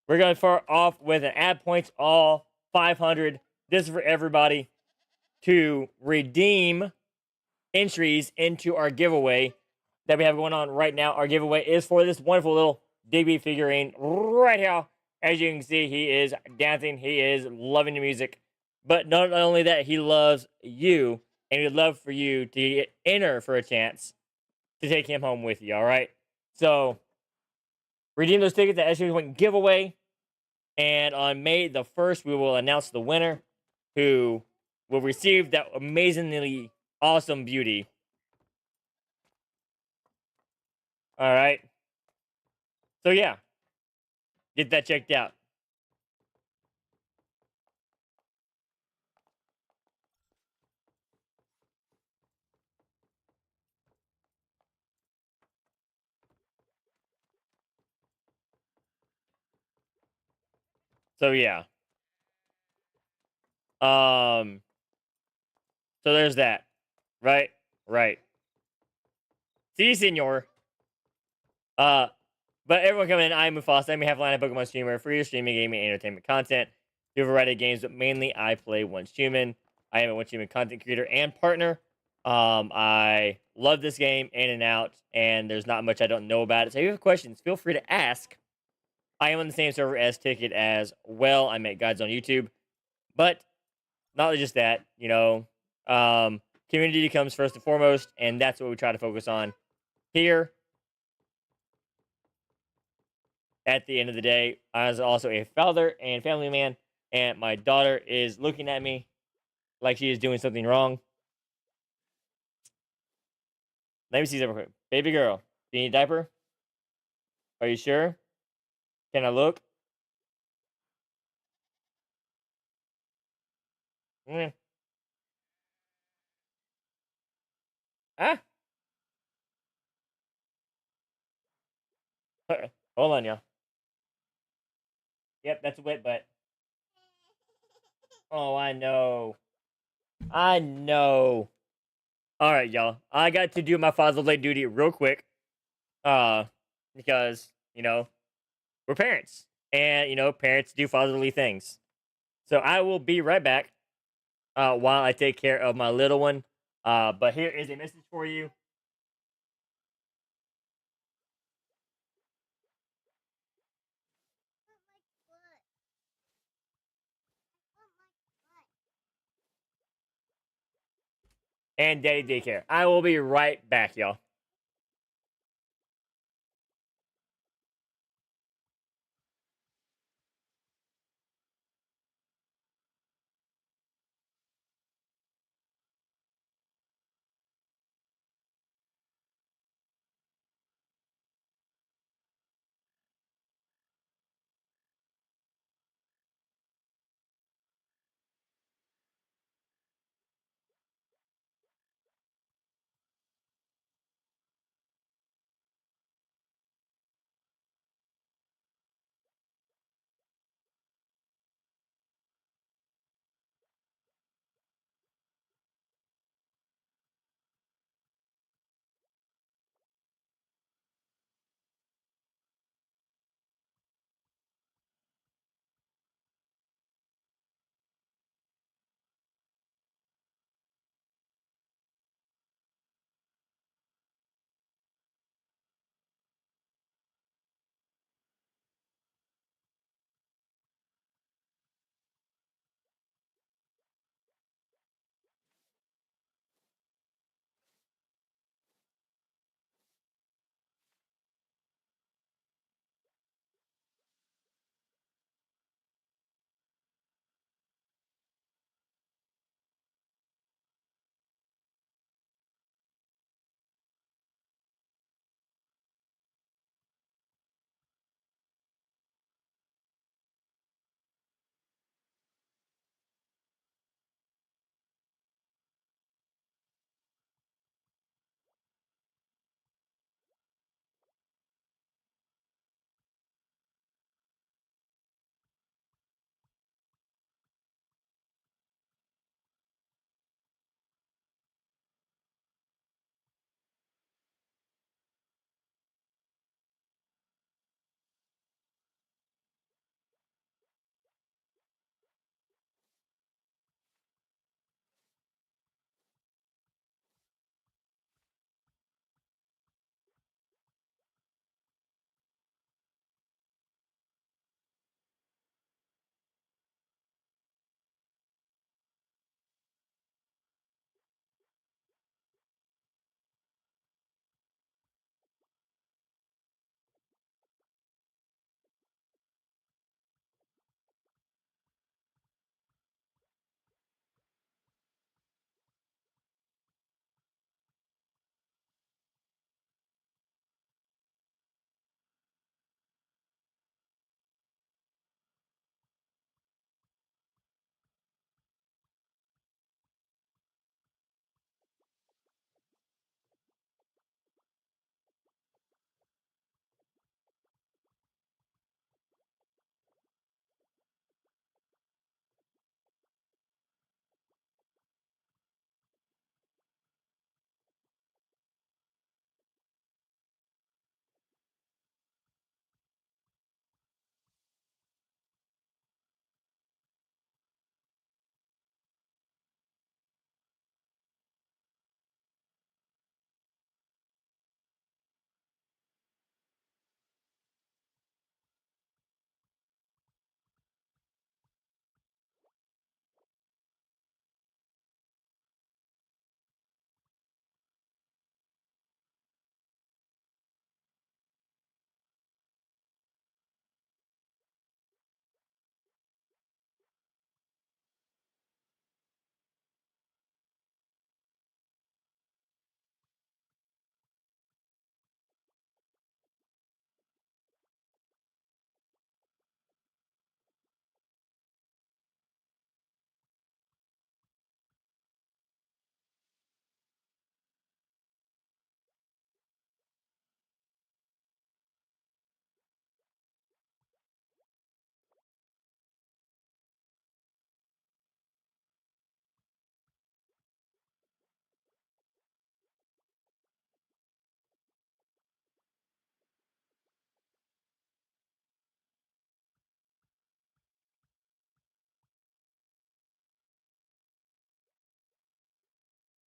We're going to start off with an add points all 500. This is for everybody to redeem entries into our giveaway that we have going on right now. Our giveaway is for this wonderful little Digby figurine right here. As you can see, he is dancing. He is loving the music. But not only that, he loves you, and he'd love for you to enter for a chance to take him home with you, all right? So, redeem those tickets at SU's Wing giveaway, and on May the 1st, we will announce the winner who will receive that amazingly awesome beauty. All right? So, yeah, get that checked out. So yeah. So there's that. Right? Right. See, senor. But everyone coming in, I'm Mewfassah. I'm a half-line Pokemon streamer for your streaming, gaming, and entertainment content. Do a variety of games, but mainly I play Once Human. I am a Once Human content creator and partner. I love this game in and out, and there's not much I don't know about it. So if you have questions, feel free to ask. I am on the same server as Ticket as well. I make guides on YouTube. But not just that, community comes first and foremost, and that's what we try to focus on here. At the end of the day, I was also a father and family man, and my daughter is looking at me like she is doing something wrong. Let me see something real quick. Baby girl, do you need a diaper? Are you sure? Can I look? Mm. Ah. Hold on, y'all. Yep, that's a wet butt. Oh, I know. I know. All right, y'all. I got to do my Father's Day duty real quick. Because, we're parents, and parents do fatherly things. So I will be right back while I take care of my little one. But here is a message for you. And daddy daycare. I will be right back, y'all.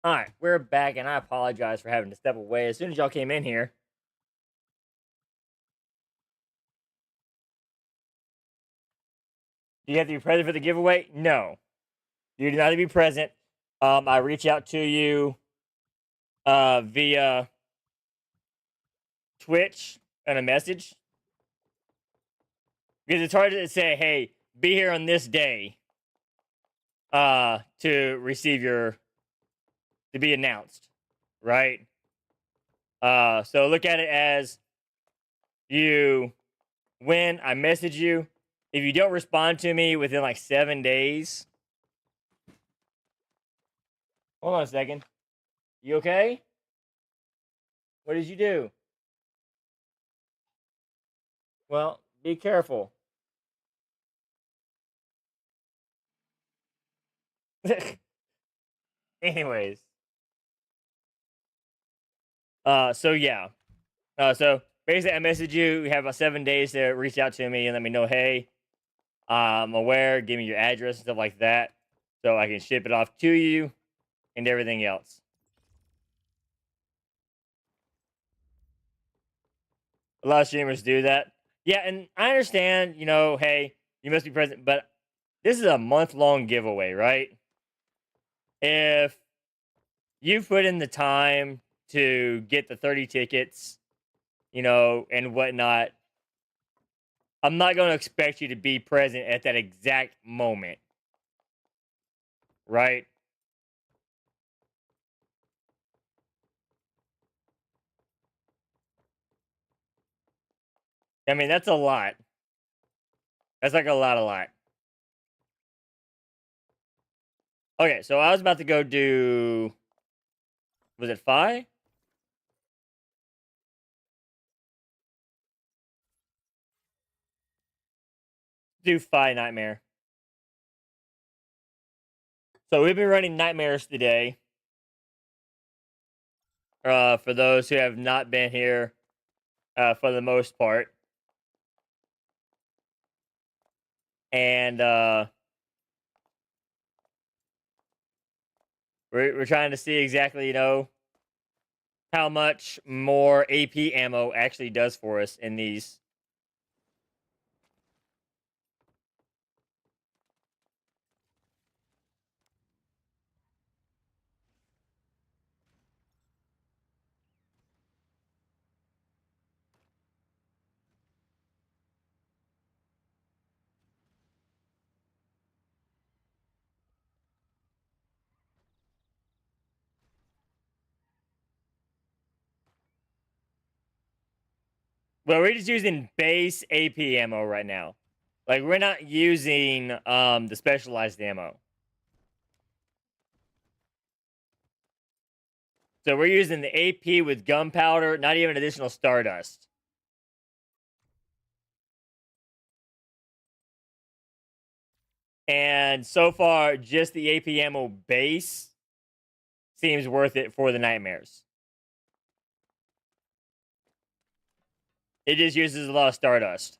All right, we're back, and I apologize for having to step away as soon as y'all came in here. Do you have to be present for the giveaway? No, you do not have to be present. I reach out to you via Twitch and a message because it's hard to say, "Hey, be here on this day," to receive your to be announced, right? So look at it as you win. I message you. If you don't respond to me within like 7 days, hold on a second. You okay? What did you do? Well, be careful. Anyways, so yeah, so basically, I message you. You have about 7 days to reach out to me and let me know, hey, I'm aware. Give me your address and stuff like that, so I can ship it off to you and everything else. A lot of streamers do that. Yeah, and I understand, hey, you must be present, but this is a month-long giveaway, right? If you put in the time to get the 30 tickets, and whatnot, I'm not going to expect you to be present at that exact moment, right? I mean, that's a lot. That's like a lot. Okay, so I was about to go do. Was it Fi? Do Fi Nightmare. So we've been running Nightmares today. For those who have not been here, for the most part. And we're trying to see exactly, how much more AP ammo actually does for us in these. Well, we're just using base AP ammo right now. Like, we're not using the specialized ammo. So we're using the AP with gunpowder, not even additional stardust. And so far, just the AP ammo base seems worth it for the nightmares. It just uses a lot of stardust.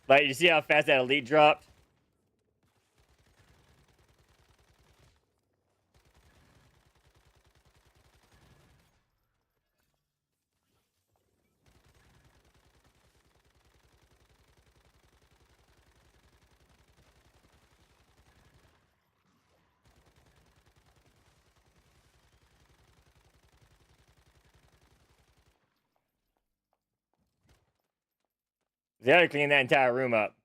Like, you see how fast that elite dropped? They ought to clean that entire room up.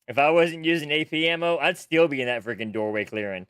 If I wasn't using AP ammo, I'd still be in that freaking doorway clearing.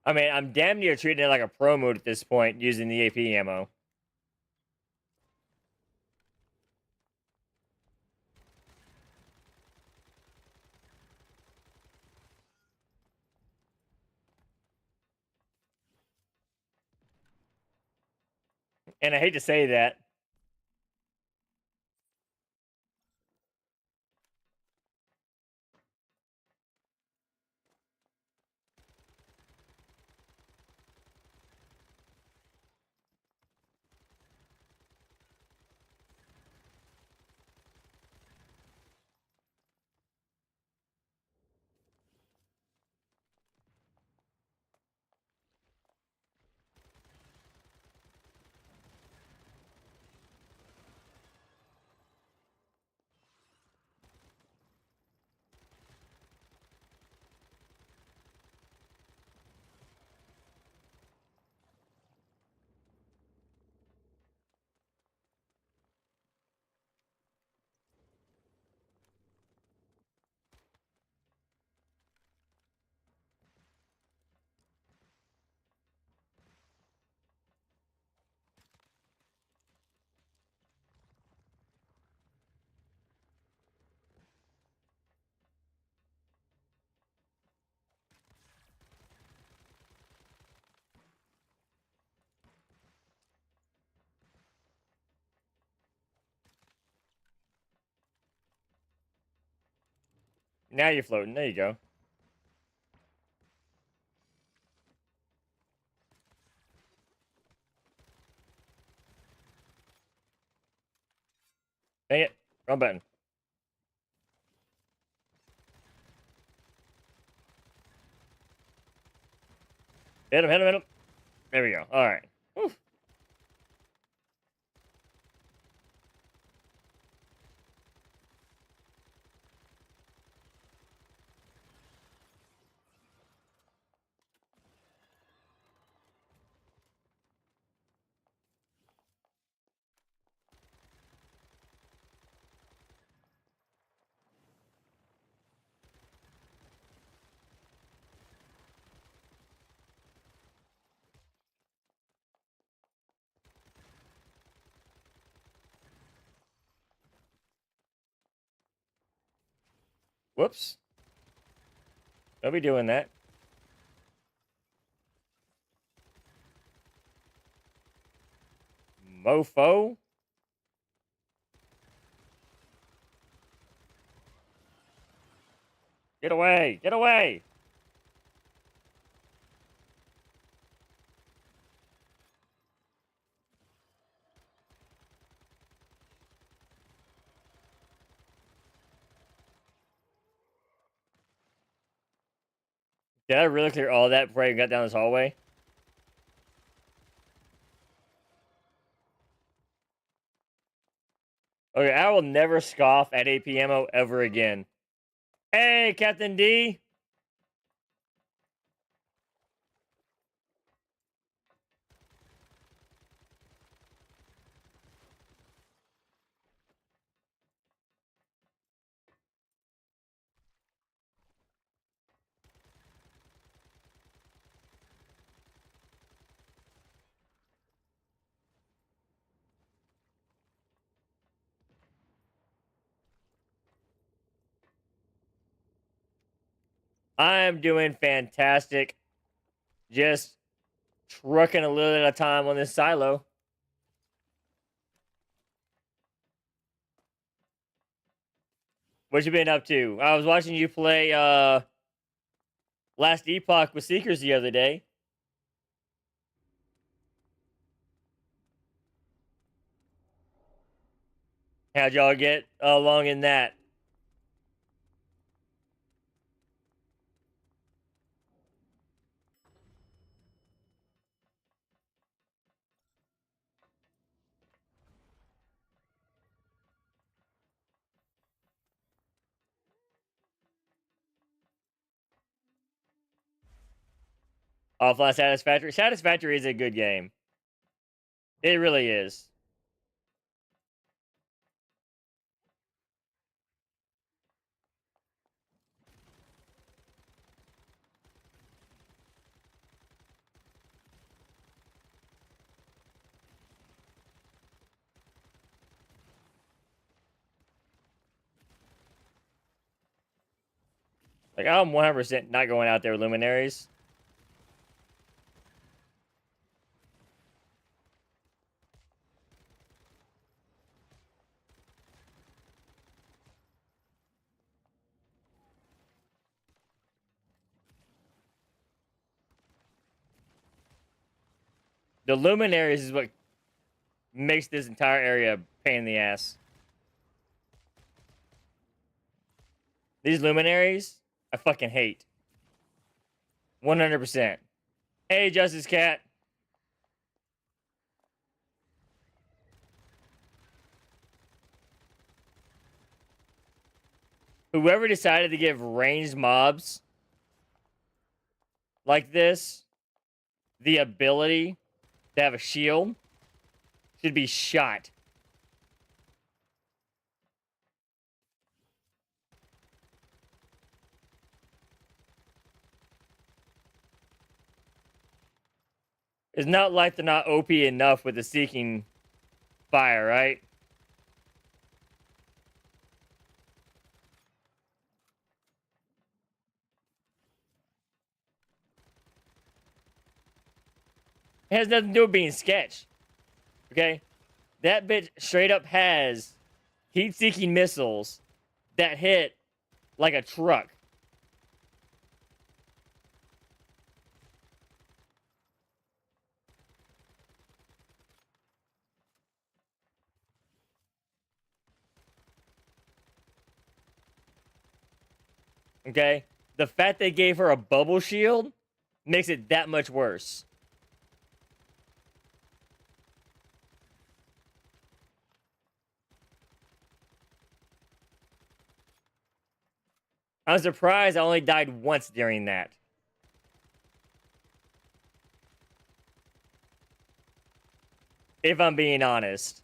I mean, I'm damn near treating it like a pro mode at this point using the AP ammo. And I hate to say that. Now you're floating. There you go. Dang it. Wrong button. Hit him, hit him, hit him. There we go. All right. Whew. Whoops. Don't be doing that. Mofo. Get away. Get away. Did I really clear all that before I got down this hallway? Okay, I will never scoff at AP ammo ever again. Hey, Captain D. I'm doing fantastic. Just trucking a little at a time on this silo. What you been up to? I was watching you play Last Epoch with Seekers the other day. How'd y'all get along in that? Offline Satisfactory. Satisfactory is a good game. It really is. Like, I'm 100% not going out there with luminaries. The luminaries is what makes this entire area a pain in the ass. These luminaries, I fucking hate. 100%. Hey, Justice Cat. Whoever decided to give ranged mobs like this the ability to have a shield should be shot. It's not like they're not OP enough with the seeking fire, right? It has nothing to do with being sketch. Okay? That bitch straight up has heat-seeking missiles that hit like a truck. Okay? The fact they gave her a bubble shield makes it that much worse. I'm surprised I only died once during that. If I'm being honest.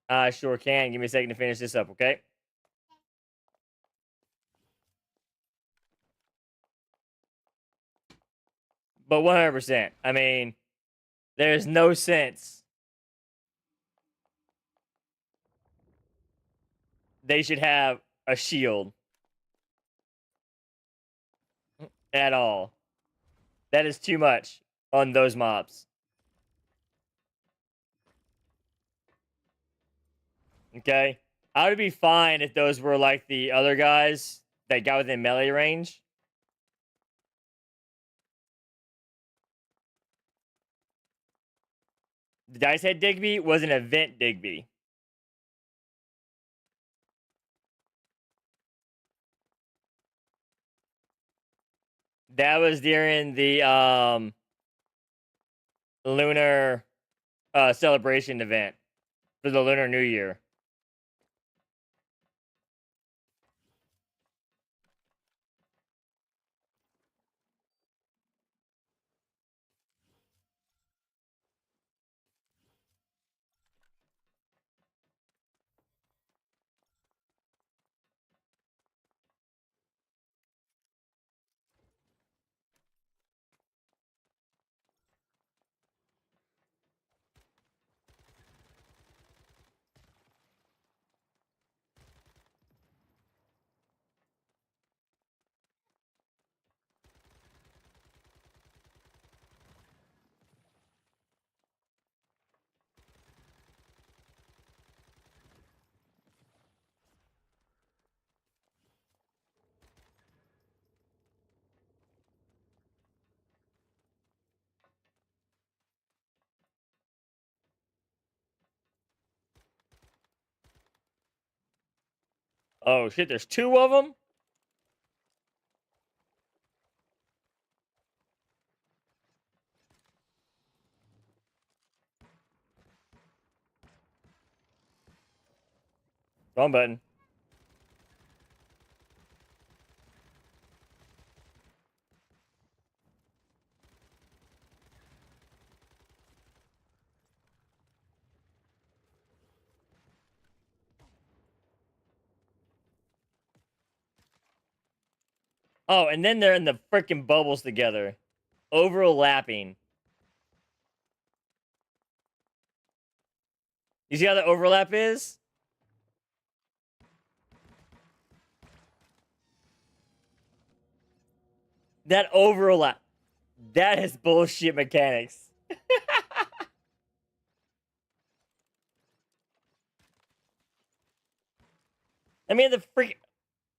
I sure can. Give me a second to finish this up, okay? But 100%. I mean, there's no sense they should have a shield at all. That is too much on those mobs. Okay? I would be fine if those were like the other guys that got within melee range. The Dice Head Digby was an event Digby. That was during the lunar celebration event for the Lunar New Year. Oh shit, there's two of them? Wrong button. Oh, and then they're in the freaking bubbles together, overlapping. You see how the overlap is? That overlap. That is bullshit mechanics. I mean, the freak.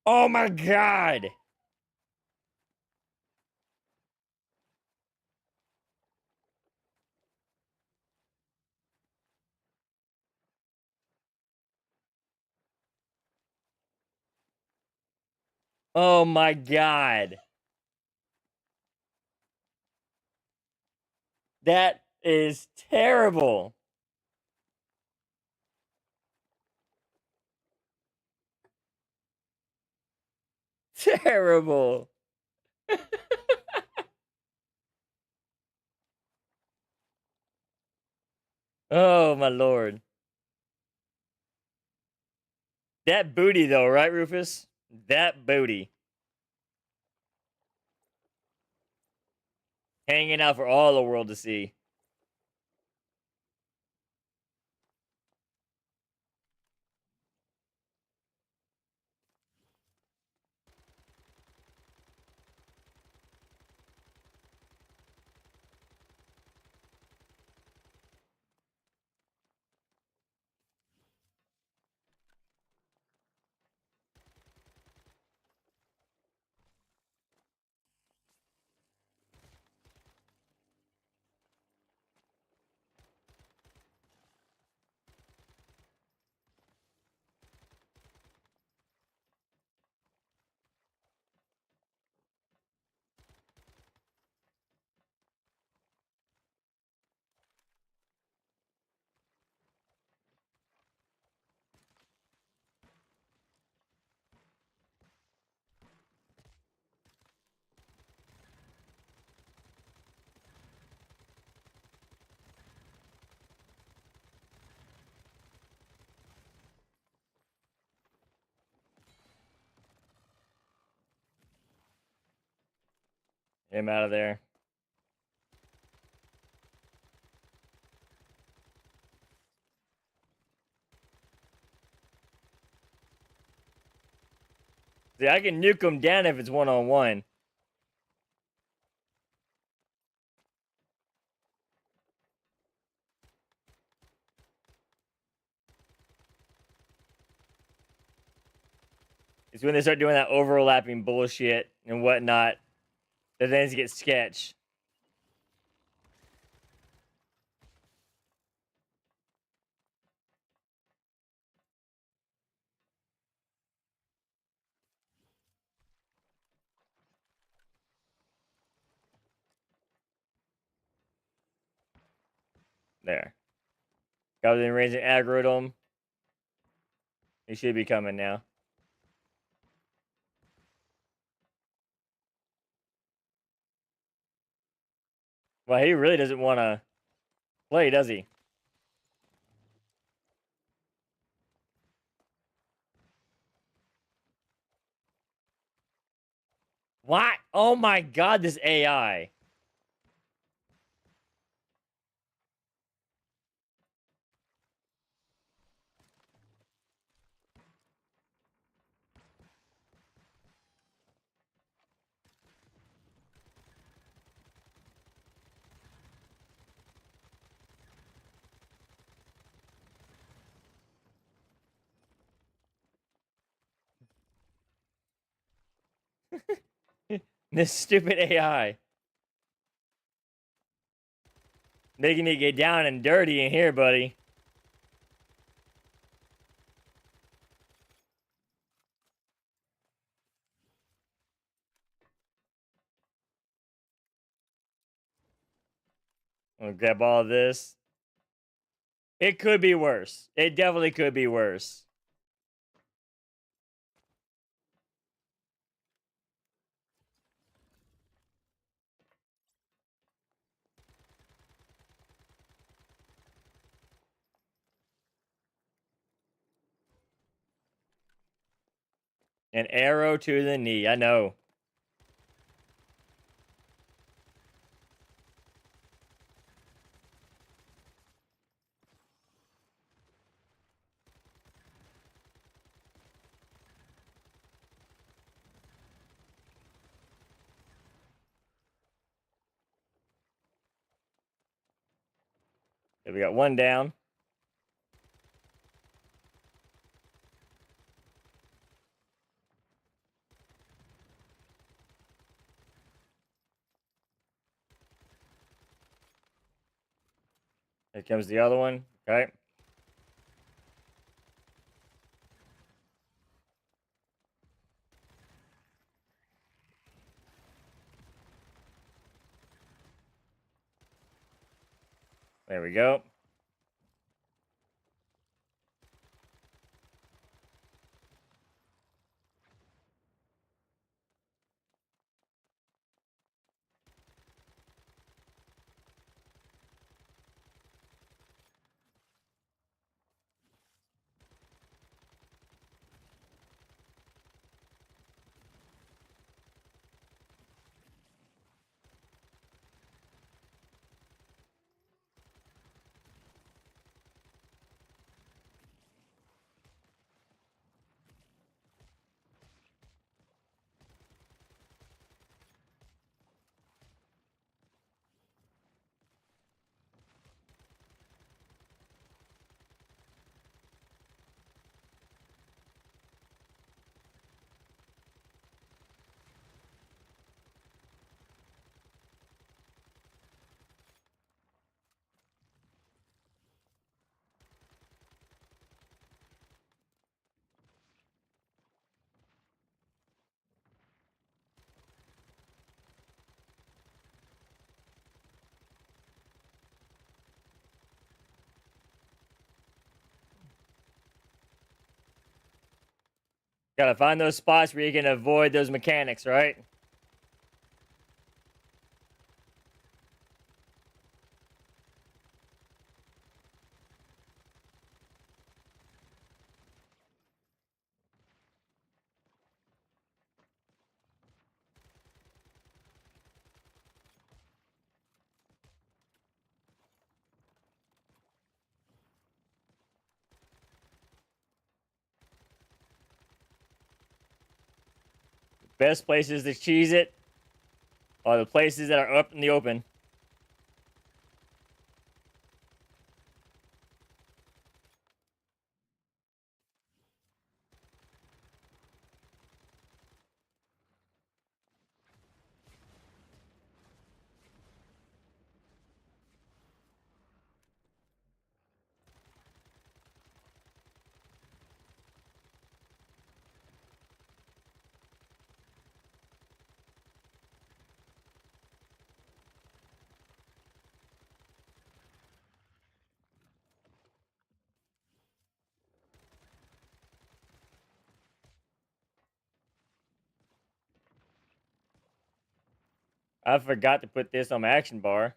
Oh my god. Oh my god. That is terrible. Terrible. Oh my lord. That booty though, right, Rufus? That booty. Hanging out for all the world to see. Get him out of there. See, I can nuke him down if it's one-on-one. It's when they start doing that overlapping bullshit and whatnot that things get sketch. There. Got within range and aggroed him. He should be coming now. Well, he really doesn't want to play, does he? What? Oh my god, this AI. This stupid AI. Making it get down and dirty in here, buddy. I'm gonna grab all of this. It could be worse. It definitely could be worse. An arrow to the knee. I know. Okay, we got one down. Here comes the other one. Okay. There we go. Gotta find those spots where you can avoid those mechanics, right? Best places to cheese it are the places that are up in the open. I forgot to put this on my action bar.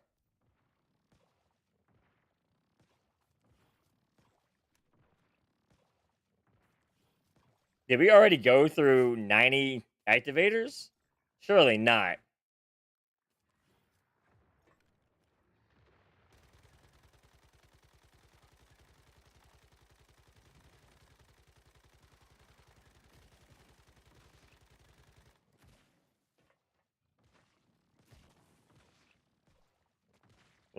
Did we already go through 90 activators? Surely not.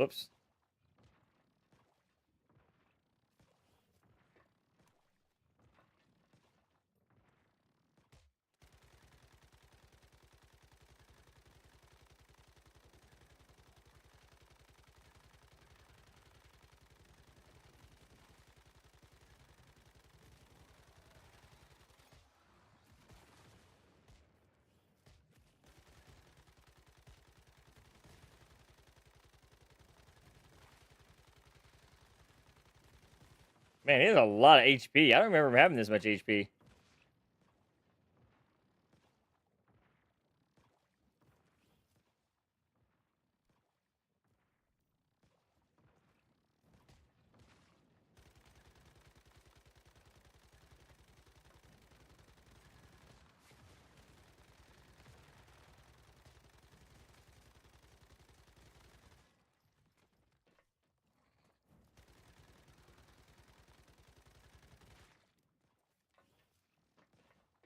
Whoops. Man, it is a lot of HP. I don't remember having this much HP.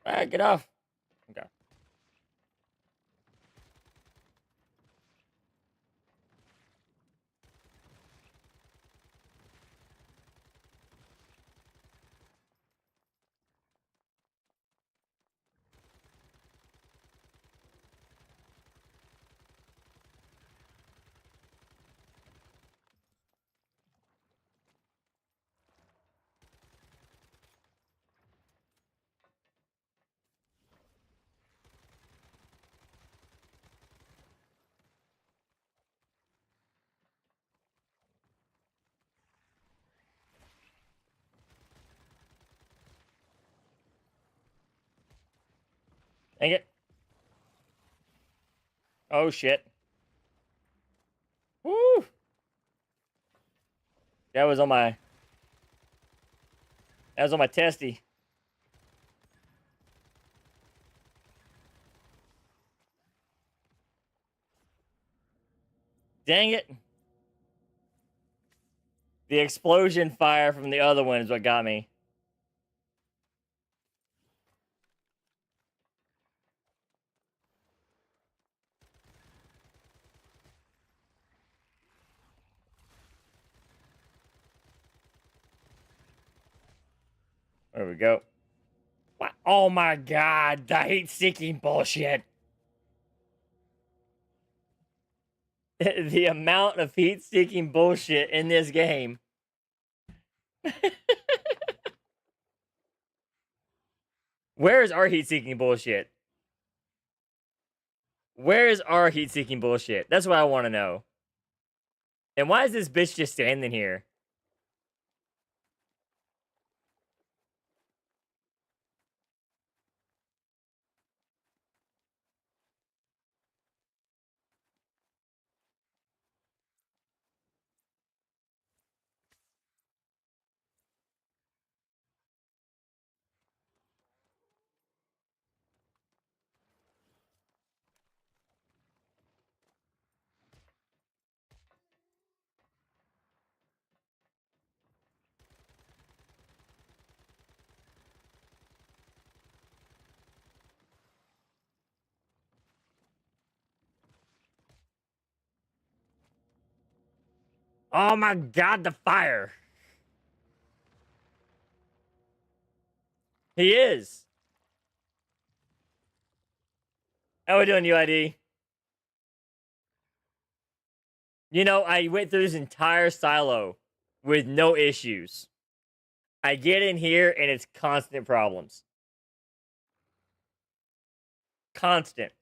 Ah, get off. Okay. Dang it. Oh, shit. Woo! That was on my... That was on my testy. Dang it. The explosion fire from the other one is what got me. There we go. What? Oh my god, the heat-seeking bullshit. The amount of heat-seeking bullshit in this game. Where is our heat-seeking bullshit? Where is our heat-seeking bullshit? That's what I want to know. And why is this bitch just standing here? Oh my god, the fire. He is. How we doing, UID? You know, I went through this entire silo with no issues. I get in here and it's constant problems. Constant.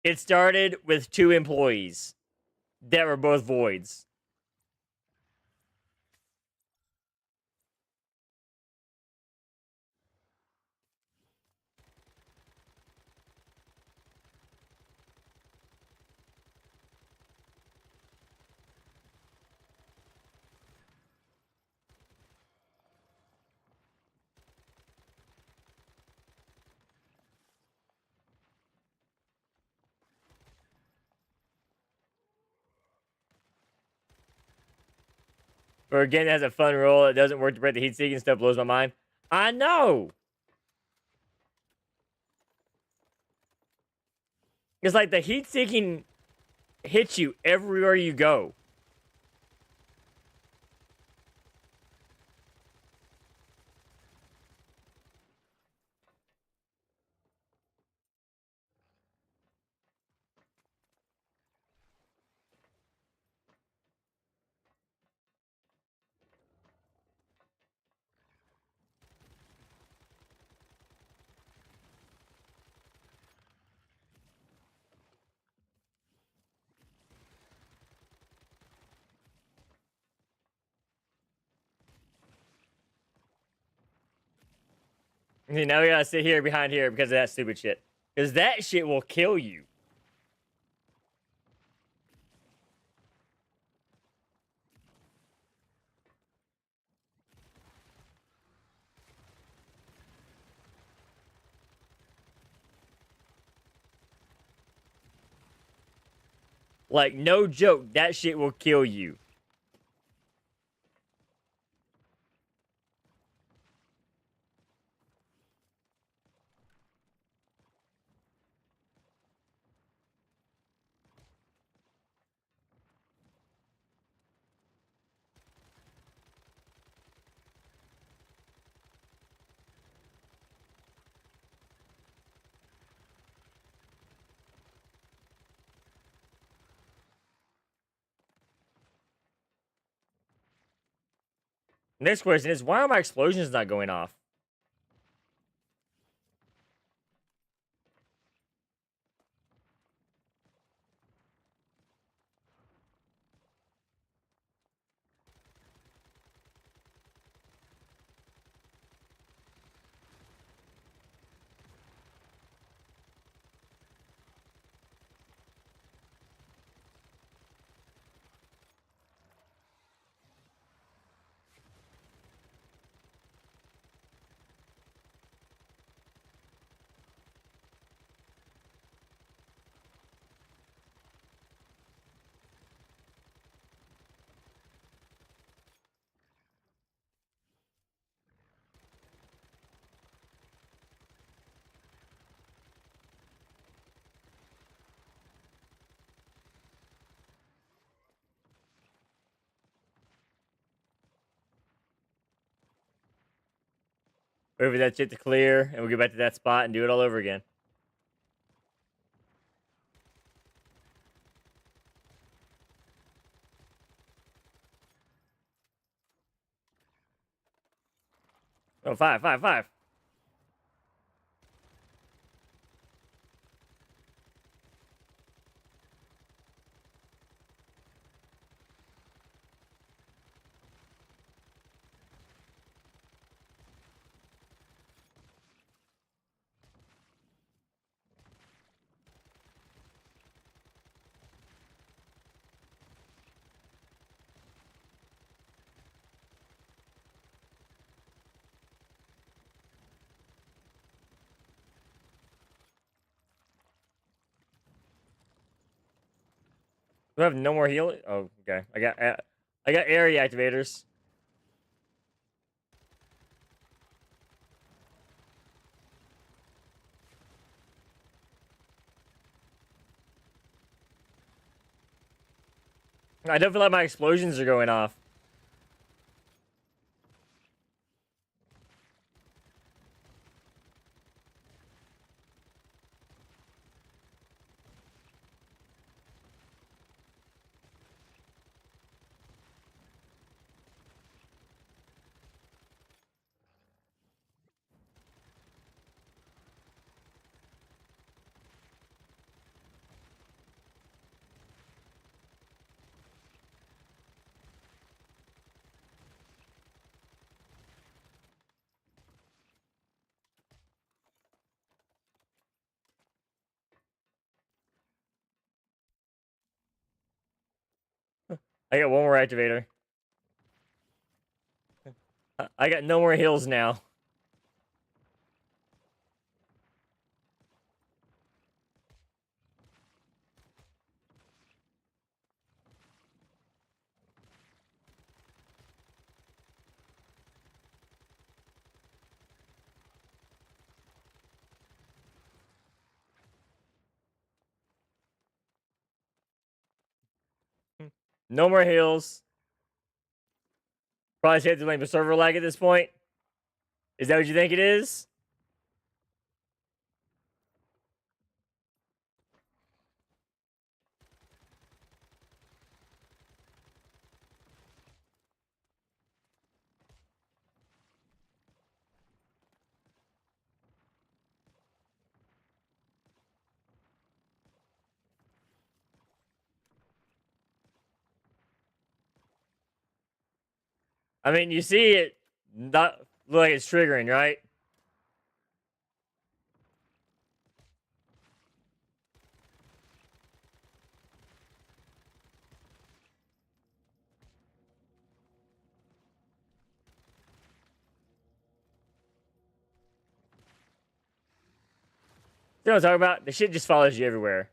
It started with 2 employees that were both voids. For a game that has a fun roll, it doesn't work to break the heat seeking stuff blows my mind. I know. It's like the heat seeking hits you everywhere you go. See, now we gotta sit here behind here because of that stupid shit. Because that shit will kill you. Like, no joke, that shit will kill you. Next question is, why are my explosions not going off? Wait for that shit to clear, and we'll get back to that spot and do it all over again. Oh, five. Do I have no more heal? Oh, okay. I got area activators. I don't feel like my explosions are going off. I got one more activator. I got no more heals now. No more heals. Probably have to blame the server lag at this point. Is that what you think it is? I mean, you see it not look like it's triggering, right? You know what I'm talking about? The shit just follows you everywhere.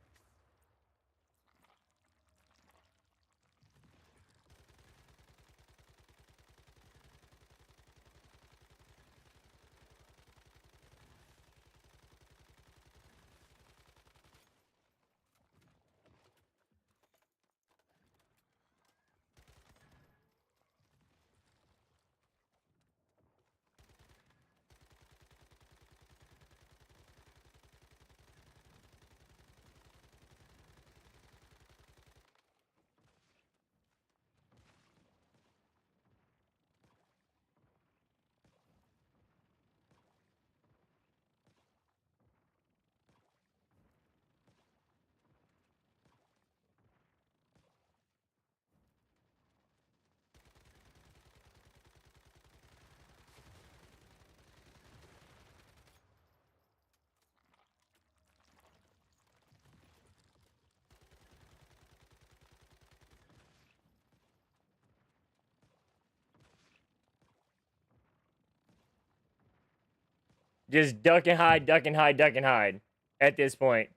Just duck and hide, duck and hide, duck and hide at this point.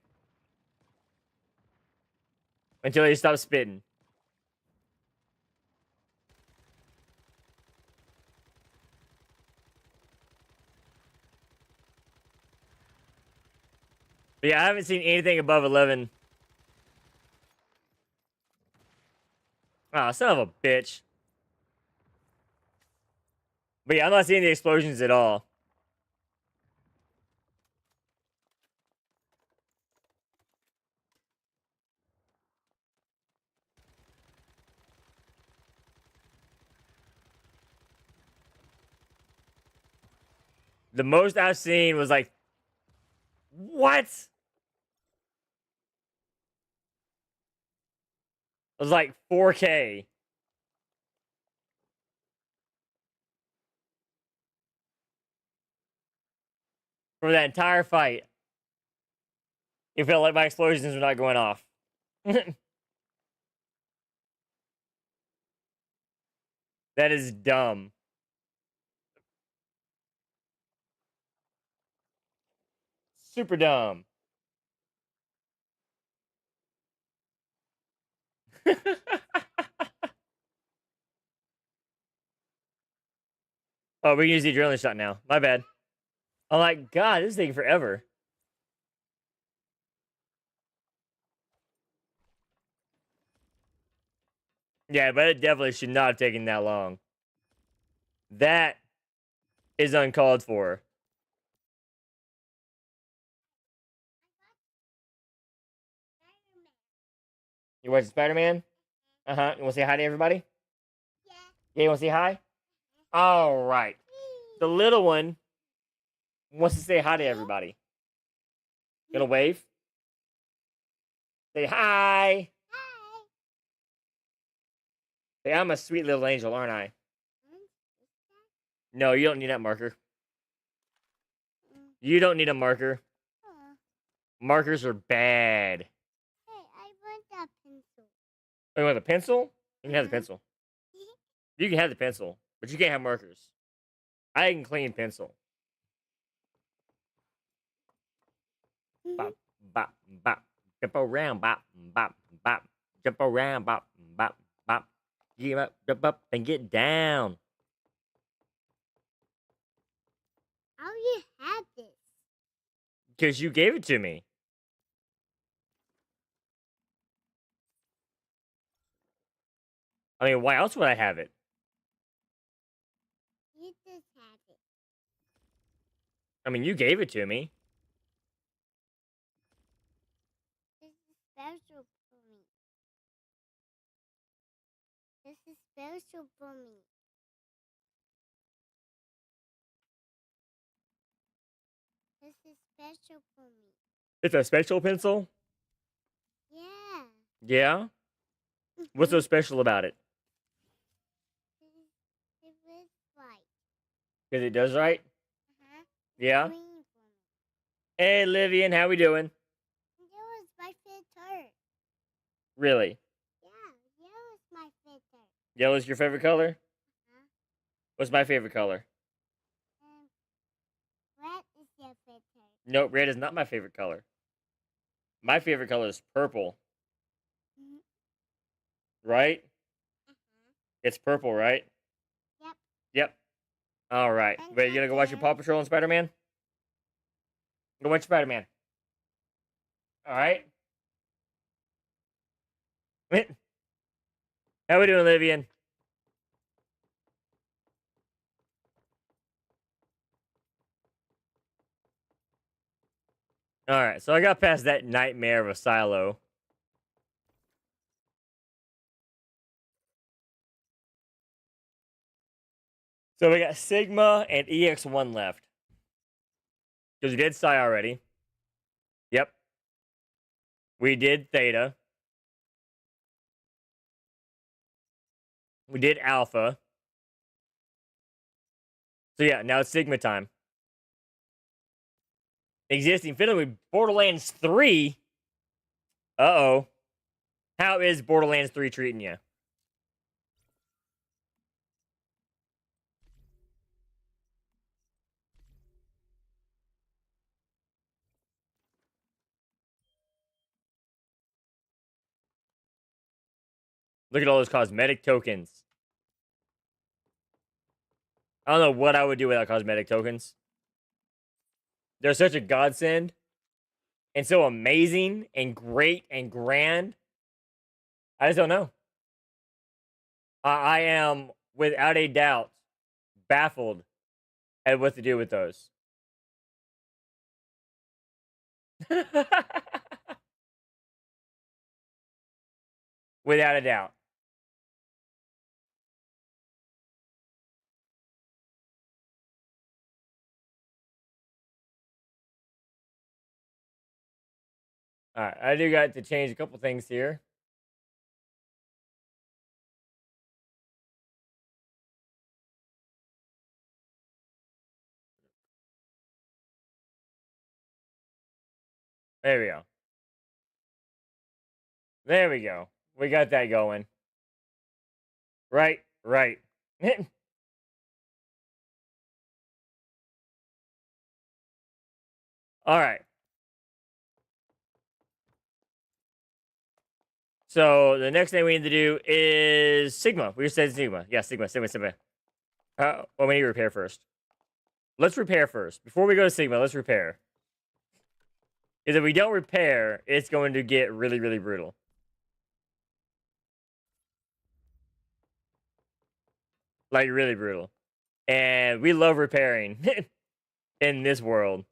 Until he stops spitting. But yeah, I haven't seen anything above 11. Ah, son of a bitch. But yeah, I'm not seeing the explosions at all. The most I've seen was like, what? It was like 4K. For that entire fight. It felt like my explosions were not going off. That is dumb. Super dumb. Oh, we can use the adrenaline shot now. My bad. I'm like, God, this is taking forever. Yeah, but it definitely should not have taken that long. That is uncalled for. You watching Spider-Man? Uh-huh. You want to say hi to everybody? Yeah, you want to say hi? All right. The little one wants to say hi to everybody. Gonna wave? Say hi. Say, I'm a sweet little angel, aren't I? No, you don't need that marker. You don't need a marker. Markers are bad. Hey, I want that pencil. Oh, you want the pencil? You can have the pencil. You can have the pencil, but you can't have markers. I can clean pencil. Bop, bop, bop. Jump around, bop, bop, bop. Jump around, bop, bop, bop. Get up, jump up, and get down. How you have this? Because you gave it to me. I mean, why else would I have it? You just have it. I mean, you gave it to me. This is special for me. This is special for me. This is special for me. It's a special pencil? Yeah. Yeah? What's so special about it? It was right. Because it does right? Uh-huh. Yeah? Green for me. Hey, Livian, how we doing? That was my favorite. Really? Yeah, that was my favorite. Yellow's your favorite color? Uh-huh. What's my favorite color? Red is your favorite. Nope, red is not my favorite color. My favorite color is purple. Right? Uh-huh. It's purple, right? Yep. Yep. All right. And Wait, you gonna go watch your Paw Patrol and Spider-Man? Go watch Spider-Man. All right. How we doing, Livian? All right, so I got past that nightmare of a silo. So we got Sigma and EX1 left. Because we did Psi already. Yep. We did Theta. We did Alpha. So yeah, now it's Sigma time. Existing film, Borderlands 3. Uh-oh. How is Borderlands 3 treating you? Look at all those cosmetic tokens. I don't know what I would do without cosmetic tokens. They're such a godsend. And so amazing and great and grand. I just don't know. I am, without a doubt, baffled at what to do with those. Without a doubt. All right, I do got to change a couple things here. There we go. There we go. We got that going. Right, right. All right. So the next thing we need to do is Sigma. We just said Sigma. Yeah, Sigma. Well, we need to repair first. Let's repair first. Before we go to Sigma, let's repair. Because if we don't repair, it's going to get really, really brutal. Like, really brutal. And we love repairing in this world.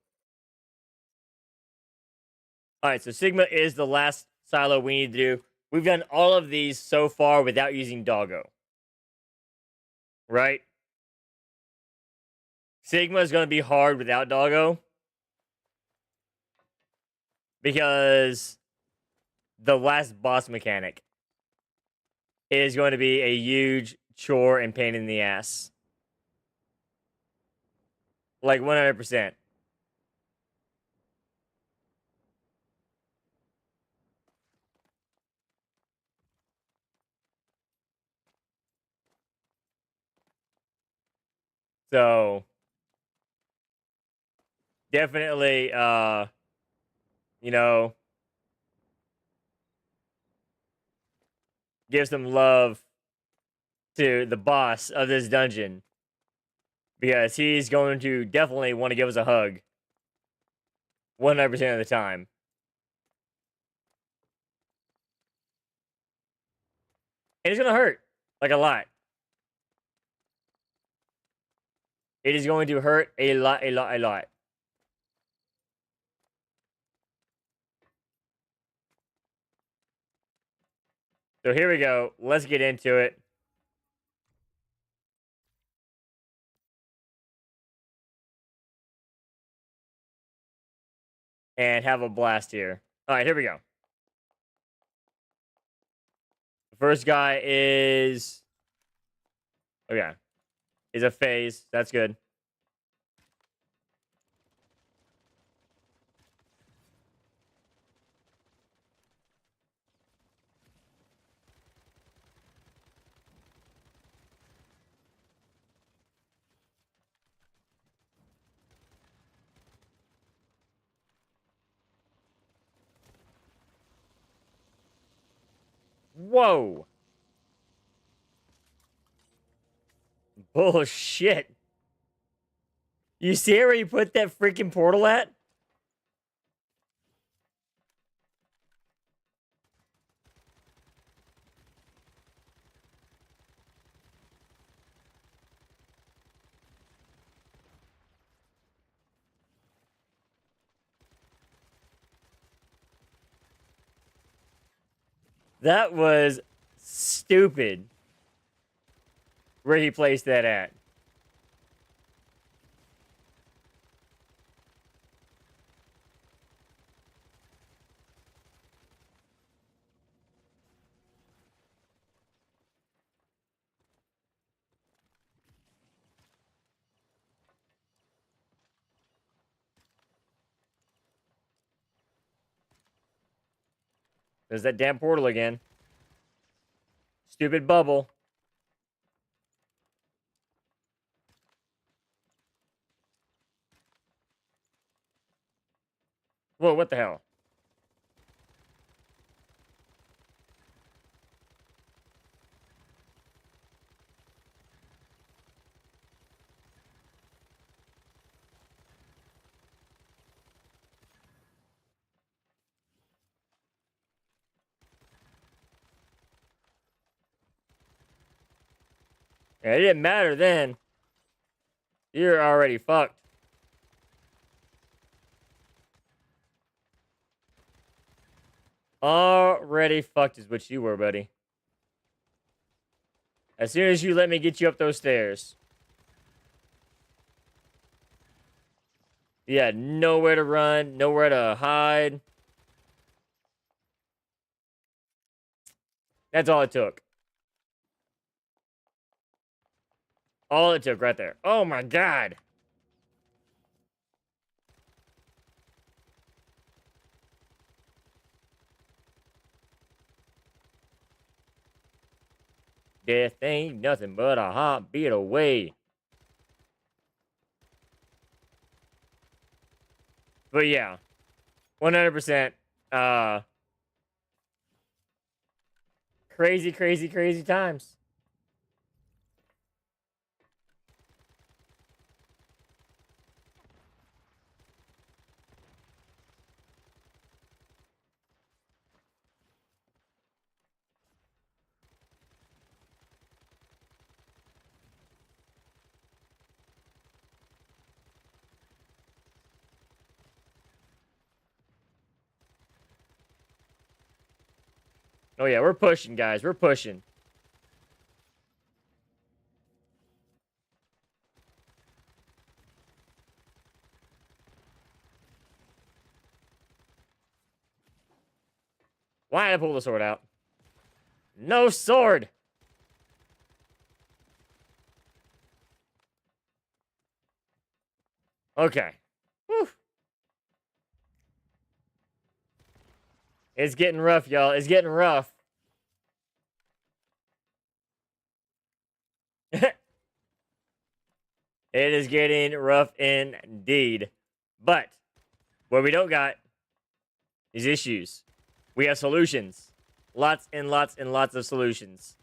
Alright, so Sigma is the last silo we need to do. We've done all of these so far without using Doggo. Right? Sigma is going to be hard without Doggo. Because the last boss mechanic is going to be a huge chore and pain in the ass. Like 100%. So definitely you know, give some love to the boss of this dungeon. Because he's going to definitely want to give us a hug. 100% of the time. And it's going to hurt. Like a lot. It is going to hurt a lot. So here we go. Let's get into it. And have a blast here. Alright, here we go. The first guy is... Okay. Is a phase. That's good. Whoa. Bullshit. You see where you put that freaking portal at? That was stupid. Where he placed that at. There's that damn portal again. Stupid bubble. Whoa, what the hell? Yeah, it didn't matter then. You're already fucked. Already fucked is what you were, buddy. As soon as you let me get you up those stairs. You had nowhere to run, nowhere to hide. That's all it took. All it took right there. Oh my god. Death ain't nothing but a heartbeat away. But yeah, 100%. Crazy, crazy, crazy times. Oh yeah, we're pushing, guys. We're pushing. Why did I pull the sword out? No sword! Okay. Whew. It's getting rough, y'all. It's getting rough. It is getting rough indeed. But what we don't got is issues. We have solutions. Lots and lots and lots of solutions.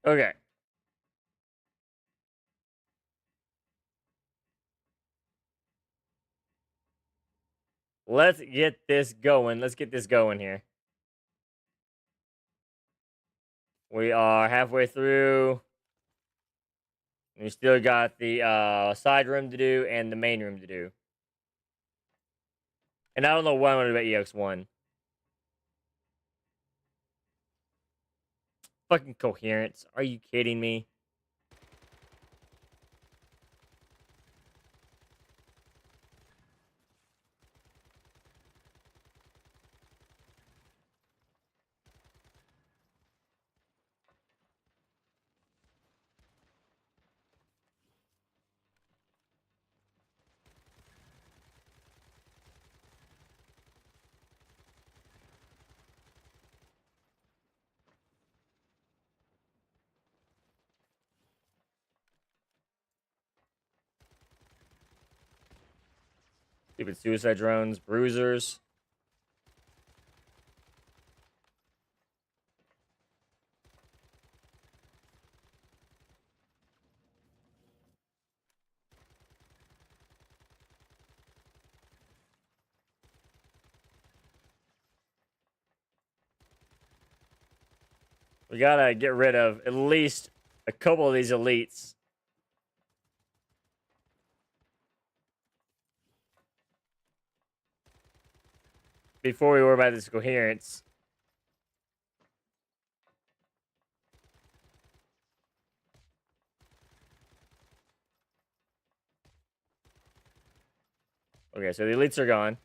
Okay. Let's get this going. Let's get this going here. We are halfway through. We still got the side room to do and the main room to do. And I don't know why I want to do about EX1. Fucking coherence. Are you kidding me? Stupid suicide drones, bruisers. We gotta get rid of at least a couple of these elites. Before we worry about this coherence. Okay, so the elites are gone.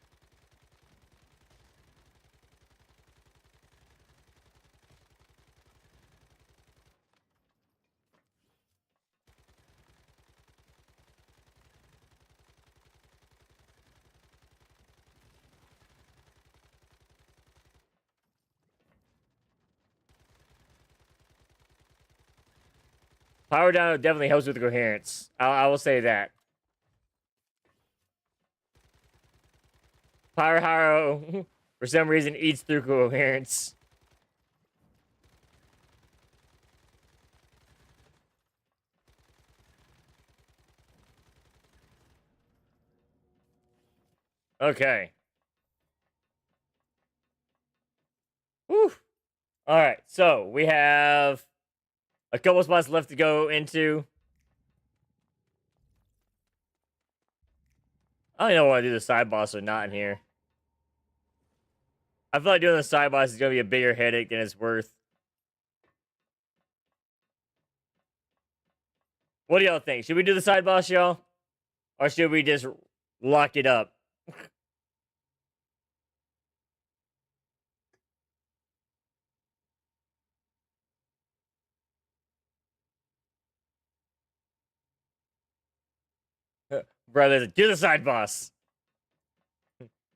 Power down definitely helps with the coherence. I will say that. Power Haro, for some reason, eats through coherence. Okay. Whew. All right, so we have a couple spots left to go into. I don't know why I do the side boss or not in here. I feel like doing the side boss is gonna be a bigger headache than it's worth. What do y'all think? Should we do the side boss, y'all? Or should we just lock it up? Brothers, do the side boss.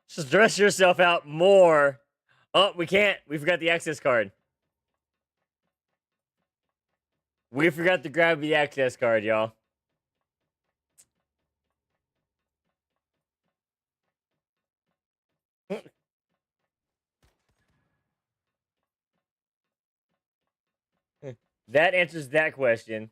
Stress yourself out more. Oh, we can't. We forgot the access card. We forgot to grab the access card, y'all. That answers that question.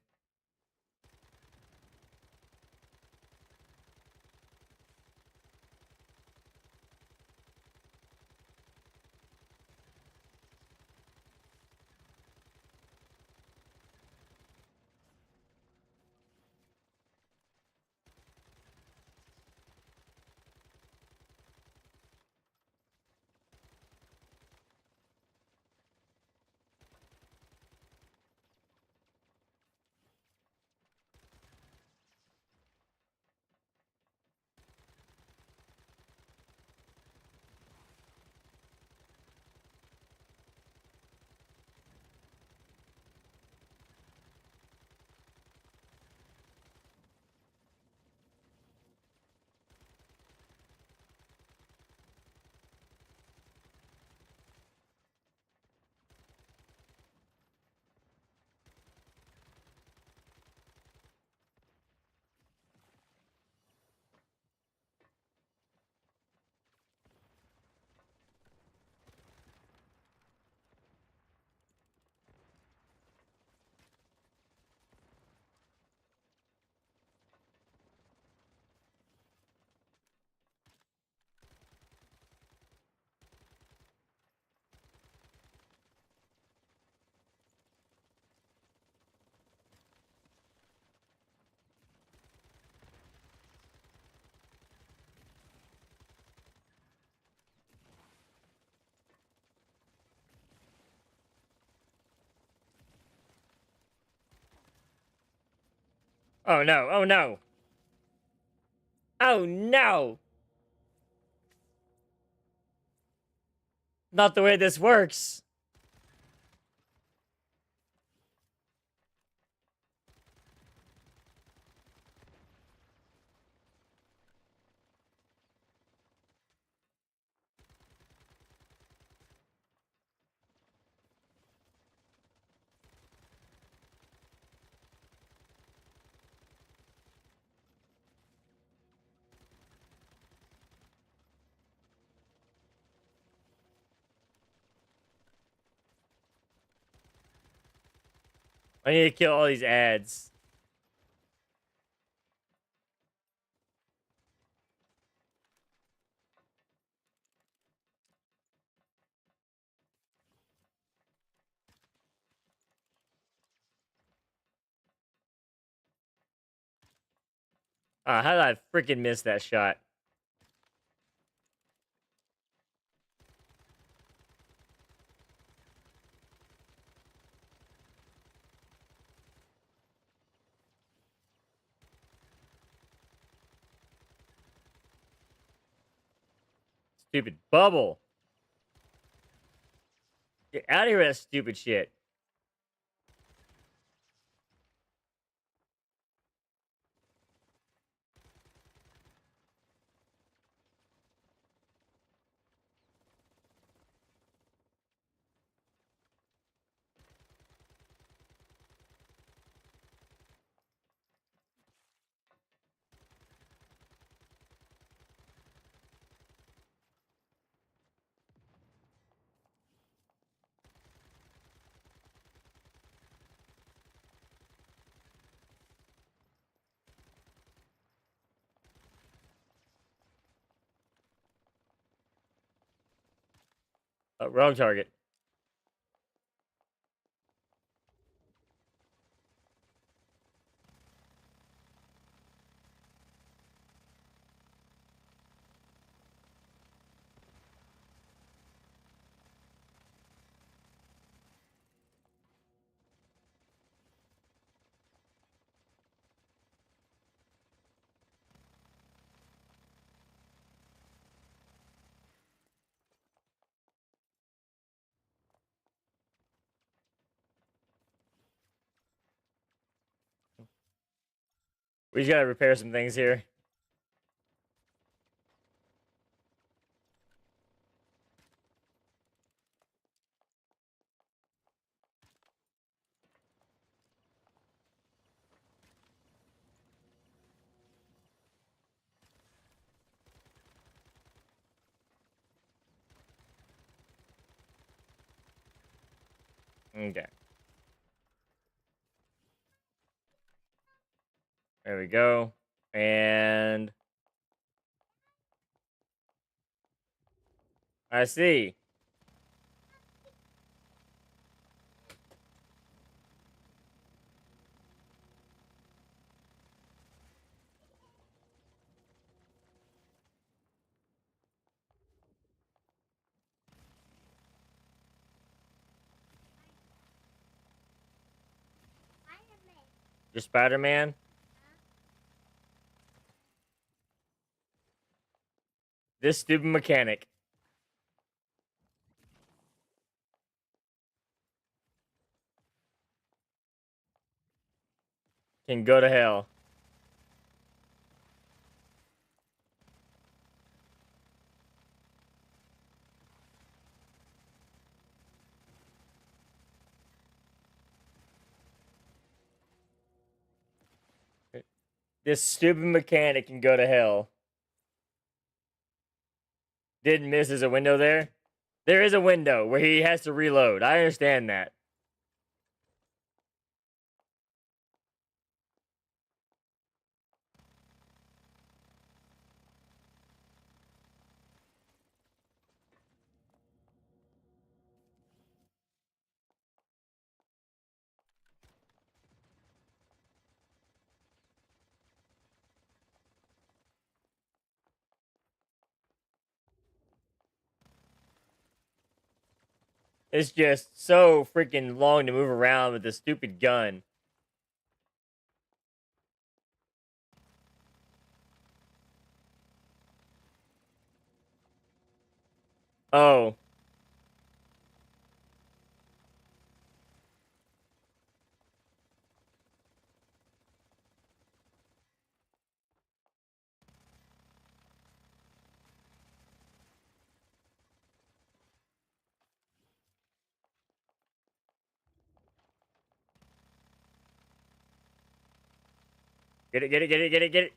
Oh no, oh no. Oh no! Not the way this works. I need to kill all these ads. How did I freaking miss that shot? Stupid bubble. Get out of here with that stupid shit. Wrong target. We just gotta repair some things here. Okay. There we go. And I see. You're Spider-Man? This stupid mechanic can go to hell. This stupid mechanic can go to hell. Didn't miss as a window there. There is a window where he has to reload. I understand that. It's just so freaking long to move around with this stupid gun. Oh. Get it, get it, get it, get it, get it.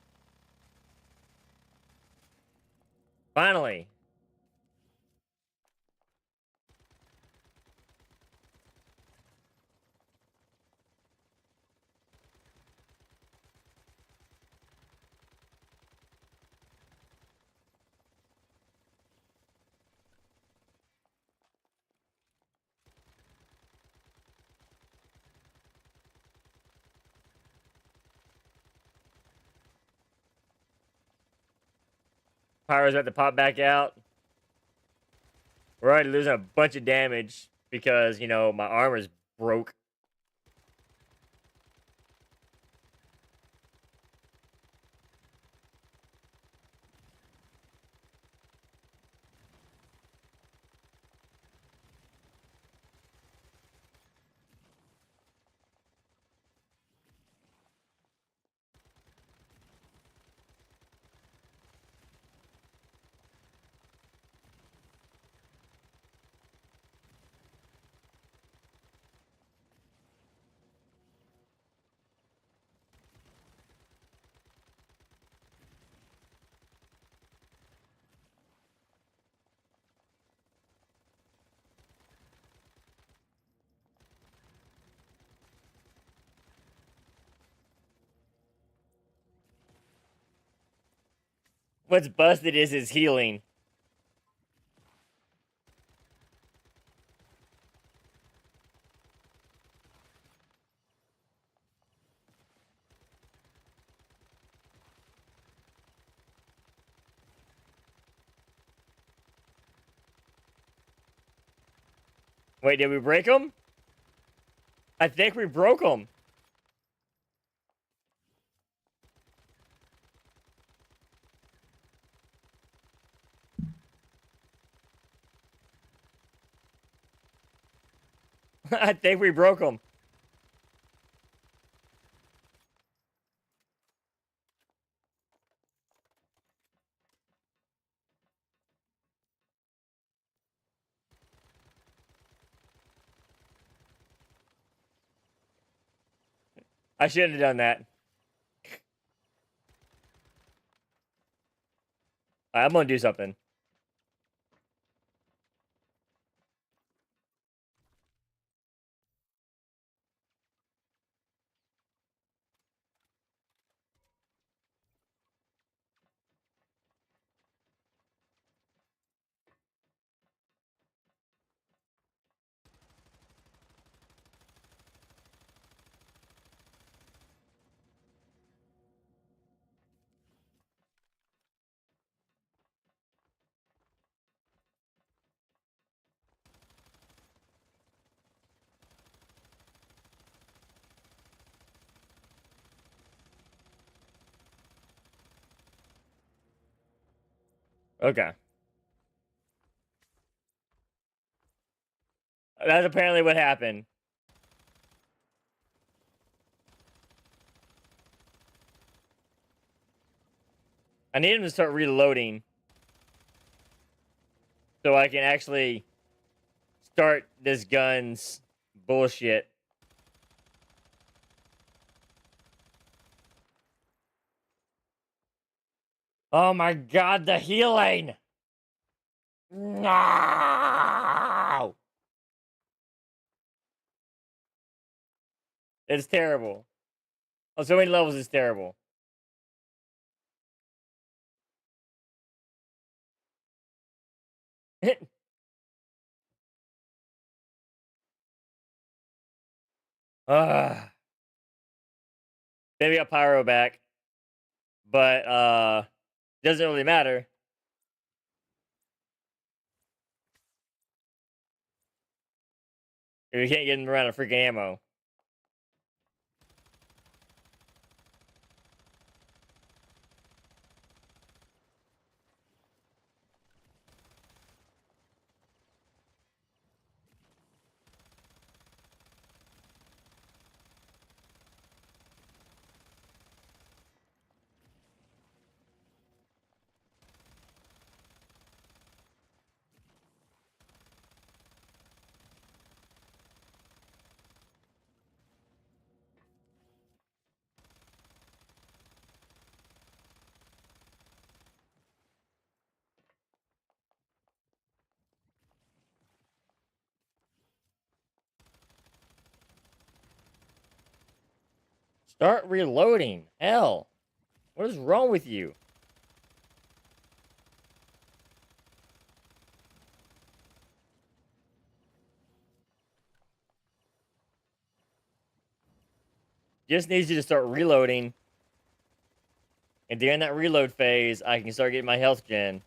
Finally. Pyro's about to pop back out. We're already losing a bunch of damage because, you know, my armor's broke. What's busted is his healing. Wait, did we break him? I think we broke him. I think we broke him. I shouldn't have done that. Alright, I'm gonna do something. Okay. That's apparently what happened. I need him to start reloading so I can actually start this gun's bullshit. Oh my god, the healing! No! It's terrible. On so many levels, it's terrible. Maybe a pyro back, but doesn't really matter. If you can't get him around a freaking ammo. Start reloading. Hell. What is wrong with you? Just needs you to start reloading. And during that reload phase, I can start getting my health gen.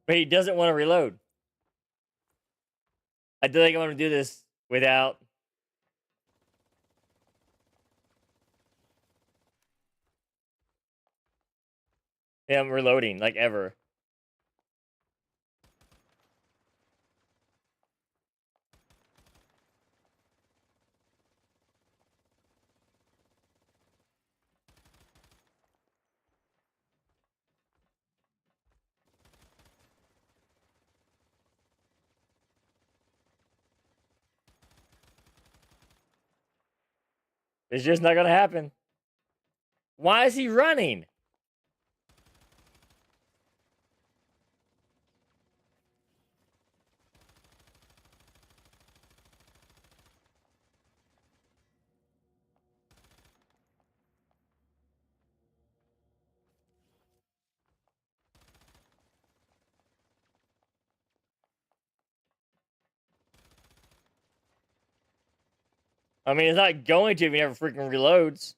But he doesn't want to reload. I do think I want to do this without him reloading, like ever. It's just not gonna happen. Why is he running? I mean, it's not going to if he never freaking reloads.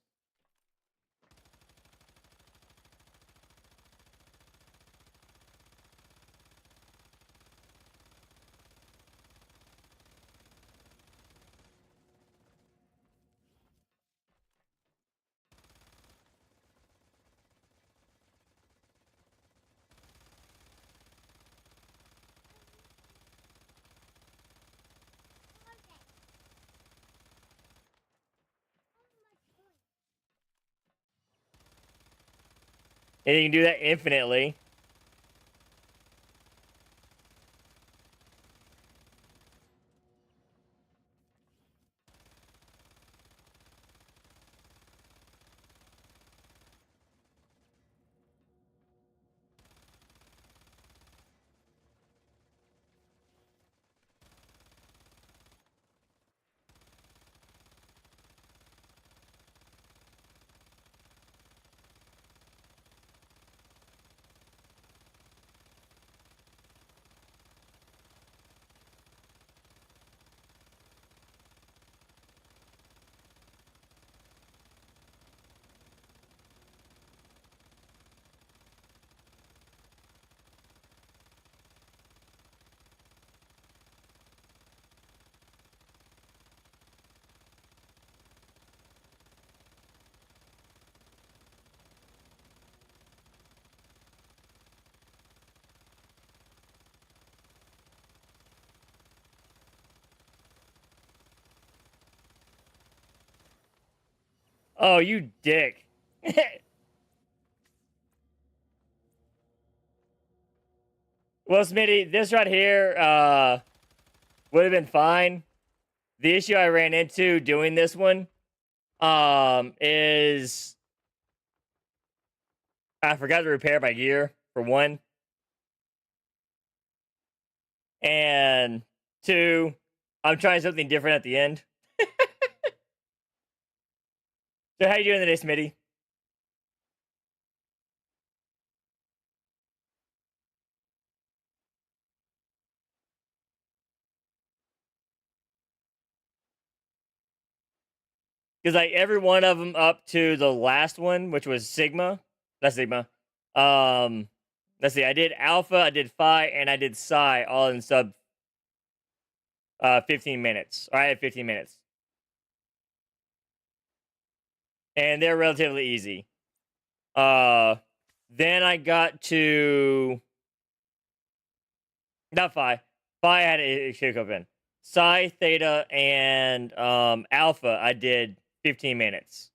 And he can do that infinitely. Oh, you dick. Well, Smitty, this right here would have been fine. The issue I ran into doing this one is I forgot to repair my gear, for one. And two, I'm trying something different at the end. So how you doing today, Smitty? Because like every one of them up to the last one, which was Sigma. That's Sigma. Let's see. I did Alpha, I did Phi, and I did Psi all in sub 15 minutes. Or I had 15 minutes. And they're relatively easy. Then I got to not Phi. Phi I had a kick up in. Psi, Theta, and Alpha I did 15 minutes.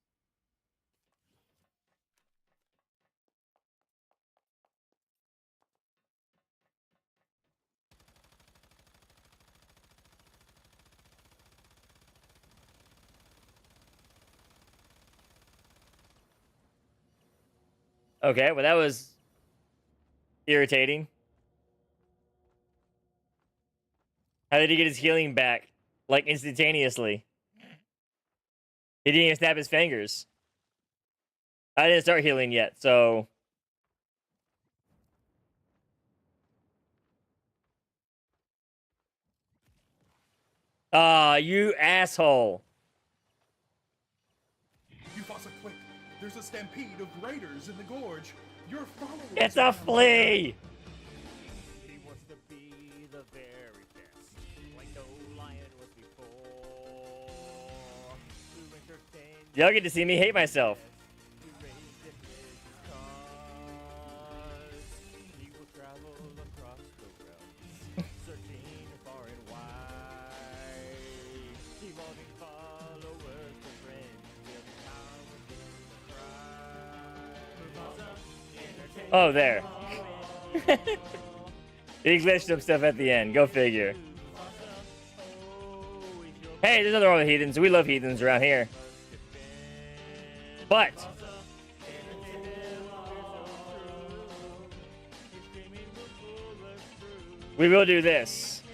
Okay, well that was irritating. How did he get his healing back? Like instantaneously. He didn't even snap his fingers. I didn't start healing yet, so you asshole. Mewfassah, quick! There's a stampede of raiders in the gorge. Your followers. It's are a flea! He wants to be the very best, like no lion was before. To entertain Y'all get to see me hate myself. to raise the his cause. He will travel across the realms, searching far and wide. Evolving followers to friends, building power within the pride. Oh, there. He glitched some stuff at the end. Go figure. Hey, there's nothing wrong with heathens. We love heathens around here. But we will do this.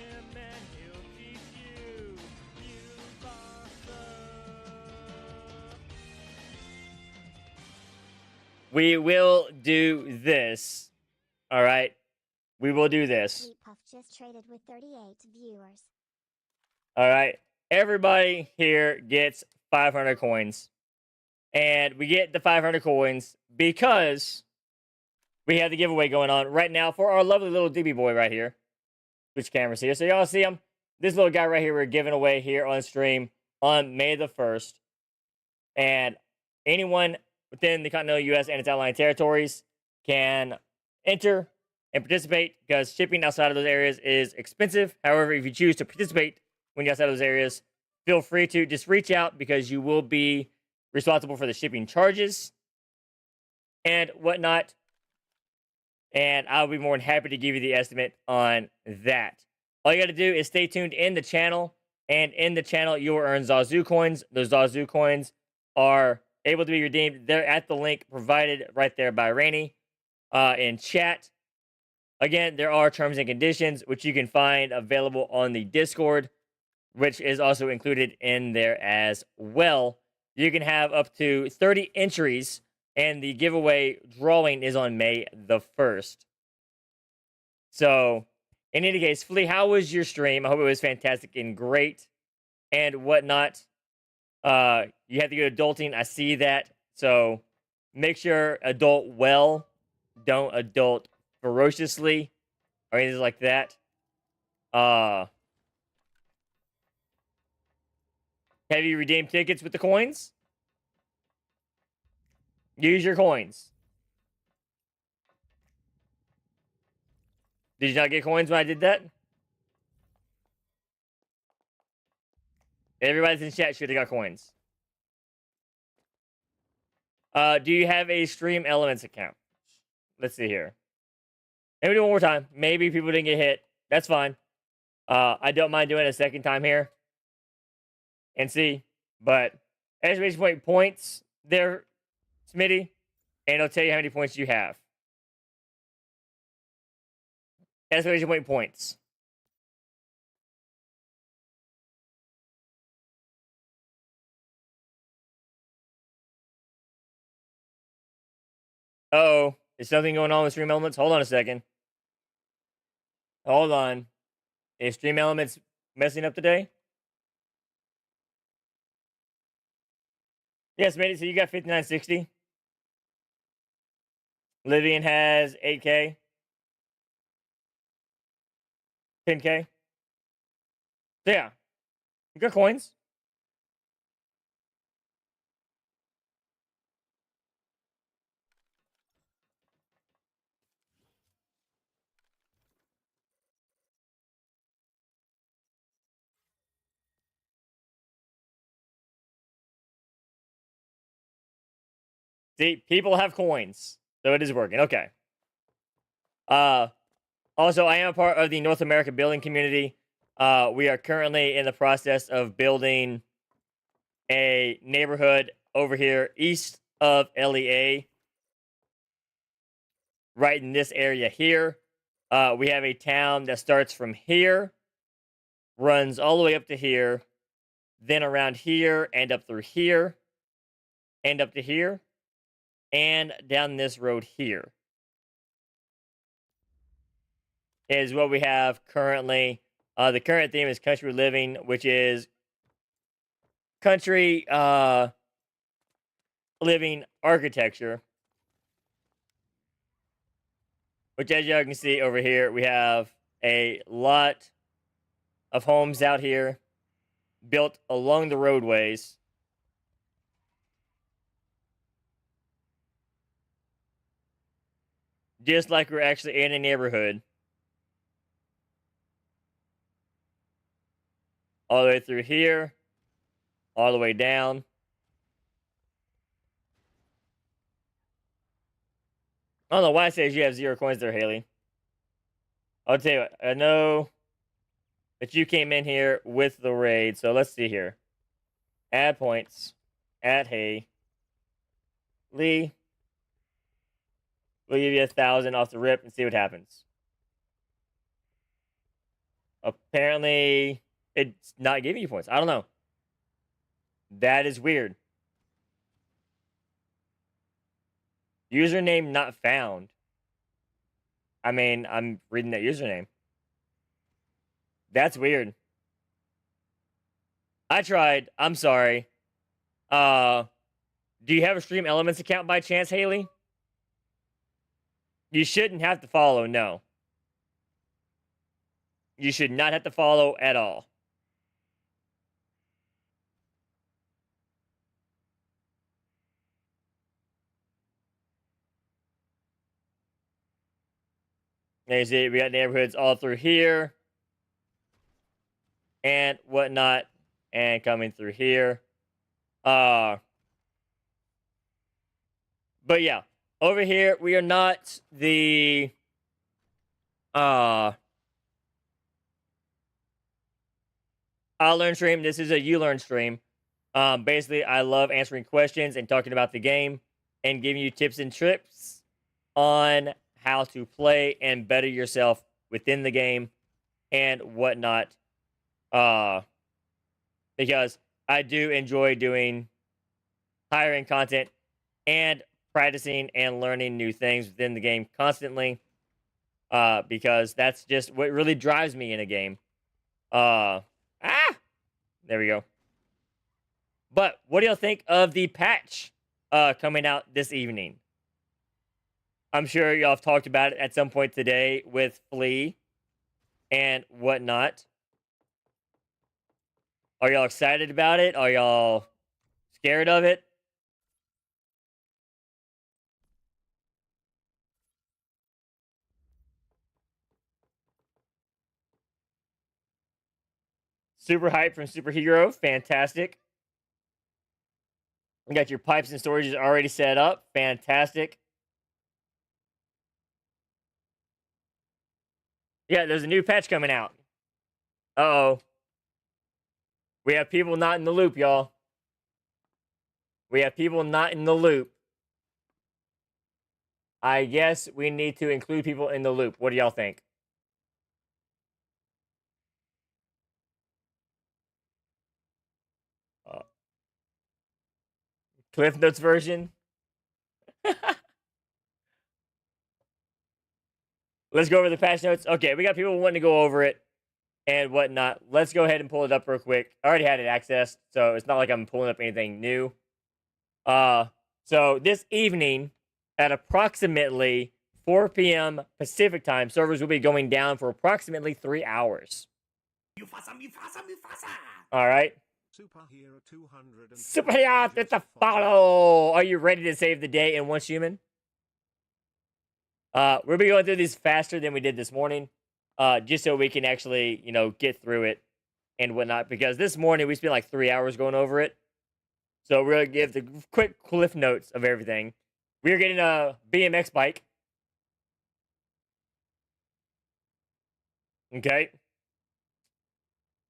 We will do this. All right. We will do this. Sweet Puff just traded with 38 viewers. All right. Everybody here gets 500 coins. And we get the 500 coins because we have the giveaway going on right now for our lovely little DB boy right here. Switch cameras here. So y'all see him? This little guy right here we're giving away here on stream on May the 1st. And anyone within the continental U.S. and its outlying territories can enter and participate because shipping outside of those areas is expensive. However, if you choose to participate when you're outside of those areas, feel free to just reach out because you will be responsible for the shipping charges and whatnot. And I'll be more than happy to give you the estimate on that. All you got to do is stay tuned in the channel. And in the channel, you will earn Zazu coins. Those Zazu coins are able to be redeemed. They're at the link provided right there by Rainy in chat. Again, there are terms and conditions, which you can find available on the Discord, which is also included in there as well. You can have up to 30 entries, and the giveaway drawing is on May the 1st. So, in any case, Flea, how was your stream? I hope it was fantastic and great and whatnot. You have to go adulting. I see that. So, make sure adult well. Don't adult ferociously or anything like that. Have you redeemed tickets with the coins? Use your coins. Did you not get coins when I did that? Everybody's in chat should have got coins. Do you have a Stream Elements account? Let's see here. Maybe do it one more time. Maybe people didn't get hit. That's fine. I don't mind doing it a second time here. And see. But exclamation point points there, Smitty. And it'll tell you how many points you have. Exclamation point points. Uh-oh. Is something going on with Stream Elements? Hold on a second. Hold on. Is Stream Elements messing up today? Yes, mate. So you got 5960. Livian has 8K. 10K. So yeah. You got coins. See, people have coins. So it is working. Okay. Also, I am a part of the North America building community. We are currently in the process of building a neighborhood over here east of LEA. Right in this area here. We have a town that starts from here, runs all the way up to here, then around here, and up through here, and up to here, and down this road here. Is what we have currently. The current theme is country living, which is country living architecture. Which, as y'all can see over here, we have a lot of homes out here built along the roadways. Just like we're actually in a neighborhood. All the way through here. All the way down. I don't know why it says you have 0 coins there, Haley. I'll tell you what, I know that you came in here with the raid, so let's see here. Add points. Add Hay. Lee. We'll give you 1,000 off the rip and see what happens. Apparently, it's not giving you points. I don't know. That is weird. Username not found. I mean, I'm reading that username. That's weird. I tried. I'm sorry. Do you have a Stream Elements account by chance, Haley? You shouldn't have to follow, no. You should not have to follow at all. There you see, we got neighborhoods all through here. And whatnot. And coming through here. But yeah. Over here, we are not the... I Learn stream. This is a You Learn stream. Basically, I love answering questions and talking about the game. And giving you tips and tricks on how to play and better yourself within the game and whatnot. Because I do enjoy doing higher end content and practicing and learning new things within the game constantly. Because that's just what really drives me in a game. There we go. But what do y'all think of the patch coming out this evening? I'm sure y'all have talked about it at some point today with Flea and whatnot. Are y'all excited about it? Are y'all scared of it? Super hype from Superhero. Fantastic. You got your pipes and storages already set up. Fantastic. Yeah, there's a new patch coming out. Uh-oh. We have people not in the loop, y'all. We have people not in the loop. I guess we need to include people in the loop. What do y'all think? Cliff Notes version? Let's go over the patch notes. Okay, we got people wanting to go over it and whatnot. Let's go ahead and pull it up real quick. I already had it accessed, so it's not like I'm pulling up anything new. So this evening at approximately 4 p.m. Pacific time, servers will be going down for approximately 3 hours. Mewfassah. All right. Superhero 200. Superhero, it's a follow. Are you ready to save the day in oncehuman? We'll be going through these faster than we did this morning, just so we can actually, get through it and whatnot. Because this morning we spent like 3 hours going over it. So we're gonna give the quick cliff notes of everything. We're getting a BMX bike. Okay.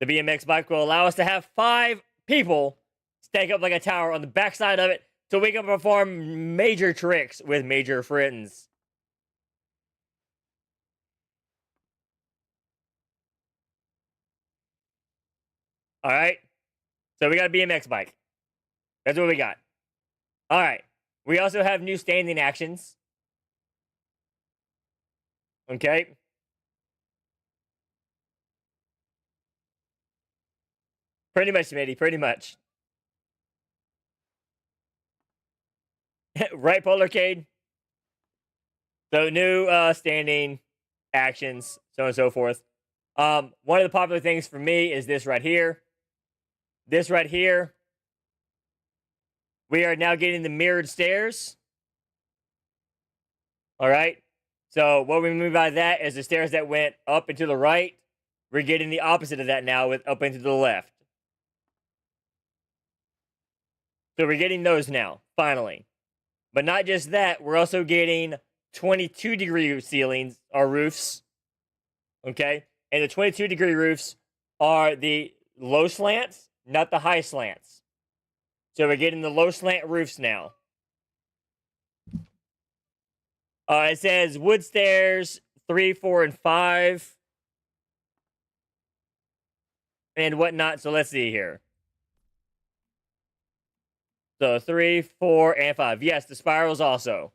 The BMX bike will allow us to have 5 people stack up like a tower on the backside of it so we can perform major tricks with major friends. All right. So we got a BMX bike. That's what we got. All right. We also have new standing actions. Okay. Pretty much, Smitty. Pretty much. Right, Polarcade? So new standing actions, so on and so forth. One of the popular things for me is this right here. This right here. We are now getting the mirrored stairs. All right. So what we mean by that is the stairs that went up and to the right. We're getting the opposite of that now with up and to the left. So we're getting those now, finally. But not just that, we're also getting 22-degree ceilings or roofs. Okay? And the 22-degree roofs are the low slants, not the high slants. So we're getting the low slant roofs now. It says wood stairs 3, 4, and 5. And whatnot. So let's see here. So 3, 4, and 5. Yes, the spirals also.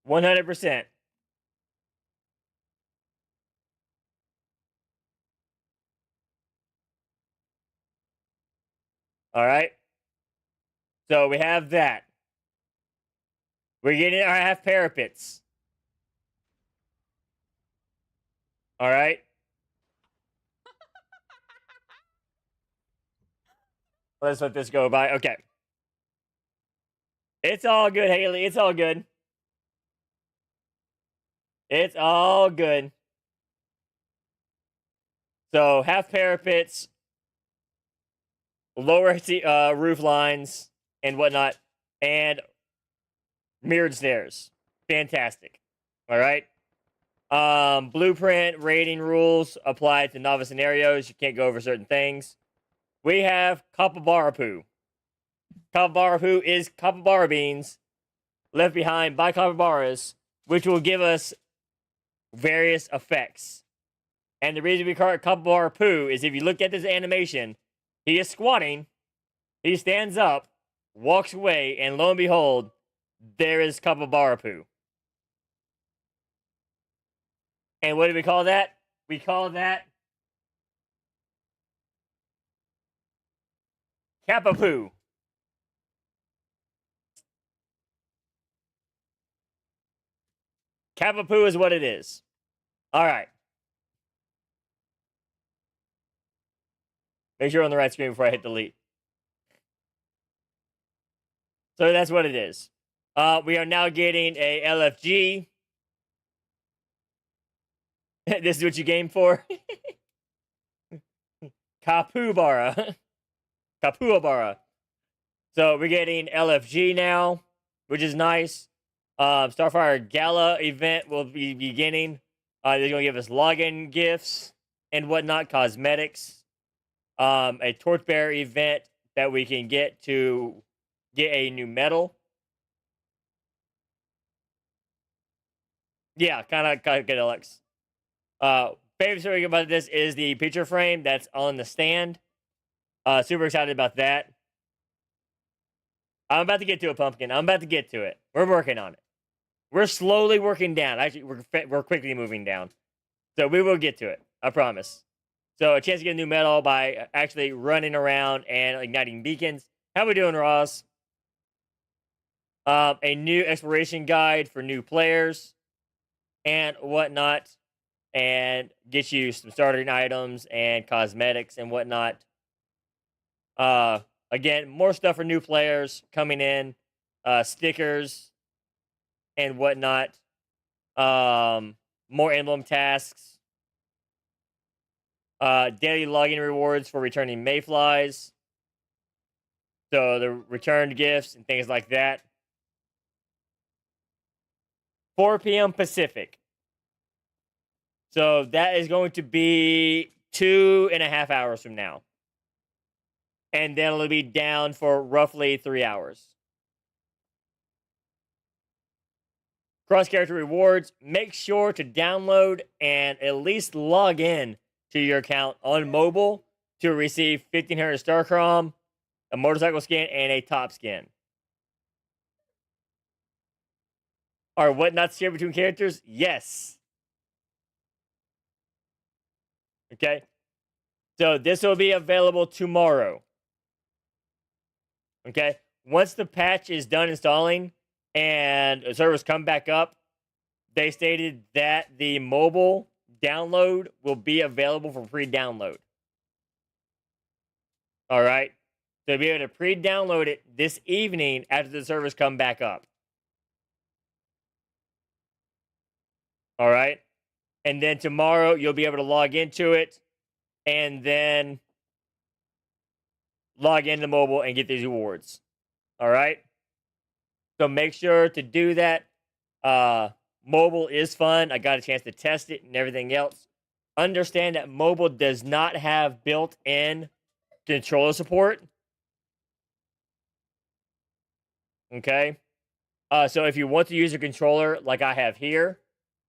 %. All right. So we have that. We're getting our half parapets. All right. Let's let this go by. Okay. It's all good, Haley. It's all good. It's all good. So half parapets, lower roof lines, and whatnot, and mirrored stairs. Fantastic. All right. Blueprint rating rules apply to novice scenarios. You can't go over certain things. We have capybara poo. Capybara poo is capybara beans left behind by capybaras, which will give us various effects. And the reason we call it capybara poo is if you look at this animation, he is squatting, he stands up, walks away, and lo and behold, there is capybara poo. And what do we call that? We call that kappa poo. Kappa poo is what it is. All right. Make sure you're on the right screen before I hit delete. So that's what it is. We are now getting a LFG. This is what you game for? Kapubara. Kapuabara. So we're getting LFG now, which is nice. Starfire Gala event will be beginning. They're going to give us login gifts and whatnot, cosmetics. A Torchbearer event that we can get to get a new medal. Yeah, kind of get Alex. Favorite story about this is the picture frame that's on the stand. Super excited about that. I'm about to get to it, Pumpkin. I'm about to get to it. We're working on it. We're slowly working down. Actually, we're quickly moving down. So we will get to it. I promise. So a chance to get a new medal by actually running around and igniting beacons. How we doing, Ross? A new exploration guide for new players and whatnot, and get you some starting items and cosmetics and whatnot. Again, more stuff for new players coming in, stickers and whatnot. More emblem tasks. Daily login rewards for returning mayflies. So the returned gifts and things like that. 4 p.m. Pacific. So that is going to be 2.5 hours from now. And then it'll be down for roughly 3 hours. Cross-character rewards. Make sure to download and at least log in to your account on mobile to receive 1,500 Star Crom, a motorcycle skin, and a top skin. Are whatnots shared between characters? Yes. Okay. So this will be available tomorrow. Okay. Once the patch is done installing and servers come back up, they stated that the mobile download will be available for pre-download. All right. So you'll be able to pre-download it this evening after the servers come back up. All right. And then tomorrow you'll be able to log into it and then log into mobile and get these rewards. All right. So make sure to do that. Mobile is fun. I got a chance to test it and everything else. Understand that mobile does not have built-in controller support. Okay. So if you want to use a controller like I have here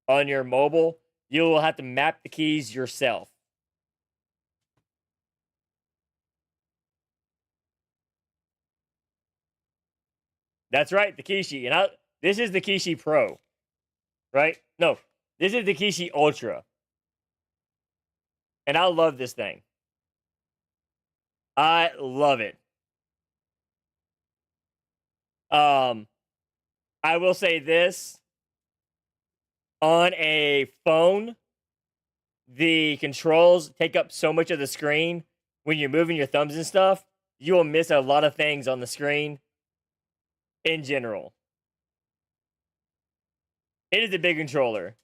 on your mobile, you will have to map the keys yourself. That's right, the Kishi. And this is the Kishi Pro. Right? No, this is the Kishi Ultra. And I love this thing. I love it. I will say this. On a phone, the controls take up so much of the screen. When you're moving your thumbs and stuff, you will miss a lot of things on the screen in general. It is a big controller.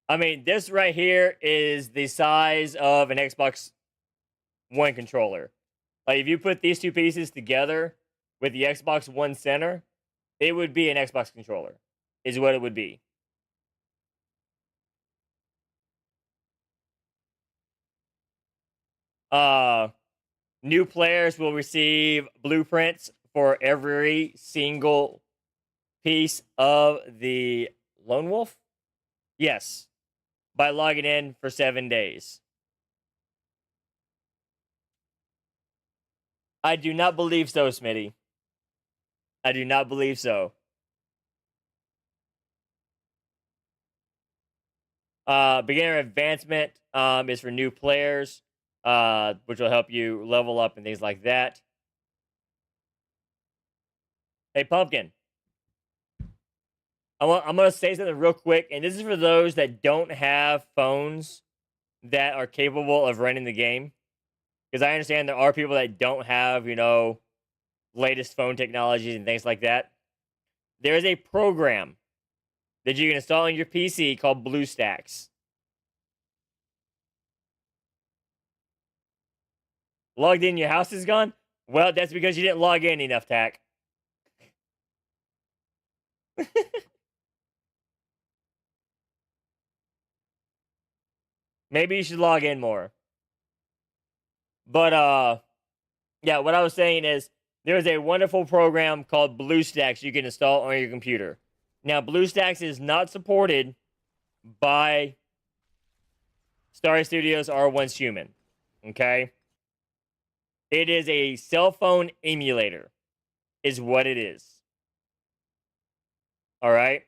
I mean, this right here is the size of an Xbox One controller. Like, if you put these two pieces together with the Xbox One center, it would be an Xbox controller, is what it would be. New players will receive blueprints for every single piece of the Lone Wolf? Yes. By logging in for 7 days. I do not believe so, Smitty. I do not believe so. Beginner advancement is for new players, which will help you level up and things like that. Hey, Pumpkin. I'm going to say something real quick, and this is for those that don't have phones that are capable of running the game. Because I understand there are people that don't have, latest phone technologies and things like that. There is a program that you can install on your PC called BlueStacks. Logged in, your house is gone? Well, that's because you didn't log in enough, Tack. Maybe you should log in more. But, yeah, what I was saying is there's a wonderful program called BlueStacks you can install on your computer. Now, BlueStacks is not supported by Star Studios or oncehuman. Okay? It is a cell phone emulator, is what it is. All right?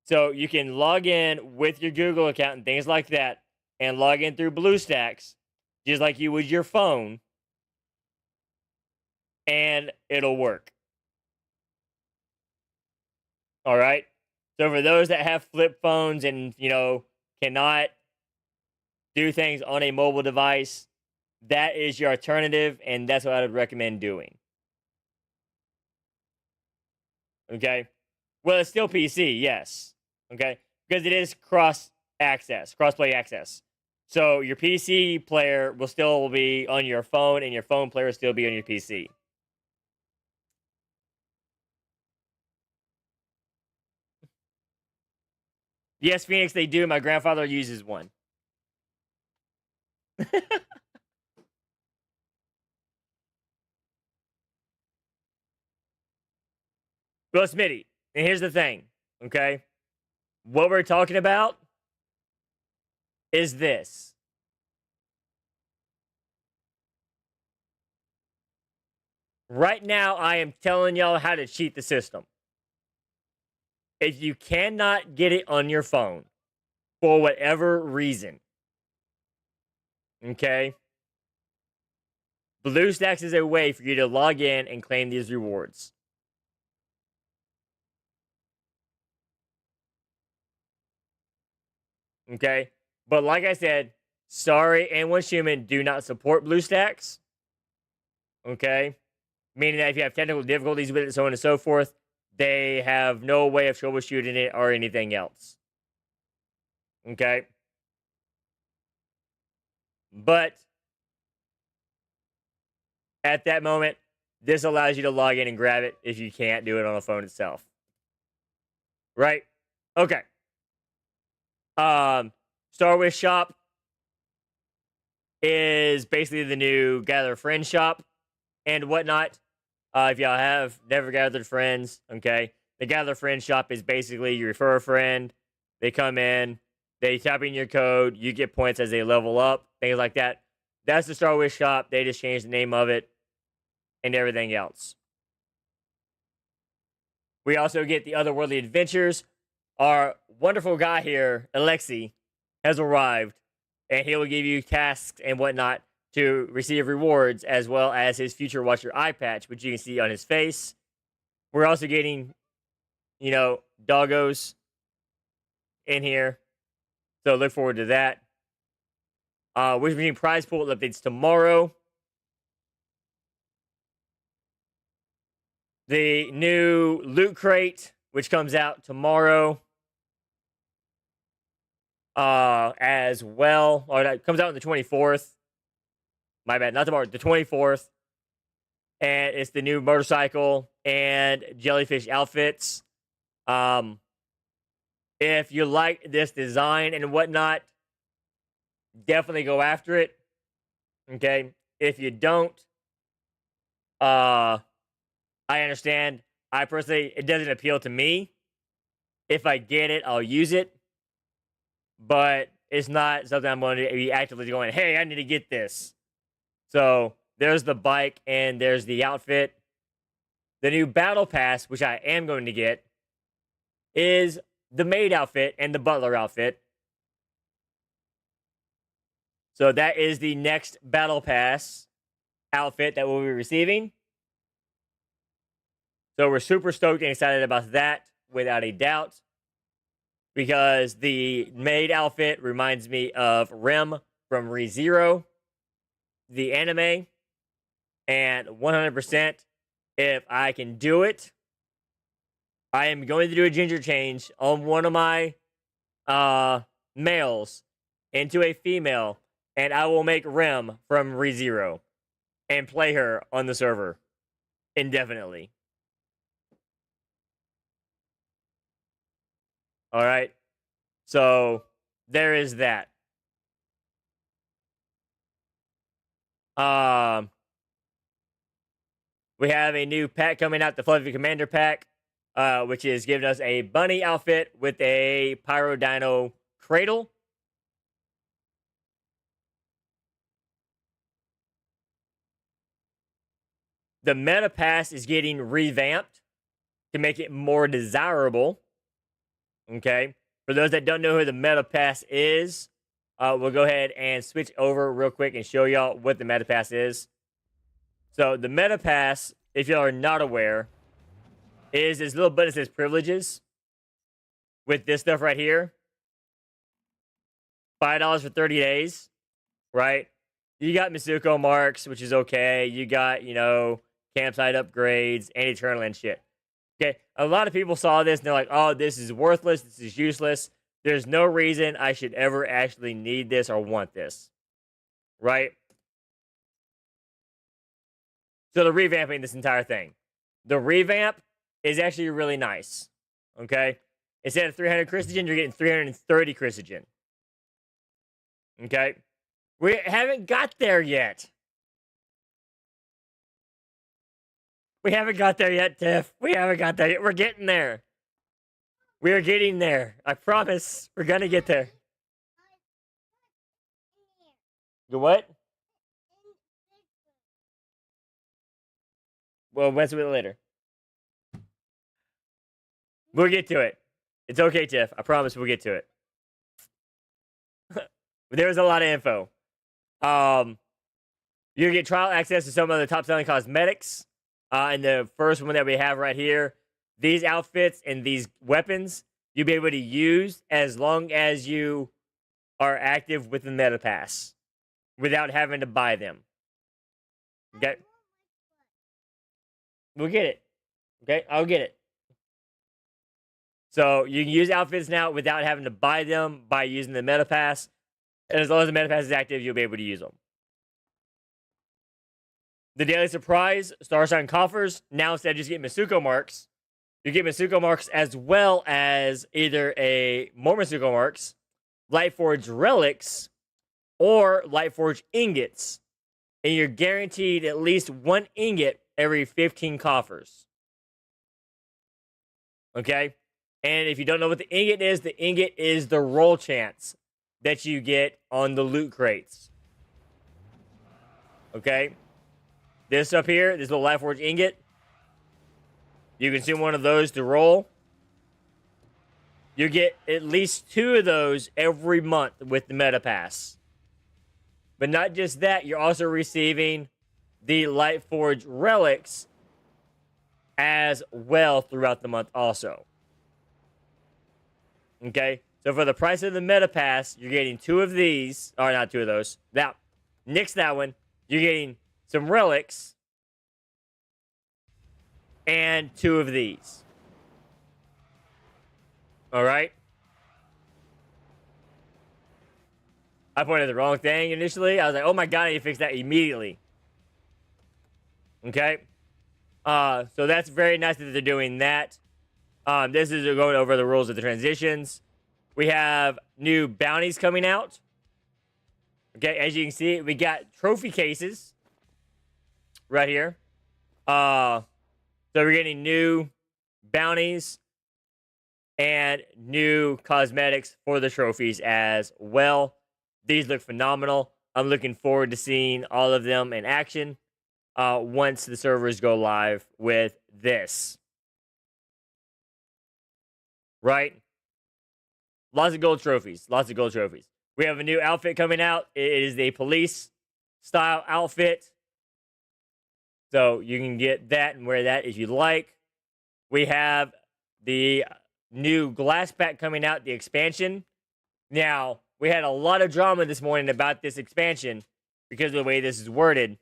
So you can log in with your Google account and things like that, and log in through BlueStacks, just like you would your phone, and it'll work. All right? So for those that have flip phones and, cannot do things on a mobile device, that is your alternative, and that's what I would recommend doing. Okay? Well, it's still PC, yes. Okay? Because it is cross-play access. So your PC player will still be on your phone, and your phone player will still be on your PC. Yes, Phoenix, they do. My grandfather uses one. Well, Smitty, and here's the thing, okay? What we're talking about is this. Right now, I am telling y'all how to cheat the system. If you cannot get it on your phone, for whatever reason, okay? BlueStacks is a way for you to log in and claim these rewards. Okay? But like I said, sorry, and oncehuman do not support BlueStacks. Okay? Meaning that if you have technical difficulties with it, so on and so forth, they have no way of troubleshooting it or anything else. Okay? But at that moment, this allows you to log in and grab it if you can't do it on the phone itself. Right? Okay. Star Wars Shop is basically the new Gather Friends shop and whatnot. If y'all have never gathered friends, okay, the Gather Friends shop is basically you refer a friend, they come in, they type in your code, you get points as they level up, things like that. That's the Star Wars shop. They just changed the name of it and everything else. We also get the Otherworldly Adventures. Our wonderful guy here, Alexi, has arrived, and he will give you tasks and whatnot to receive rewards, as well as his Future Watcher eye patch, which you can see on his face. We're also getting, doggos in here, so look forward to that. We're getting prize pool updates tomorrow. The new Loot Crate, which comes out tomorrow, as well. Or that comes out on the 24th. My bad, not tomorrow, the 24th. And it's the new motorcycle and jellyfish outfits. If you like this design and whatnot, definitely go after it. Okay? If you don't, I understand. I personally, it doesn't appeal to me. If I get it, I'll use it. But it's not something I'm going to be actively going, hey, I need to get this. So there's the bike and there's the outfit. The new battle pass, which I am going to get, is the maid outfit and the butler outfit. So that is the next battle pass outfit that we'll be receiving. So we're super stoked and excited about that, without a doubt. Because the maid outfit reminds me of Rem from ReZero, the anime. And 100%, if I can do it, I am going to do a ginger change on one of my males into a female, and I will make Rem from ReZero and play her on the server indefinitely. All right. So there is that. We have a new pack coming out, the Fluffy Commander pack, which is giving us a bunny outfit with a Pyro Dino cradle. The meta pass is getting revamped to make it more desirable. Okay. For those that don't know who the meta pass is, we'll go ahead and switch over real quick and show y'all what the meta pass is. So the meta pass, if y'all are not aware, is this little button that says privileges with this stuff right here. $5 for 30 days, right? You got Misuko marks, which is okay. You got, campsite upgrades and eternal and shit. Okay, a lot of people saw this and they're like, oh, this is worthless. This is useless. There's no reason I should ever actually need this or want this, right? So they're revamping this entire thing. The revamp is actually really nice, okay? Instead of 300 Chrysogen, you're getting 330 Chrysogen. Okay? We haven't got there yet. We haven't got there yet, Tiff. We haven't got there yet. We're getting there. We are getting there. I promise. We're gonna get there. The what? We'll mess with it later. We'll get to it. It's okay, Tiff. I promise we'll get to it. There's a lot of info. You get trial access to some of the top selling cosmetics. And the first one that we have right here, these outfits and these weapons, you'll be able to use as long as you are active with the meta pass without having to buy them. Okay? We'll get it. Okay? I'll get it. So you can use outfits now without having to buy them by using the meta pass. And as long as the meta pass is active, you'll be able to use them. The daily surprise, Star Sign coffers. Now instead of just getting Misuko marks, you get Misuko marks as well as either more Misuko marks, Lightforged relics, or Lightforged ingots. And you're guaranteed at least one ingot every 15 coffers. Okay? And if you don't know what the ingot is the roll chance that you get on the loot crates. Okay? This up here, this little Lightforged ingot, you consume one of those to roll. You get at least 2 of those every month with the meta pass. But not just that, you're also receiving the Lightforged relics as well throughout the month also. Okay? So for the price of the meta pass, you're getting 2 of these, or not 2 of those. Now, nix that one, you're getting some relics and 2 of these. All right? I pointed the wrong thing initially. I was like, oh my god, I need to fix that immediately. Okay? So that's very nice that they're doing that. This is going over the rules of the transitions. We have new bounties coming out. Okay, as you can see, we got trophy cases right here. So we're getting new bounties and new cosmetics for the trophies as well. These look phenomenal. I'm looking forward to seeing all of them in action once the servers go live with this. Right? Lots of gold trophies. Lots of gold trophies. We have a new outfit coming out. It is the police style outfit. So you can get that and wear that if you like. We have the new glass pack coming out, the expansion. Now, we had a lot of drama this morning about this expansion because of the way this is worded.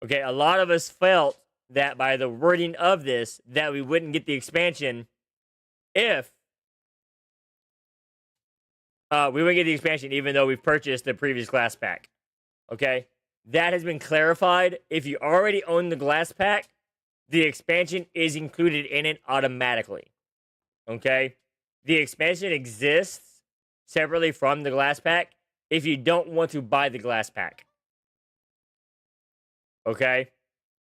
Okay, a lot of us felt that by the wording of this, that we wouldn't get the expansion if we wouldn't get the expansion even though we've purchased the previous glass pack. Okay? That has been clarified. If you already own the glass pack, the expansion is included in it automatically. Okay? The expansion exists separately from the glass pack if you don't want to buy the glass pack. Okay?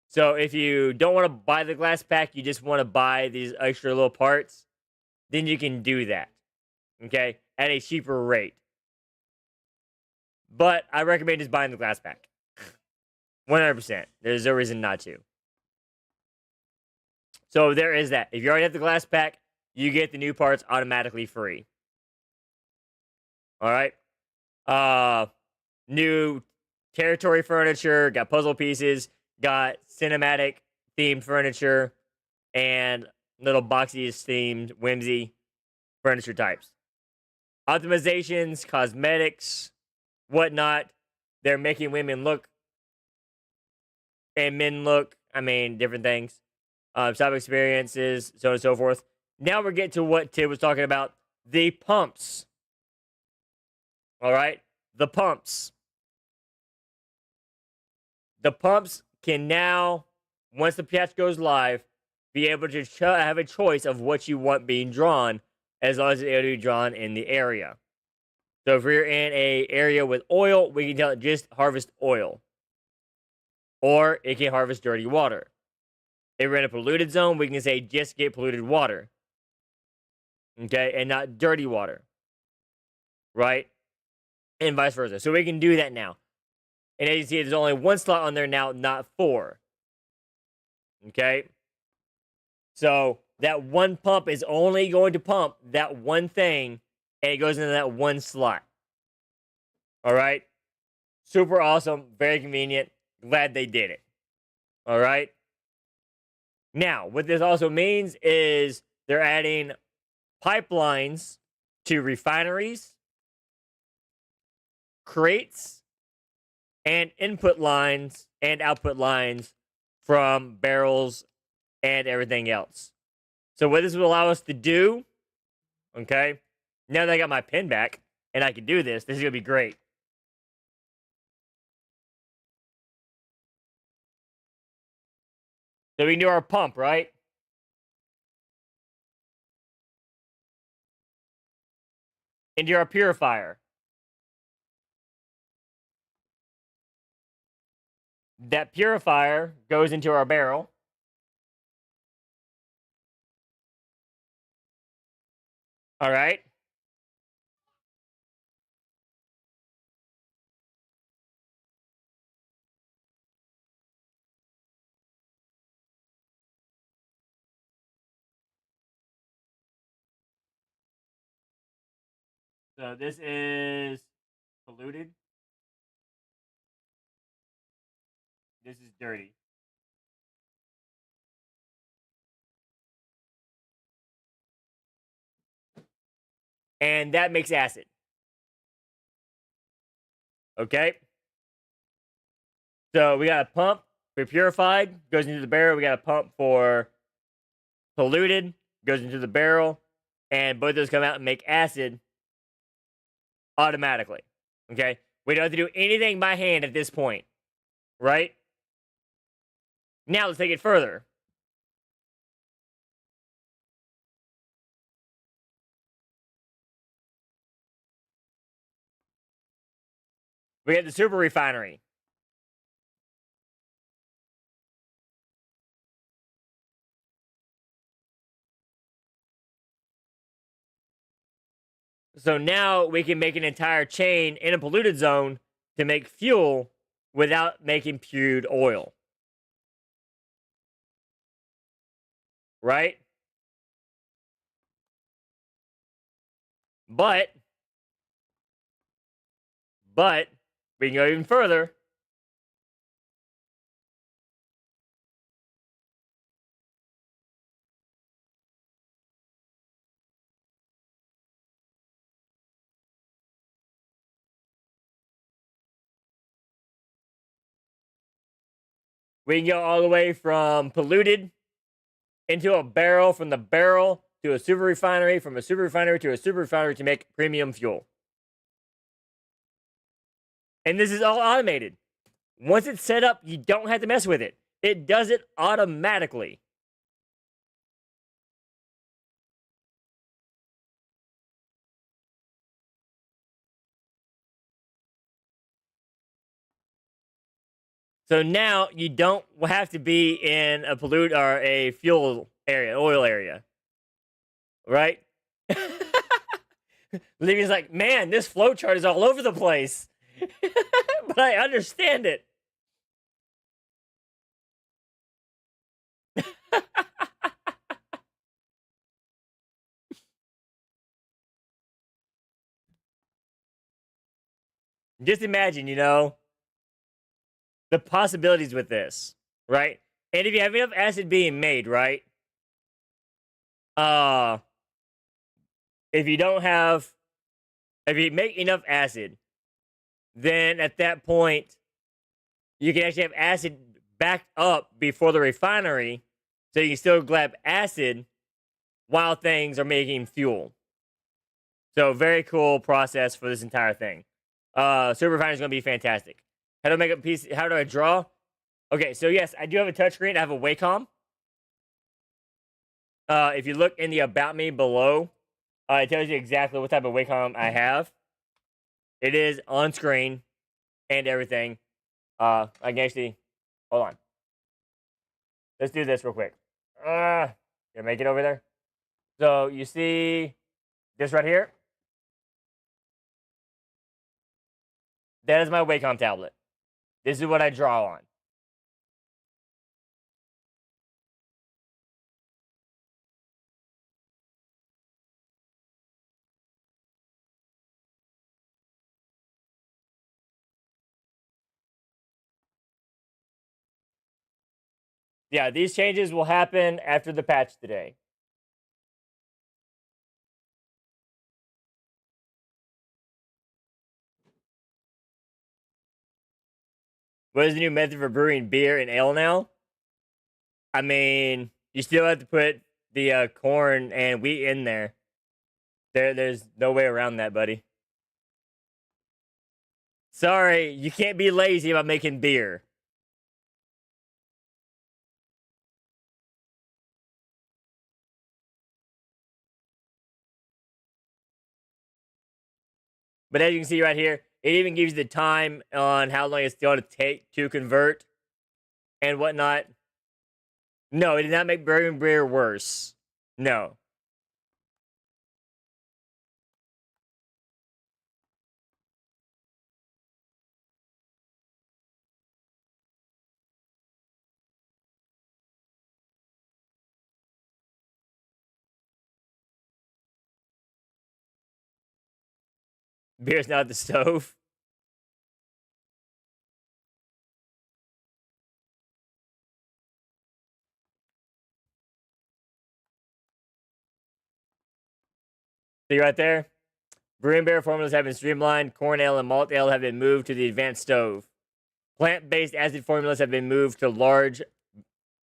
So if you don't want to buy the glass pack, you just want to buy these extra little parts, then you can do that. Okay? At a cheaper rate. But I recommend just buying the glass pack. 100%. There's no reason not to. So there is that. If you already have the glass pack, you get the new parts automatically free. Alright? New territory furniture, got puzzle pieces, got cinematic themed furniture, and little boxy themed whimsy furniture types. Optimizations, cosmetics, whatnot. They're making women look and men look. I mean, different things. Shop experiences, so on and so forth. Now we're getting to what Tid was talking about. The pumps. Alright? The pumps. The pumps can now, once the patch goes live, be able to have a choice of what you want being drawn, as long as it's able to be drawn in the area. So if we're in a area with oil, we can tell it just harvest oil. Or it can harvest dirty water. If we're in a polluted zone, we can say just get polluted water. Okay? And not dirty water. Right? And vice versa. So we can do that now. And as you see, there's only one slot on there now, not 4. Okay? So that one pump is only going to pump that one thing, and it goes into that one slot. Alright? Super awesome. Very convenient. Glad they did it. Alright? Now, what this also means is they're adding pipelines to refineries, crates, and input lines and output lines from barrels and everything else. So what this will allow us to do, okay, now that I got my pen back and I can do this, this is going to be great. So we can do our pump, right? Into our purifier. That purifier goes into our barrel. All right. So this is polluted. This is dirty. And that makes acid. Okay? So we got a pump for purified, goes into the barrel. We got a pump for polluted, goes into the barrel. And both of those come out and make acid automatically. Okay? We don't have to do anything by hand at this point. Right? Now let's take it further. We have the super refinery. So now we can make an entire chain in a polluted zone to make fuel without making pure oil. Right? But we can go even further. We can go all the way from polluted into a barrel, from the barrel to a super refinery, from a super refinery to a super refinery to make premium fuel. And this is all automated. Once it's set up, you don't have to mess with it. It does it automatically. So now you don't have to be in a pollute or a fuel area, oil area. Right? Livia's like, man, this flowchart is all over the place. But I understand it. Just imagine, the possibilities with this, right? And if you have enough acid being made, right? If you make enough acid, then at that point, you can actually have acid backed up before the refinery, so you can still grab acid while things are making fuel. So very cool process for this entire thing. Super refinery is going to be fantastic. How do I make a piece? How do I draw? Okay, so yes, I do have a touchscreen. I have a Wacom. If you look in the About Me below, it tells you exactly what type of Wacom I have. It is on screen and everything. I can actually, hold on. Let's do this real quick. Can I make it over there? So you see this right here? That is my Wacom tablet. This is what I draw on. Yeah, these changes will happen after the patch today. What is the new method for brewing beer and ale now? I mean, you still have to put the corn and wheat in there. There's no way around that, buddy. Sorry, you can't be lazy about making beer. But as you can see right here, it even gives you the time on how long it's going to take to convert and whatnot. No, it did not make brewing beer worse. No. Beer's not the stove. See right there? Brewing beer formulas have been streamlined. Corn ale and malt ale have been moved to the advanced stove. Plant-based acid formulas have been moved to large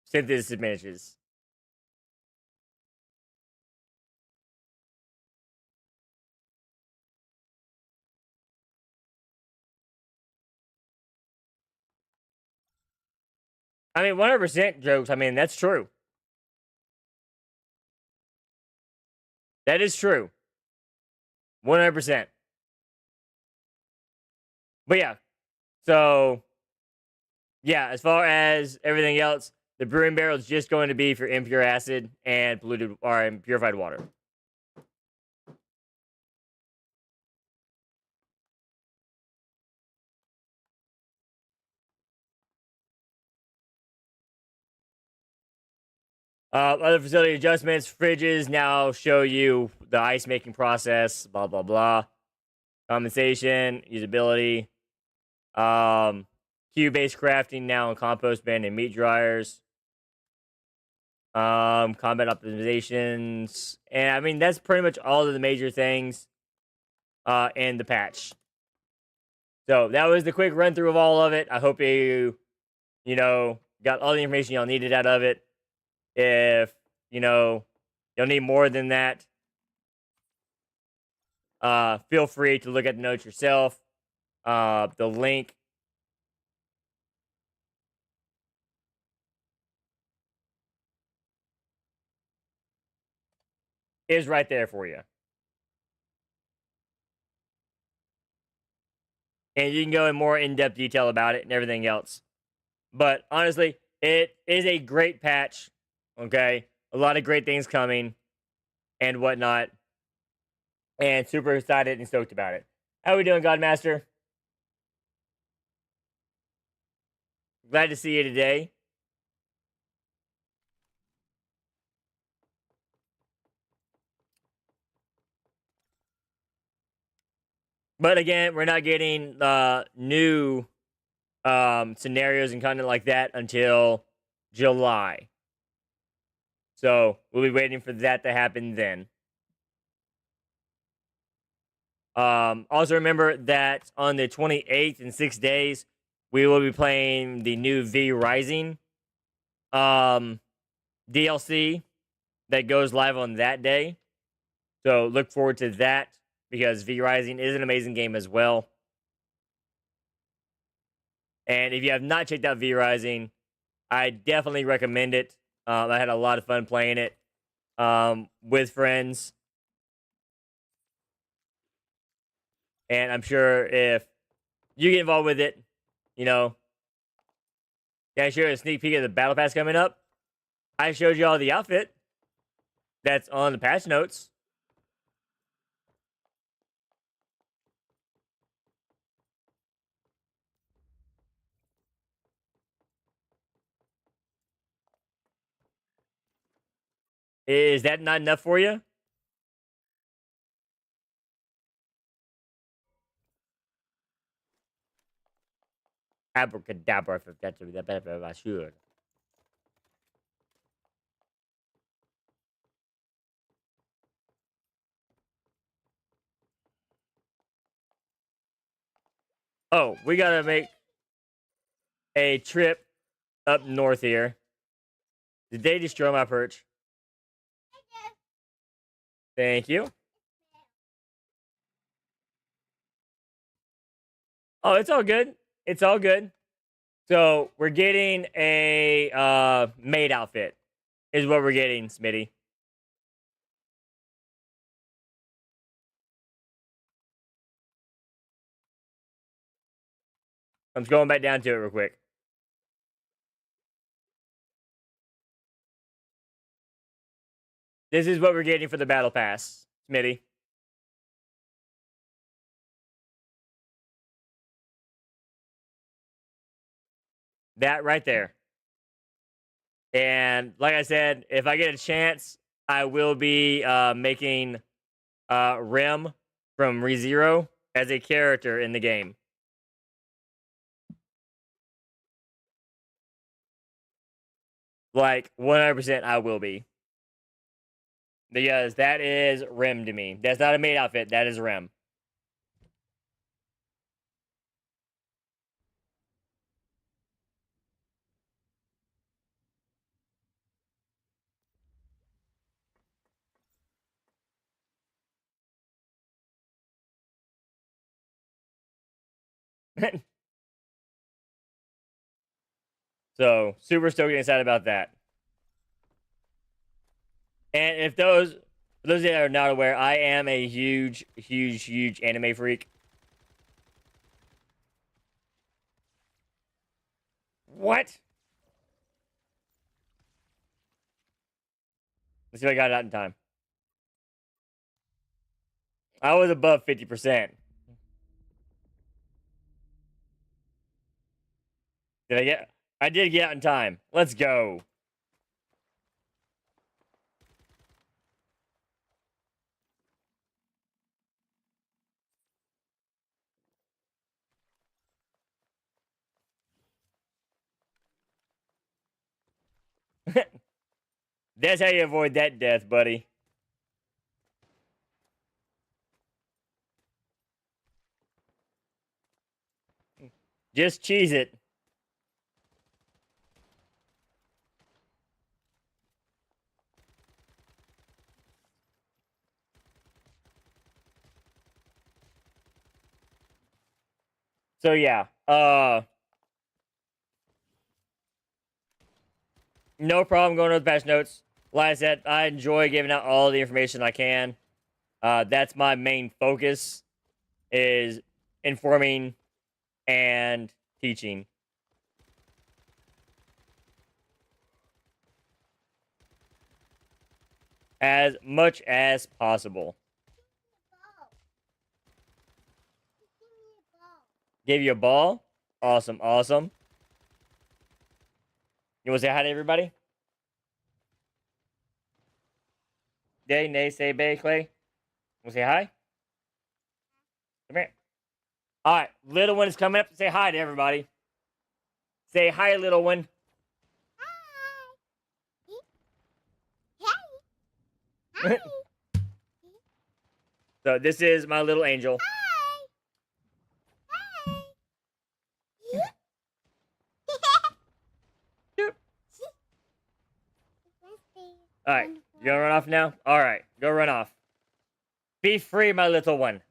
synthesis batches. I mean, 100% jokes. I mean, that's true. That is true. 100%. But yeah. So, yeah, as far as everything else, the brewing barrel is just going to be for impure acid and polluted or purified water. Other facility adjustments, fridges now show you the ice making process, blah, blah, blah. Compensation, usability. Cube-based crafting now in compost bin and meat dryers. Combat optimizations. And I mean, that's pretty much all of the major things in the patch. So that was the quick run through of all of it. I hope you got all the information y'all needed out of it. If, you'll need more than that. Feel free to look at the notes yourself. The link is right there for you. And you can go in more in-depth detail about it and everything else. But honestly, it is a great patch. Okay? A lot of great things coming and whatnot. And super excited and stoked about it. How we doing, Godmaster? Glad to see you today. But again, we're not getting new scenarios and content like that until July. So we'll be waiting for that to happen then. Also remember that on the 28th in 6 days, we will be playing the new V Rising DLC that goes live on that day. So look forward to that because V Rising is an amazing game as well. And if you have not checked out V Rising, I definitely recommend it. I had a lot of fun playing it with friends. And I'm sure if you get involved with it, you know, can I share a sneak peek of the Battle Pass coming up? I showed you all the outfit that's on the patch notes. Is that not enough for you? Abracadabra, if that's the better, I should. Oh, we gotta make a trip up north here. Did they destroy my perch? Thank you. Oh, it's all good. It's all good. So we're getting a maid outfit, is what we're getting, Smitty. I'm just going back down to it real quick. This is what we're getting for the battle pass, Smitty. That right there. And like I said, if I get a chance, I will be making Rem from ReZero as a character in the game. Like 100% I will be. Because that is Rem to me. That's not a maid outfit, that is Rem. So, super stoked and excited about that. And if for those that are not aware, I am a huge anime freak. What? Let's see if I got it out in time. I was above 50%. I did get out in time. Let's go. That's how you avoid that death, buddy. Just cheese it. So yeah, no problem going over the patch notes. Like I said, I enjoy giving out all the information I can. That's my main focus, is informing and teaching. As much as possible. Give you a ball? Awesome, awesome. You want to say hi to everybody? Day, nay, say, bay, Clay. Want to say hi? Come here. All right, little one is coming up to say hi to everybody. Say hi, little one. Hi. So this is my little angel. Yep. All right, you gonna run off now? All right, go run off. Be free, my little one.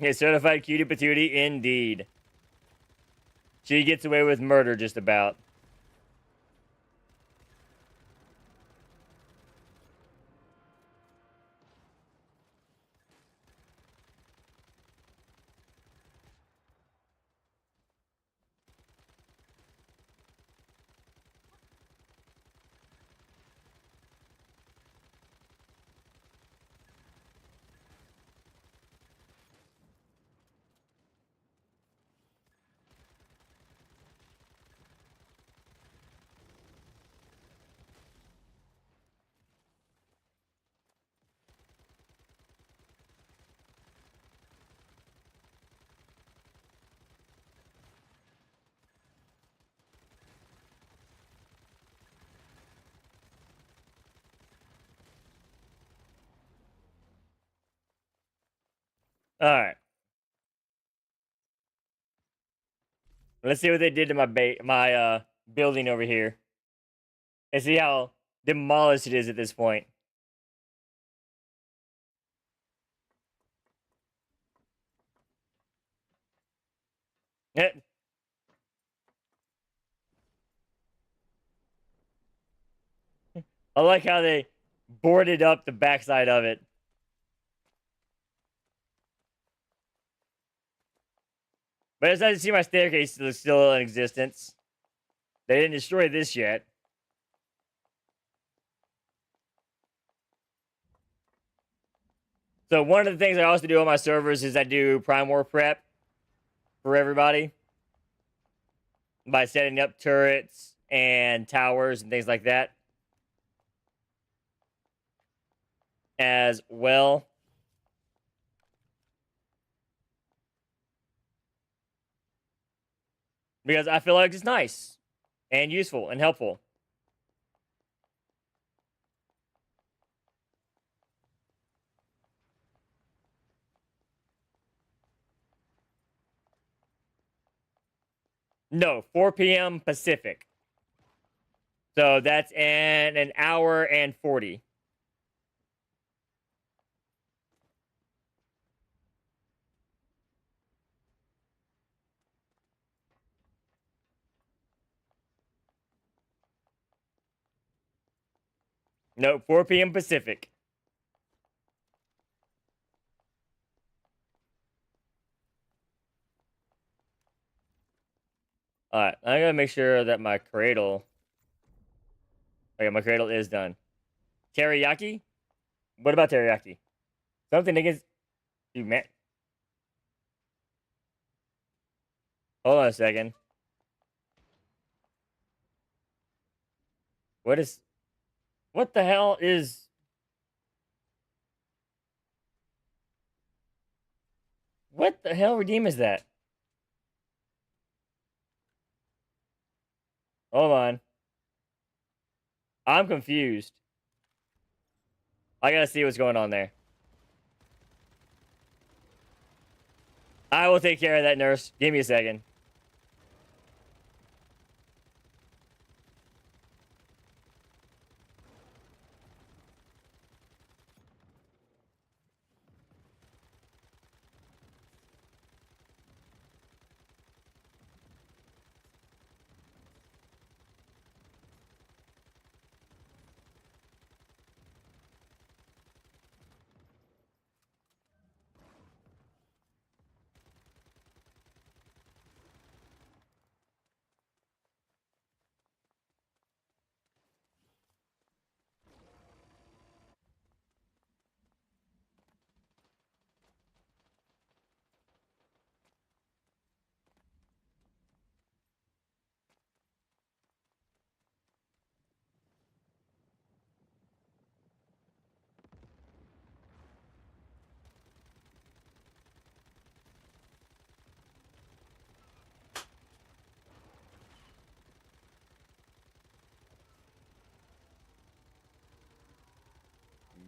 A certified cutie patootie, indeed. She gets away with murder just about. All right. Let's see what they did to my building over here. And see how demolished it is at this point. Eh. I like how they boarded up the backside of it. But it's nice to see my staircase is still in existence. They didn't destroy this yet. So one of the things I also do on my servers is I do Prime War prep for everybody by setting up turrets and towers and things like that as well. Because I feel like it's nice and useful and helpful. No, 4 p.m. Pacific. So that's in an hour and 40. No, 4 p.m. Pacific. All right, I gotta make sure that my cradle. Okay, my cradle is done. Teriyaki? What about teriyaki? Something against you, man. Hold on a second. What the hell is? What the hell redeem is that? Hold on. I'm confused. I gotta see what's going on there. I will take care of that, nurse. Give me a second.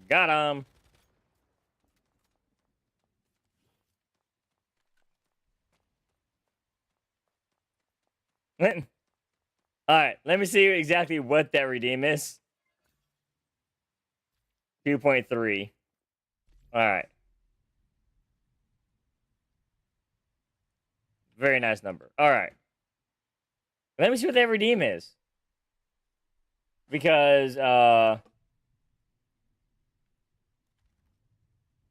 Got him. All right, let me see exactly what that redeem is. 2.3. All right. Very nice number. All right. Let me see what that redeem is. Because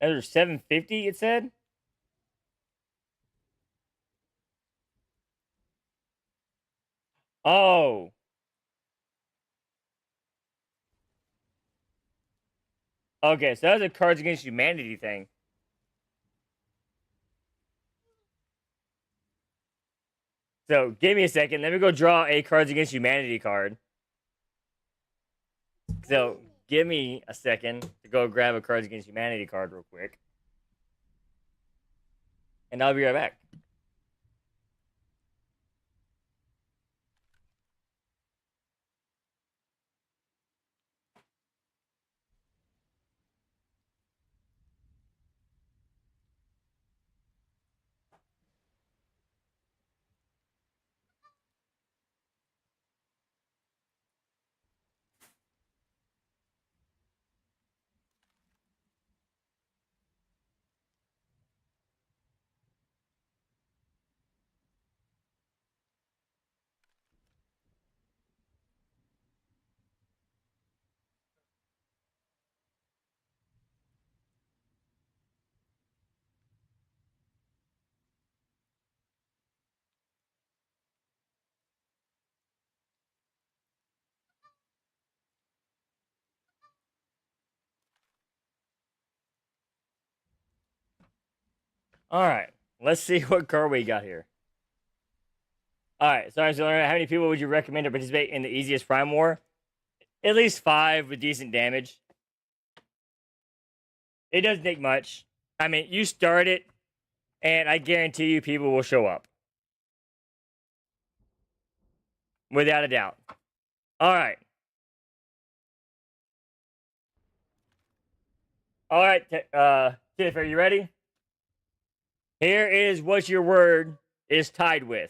there's 750 it said. Oh. Okay, so that was a Cards Against Humanity thing. So give me a second. Let me go draw a Cards Against Humanity card. So give me a second to go grab a Cards Against Humanity card real quick. And I'll be right back. All right. Let's see what card we got here. All right. So, how many people would you recommend to participate in the easiest Prime War? At least 5 with decent damage. It doesn't take much. I mean, you start it, and I guarantee you people will show up. Without a doubt. All right. All right, Tiff, are you ready? Here is what your word is tied with.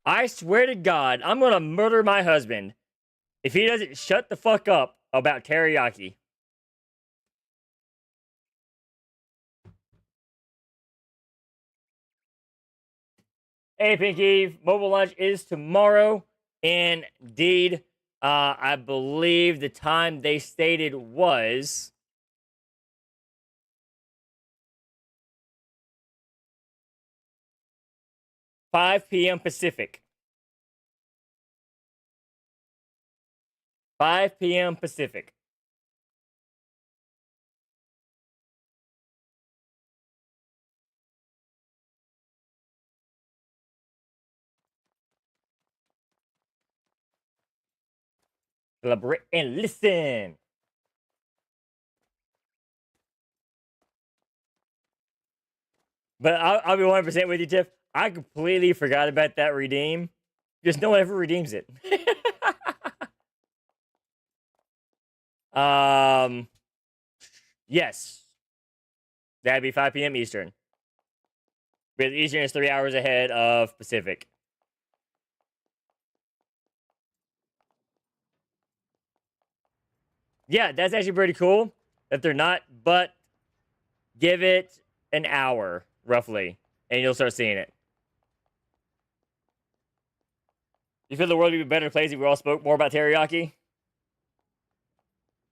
I swear to God, I'm going to murder my husband if he doesn't shut the fuck up about teriyaki. Hey, Pinky, mobile lunch is tomorrow. Indeed, I believe the time they stated was 5 p.m. Pacific. 5 p.m. Pacific. Collaborate and listen. But I'll be 100% with you, Tiff. I completely forgot about that redeem. Just no one ever redeems it. Yes. That'd be 5 p.m. Eastern. Because Eastern is 3 hours ahead of Pacific. Yeah, that's actually pretty cool that they're not, but give it an hour, roughly, and you'll start seeing it. You feel the world would be a better place if we all spoke more about teriyaki?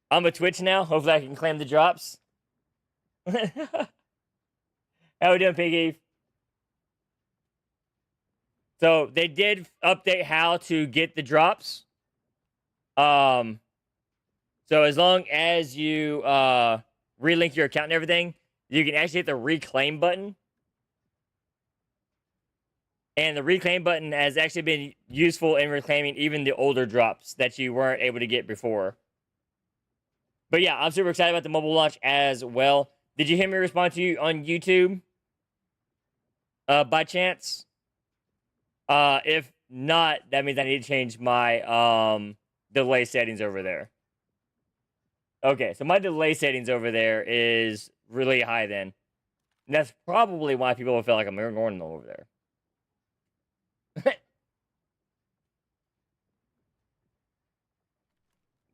I'm a Twitch now. Hopefully I can claim the drops. How we doing, Piggy? So they did update how to get the drops. So as long as you relink your account and everything, you can actually hit the reclaim button. And the reclaim button has actually been useful in reclaiming even the older drops that you weren't able to get before. But yeah, I'm super excited about the mobile launch as well. Did you hear me respond to you on YouTube? By chance? If not, that means I need to change my delay settings over there. Okay, so my delay settings over there is really high then. And that's probably why people will feel like I'm ignoring them over there.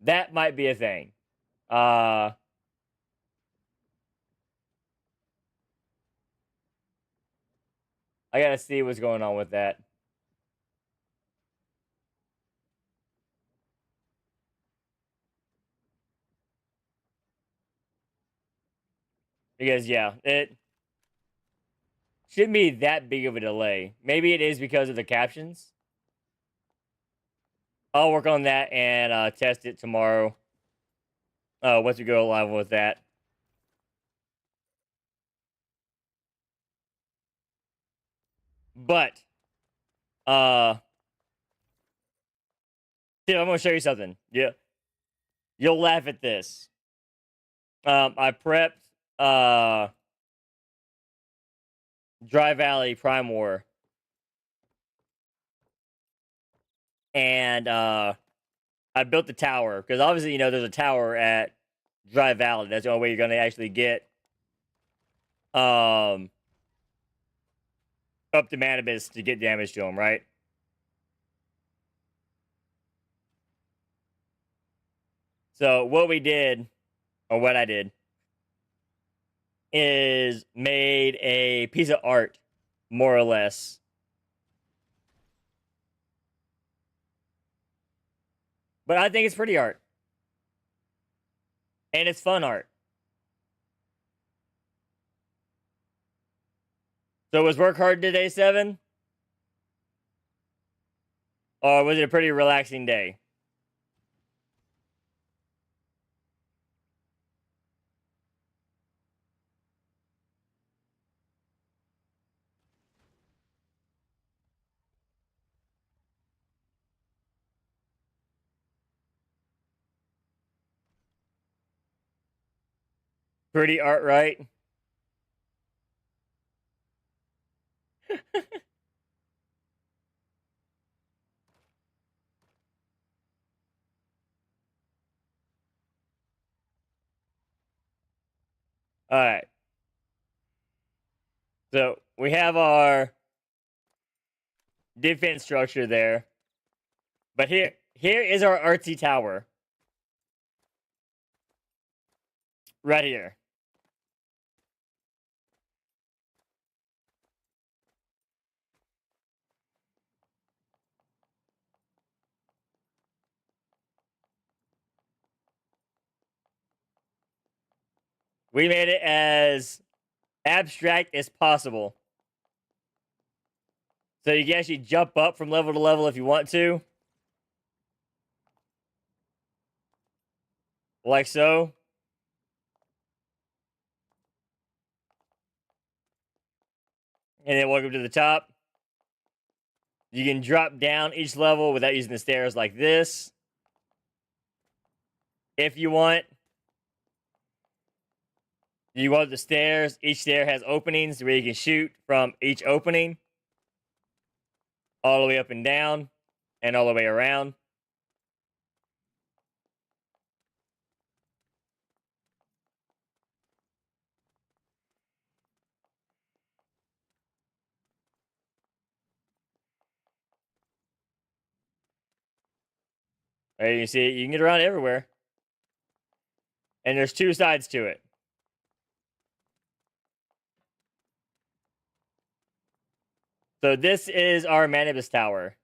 That might be a thing. I gotta see what's going on with that. Because, yeah, it shouldn't be that big of a delay. Maybe it is because of the captions. I'll work on that and test it tomorrow. Once we go live with that. But, Tim, I'm gonna show you something. Yeah, you'll laugh at this. I prepped Dry Valley Prime War, and I built the tower because obviously you know there's a tower at Dry Valley. That's the only way you're gonna actually get up to Manibus to get damage to him, right? So what we did, or what I did, is made a piece of art, more or less. But I think it's pretty art. And it's fun art. So was work hard today, 7? Or was it a pretty relaxing day? Pretty art, right? All right. So we have our defense structure there. But here is our artsy tower. Right here. We made it as abstract as possible. So you can actually jump up from level to level if you want to. Like so. And then welcome to the top. You can drop down each level without using the stairs like this. If you want. You want the stairs. Each stair has openings where you can shoot from each opening. All the way up and down. And all the way around. Right, you see, you can get around everywhere. And there's two sides to it. So this is our Manibus Tower.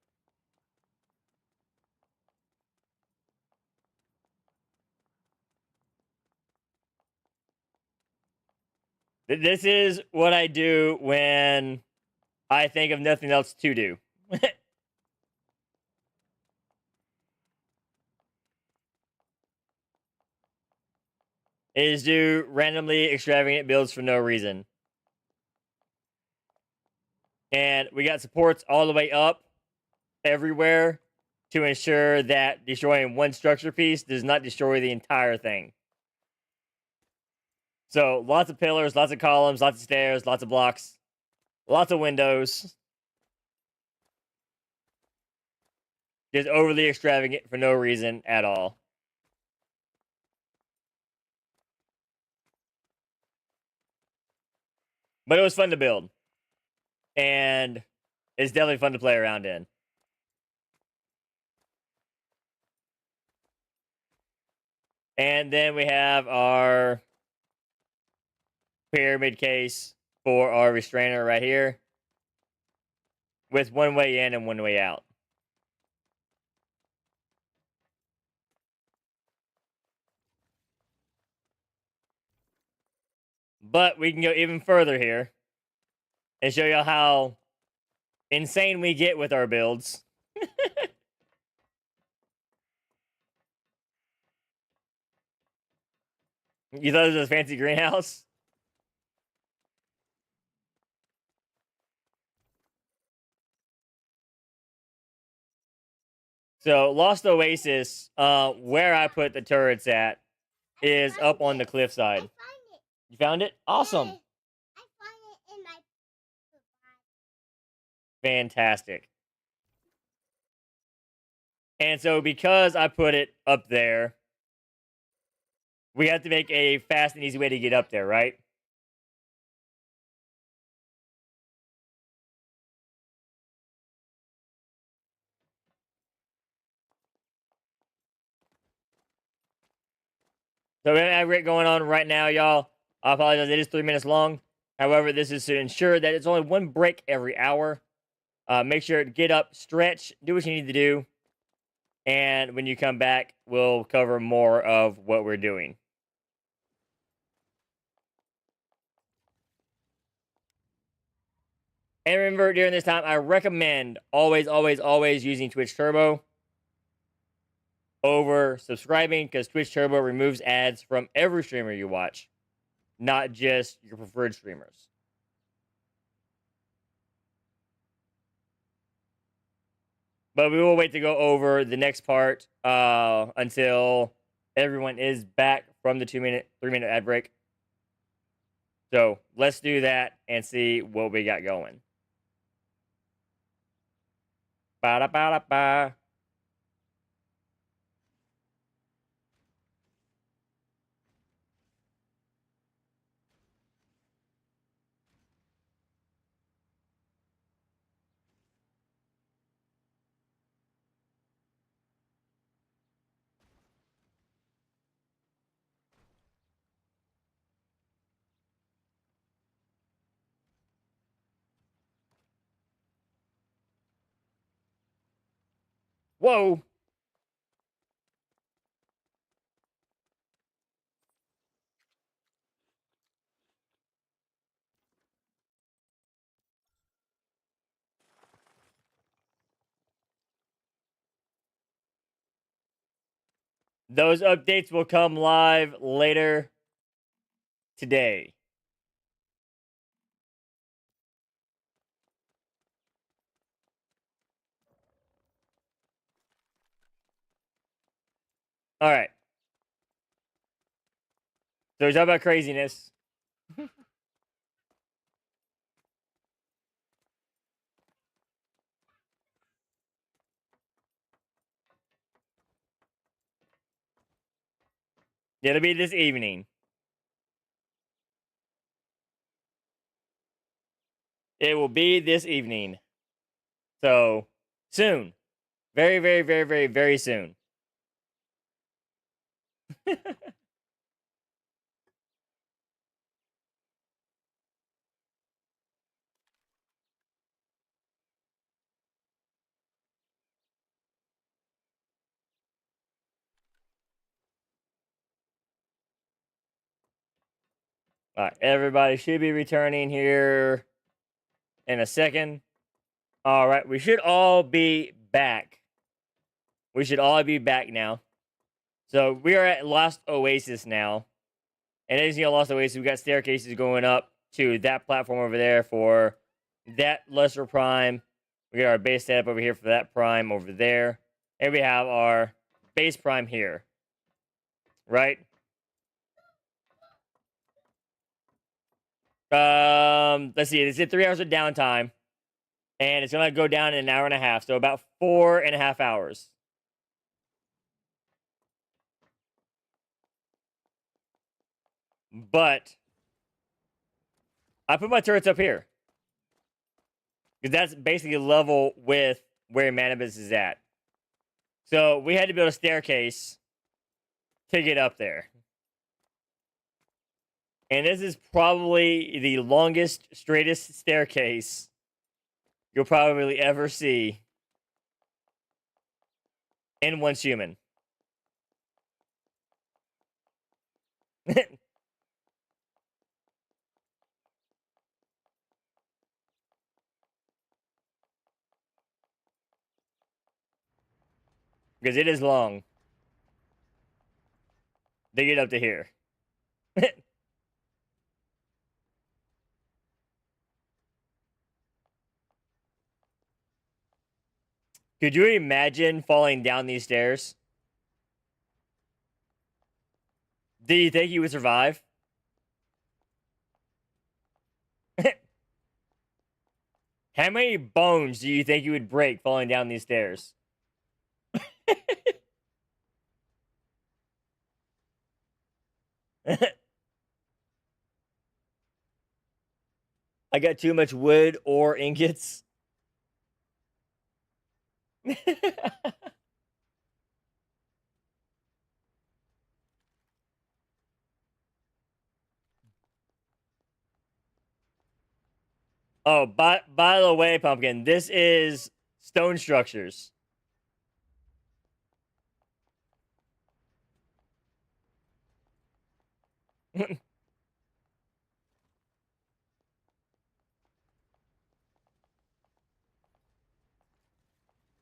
This is what I do when I think of nothing else to do. Is do randomly extravagant builds for no reason. And we got supports all the way up everywhere to ensure that destroying one structure piece does not destroy the entire thing. So lots of pillars, lots of columns, lots of stairs, lots of blocks, lots of windows. Just overly extravagant for no reason at all. But it was fun to build. And it's definitely fun to play around in. And then we have our pyramid case for our restrainer right here, with one way in and one way out. But we can go even further here and show you how insane we get with our builds. You thought it was a fancy greenhouse? So Lost Oasis, where I put the turrets at, is up on the cliffside. You found it? Awesome. I found it in my Fantastic. And so because I put it up there, we have to make a fast and easy way to get up there, right? So we have Rick going on right now, y'all. I apologize, it is 3 minutes long. However, this is to ensure that it's only one break every hour. Make sure to get up, stretch, do what you need to do. And when you come back, we'll cover more of what we're doing. And remember, during this time, I recommend always using Twitch Turbo over subscribing, because Twitch Turbo removes ads from every streamer you watch, not just your preferred streamers. But we will wait to go over the next part until everyone is back from the 3-minute ad break. So let's do that and see what we got going. Ba-da-ba-da-ba. Whoa. Those updates will come live later today. All right. So we talk about craziness. It'll be this evening. It will be this evening. So soon. Very, very, very, very, very soon. All right, everybody should be returning here in a second. All right, we should all be back. We should all be back now. So we are at Lost Oasis now. And as you know, Lost Oasis, we got staircases going up to that platform over there for that lesser prime. We got our base setup over here for that prime over there. And we have our base prime here. Right? Let's see. It's at 3 hours of downtime. And it's going to go down in an hour and a half. So about 4.5 hours. But I put my turrets up here. Because that's basically level with where Manibus is at. So we had to build a staircase to get up there. And this is probably the longest, straightest staircase you'll probably ever see in oncehuman. Because it is long. They get up to here. Could you imagine falling down these stairs? Do you think you would survive? How many bones do you think you would break falling down these stairs? I got too much wood or ingots. Oh, by the way, Pumpkin, this is stone structures.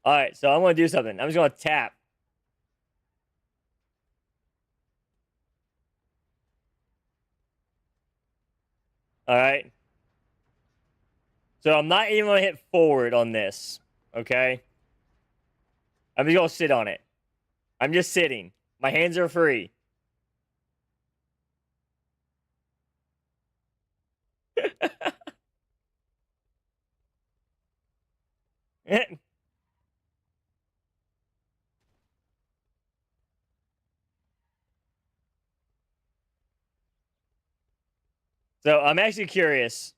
All right, so I'm going to do something. I'm just going to tap. All right. So I'm not even going to hit forward on this, okay? I'm just going to sit on it. I'm just sitting. My hands are free. So I'm actually curious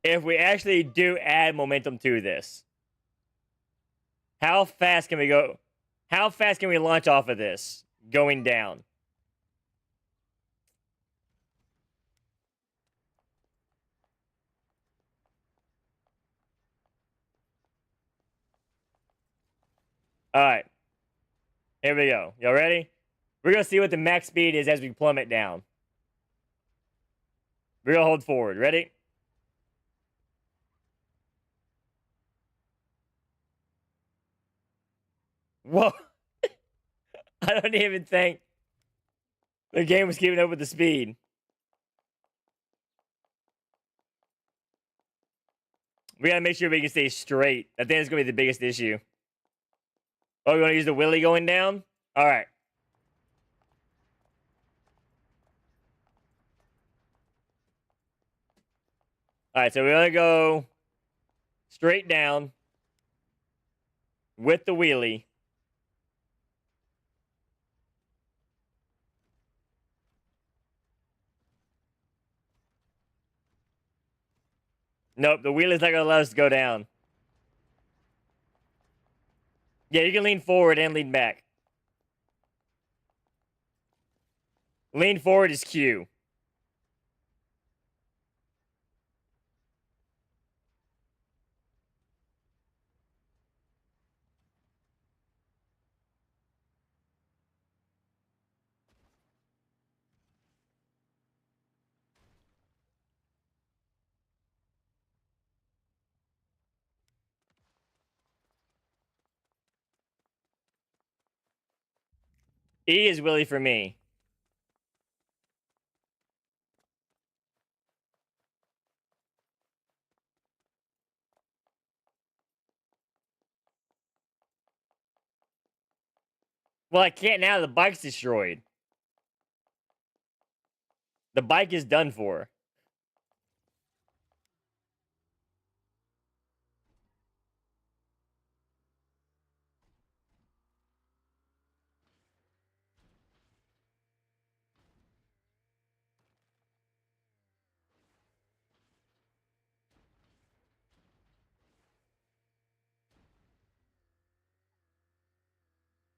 if we actually do add momentum to this. How fast can we go? How fast can we launch off of this going down? All right. Here we go. Y'all ready? We're going to see what the max speed is as we plummet down. We're going to hold forward. Ready? Whoa. I don't even think the game was keeping up with the speed. We gotta make sure we can stay straight. I think that's gonna be the biggest issue. Oh, you wanna use the wheelie going down? Alright. Alright, so we're gonna go straight down with the wheelie. Nope, the wheelie's not gonna allow us to go down. Yeah, you can lean forward and lean back. Lean forward is Q. E is Willie for me. Well, I can't now. The bike's destroyed. The bike is done for.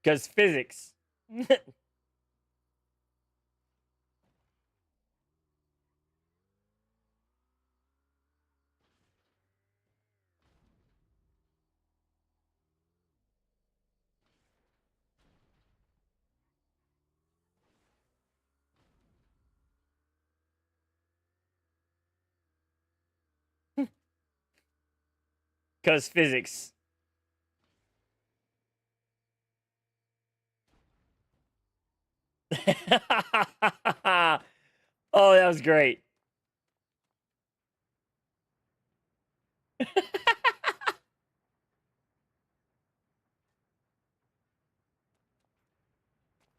Because physics. Because physics. Oh, that was great.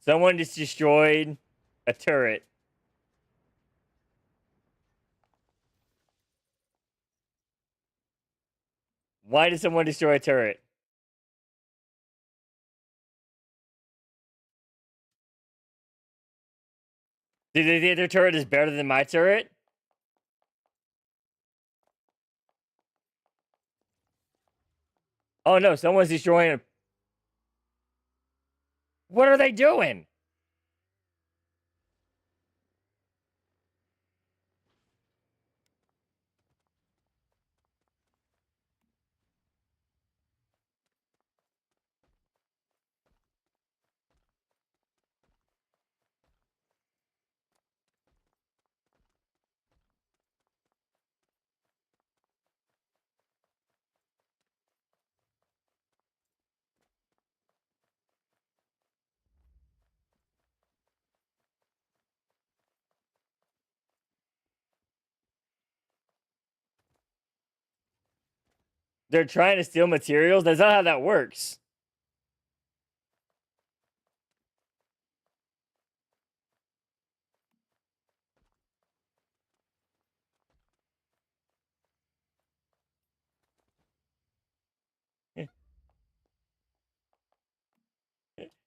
Someone just destroyed a turret. Why did someone destroy a turret? Did they think their turret is better than my turret? Oh no, someone's destroying a... What are they doing? They're trying to steal materials? That's not how that works.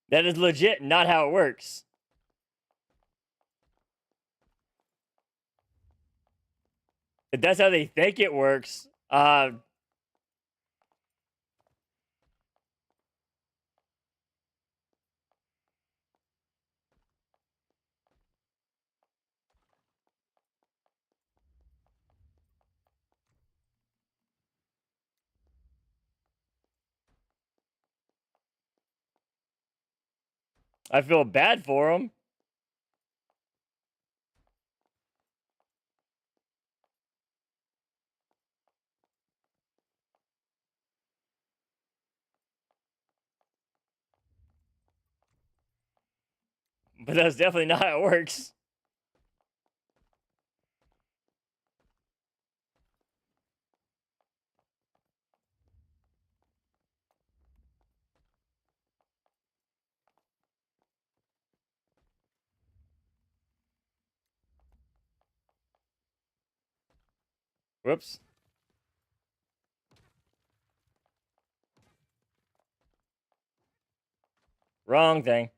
That is legit not how it works. If that's how they think it works, I feel bad for them. But that's definitely not how it works. Whoops. Wrong thing.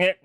Yep.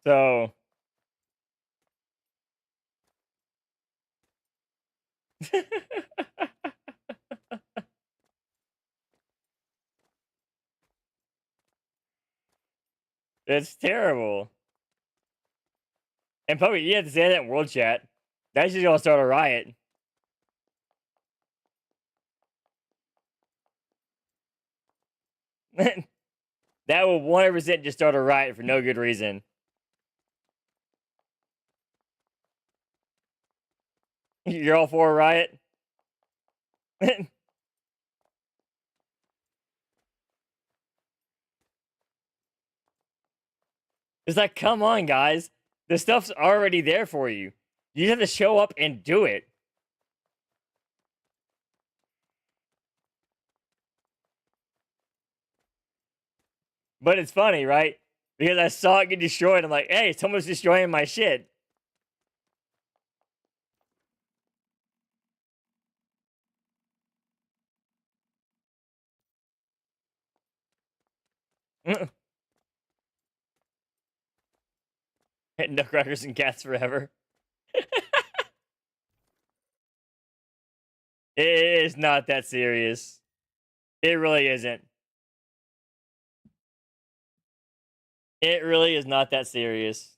So it's terrible. And probably you have to say that in world chat. That's just gonna start a riot. That will 100% just start a riot for no good reason. You're all for a riot? It's like, come on, guys. The stuff's already there for you. You just have to show up and do it. But it's funny, right? Because I saw it get destroyed. I'm like, hey, someone's destroying my shit. Nutcrackers and cats forever. It is not that serious. It really isn't. It really is not that serious.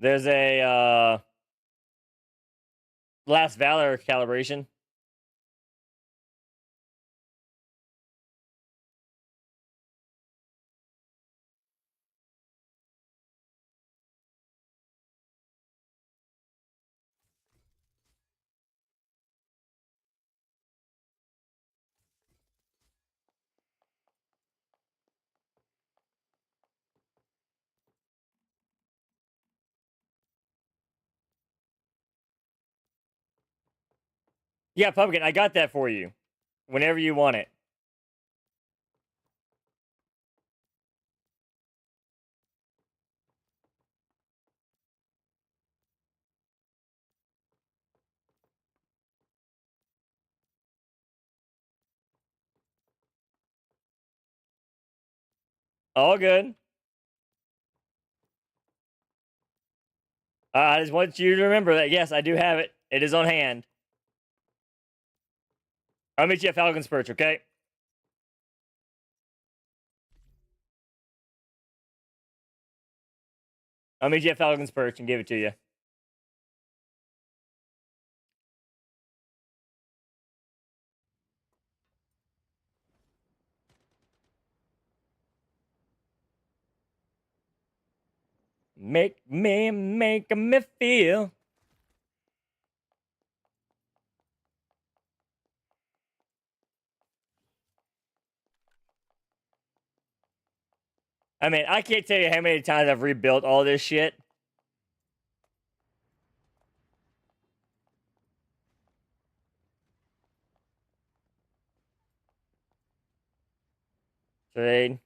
There's a Last Valor calibration. Yeah, Pumpkin, I got that for you. Whenever you want it. All good. I just want you to remember that, yes, I do have it. It is on hand. I'll meet you at Falcon's Perch, okay? I'll meet you at Falcon's Perch and give it to you. Make me feel. I mean, I can't tell you how many times I've rebuilt all this shit. Trade.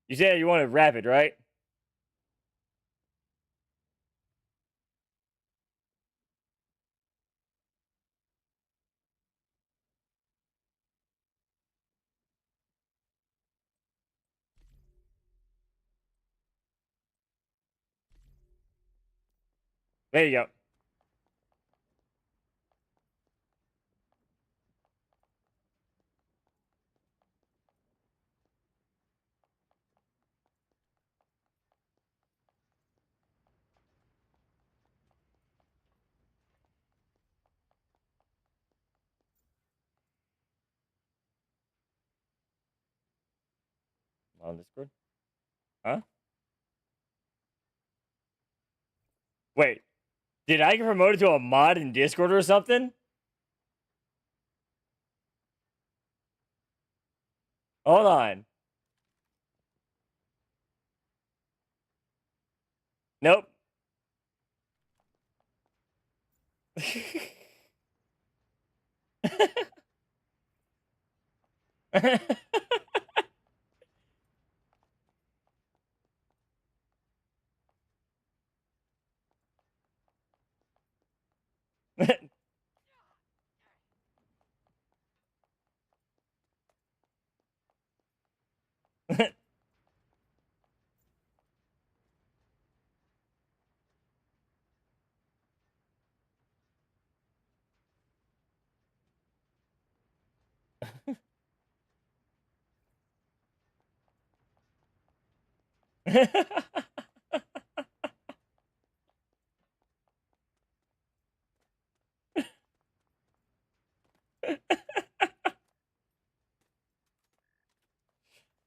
You said you wanted rapid, right? There you go. On Discord? Huh? Wait. Did I get promoted to a mod in Discord or something? Hold on. Nope.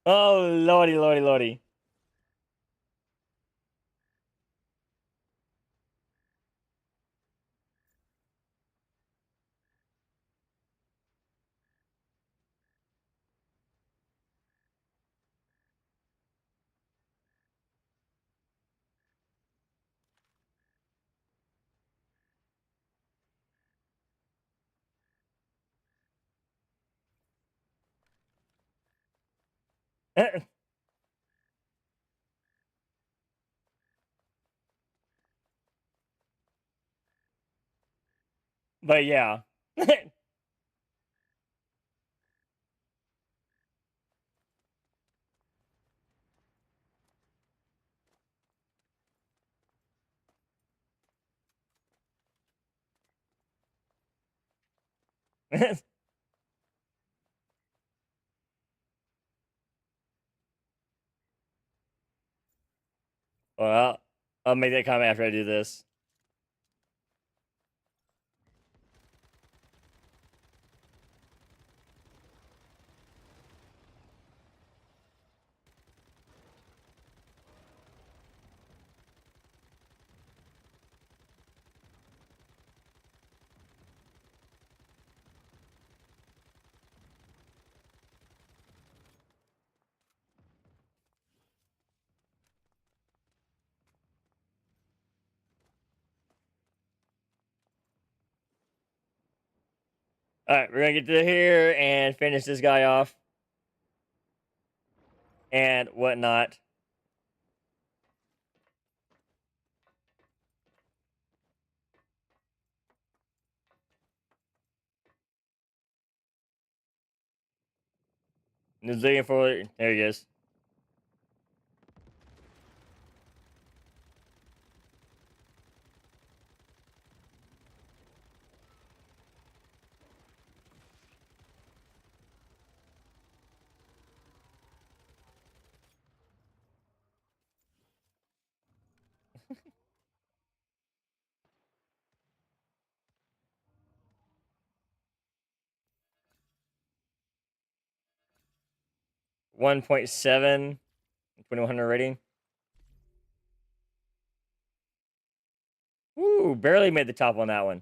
Oh, lordy, lordy, lordy. But yeah. Well, I'll make that comment after I do this. Alright, we're gonna get to here and finish this guy off. And whatnot. Zillion for there he is. .7, 2100 rating. Ooh, barely made the top on that one.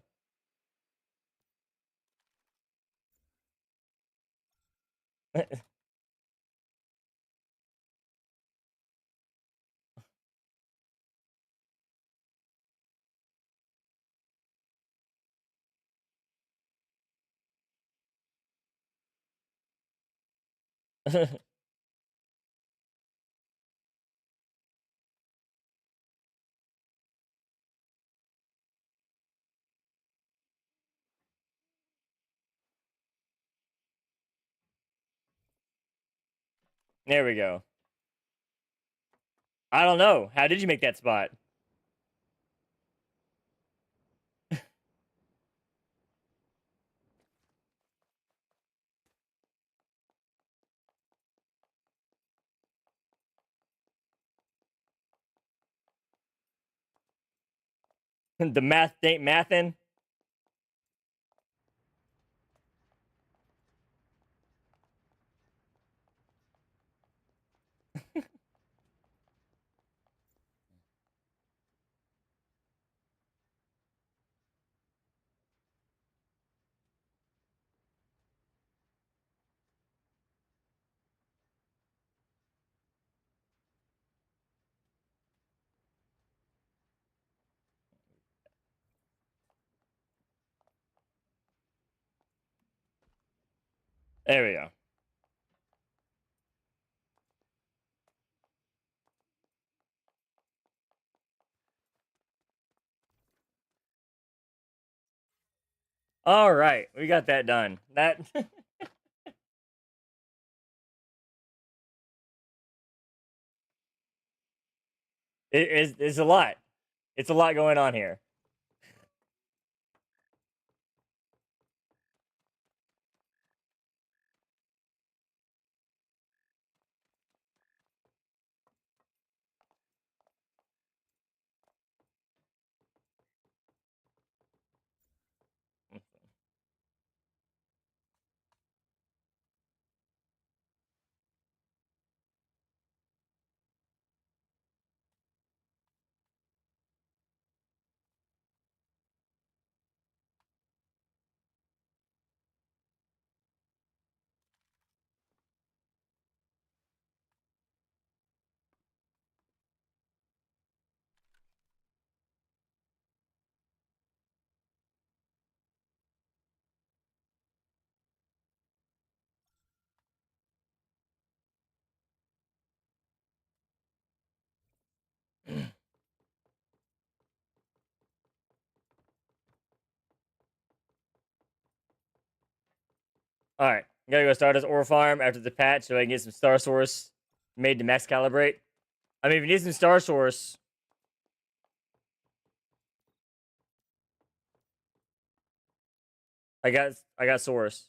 There we go. I don't know. How did you make that spot? The math ain't mathin'. There we go. All right, we got that done. That it's a lot. It's a lot going on here. All right, gotta go start this ore farm after the patch so I can get some star source made to max calibrate. I mean, if you need some star source, I got source.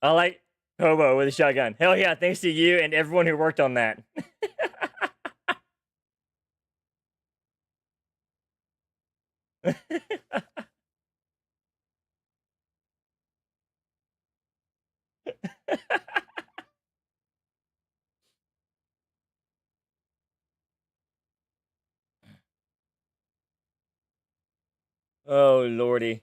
I like Hobo with a shotgun. Hell yeah, thanks to you and everyone who worked on that. Oh lordy.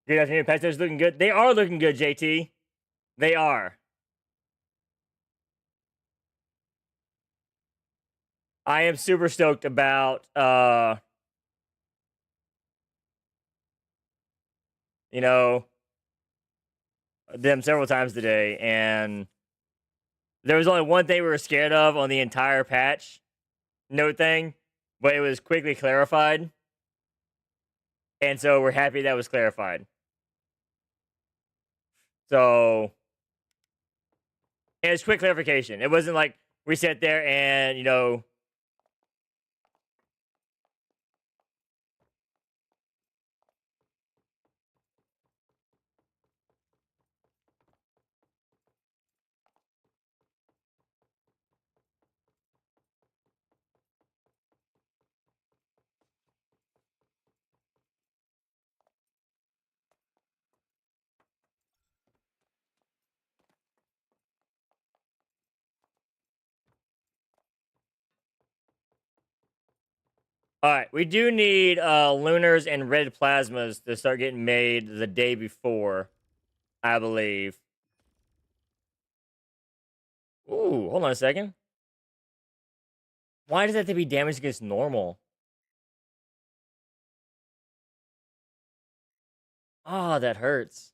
Good afternoon, Patches looking good. They are looking good, JT. They are. I am super stoked about you know, them several times today, and there was only one thing we were scared of on the entire patch note thing, but it was quickly clarified. And so we're happy that was clarified. So and it's quick clarification. It wasn't like we sat there and, All right, we do need lunars and red plasmas to start getting made the day before, I believe. Ooh, hold on a second. Why does that have to be damaged against normal? Oh, that hurts.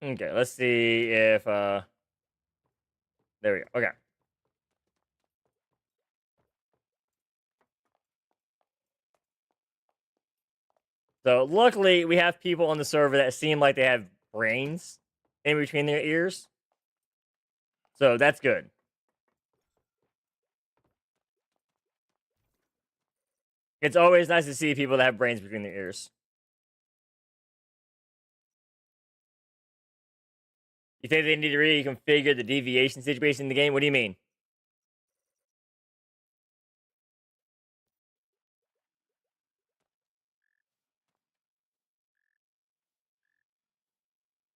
Okay, let's see if there we go. Okay. So luckily we have people on the server that seem like they have brains in between their ears. So that's good. It's always nice to see people that have brains between their ears. You think they need to reconfigure the deviation situation in the game? What do you mean?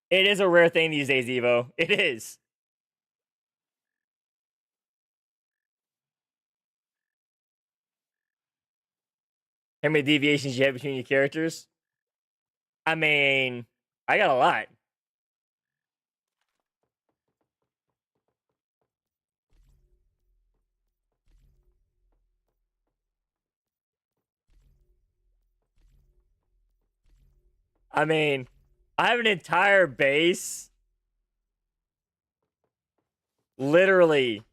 It is a rare thing these days, Evo. It is. How many deviations you have between your characters? I mean, I got a lot. I mean, I have an entire base. Literally,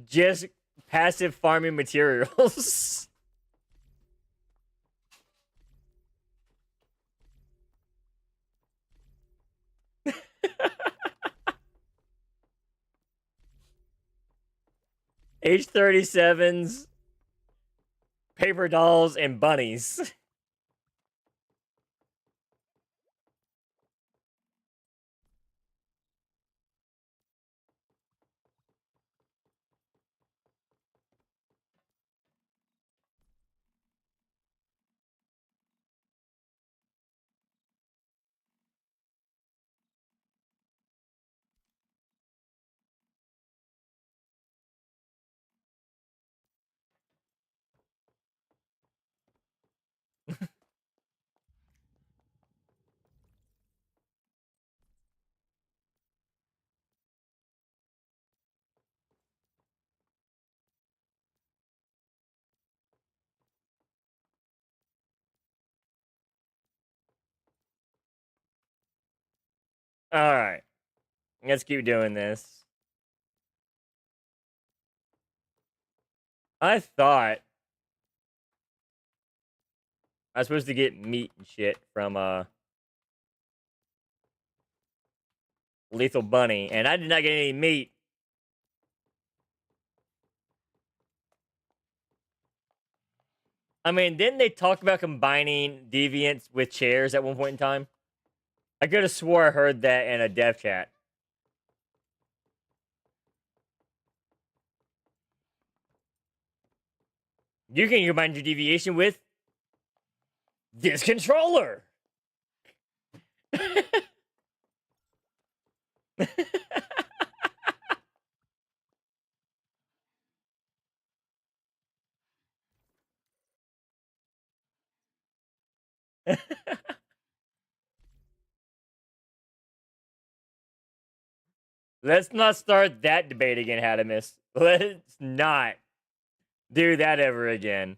just passive farming materials. H37s, paper dolls, and bunnies. All right, let's keep doing this. I thought I was supposed to get meat and shit from Lethal Bunny, and I did not get any meat. I mean, didn't they talk about combining deviants with chairs at one point in time? I could have swore I heard that in a dev chat. You can combine your deviation with this controller. Let's not start that debate again, Hadamus. Let's not do that ever again.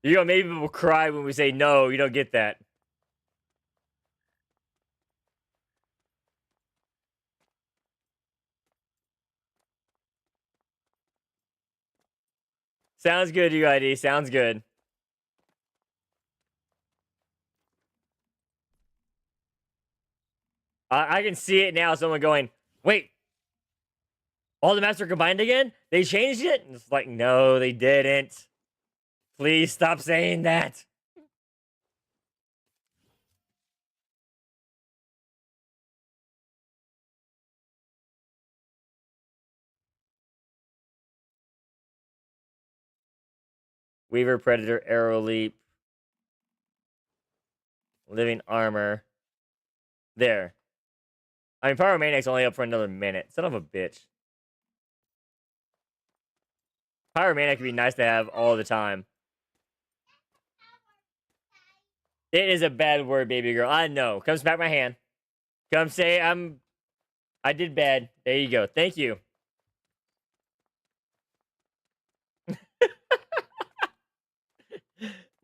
You know, maybe people cry when we say no. You don't get that. Sounds good, UID. Sounds good. I can see it now. Someone going, wait, all the maps are combined again? They changed it? And it's like, no, they didn't. Please stop saying that. Weaver, Predator, Arrow Leap, Living Armor. There. I mean, Pyromaniac's only up for another minute. Son of a bitch. Pyromaniac would be nice to have all the time. It is a bad word, baby girl. I know. Come smack my hand. Come say I did bad. There you go. Thank you.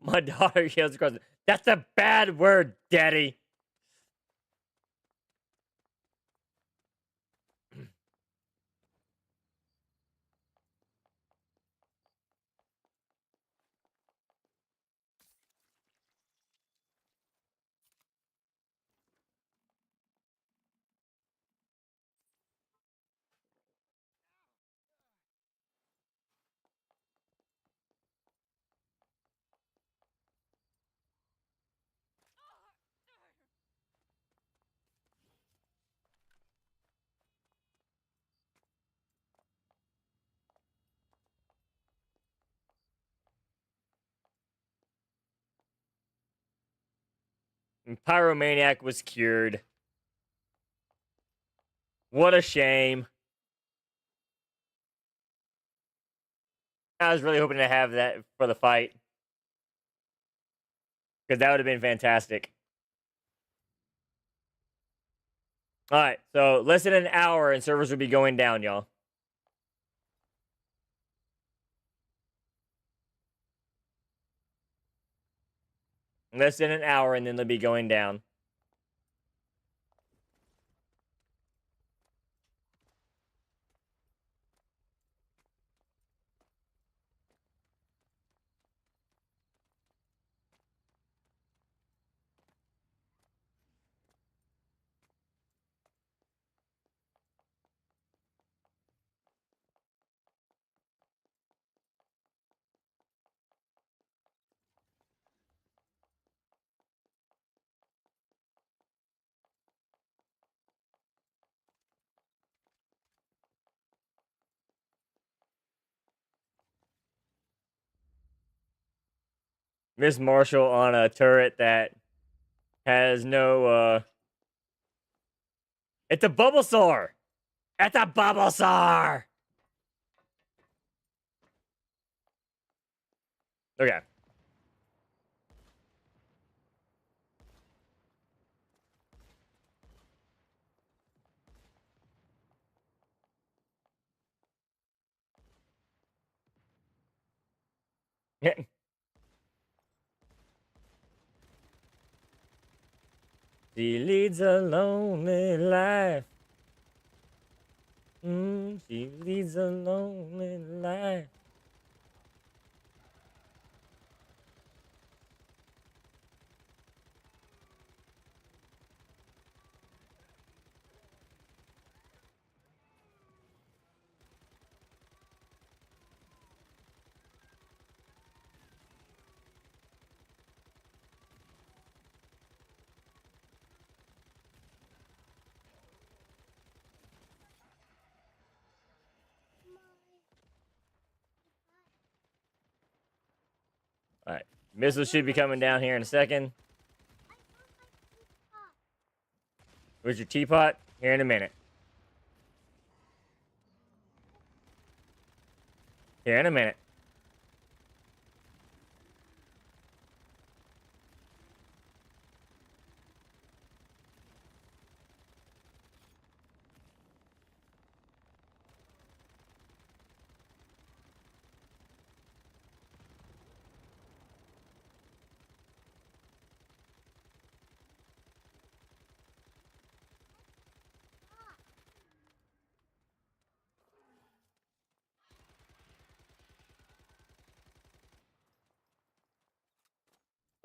My daughter yells across. That's a bad word, Daddy. And Pyromaniac was cured. What a shame. I was really hoping to have that for the fight. Because that would have been fantastic. Alright, so less than an hour and servers will be going down, y'all. Less than an hour and then they'll be going down. Miss Marshall on a turret that has no, It's a Bulbasaur! It's a Bulbasaur! Okay. She leads a lonely life. She leads a lonely life. Alright. Missiles should be coming down here in a second. Where's your teapot? Here in a minute. Here in a minute.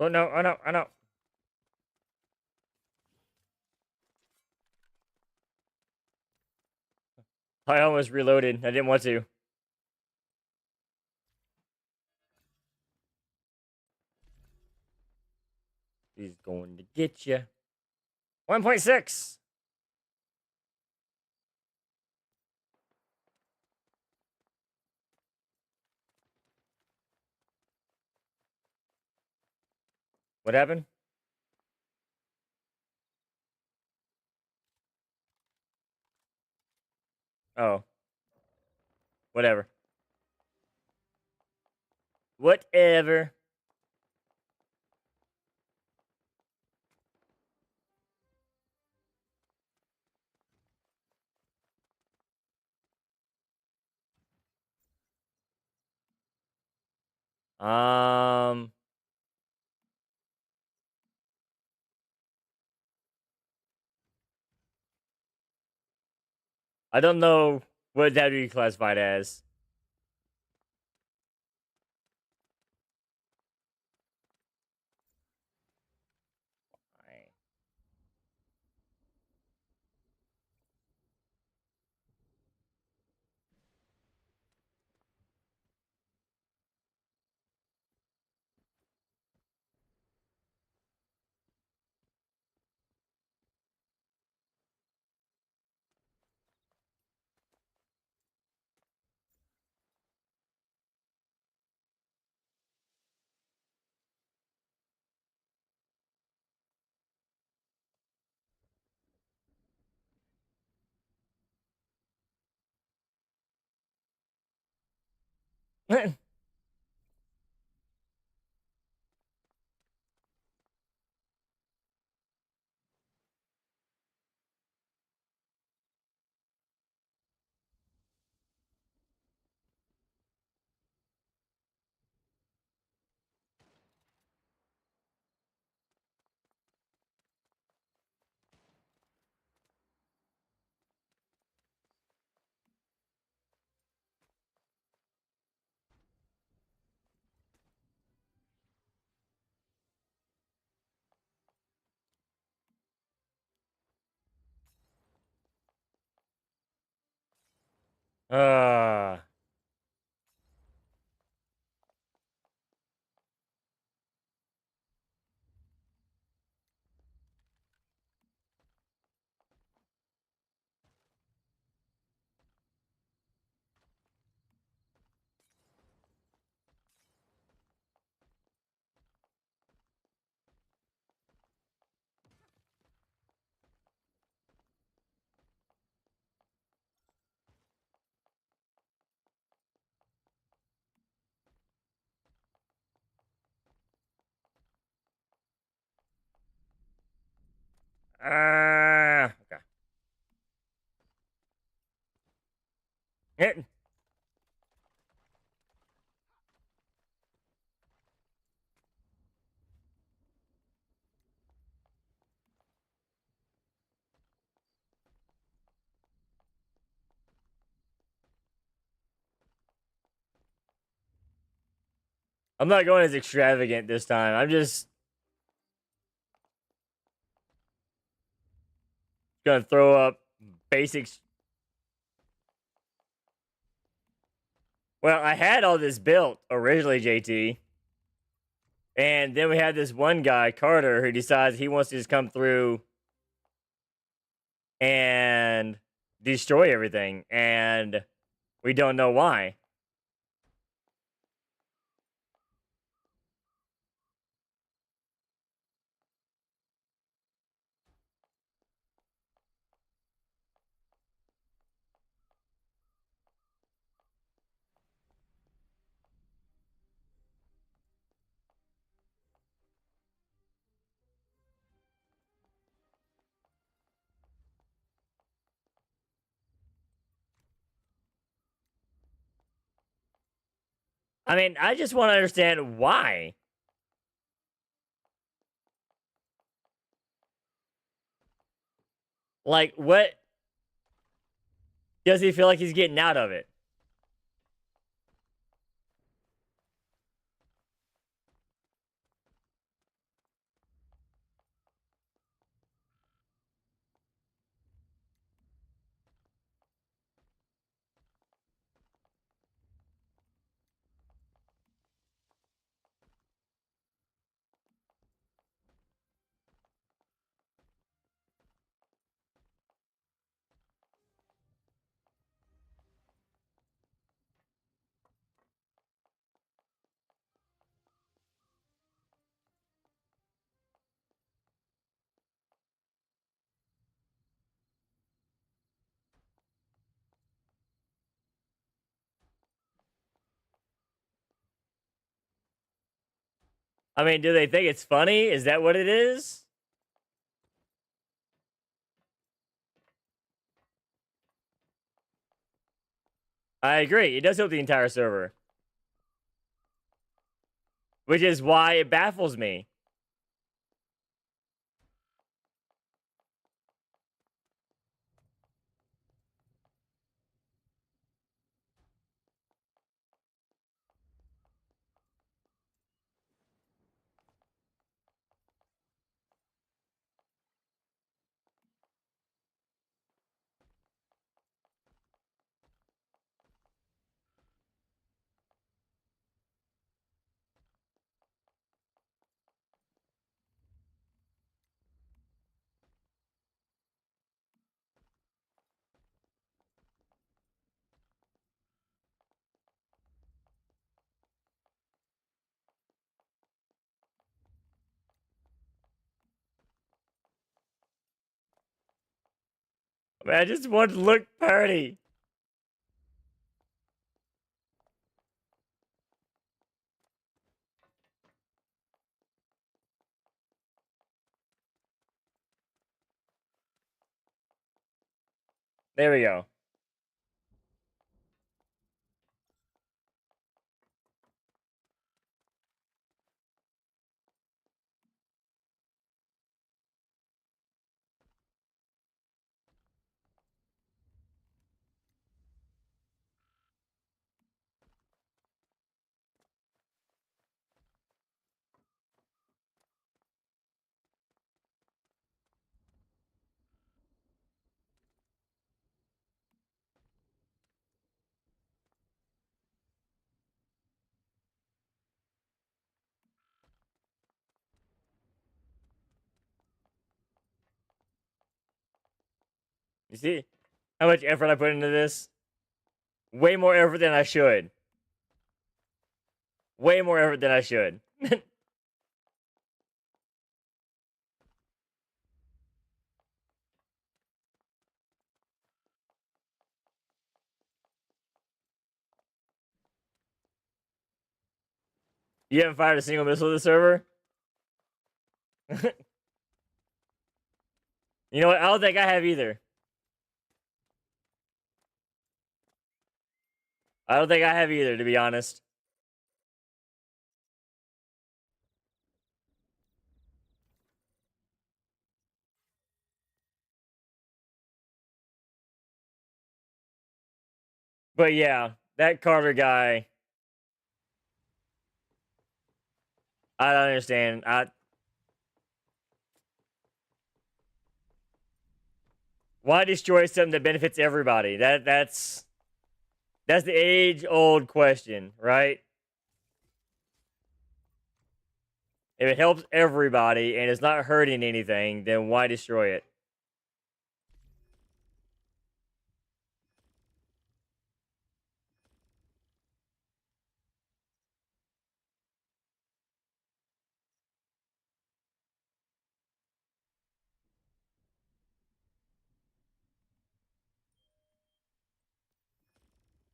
Oh no, oh no, oh no. I almost reloaded. I didn't want to. He's going to get you. 1.6. What happened? Oh. Whatever. Whatever. Um. I don't know what that would be classified as. uh. Okay. I'm not going as extravagant this time. I'm just gonna throw up basics. Well, I had all this built originally, JT. And then we had this one guy, Carter, who decides he wants to just come through and destroy everything. And we don't know why. I mean, I just want to understand why. Like, what does he feel like he's getting out of it? I mean, do they think it's funny? Is that what it is? I agree. It does help the entire server. Which is why it baffles me. I mean, I just want to look pretty. There we go. You see how much effort I put into this? Way more effort than I should. Way more effort than I should. You haven't fired a single missile to the server? You know what? I don't think I have either. I don't think I have either, to be honest. But yeah, that Carter guy, I don't understand. Why destroy something that benefits everybody? That's the age-old question, right? If it helps everybody and it's not hurting anything, then why destroy it?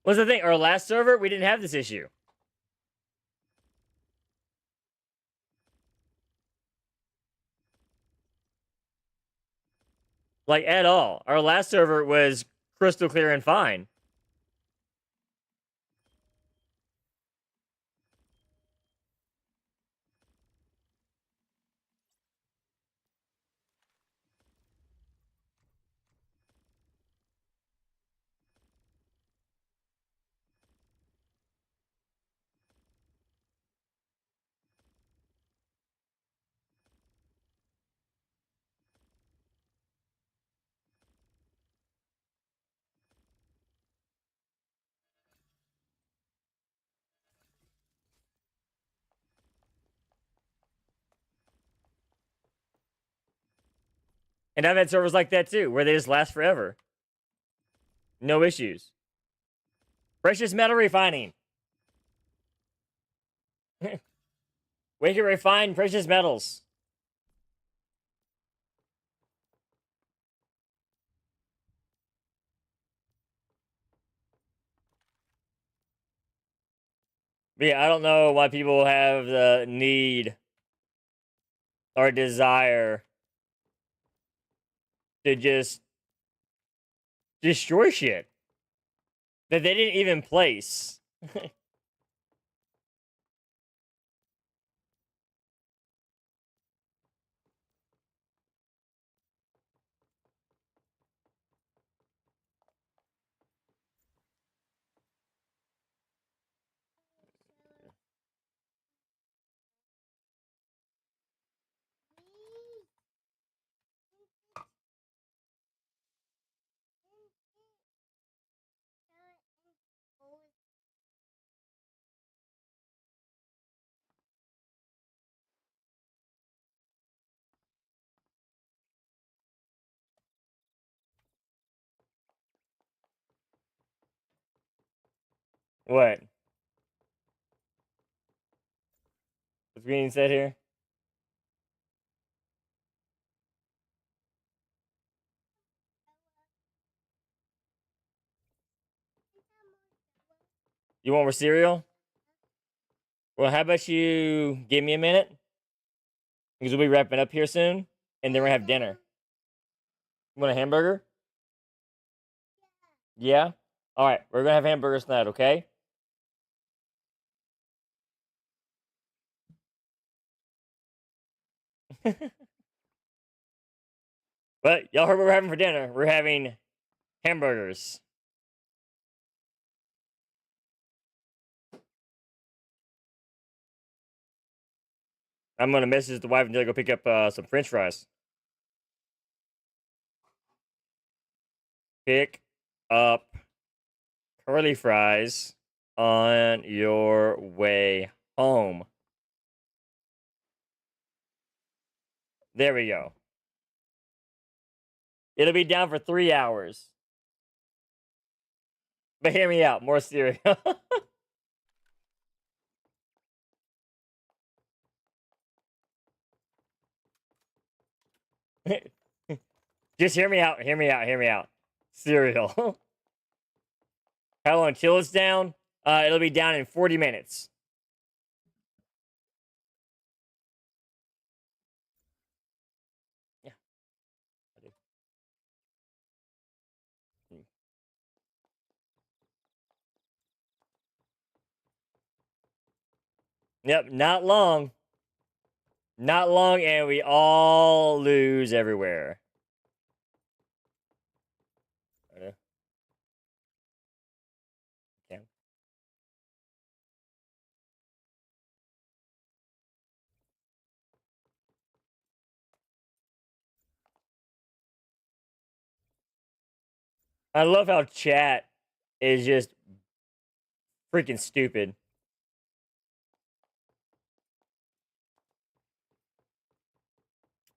What's the thing? Our last server, we didn't have this issue. Like, at all. Our last server was crystal clear and fine. And I've had servers like that too, where they just last forever. No issues. Precious metal refining. We can refine precious metals. But yeah, I don't know why people have the need our desire to just destroy shit that they didn't even place. What? What's being said here? You want more cereal? Well, how about you give me a minute? Because we'll be wrapping up here soon, and then we're gonna have dinner. You want a hamburger? Yeah? Alright, we're gonna have hamburgers tonight, okay? But y'all heard what we're having for dinner. We're having hamburgers. I'm gonna message the wife until I go pick up some French fries. Pick up curly fries on your way home. There we go. It'll be down for 3 hours. But hear me out. More cereal. Just hear me out. Hear me out. Hear me out. Cereal. How long till it's down? It'll be down in 40 minutes. Yeah. I do. Yep, not long. Not long, and we all lose everywhere. Yeah. I love how chat is just freaking stupid.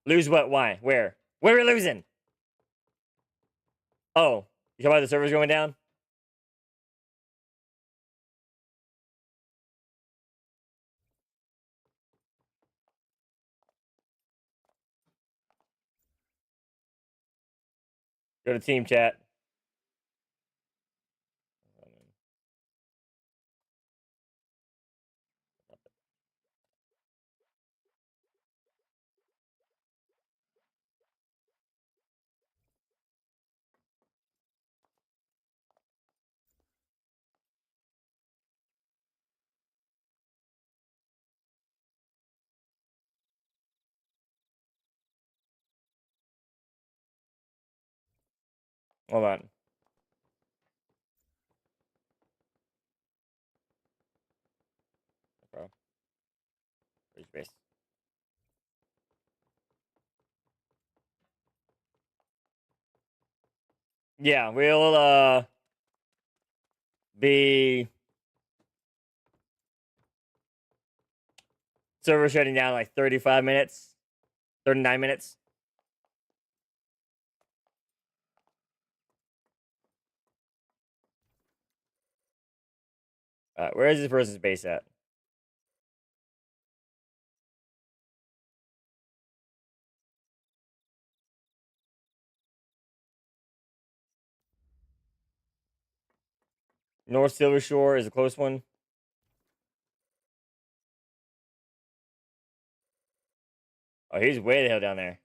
Lose what? Why? Where? Where are we losing? Oh, you talking about the servers going down? Go to team chat. Hold on. Bro. Where's your base? Yeah, we'll be server shutting down like 35 minutes, 39 minutes. Where is this person's base at? North Silver Shore is a close one. Oh, he's way the hell down there.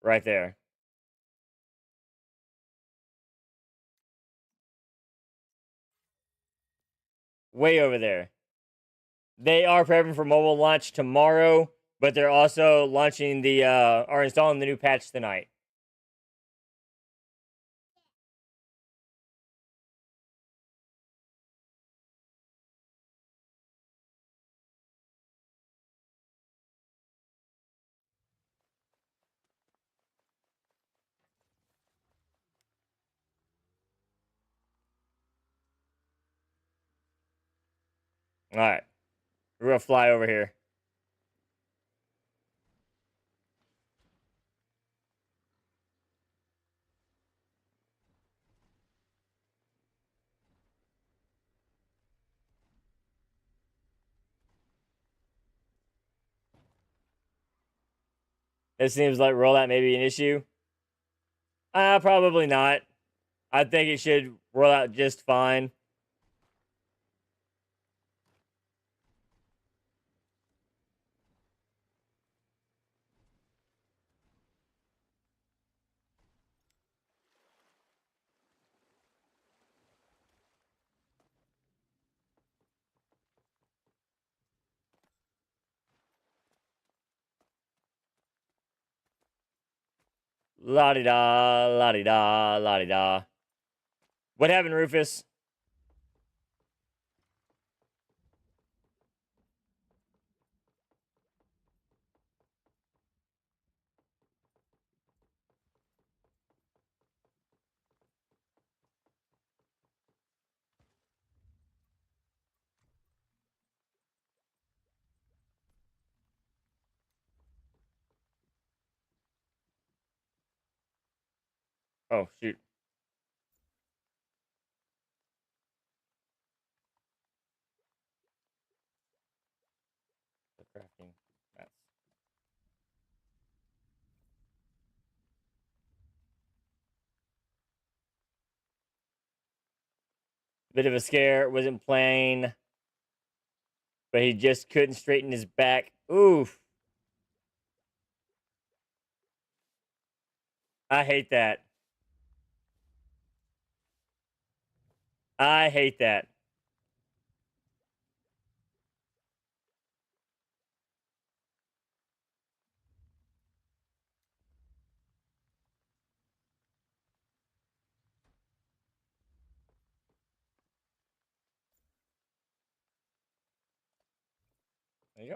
Right there. Way over there. They are prepping for mobile launch tomorrow, but they're also launching the are installing the new patch tonight. All right, we're gonna fly over here. It seems like rollout may be an issue. Probably not. I think it should roll out just fine. La di da, la di da, la di da. What happened, Rufus? Oh shoot. The crafting mats. Bit of a scare. Wasn't playing, but he just couldn't straighten his back. Oof. I hate that. I hate that. There you go.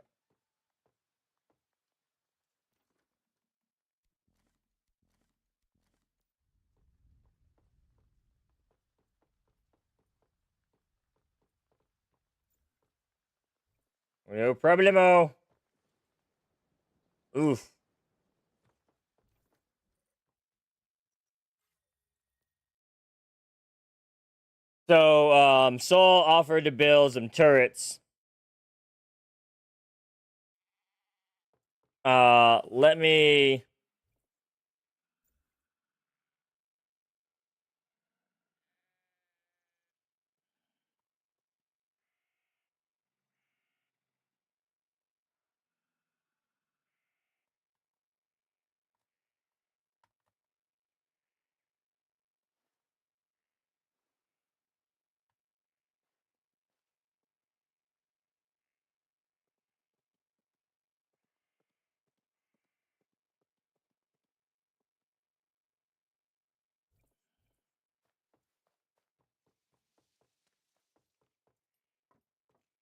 No problemo. Oof. So, Saul offered to build some turrets. Let me.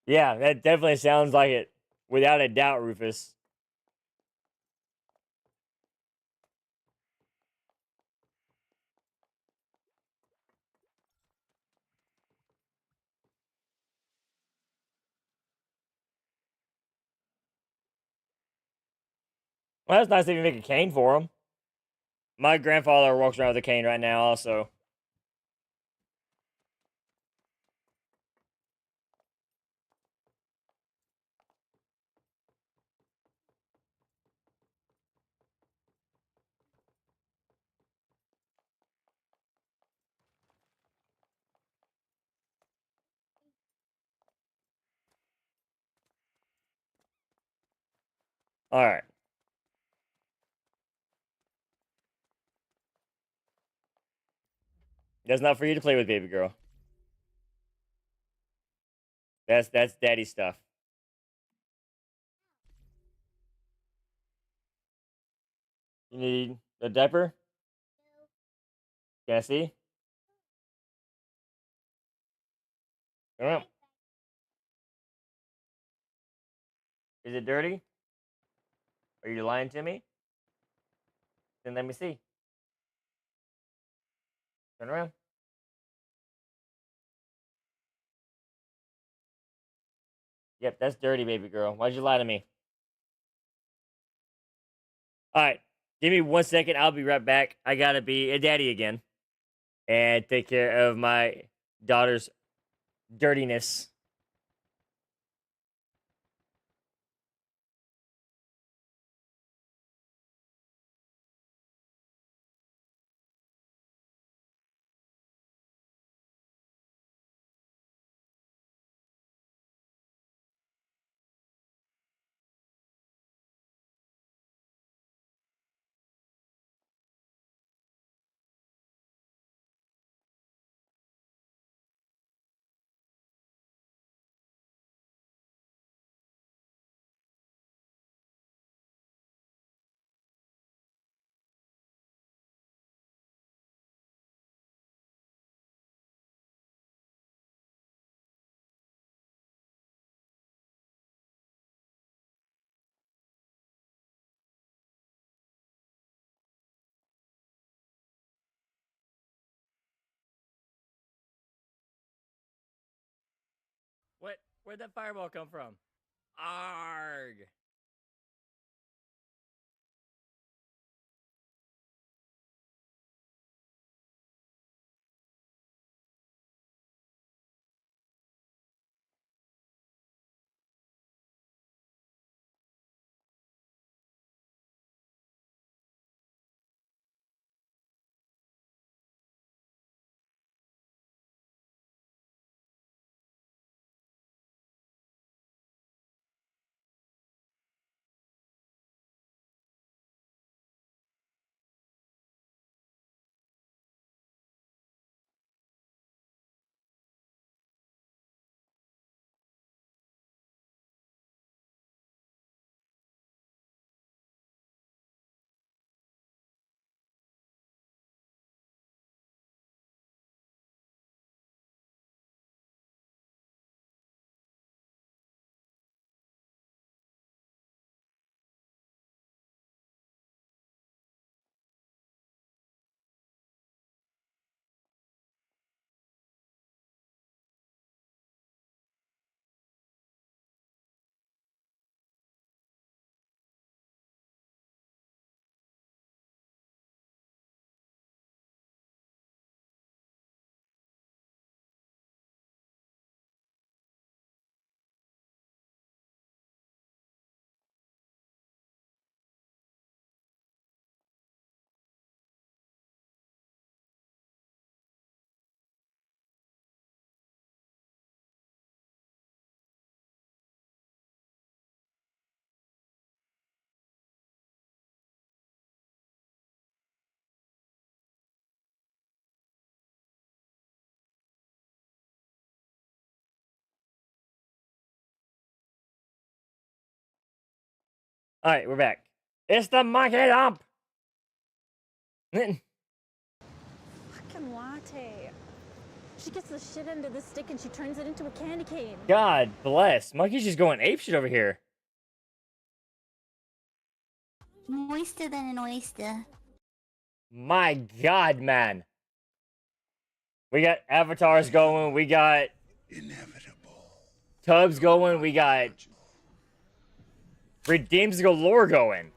Yeah, that definitely sounds like it. Without a doubt, Rufus. Well, that's nice that you make a cane for him. My grandfather walks around with a cane right now, also. All right. That's not for you to play with, baby girl. That's daddy stuff. You need a diaper? Can I see? Turn around. Is it dirty? Are you lying to me? Then let me see. Turn around. Yep, that's dirty, baby girl. Why'd you lie to me? All right. Give me 1 second. I'll be right back. I gotta be a daddy again and take care of my daughter's dirtiness. What? Where'd that fireball come from? Arg! All right, we're back. It's the monkey dump. Fucking latte. She gets the shit end of the stick and she turns it into a candy cane. God bless. Monkey's just going apeshit over here. Moister than an oyster. My God, man. We got avatars going. We got Inevitable. tubs going. We got redeems galore going.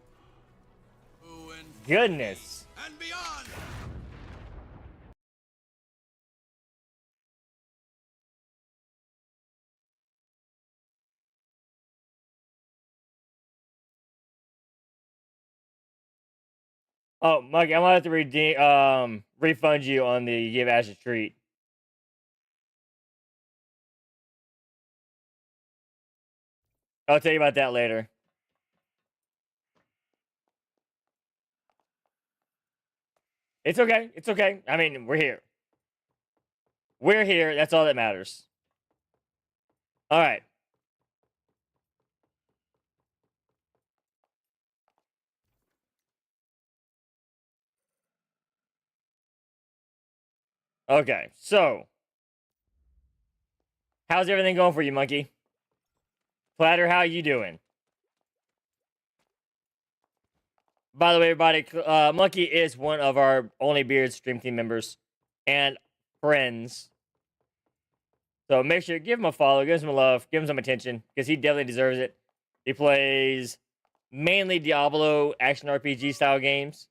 Goodness. And beyond. Oh, Monkey, I'm gonna have to refund you on the give Ash a treat. I'll tell you about that later. It's okay. It's okay. I mean, we're here. We're here. That's all that matters. All right. Okay. So, how's everything going for you, Monkey? Platter, how you doing? By the way, everybody, Monkey is one of our Only Beards stream team members and friends. So make sure give him a follow, give him some love, give him some attention because he definitely deserves it. He plays mainly Diablo action RPG style games,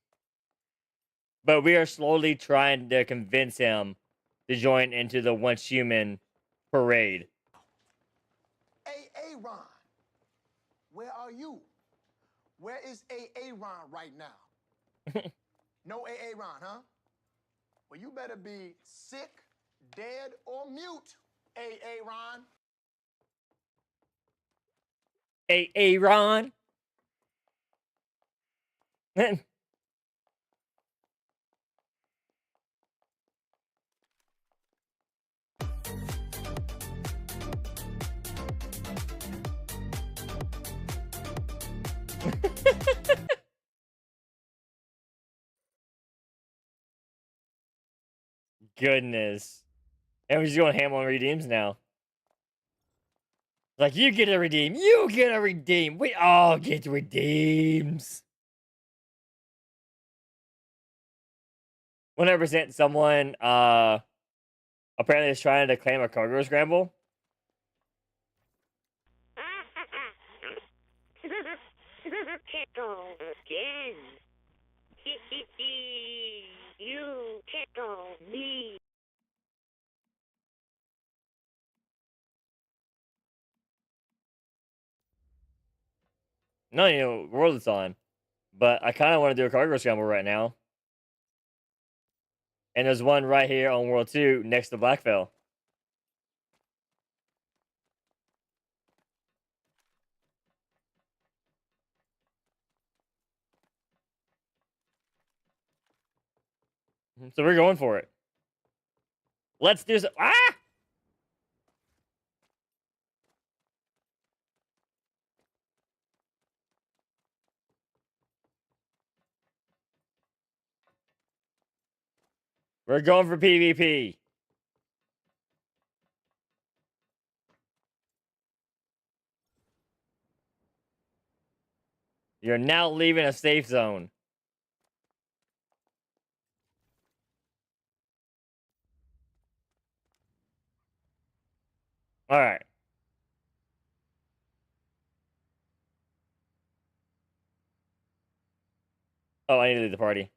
but we are slowly trying to convince him to join into the Once Human parade. Hey, Aaron, where are you? Where is Aaron right now? No Aaron, huh? Well, you better be sick, dead, or mute, Aaron. Aaron. Goodness. And we're just going ham on redeems now. Like, you get a redeem. You get a redeem. We all get redeems. 100% someone, apparently is trying to claim a cargo scramble. Tickle again. You tickle me. No, you know, world it's on. But I kind of want to do a cargo scramble right now. And there's one right here on World 2 next to Blackfell. So we're going for it. Let's do some. Ah! We're going for PvP. You're now leaving a safe zone. All right. Oh, I need to leave the party.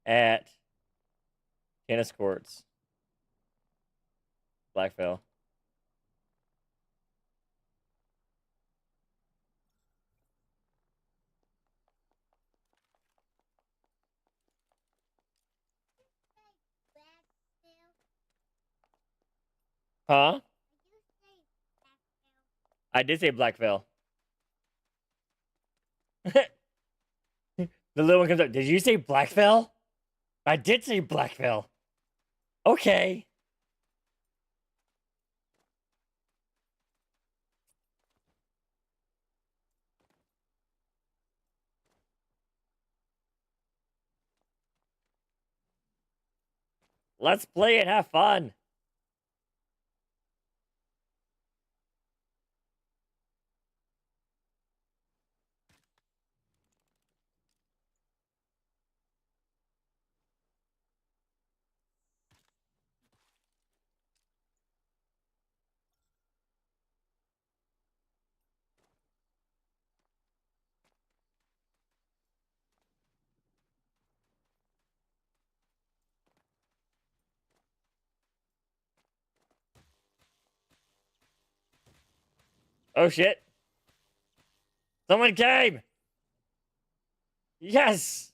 At tennis courts. Blackfell. Huh? I did say Blackfell. The little one comes up. Did you say Blackfell? I did say Blackfell. Okay. Let's play it. Have fun. Oh shit. Someone came! Yes!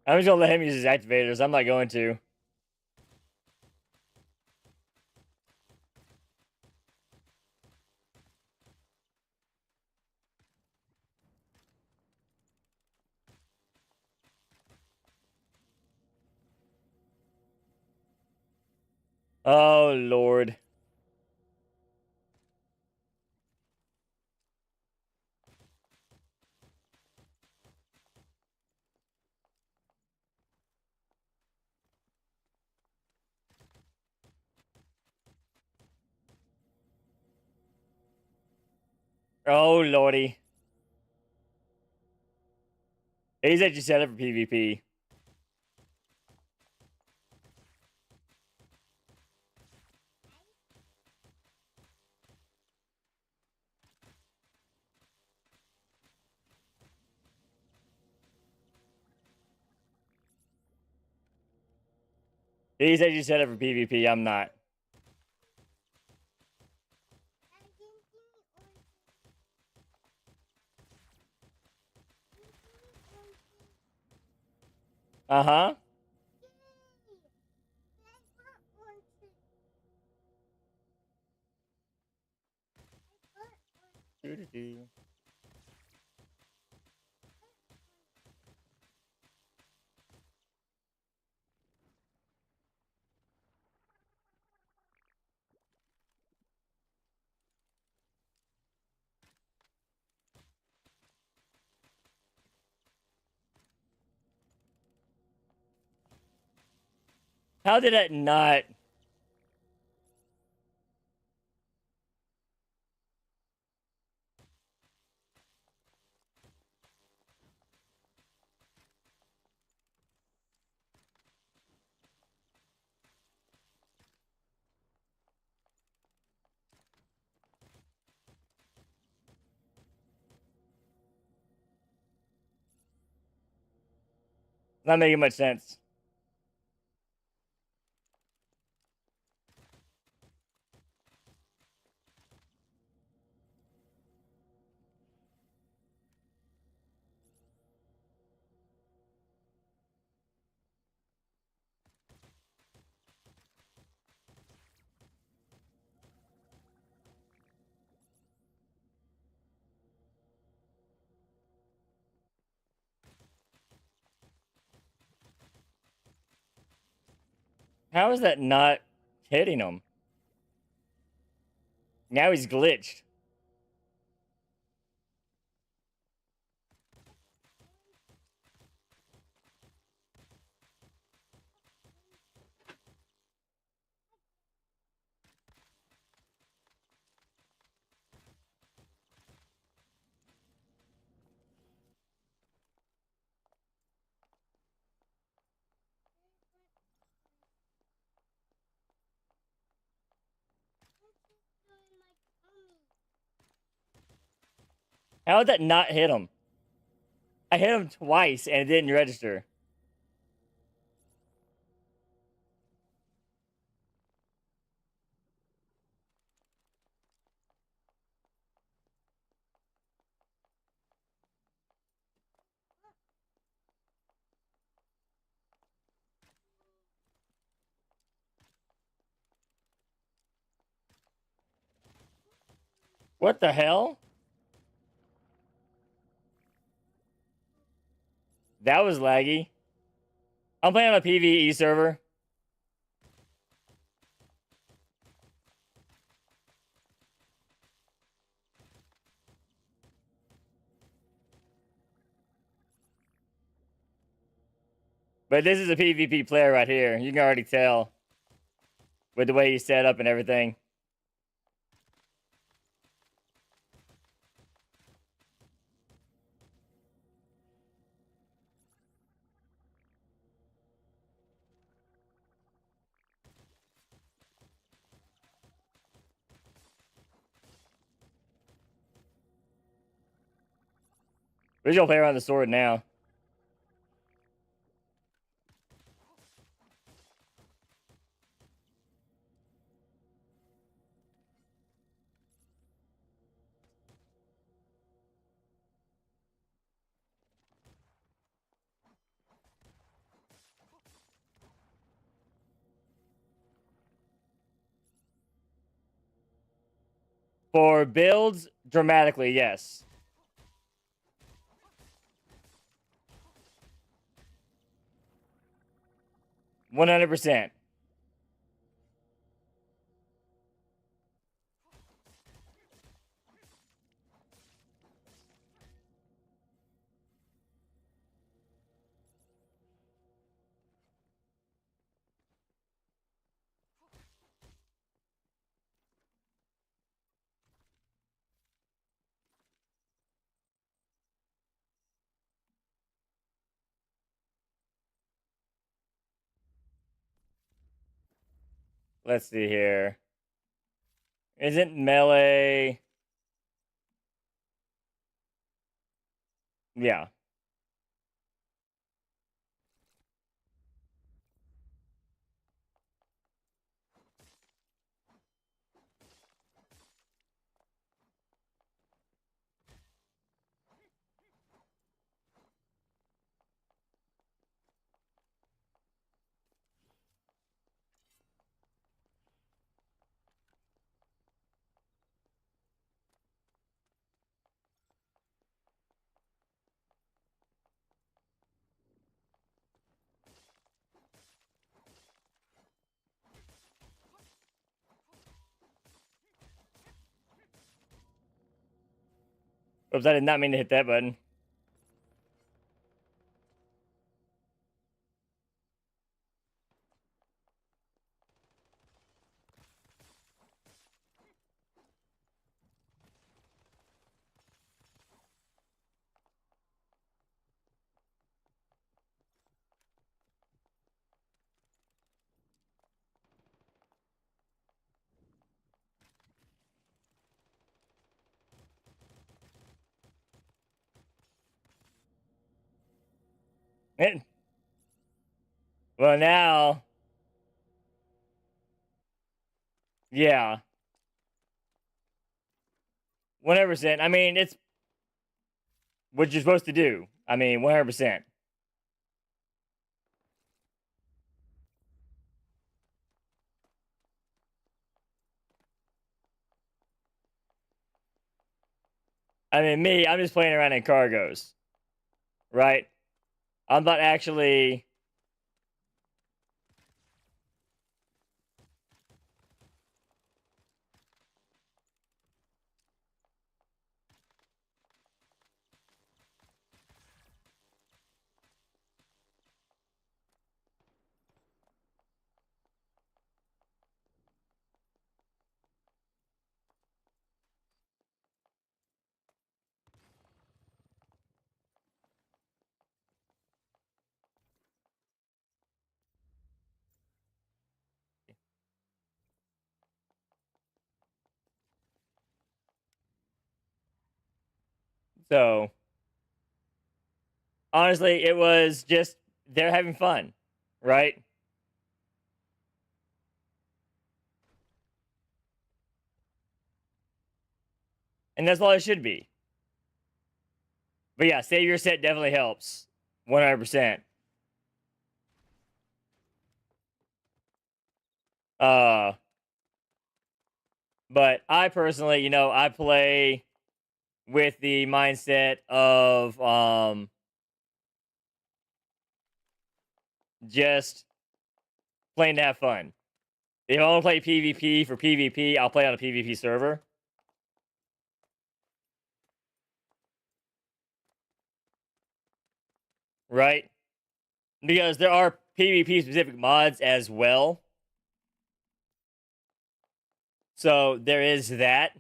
I'm just gonna let him use his activators. I'm not going to. Oh, Lord. Oh, Lordy. He's actually set up for PvP. He's actually set up for PvP. I'm not. Uh-huh. Doo-doo-doo. How did that not? Not making much sense. How is that not hitting him? Now he's glitched. How did that not hit him? I hit him twice and it didn't register. What the hell? That was laggy. I'm playing on a PvE server. But this is a PvP player right here. You can already tell with the way he's set up and everything. Visual player on the sword now. For builds, dramatically, yes. $100%. Let's see here. Isn't melee... Yeah. Oops, I did not mean to hit that button. Eh. Well, now... Yeah. 100%. I mean, it's what you're supposed to do. I mean, 100%. I mean, me, I'm just playing around in cargos. Right? I'm not actually... So, honestly, it was just they're having fun, right? And that's all it should be. But yeah, save your set definitely helps. 100%. Uh, but I personally, I play with the mindset of just playing to have fun. If I want to play PvP for PvP, I'll play on a PvP server. Right? Because there are PvP specific mods as well. So there is that.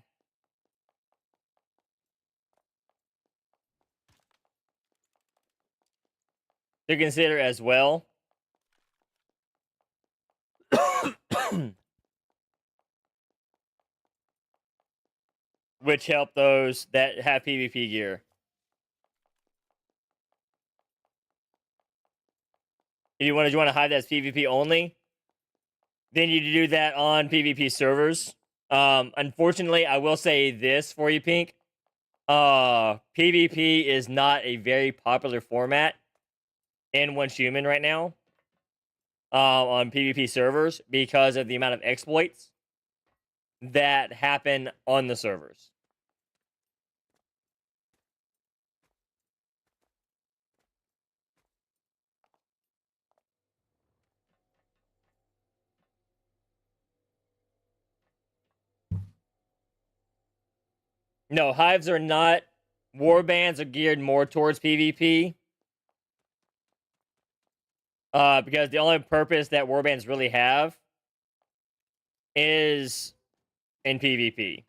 To consider as well. Which help those that have PvP gear. If you want to hide that's PvP only, then you do that on PvP servers. Unfortunately, I will say this for you, Pink. PvP is not a very popular format in oncehuman right now. On PvP servers because of the amount of exploits that happen on the servers. No, hives are not. Warbands are geared more towards PvP. Because the only purpose that warbands really have is in PvP.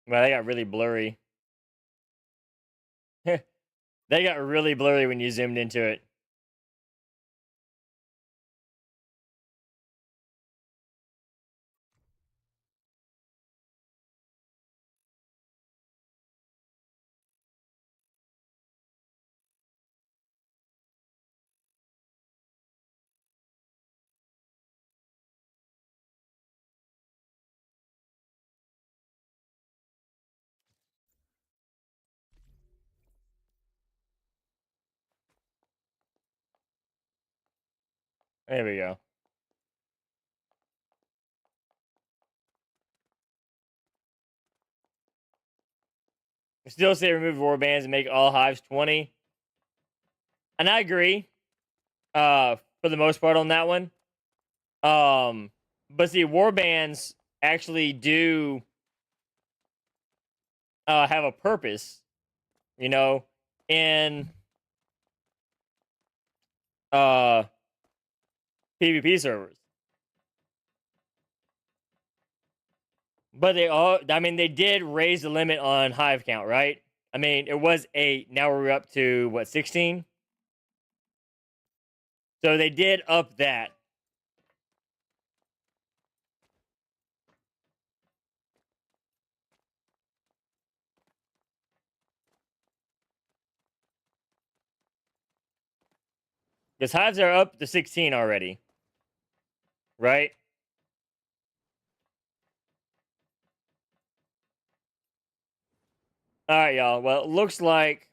Well, they got really blurry. They got really blurry when you zoomed into it. There we go. I still say remove warbands and make all hives 20. And I agree. For the most part on that one. But see, warbands actually do have a purpose, you know, in PvP servers. But they did raise the limit on hive count, right? I mean, it was 8. Now we're up to, what, 16? So they did up that. Because hives are up to 16 already. Right? Alright, y'all. Well, it looks like...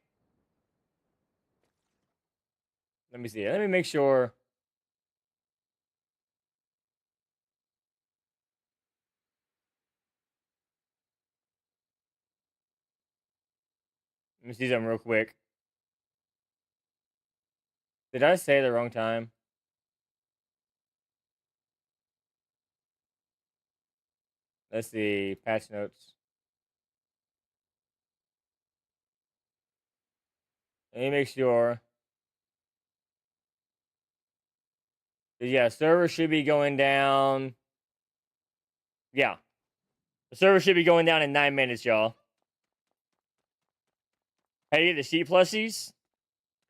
Let me see. Let me make sure... Let me see something real quick. Did I say the wrong time? Let's see. Patch notes. Let me make sure. Yeah, server should be going down. Yeah. The server should be going down in 9 minutes, y'all. How do you get the sheep plushies?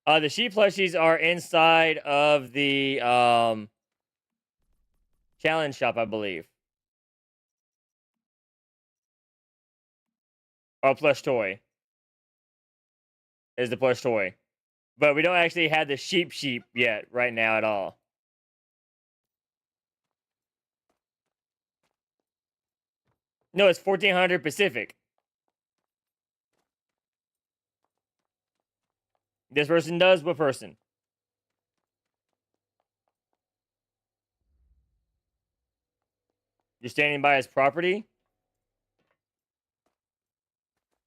The sheep plushies are inside of the challenge shop, I believe. Or plush toy. Is the plush toy. But we don't actually have the sheep yet right now at all. No, it's 1400 Pacific. This person does? What person? You're standing by his property?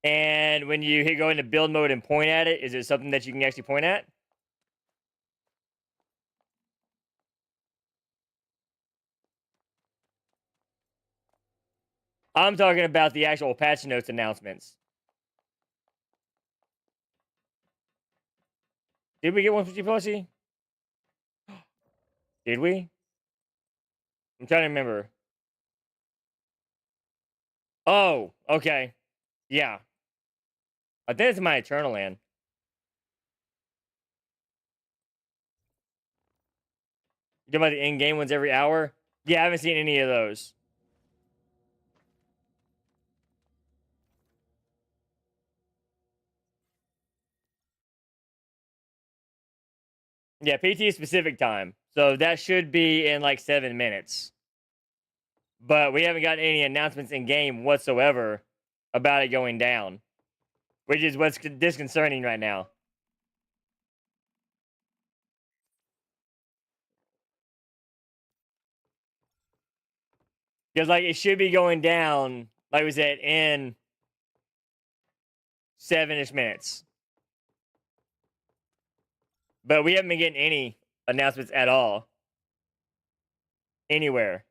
And when you go into build mode and point at it, is it something that you can actually point at? I'm talking about the actual patch notes announcements. Did we get 150 plushie? Did we? I'm trying to remember. Oh, okay. Yeah. I think it's my Eternal Land. You talking about the in-game ones every hour? Yeah, I haven't seen any of those. Yeah, PT specific time. So that should be in like 7 minutes. But we haven't gotten any announcements in game whatsoever about it going down, which is what's disconcerting right now. Because like it should be going down, like we said, in 7-ish minutes. But we haven't been getting any announcements at all. Anywhere.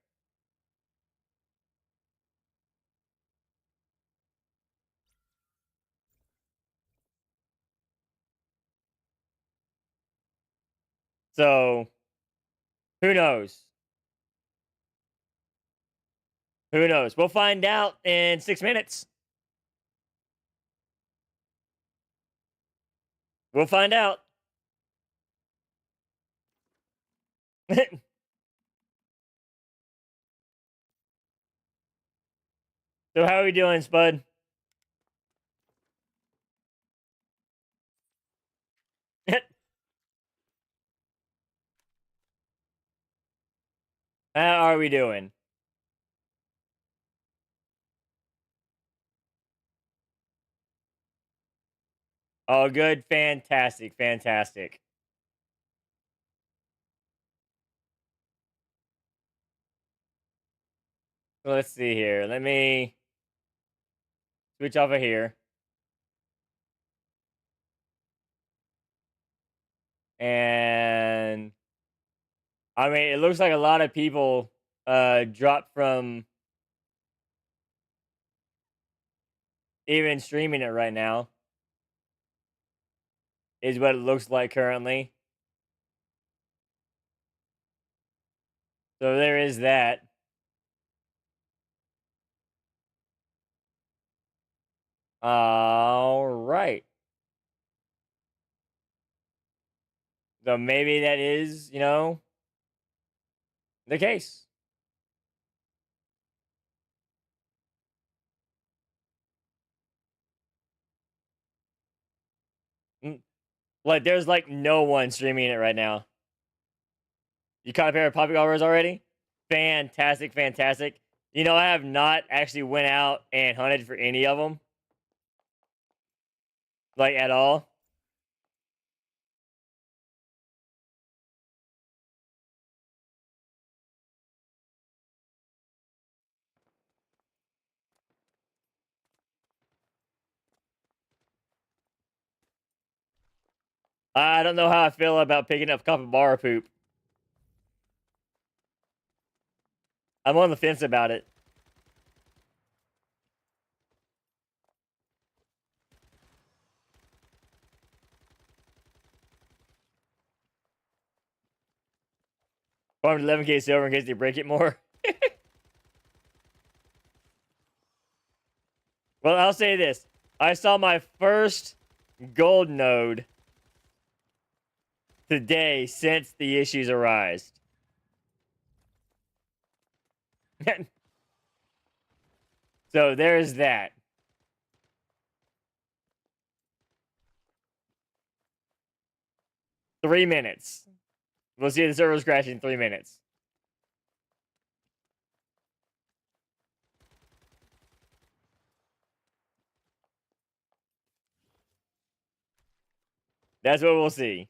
So who knows? Who knows? We'll find out in 6 minutes. We'll find out. So how are we doing, Spud? How are we doing? Oh, good. Fantastic. Fantastic. Let's see here. Let me switch off of here. And I mean, it looks like a lot of people dropped from even streaming it right now. Is what it looks like currently. So there is that. All right. So maybe that is, the case. Like, there's like no one streaming it right now. You caught a pair of poppy offers already? Fantastic, fantastic. I have not actually went out and hunted for any of them. Like, at all. I don't know how I feel about picking up capybara poop. I'm on the fence about it. Farmed 11k silver in case they break it more. Well, I'll say this. I saw my first gold node today since the issues arise. So there's that. Three minutes. We'll see the servers crash in 3 minutes. That's what we'll see.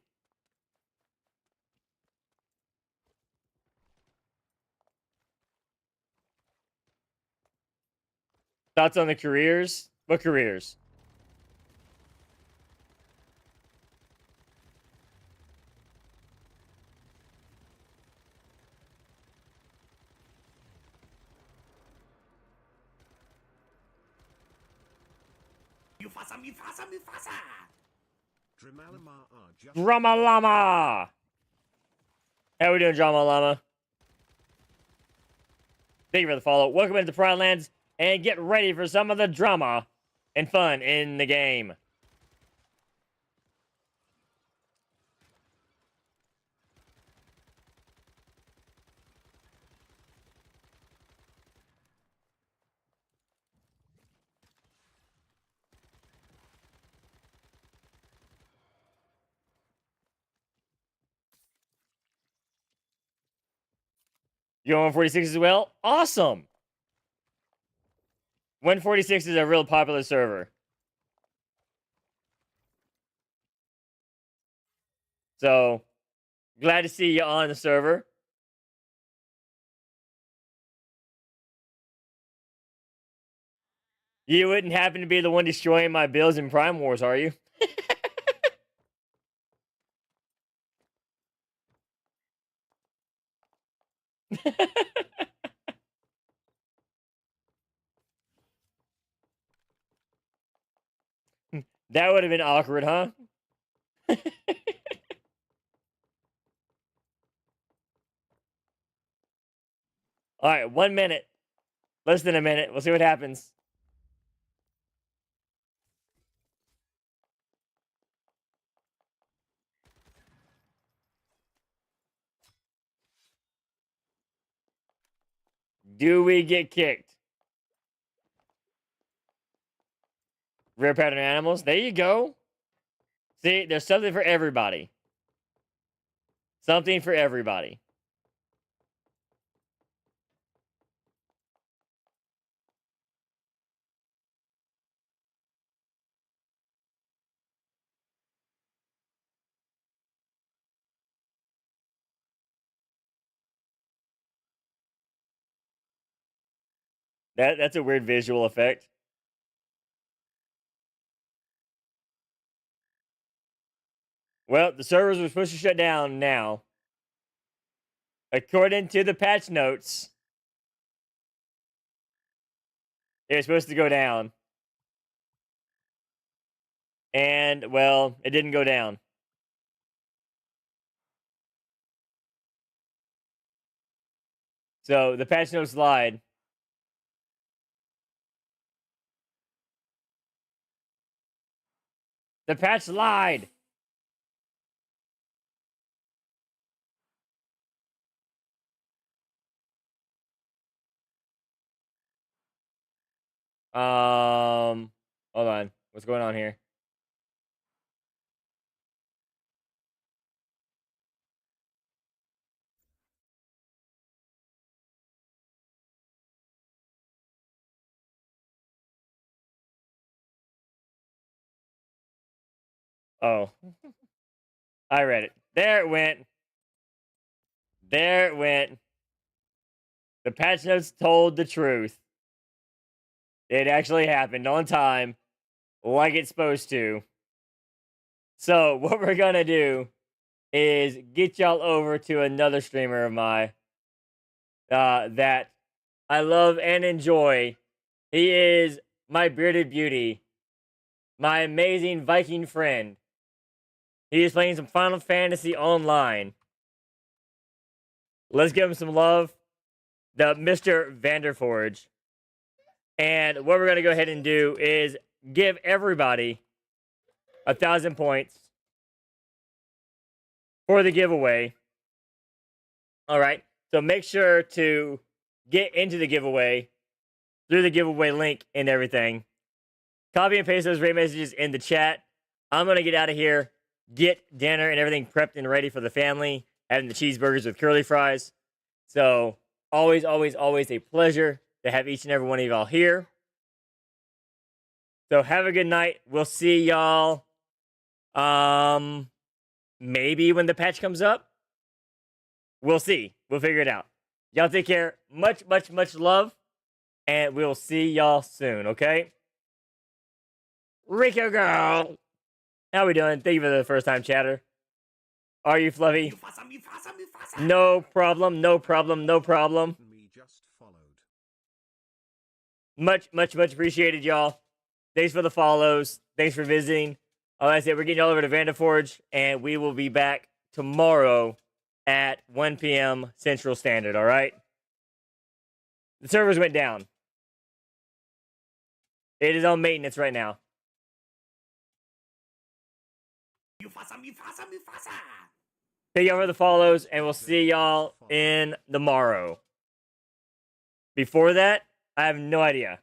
Thoughts on the careers? What careers? Mewfassah, Mewfassah, Mewfassah! Drama Llama! How we doing, Drama Llama? Thank you for the follow. Welcome into Pride Lands, and get ready for some of the drama and fun in the game. You on 146 as well? Awesome! 146 is a real popular server. So, glad to see you on the server. You wouldn't happen to be the one destroying my builds in Prime Wars, are you? That would have been awkward, huh? Alright, 1 minute. Less than a minute. We'll see what happens. Do we get kicked? Rare pattern animals. There you go. See, there's something for everybody. Something for everybody. That's a weird visual effect. Well, the servers were supposed to shut down now. According to the patch notes, it was supposed to go down. And, well, it didn't go down. So, the patch notes lied. The patch lied! Hold on. What's going on here? Oh. I read it. There it went. There it went. The patch notes told the truth. It actually happened on time, like it's supposed to. So, what we're gonna do is get y'all over to another streamer of mine that I love and enjoy. He is my bearded beauty, my amazing Viking friend. He is playing some Final Fantasy Online. Let's give him some love. The Mr. Vanderforge. And what we're going to go ahead and do is give everybody 1,000 points for the giveaway. All right. So make sure to get into the giveaway through the giveaway link and everything. Copy and paste those rate messages in the chat. I'm going to get out of here, get dinner and everything prepped and ready for the family, having the cheeseburgers with curly fries. So always, always, always a pleasure to have each and every one of y'all here. So have a good night. We'll see y'all maybe when the patch comes up. We'll see. We'll figure it out. Y'all take care. Much, much, much love. And we'll see y'all soon, okay? Rico girl! How we doing? Thank you for the first time chatter. Are you fluffy? Mewfassah, Mewfassah, Mewfassah! No problem, no problem, no problem. Me just followed. Much, much, much appreciated, y'all. Thanks for the follows. Thanks for visiting. Like I said, we're getting all over to Vandaforge, and we will be back tomorrow at 1 p.m. Central Standard, all right? The servers went down. It is on maintenance right now. Mewfassah. Thank y'all for the follows, and we'll see y'all in the morrow. Before that, I have no idea.